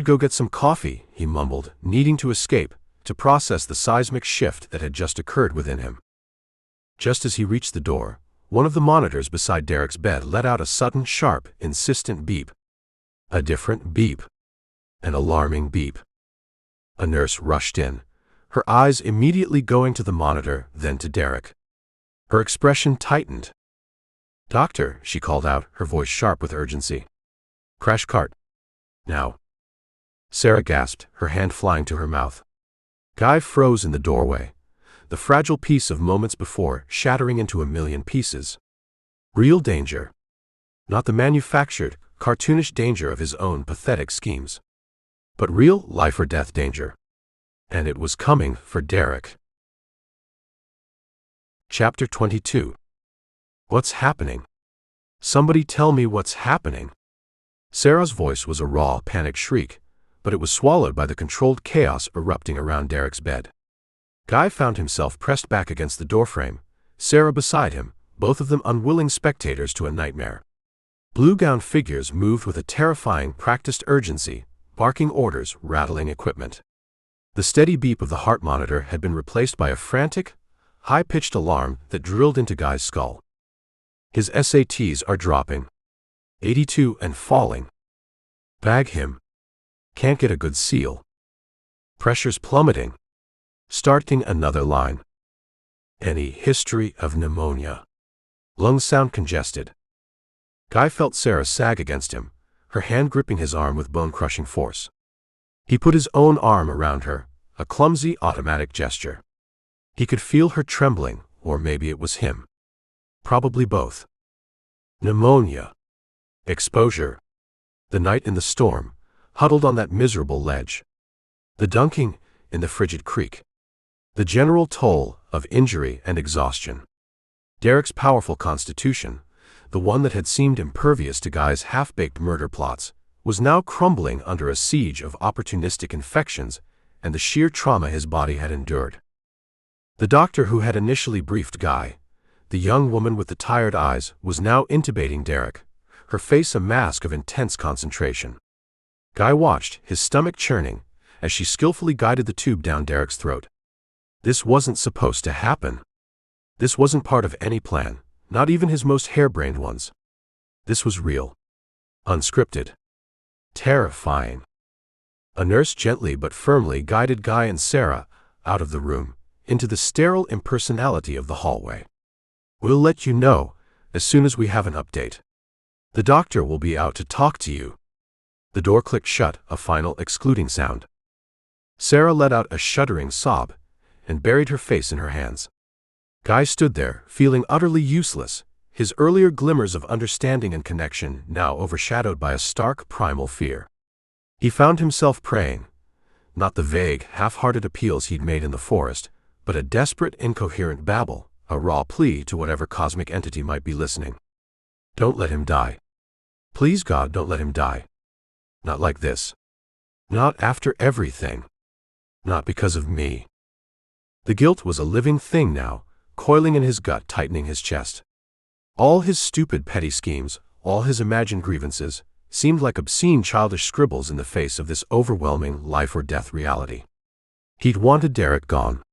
[SPEAKER 1] go get some coffee, he mumbled, needing to escape, to process the seismic shift that had just occurred within him. Just as he reached the door, one of the monitors beside Derek's bed let out a sudden, sharp, insistent beep. A different beep. An alarming beep. A nurse rushed in, her eyes immediately going to the monitor, then to Derek. Her expression tightened. "Doctor," she called out, her voice sharp with urgency. "Crash cart. Now." Sarah gasped, her hand flying to her mouth. Guy froze in the doorway, the fragile piece of moments before shattering into a million pieces. Real danger. Not the manufactured, cartoonish danger of his own pathetic schemes. But real life-or-death danger. And it was coming for Derek. Chapter 22. What's happening? Somebody tell me what's happening. Sarah's voice was a raw, panicked shriek, but it was swallowed by the controlled chaos erupting around Derek's bed. Guy found himself pressed back against the doorframe, Sarah beside him, both of them unwilling spectators to a nightmare. Blue-gowned figures moved with a terrifying, practiced urgency, barking orders, rattling equipment. The steady beep of the heart monitor had been replaced by a frantic, high-pitched alarm that drilled into Guy's skull. His SATs are dropping. 82 and falling. Bag him. Can't get a good seal. Pressure's plummeting. Starting another line. Any history of pneumonia. Lungs sound congested. Guy felt Sarah sag against him, her hand gripping his arm with bone-crushing force. He put his own arm around her, a clumsy, automatic gesture. He could feel her trembling, or maybe it was him. Probably both. Pneumonia. Exposure. The night in the storm, huddled on that miserable ledge. The dunking in the frigid creek. The general toll of injury and exhaustion. Derek's powerful constitution, the one that had seemed impervious to Guy's half-baked murder plots, was now crumbling under a siege of opportunistic infections and the sheer trauma his body had endured. The doctor who had initially briefed Guy, the young woman with the tired eyes, was now intubating Derek, her face a mask of intense concentration. Guy watched, his stomach churning, as she skillfully guided the tube down Derek's throat. This wasn't supposed to happen. This wasn't part of any plan, not even his most harebrained ones. This was real. Unscripted. Terrifying. A nurse gently but firmly guided Guy and Sarah out of the room, into the sterile impersonality of the hallway. "We'll let you know as soon as we have an update. The doctor will be out to talk to you." The door clicked shut, a final excluding sound. Sarah let out a shuddering sob and buried her face in her hands. Guy stood there, feeling utterly useless, his earlier glimmers of understanding and connection now overshadowed by a stark, primal fear. He found himself praying, not the vague, half-hearted appeals he'd made in the forest, but a desperate, incoherent babble, a raw plea to whatever cosmic entity might be listening. Don't let him die. Please God, don't let him die. Not like this. Not after everything. Not because of me. The guilt was a living thing now, coiling in his gut, tightening his chest. All his stupid petty schemes, all his imagined grievances, seemed like obscene childish scribbles in the face of this overwhelming life-or-death reality. He'd wanted Derek gone.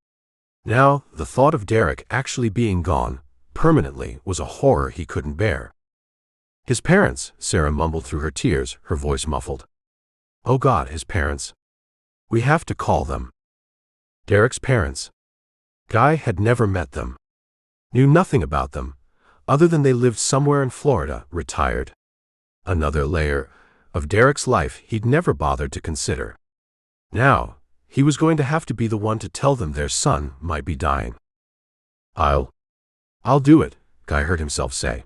[SPEAKER 1] Now, the thought of Derek actually being gone, permanently, was a horror he couldn't bear. His parents, Sarah mumbled through her tears, her voice muffled. Oh God, his parents. We have to call them. Derek's parents. Guy had never met them. Knew nothing about them, other than they lived somewhere in Florida, retired. Another layer of Derek's life he'd never bothered to consider. Now, he was going to have to be the one to tell them their son might be dying. I'll do it, Guy heard himself say.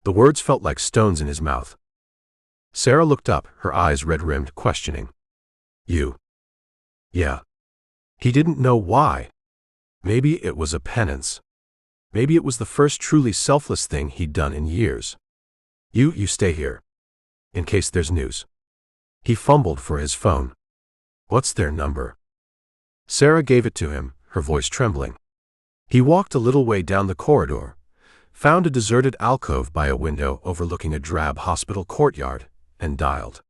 [SPEAKER 1] The words felt like stones in his mouth. Sarah looked up, her eyes red-rimmed, questioning. You? Yeah. He didn't know why. Maybe it was a penance. Maybe it was the first truly selfless thing he'd done in years. You stay here. In case there's news. He fumbled for his phone. What's their number? Sarah gave it to him, her voice trembling. He walked a little way down the corridor, found a deserted alcove by a window overlooking a drab hospital courtyard, and dialed.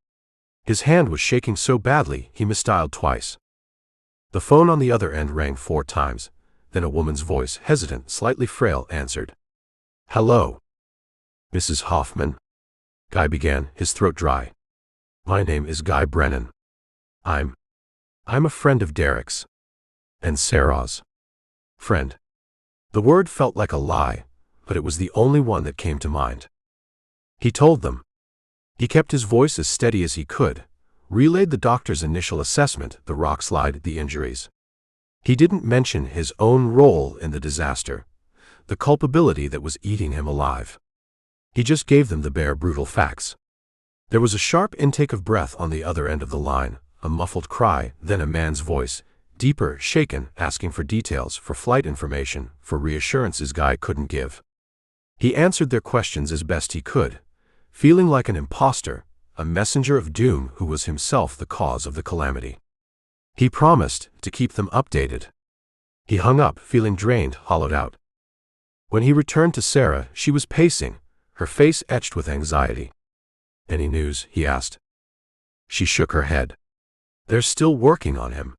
[SPEAKER 1] His hand was shaking so badly he misdialed twice. The phone on the other end rang 4 times, then a woman's voice, hesitant, slightly frail, answered. Hello. Mrs. Hoffman? Guy began, his throat dry. My name is Guy Brennan. I'm a friend of Derek's. And Sarah's. Friend. The word felt like a lie, but it was the only one that came to mind. He told them. He kept his voice as steady as he could, relayed the doctor's initial assessment, the rock slide, the injuries. He didn't mention his own role in the disaster, the culpability that was eating him alive. He just gave them the bare, brutal facts. There was a sharp intake of breath on the other end of the line, a muffled cry, then a man's voice, deeper, shaken, asking for details, for flight information, for reassurances Guy couldn't give. He answered their questions as best he could, feeling like an imposter, a messenger of doom who was himself the cause of the calamity. He promised to keep them updated. He hung up, feeling drained, hollowed out. When he returned to Sarah, she was pacing, her face etched with anxiety. Any news? He asked. She shook her head. They're still working on him.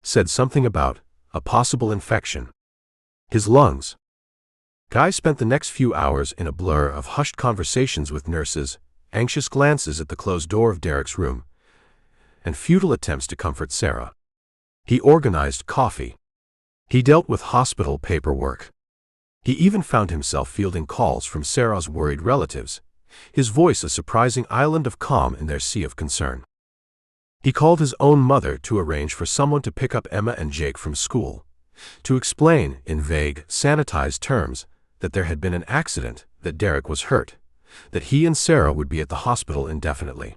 [SPEAKER 1] Said something about a possible infection. His lungs. Guy spent the next few hours in a blur of hushed conversations with nurses, anxious glances at the closed door of Derek's room, and futile attempts to comfort Sarah. He organized coffee. He dealt with hospital paperwork. He even found himself fielding calls from Sarah's worried relatives, his voice a surprising island of calm in their sea of concern. He called his own mother to arrange for someone to pick up Emma and Jake from school, to explain, in vague, sanitized terms, that there had been an accident, that Derek was hurt, that he and Sarah would be at the hospital indefinitely.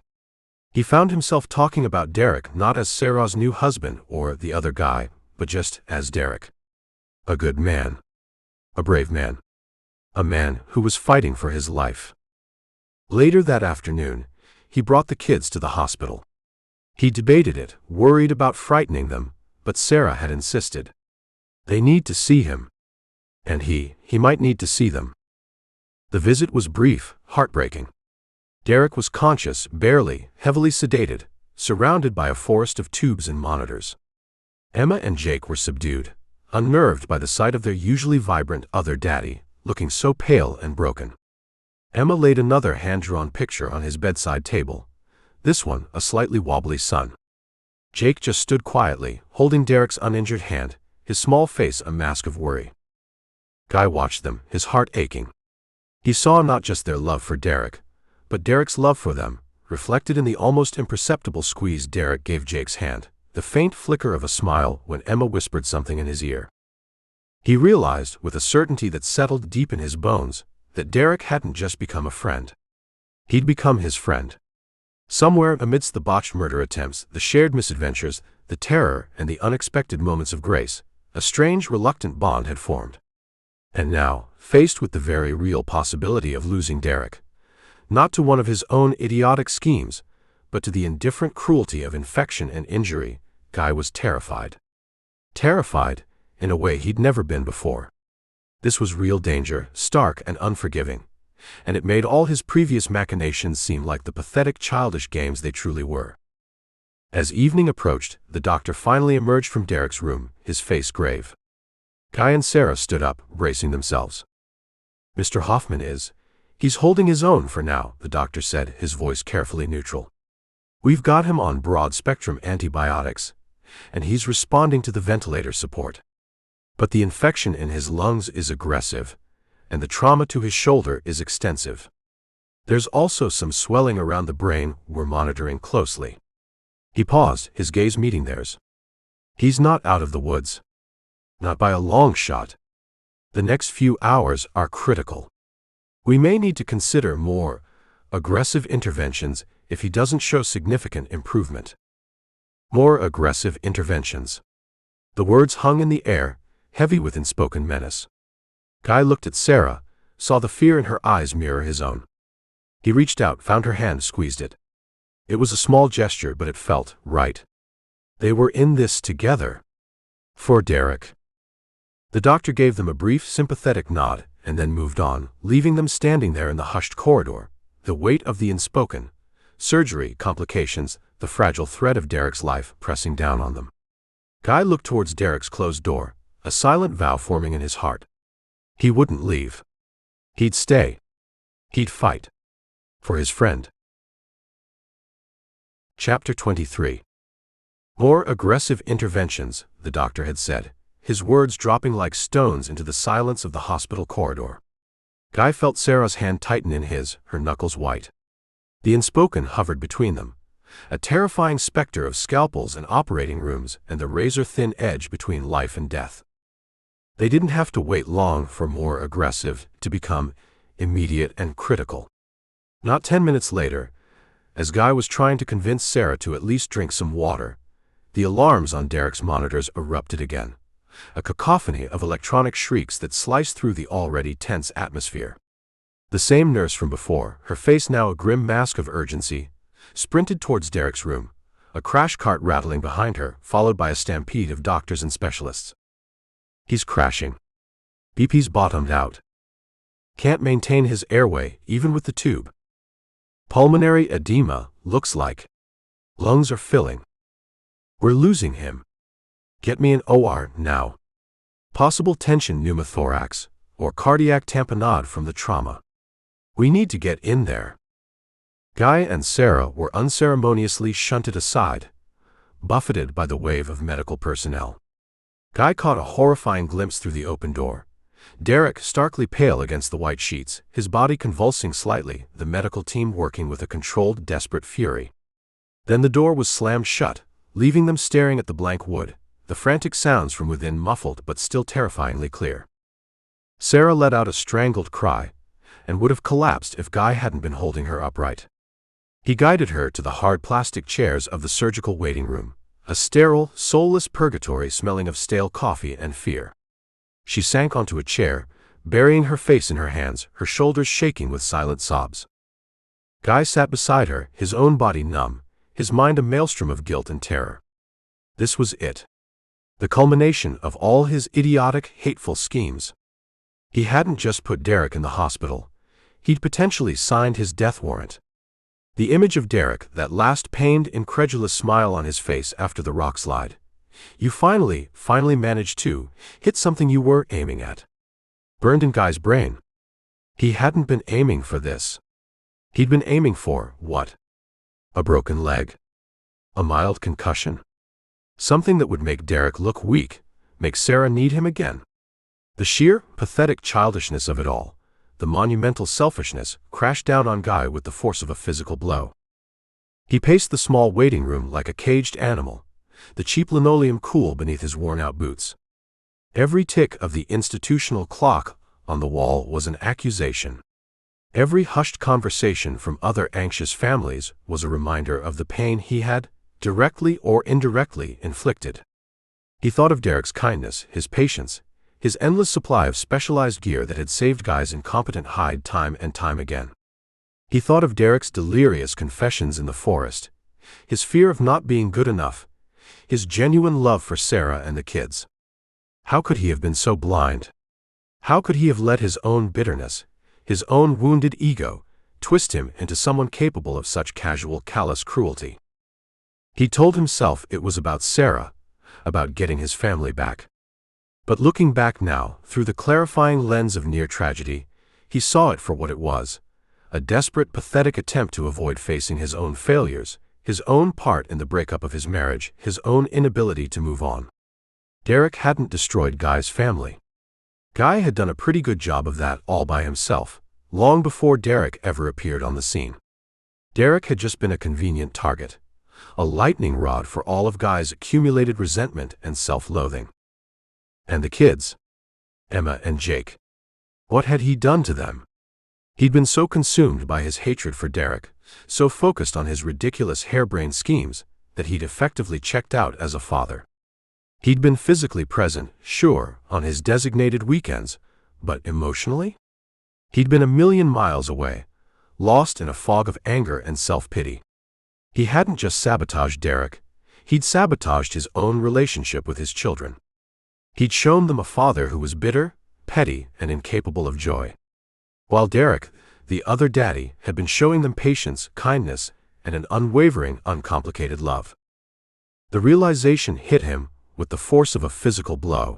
[SPEAKER 1] He found himself talking about Derek not as Sarah's new husband or the other guy, but just as Derek. A good man. A brave man. A man who was fighting for his life. Later that afternoon, he brought the kids to the hospital. He debated it, worried about frightening them, but Sarah had insisted. They need to see him. And he might need to see them. The visit was brief, heartbreaking. Derek was conscious, barely, heavily sedated, surrounded by a forest of tubes and monitors. Emma and Jake were subdued, unnerved by the sight of their usually vibrant other daddy, looking so pale and broken. Emma laid another hand-drawn picture on his bedside table, this one a slightly wobbly son. Jake just stood quietly, holding Derek's uninjured hand, his small face a mask of worry. Guy watched them, his heart aching. He saw not just their love for Derek, but Derek's love for them, reflected in the almost imperceptible squeeze Derek gave Jake's hand, the faint flicker of a smile when Emma whispered something in his ear. He realized, with a certainty that settled deep in his bones, that Derek hadn't just become a friend. He'd become his friend. Somewhere amidst the botched murder attempts, the shared misadventures, the terror, and the unexpected moments of grace, a strange, reluctant bond had formed. And now, faced with the very real possibility of losing Derek, not to one of his own idiotic schemes, but to the indifferent cruelty of infection and injury, Guy was terrified. Terrified, in a way he'd never been before. This was real danger, stark and unforgiving, and it made all his previous machinations seem like the pathetic childish games they truly were. As evening approached, the doctor finally emerged from Derek's room, his face grave. Guy and Sarah stood up, bracing themselves. "Mr. Hoffman he's holding his own for now," the doctor said, his voice carefully neutral. "We've got him on broad-spectrum antibiotics, and he's responding to the ventilator support. But the infection in his lungs is aggressive, and the trauma to his shoulder is extensive. There's also some swelling around the brain we're monitoring closely." He paused, his gaze meeting theirs. "He's not out of the woods. Not by a long shot. The next few hours are critical. We may need to consider more aggressive interventions if he doesn't show significant improvement." More aggressive interventions. The words hung in the air, heavy with unspoken menace. Guy looked at Sarah, saw the fear in her eyes mirror his own. He reached out, found her hand, squeezed it. It was a small gesture, but it felt right. They were in this together. For Derek. The doctor gave them a brief, sympathetic nod, and then moved on, leaving them standing there in the hushed corridor, the weight of the unspoken, surgery, complications, the fragile thread of Derek's life pressing down on them. Guy looked towards Derek's closed door, a silent vow forming in his heart. He wouldn't leave. He'd stay. He'd fight. For his friend. Chapter 23. More aggressive interventions, the doctor had said, his words dropping like stones into the silence of the hospital corridor. Guy felt Sarah's hand tighten in his, her knuckles white. The unspoken hovered between them, a terrifying specter of scalpels and operating rooms and the razor-thin edge between life and death. They didn't have to wait long for more aggressive to become immediate and critical. Not 10 minutes later, as Guy was trying to convince Sarah to at least drink some water, the alarms on Derek's monitors erupted again, a cacophony of electronic shrieks that sliced through the already tense atmosphere. The same nurse from before, her face now a grim mask of urgency, sprinted towards Derek's room, a crash cart rattling behind her, followed by a stampede of doctors and specialists. "He's crashing. BP's bottomed out. Can't maintain his airway, even with the tube. Pulmonary edema, looks like. Lungs are filling. We're losing him. Get me an OR now. Possible tension pneumothorax, or cardiac tamponade from the trauma. We need to get in there." Guy and Sarah were unceremoniously shunted aside, buffeted by the wave of medical personnel. Guy caught a horrifying glimpse through the open door. Derek, starkly pale against the white sheets, his body convulsing slightly, the medical team working with a controlled, desperate fury. Then the door was slammed shut, leaving them staring at the blank wood, the frantic sounds from within muffled but still terrifyingly clear. Sarah let out a strangled cry, and would have collapsed if Guy hadn't been holding her upright. He guided her to the hard plastic chairs of the surgical waiting room, a sterile, soulless purgatory smelling of stale coffee and fear. She sank onto a chair, burying her face in her hands, her shoulders shaking with silent sobs. Guy sat beside her, his own body numb, his mind a maelstrom of guilt and terror. This was it. The culmination of all his idiotic, hateful schemes. He hadn't just put Derek in the hospital. He'd potentially signed his death warrant. The image of Derek, that last pained, incredulous smile on his face after the rock slide. You finally managed to hit something you were aiming at. Burned in Guy's brain. He hadn't been aiming for this. He'd been aiming for, what? A broken leg? A mild concussion? Something that would make Derek look weak, make Sarah need him again. The sheer, pathetic childishness of it all, the monumental selfishness, crashed down on Guy with the force of a physical blow. He paced the small waiting room like a caged animal, the cheap linoleum cool beneath his worn-out boots. Every tick of the institutional clock on the wall was an accusation. Every hushed conversation from other anxious families was a reminder of the pain he had, directly or indirectly, inflicted. He thought of Derek's kindness, his patience, his endless supply of specialized gear that had saved Guy's incompetent hide time and time again. He thought of Derek's delirious confessions in the forest, his fear of not being good enough, his genuine love for Sarah and the kids. How could he have been so blind? How could he have let his own bitterness, his own wounded ego, twist him into someone capable of such casual, callous cruelty? He told himself it was about Sarah, about getting his family back. But looking back now, through the clarifying lens of near tragedy, he saw it for what it was, a desperate, pathetic attempt to avoid facing his own failures, his own part in the breakup of his marriage, his own inability to move on. Derek hadn't destroyed Guy's family. Guy had done a pretty good job of that all by himself, long before Derek ever appeared on the scene. Derek had just been a convenient target, a lightning rod for all of Guy's accumulated resentment and self-loathing. And the kids, Emma and Jake. What had he done to them? He'd been so consumed by his hatred for Derek, so focused on his ridiculous harebrained schemes, that he'd effectively checked out as a father. He'd been physically present, sure, on his designated weekends, but emotionally? He'd been a million miles away, lost in a fog of anger and self-pity. He hadn't just sabotaged Derek, he'd sabotaged his own relationship with his children. He'd shown them a father who was bitter, petty, and incapable of joy. While Derek, the other daddy, had been showing them patience, kindness, and an unwavering, uncomplicated love. The realization hit him with the force of a physical blow.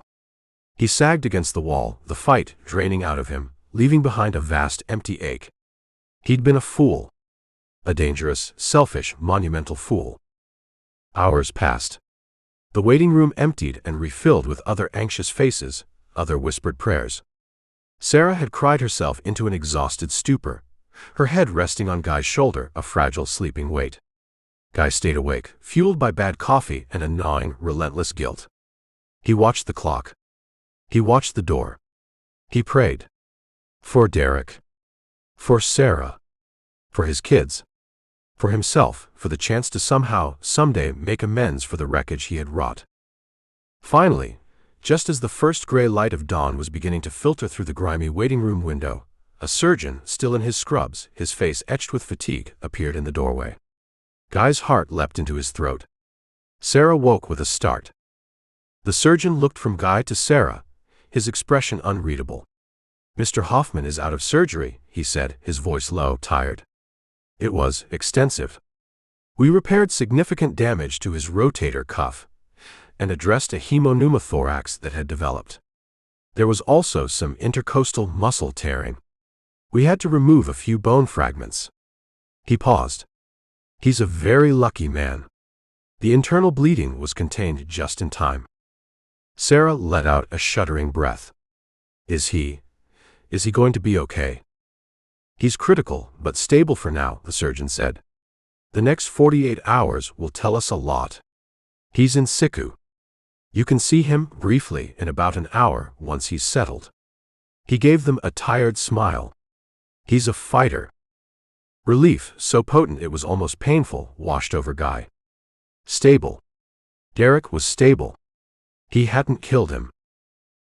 [SPEAKER 1] He sagged against the wall, the fight draining out of him, leaving behind a vast, empty ache. He'd been a fool. A dangerous, selfish, monumental fool. Hours passed. The waiting room emptied and refilled with other anxious faces, other whispered prayers. Sarah had cried herself into an exhausted stupor, her head resting on Guy's shoulder, a fragile sleeping weight. Guy stayed awake, fueled by bad coffee and a gnawing, relentless guilt. He watched the clock. He watched the door. He prayed. For Derek. For Sarah. For his kids. For himself, for the chance to somehow, someday, make amends for the wreckage he had wrought. Finally, just as the first gray light of dawn was beginning to filter through the grimy waiting room window, a surgeon, still in his scrubs, his face etched with fatigue, appeared in the doorway. Guy's heart leapt into his throat. Sarah woke with a start. The surgeon looked from Guy to Sarah, his expression unreadable. "Mr. Hoffman is out of surgery," he said, his voice low, tired. It was extensive. "We repaired significant damage to his rotator cuff and addressed a hemopneumothorax that had developed. There was also some intercostal muscle tearing. We had to remove a few bone fragments." He paused. "He's a very lucky man." The internal bleeding was contained just in time. Sarah let out a shuddering breath. Is he going to be okay?" "He's critical, but stable for now," the surgeon said. "The next 48 hours will tell us a lot. He's in situ. You can see him, briefly, in about an hour, once he's settled." He gave them a tired smile. "He's a fighter." Relief, so potent it was almost painful, washed over Guy. Stable. Derek was stable. He hadn't killed him.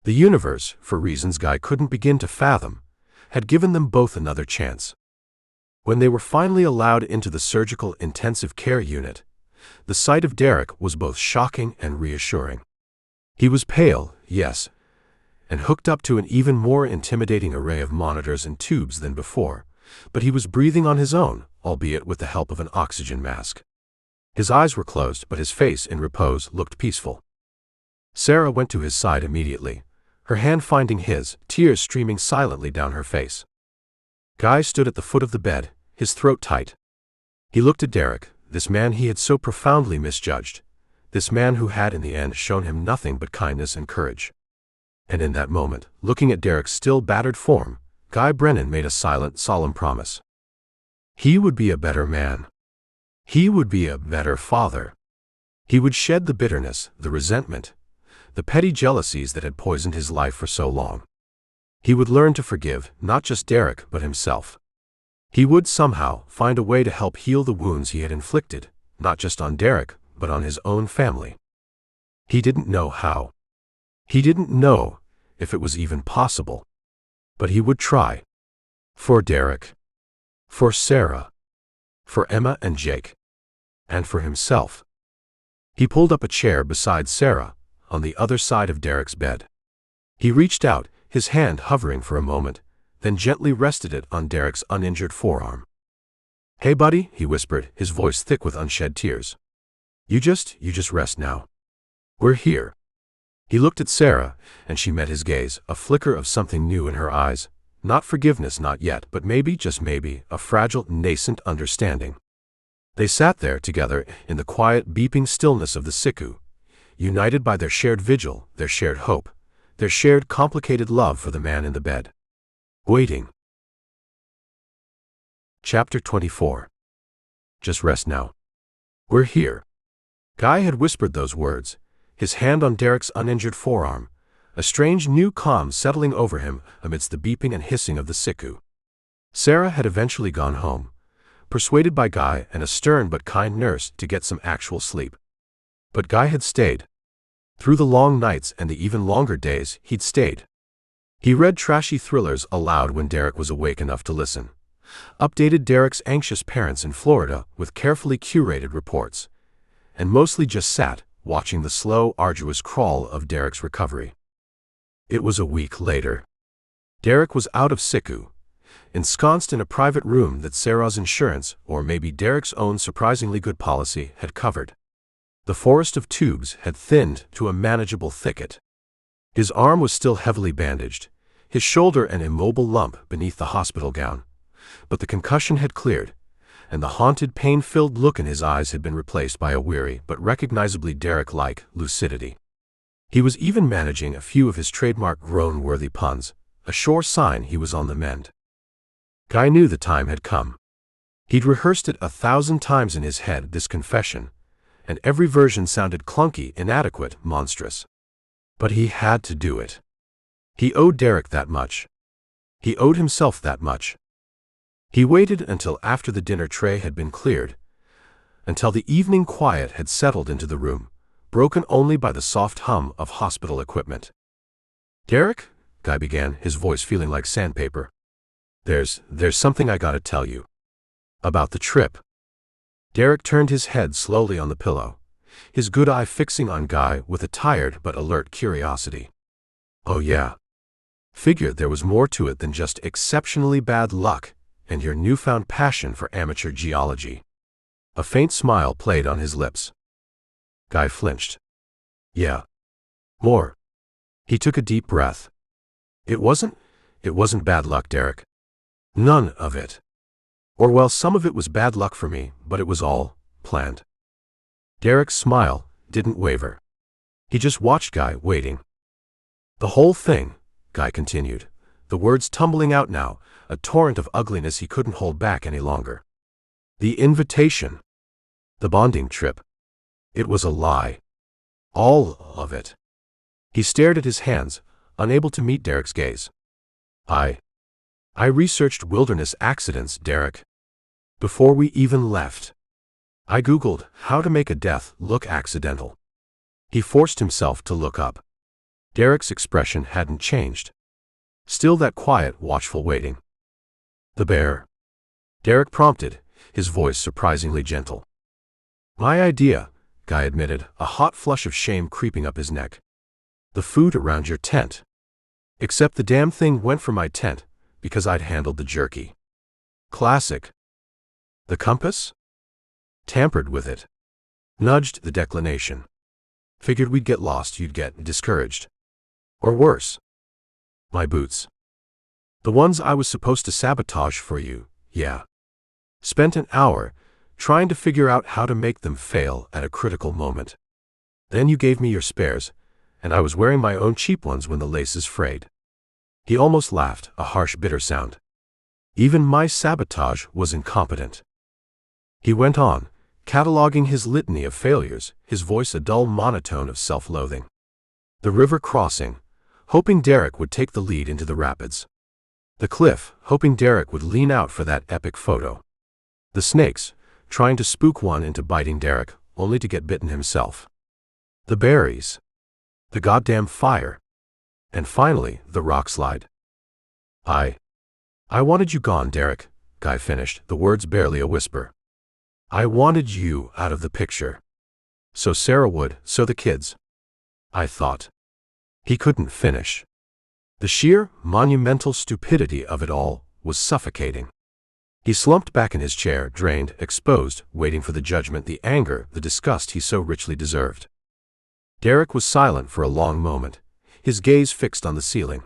[SPEAKER 1] The universe, for reasons Guy couldn't begin to fathom, had given them both another chance. When they were finally allowed into the surgical intensive care unit, the sight of Derek was both shocking and reassuring. He was pale, yes, and hooked up to an even more intimidating array of monitors and tubes than before, but he was breathing on his own, albeit with the help of an oxygen mask. His eyes were closed, but his face, in repose, looked peaceful. Sarah went to his side immediately, her hand finding his, tears streaming silently down her face. Guy stood at the foot of the bed, his throat tight. He looked at Derek, this man he had so profoundly misjudged, this man who had in the end shown him nothing but kindness and courage. And in that moment, looking at Derek's still battered form, Guy Brennan made a silent, solemn promise. He would be a better man. He would be a better father. He would shed the bitterness, the resentment, the petty jealousies that had poisoned his life for so long. He would learn to forgive, not just Derek, but himself. He would somehow find a way to help heal the wounds he had inflicted, not just on Derek, but on his own family. He didn't know how. He didn't know if it was even possible. But he would try. For Derek. For Sarah. For Emma and Jake. And for himself. He pulled up a chair beside Sarah, on the other side of Derek's bed. He reached out, his hand hovering for a moment, then gently rested it on Derek's uninjured forearm. "Hey, buddy," he whispered, his voice thick with unshed tears. You just rest now. We're here." He looked at Sarah, and she met his gaze, a flicker of something new in her eyes. Not forgiveness, not yet, but maybe, just maybe, a fragile, nascent understanding. They sat there together in the quiet, beeping stillness of the siku, united by their shared vigil, their shared hope, their shared complicated love for the man in the bed. Waiting. Chapter 24. Just rest now. We're here. Guy had whispered those words, his hand on Derek's uninjured forearm, a strange new calm settling over him amidst the beeping and hissing of the siku. Sarah had eventually gone home, persuaded by Guy and a stern but kind nurse to get some actual sleep. But Guy had stayed. Through the long nights and the even longer days, he'd stayed. He read trashy thrillers aloud when Derek was awake enough to listen, updated Derek's anxious parents in Florida with carefully curated reports, and mostly just sat, watching the slow, arduous crawl of Derek's recovery. It was a week later. Derek was out of siku, ensconced in a private room that Sarah's insurance, or maybe Derek's own surprisingly good policy, had covered. The forest of tubes had thinned to a manageable thicket. His arm was still heavily bandaged, his shoulder an immobile lump beneath the hospital gown, but the concussion had cleared, and the haunted, pain-filled look in his eyes had been replaced by a weary but recognizably Derek-like lucidity. He was even managing a few of his trademark groan-worthy puns, a sure sign he was on the mend. Guy knew the time had come. He'd rehearsed it 1,000 times in his head, this confession, and every version sounded clunky, inadequate, monstrous. But he had to do it. He owed Derek that much. He owed himself that much. He waited until after the dinner tray had been cleared, until the evening quiet had settled into the room, broken only by the soft hum of hospital equipment. "Derek," Guy began, his voice feeling like sandpaper. There's something I gotta tell you. About the trip." Derek turned his head slowly on the pillow, his good eye fixing on Guy with a tired but alert curiosity. "Oh yeah. Figured there was more to it than just exceptionally bad luck and your newfound passion for amateur geology." A faint smile played on his lips. Guy flinched. "Yeah. More." He took a deep breath. It wasn't bad luck, Derek. None of it. Or well, some of it was bad luck for me, but it was all planned." Derek's smile didn't waver. He just watched Guy, waiting. "The whole thing," Guy continued, the words tumbling out now, a torrent of ugliness he couldn't hold back any longer. "The invitation. The bonding trip. It was a lie. All of it." He stared at his hands, unable to meet Derek's gaze. I researched wilderness accidents, Derek. Before we even left. I Googled how to make a death look accidental." He forced himself to look up. Derek's expression hadn't changed. Still that quiet, watchful waiting. "The bear?" Derek prompted, his voice surprisingly gentle. "My idea," Guy admitted, a hot flush of shame creeping up his neck. "The food around your tent. Except the damn thing went for my tent, because I'd handled the jerky. Classic. The compass? Tampered with it. Nudged the declination. Figured we'd get lost, you'd get discouraged. Or worse. My boots. The ones I was supposed to sabotage for you, yeah. Spent an hour trying to figure out how to make them fail at a critical moment. Then you gave me your spares, and I was wearing my own cheap ones when the laces frayed." He almost laughed, a harsh, bitter sound. "Even my sabotage was incompetent." He went on, cataloging his litany of failures, his voice a dull monotone of self-loathing. The river crossing, hoping Derek would take the lead into the rapids. The cliff, hoping Derek would lean out for that epic photo. The snakes, trying to spook one into biting Derek, only to get bitten himself. The berries. The goddamn fire. And finally, the rock slide. I wanted you gone, Derek," Guy finished, the words barely a whisper. "I wanted you out of the picture. So Sarah would, so the kids. I thought." He couldn't finish. The sheer, monumental stupidity of it all was suffocating. He slumped back in his chair, drained, exposed, waiting for the judgment, the anger, the disgust he so richly deserved. Derek was silent for a long moment, his gaze fixed on the ceiling.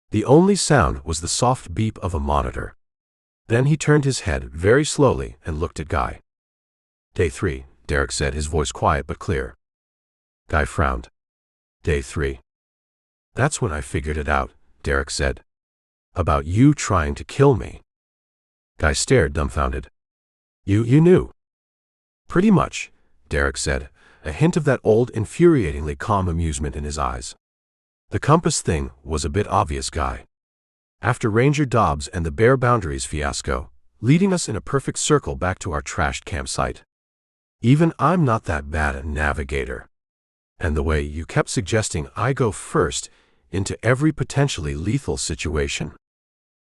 [SPEAKER 1] The only sound was the soft beep of a monitor. Then he turned his head very slowly and looked at Guy. "Day 3, Derek said, his voice quiet but clear. Guy frowned. "Day 3. That's when I figured it out," Derek said. "About you trying to kill me." Guy stared, dumbfounded. You knew?" "Pretty much," Derek said, a hint of that old, infuriatingly calm amusement in his eyes. "The compass thing was a bit obvious, Guy. After Ranger Dobbs and the Bare Boundaries fiasco, leading us in a perfect circle back to our trashed campsite. Even I'm not that bad a navigator. And the way you kept suggesting I go first into every potentially lethal situation.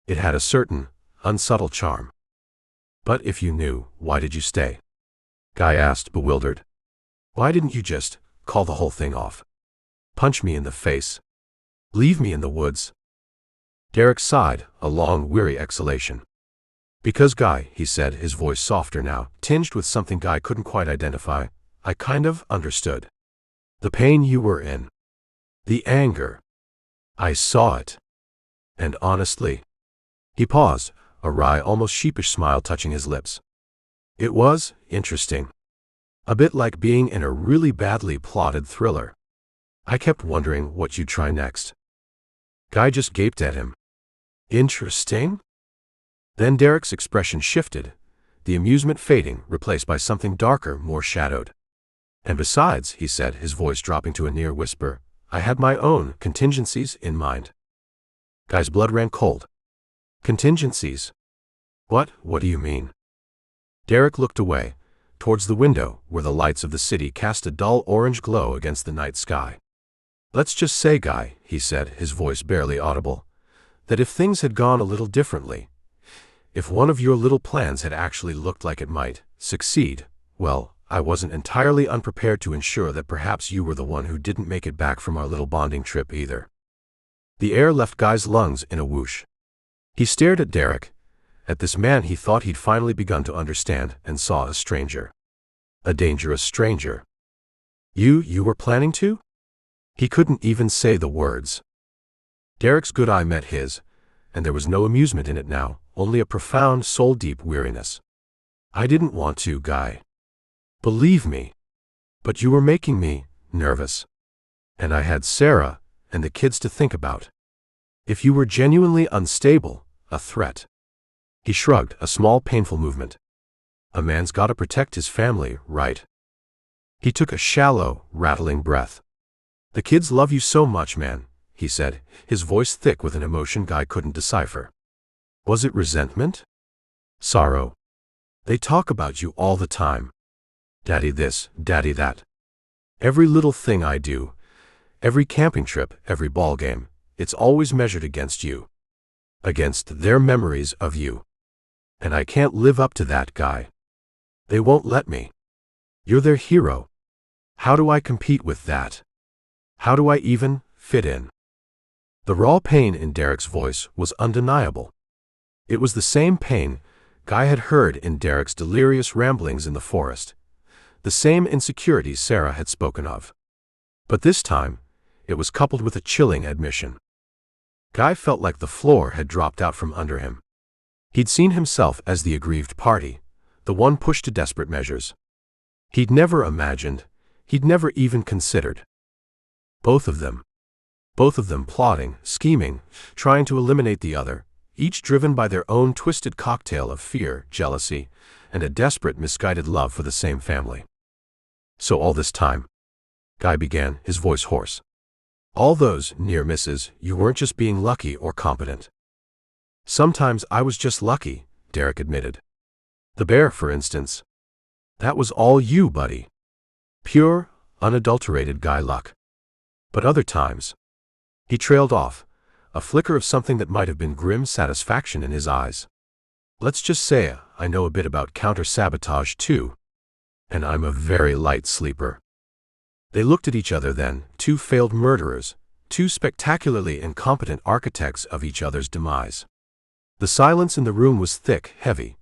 [SPEAKER 1] It had a certain, unsubtle charm. But if you knew, why did you stay?" Guy asked, bewildered. "Why didn't you just call the whole thing off? Punch me in the face? Leave me in the woods?" Derek sighed, a long, weary exhalation. "Because, Guy," he said, his voice softer now, tinged with something Guy couldn't quite identify, "I kind of understood. The pain you were in. The anger. I saw it. And honestly—" He paused, a wry, almost sheepish smile touching his lips. "It was interesting. A bit like being in a really badly plotted thriller. I kept wondering what you'd try next." Guy just gaped at him. "Interesting?" Then Derek's expression shifted, the amusement fading, replaced by something darker, more shadowed. "And besides," he said, his voice dropping to a near whisper, "I had my own contingencies in mind." Guy's blood ran cold. "Contingencies? What do you mean?" Derek looked away, towards the window, where the lights of the city cast a dull orange glow against the night sky. "Let's just say, Guy," he said, his voice barely audible, "that if things had gone a little differently, if one of your little plans had actually looked like it might succeed, well, I wasn't entirely unprepared to ensure that perhaps you were the one who didn't make it back from our little bonding trip either." The air left Guy's lungs in a whoosh. He stared at Derek, at this man he thought he'd finally begun to understand, and saw a stranger. A dangerous stranger. You were planning to?" He couldn't even say the words. Derek's good eye met his, and there was no amusement in it now, only a profound, soul-deep weariness. "I didn't want to, Guy. Believe me. But you were making me nervous. And I had Sarah and the kids to think about. If you were genuinely unstable, a threat." He shrugged, a small, painful movement. "A man's gotta protect his family, right?" He took a shallow, rattling breath. "The kids love you so much, man," he said, his voice thick with an emotion Guy couldn't decipher. Was it resentment? Sorrow? They talk about you all the time. Daddy this, daddy that. Every little thing I do, every camping trip, every ball game, it's always measured against you. Against their memories of you. And I can't live up to that, Guy. They won't let me. You're their hero. How do I compete with that? How do I even fit in?" The raw pain in Derek's voice was undeniable. It was the same pain Guy had heard in Derek's delirious ramblings in the forest, the same insecurities Sarah had spoken of. But this time, it was coupled with a chilling admission. Guy felt like the floor had dropped out from under him. He'd seen himself as the aggrieved party, the one pushed to desperate measures. He'd never imagined, he'd never even considered. Both of them plotting, scheming, trying to eliminate the other, each driven by their own twisted cocktail of fear, jealousy, and a desperate, misguided love for the same family. "So all this time," Guy began, his voice hoarse. "All those near misses, you weren't just being lucky or competent." "Sometimes I was just lucky," Derek admitted. "The bear, for instance. That was all you, buddy. Pure, unadulterated Guy luck. But other times—" He trailed off, a flicker of something that might have been grim satisfaction in his eyes. "Let's just say I know a bit about counter-sabotage too. And I'm a very light sleeper." They looked at each other then, two failed murderers, two spectacularly incompetent architects of each other's demise. The silence in the room was thick, heavy,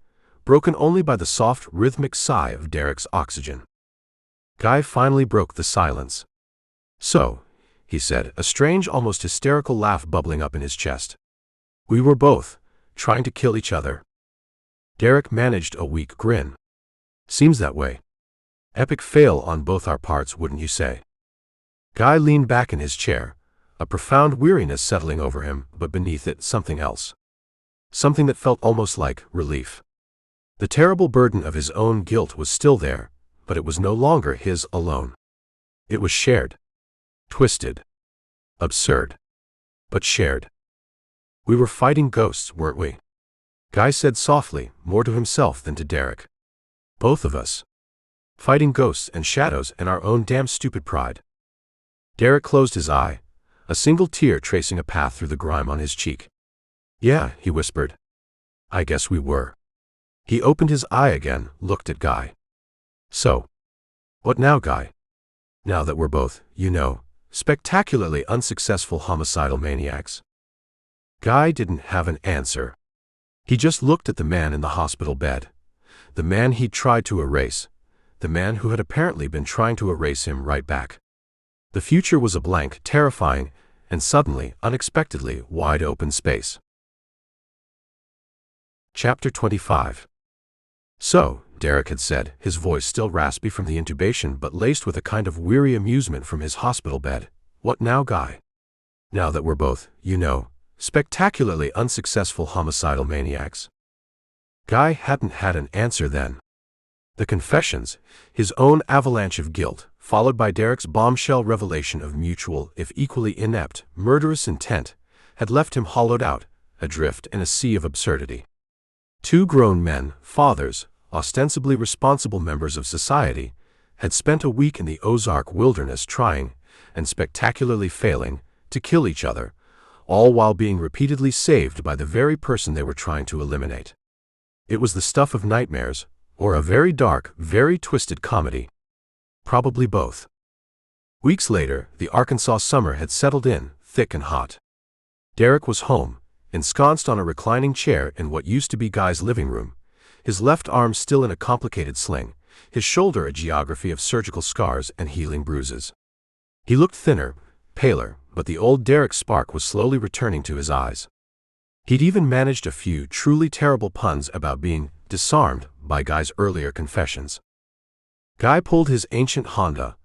[SPEAKER 1] broken only by the soft, rhythmic sigh of Derek's oxygen. Guy finally broke the silence. "So," he said, a strange, almost hysterical laugh bubbling up in his chest. "We were both trying to kill each other." Derek managed a weak grin. "Seems that way. Epic fail on both our parts, wouldn't you say?" Guy leaned back in his chair, a profound weariness settling over him, but beneath it something else. Something that felt almost like relief. The terrible burden of his own guilt was still there, but it was no longer his alone. It was shared. Twisted. Absurd. But shared. "We were fighting ghosts, weren't we?" Guy said softly, more to himself than to Derek. "Both of us. Fighting ghosts and shadows and our own damn stupid pride." Derek closed his eye, a single tear tracing a path through the grime on his cheek. "Yeah," he whispered. "I guess we were." He opened his eye again, looked at Guy. "So, what now, Guy? Now that we're both, spectacularly unsuccessful homicidal maniacs?" Guy didn't have an answer. He just looked at the man in the hospital bed, the man he'd tried to erase, the man who had apparently been trying to erase him right back. The future was a blank, terrifying, and suddenly, unexpectedly, wide-open space. Chapter 25. "So," Derek had said, his voice still raspy from the intubation but laced with a kind of weary amusement from his hospital bed, "what now, Guy? Now that we're both, spectacularly unsuccessful homicidal maniacs?" Guy hadn't had an answer then. The confessions, his own avalanche of guilt, followed by Derek's bombshell revelation of mutual, if equally inept, murderous intent, had left him hollowed out, adrift in a sea of absurdity. Two grown men, fathers, ostensibly responsible members of society, had spent a week in the Ozark wilderness trying, and spectacularly failing, to kill each other, all while being repeatedly saved by the very person they were trying to eliminate. It was the stuff of nightmares, or a very dark, very twisted comedy. Probably both. Weeks later, the Arkansas summer had settled in, thick and hot. Derek was home, ensconced on a reclining chair in what used to be Guy's living room, his left arm still in a complicated sling, his shoulder a geography of surgical scars and healing bruises. He looked thinner, paler, but the old Derek spark was slowly returning to his eyes. He'd even managed a few truly terrible puns about being disarmed by Guy's earlier confessions. Guy pulled his ancient Honda,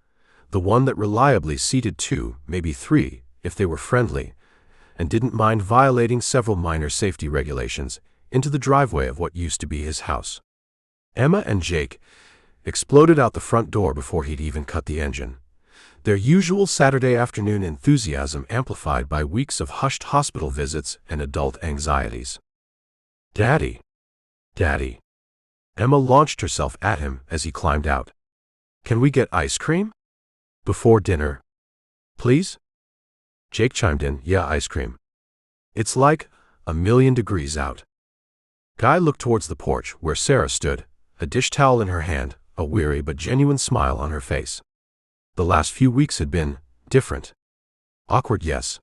[SPEAKER 1] the one that reliably seated two, maybe three, if they were friendly, and didn't mind violating several minor safety regulations, into the driveway of what used to be his house. Emma and Jake exploded out the front door before he'd even cut the engine, their usual Saturday afternoon enthusiasm amplified by weeks of hushed hospital visits and adult anxieties. "Daddy! Daddy!" Emma launched herself at him as he climbed out. "Can we get ice cream? Before dinner? Please?" Jake chimed in, "Yeah, ice cream. It's like 1,000,000 degrees out." Guy looked towards the porch where Sarah stood, a dish towel in her hand, a weary but genuine smile on her face. The last few weeks had been different. Awkward, yes.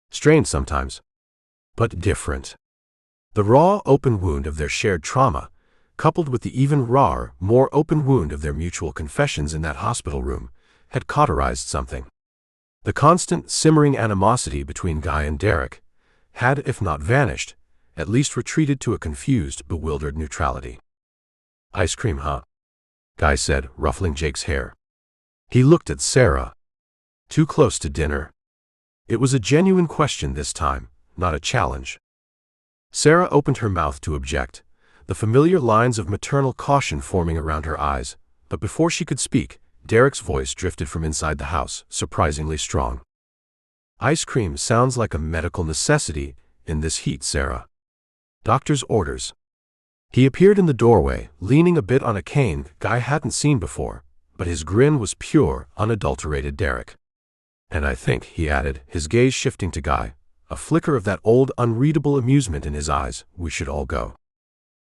[SPEAKER 1] Strained sometimes. But different. The raw, open wound of their shared trauma, coupled with the even rawer, more open wound of their mutual confessions in that hospital room, had cauterized something. The constant, simmering animosity between Guy and Derek had, if not vanished, at least retreated to a confused, bewildered neutrality. "Ice cream, huh?" Guy said, ruffling Jake's hair. He looked at Sarah. Too close to dinner? It was a genuine question this time, not a challenge. Sarah opened her mouth to object, the familiar lines of maternal caution forming around her eyes, but before she could speak, Derek's voice drifted from inside the house, surprisingly strong. "Ice cream sounds like a medical necessity in this heat, Sarah. Doctor's orders." He appeared in the doorway, leaning a bit on a cane Guy hadn't seen before, but his grin was pure, unadulterated Derek. "And I think," he added, his gaze shifting to Guy, a flicker of that old unreadable amusement in his eyes, "we should all go.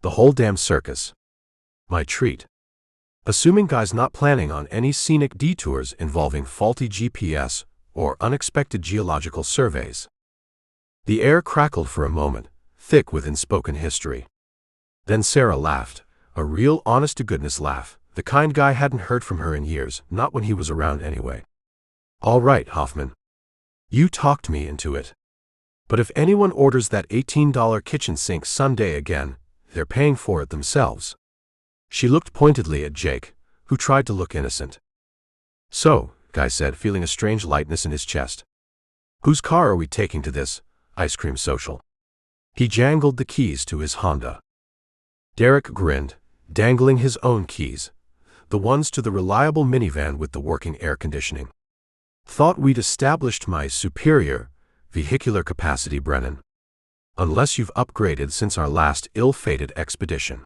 [SPEAKER 1] The whole damn circus. My treat." Assuming Guy's not planning on any scenic detours involving faulty GPS or unexpected geological surveys. The air crackled for a moment, thick with unspoken history. Then Sarah laughed, a real honest-to-goodness laugh, the kind Guy hadn't heard from her in years, not when he was around anyway. "All right, Hoffman. You talked me into it. But if anyone orders that $18 kitchen sink sundae again, they're paying for it themselves." She looked pointedly at Jake, who tried to look innocent. "So," Guy said, feeling a strange lightness in his chest. "Whose car are we taking to this ice cream social?" He jangled the keys to his Honda. Derek grinned, dangling his own keys, the ones to the reliable minivan with the working air conditioning. "Thought we'd established my superior vehicular capacity, Brennan. Unless you've upgraded since our last ill-fated expedition."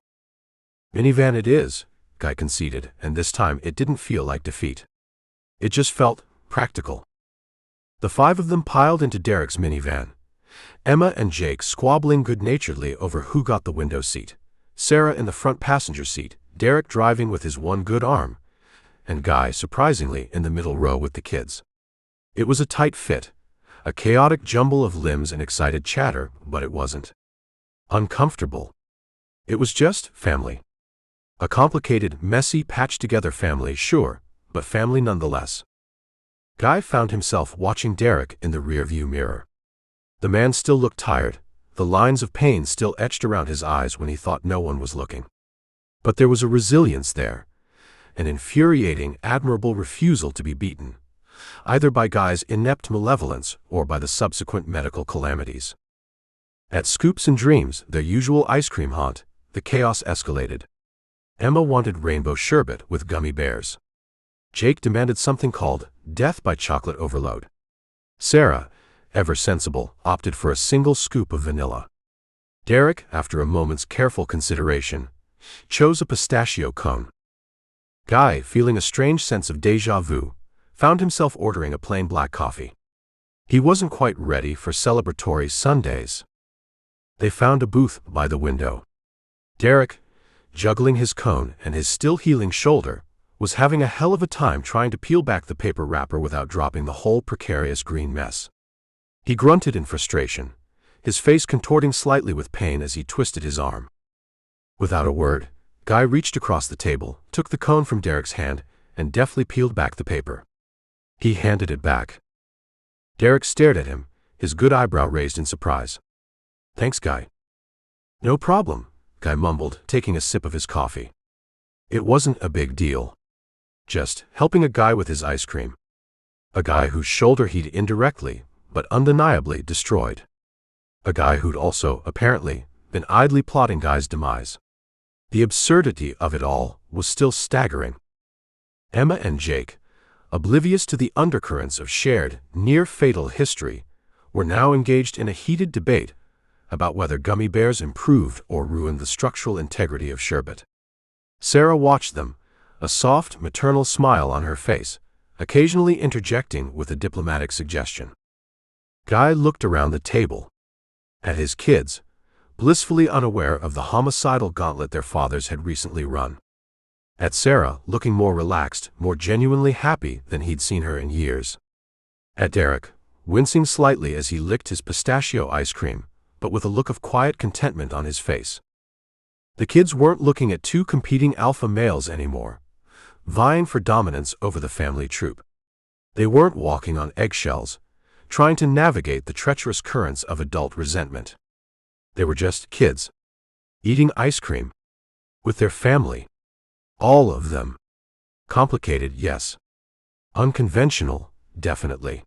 [SPEAKER 1] "Minivan it is," Guy conceded, and this time it didn't feel like defeat. It just felt practical. The five of them piled into Derek's minivan, Emma and Jake squabbling good-naturedly over who got the window seat, Sarah in the front passenger seat, Derek driving with his one good arm, and Guy, surprisingly, in the middle row with the kids. It was a tight fit, a chaotic jumble of limbs and excited chatter, but it wasn't uncomfortable. It was just family. A complicated, messy, patched-together family, sure, but family nonetheless. Guy found himself watching Derek in the rearview mirror. The man still looked tired, the lines of pain still etched around his eyes when he thought no one was looking. But there was a resilience there, an infuriating, admirable refusal to be beaten, either by Guy's inept malevolence or by the subsequent medical calamities. At Scoops and Dreams, their usual ice cream haunt, the chaos escalated. Emma wanted rainbow sherbet with gummy bears. Jake demanded something called death by chocolate overload. Sarah, ever sensible, opted for a single scoop of vanilla. Derek, after a moment's careful consideration, chose a pistachio cone. Guy, feeling a strange sense of déjà vu, found himself ordering a plain black coffee. He wasn't quite ready for celebratory sundaes. They found a booth by the window. Derek, juggling his cone and his still-healing shoulder, was having a hell of a time trying to peel back the paper wrapper without dropping the whole precarious green mess. He grunted in frustration, his face contorting slightly with pain as he twisted his arm. Without a word, Guy reached across the table, took the cone from Derek's hand, and deftly peeled back the paper. He handed it back. Derek stared at him, his good eyebrow raised in surprise. "Thanks, Guy." "No problem," Guy mumbled, taking a sip of his coffee. It wasn't a big deal. Just helping a guy with his ice cream. A guy whose shoulder he'd indirectly, but undeniably, destroyed. A guy who'd also, apparently, been idly plotting Guy's demise. The absurdity of it all was still staggering. Emma and Jake, oblivious to the undercurrents of shared, near-fatal history, were now engaged in a heated debate about whether gummy bears improved or ruined the structural integrity of sherbet. Sarah watched them, a soft, maternal smile on her face, occasionally interjecting with a diplomatic suggestion. Guy looked around the table. At his kids, blissfully unaware of the homicidal gauntlet their fathers had recently run. At Sarah, looking more relaxed, more genuinely happy than he'd seen her in years. At Derek, wincing slightly as he licked his pistachio ice cream, but with a look of quiet contentment on his face. The kids weren't looking at two competing alpha males anymore, vying for dominance over the family troop. They weren't walking on eggshells, trying to navigate the treacherous currents of adult resentment. They were just kids, eating ice cream, with their family. All of them. Complicated, yes. Unconventional, definitely.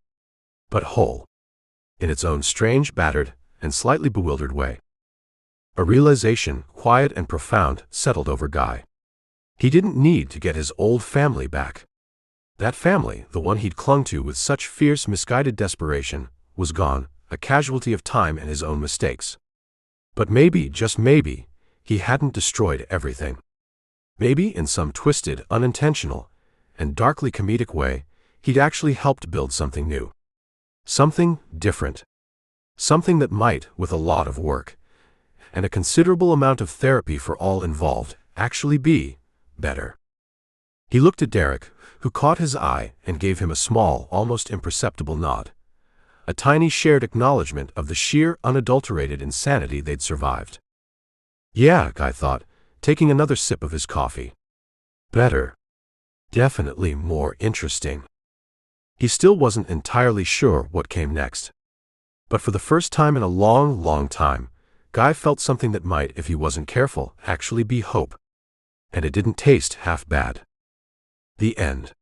[SPEAKER 1] But whole. In its own strange, battered, and slightly bewildered way. A realization, quiet and profound, settled over Guy. He didn't need to get his old family back. That family, the one he'd clung to with such fierce, misguided desperation, was gone, a casualty of time and his own mistakes. But maybe, just maybe, he hadn't destroyed everything. Maybe, in some twisted, unintentional, and darkly comedic way, he'd actually helped build something new. Something different. Something that might, with a lot of work, and a considerable amount of therapy for all involved, actually be better. He looked at Derek, who caught his eye and gave him a small, almost imperceptible nod. A tiny shared acknowledgement of the sheer, unadulterated insanity they'd survived. Yeah, Guy thought, taking another sip of his coffee. Better. Definitely more interesting. He still wasn't entirely sure what came next. But for the first time in a long, long time, Guy felt something that might, if he wasn't careful, actually be hope. And it didn't taste half bad. The end.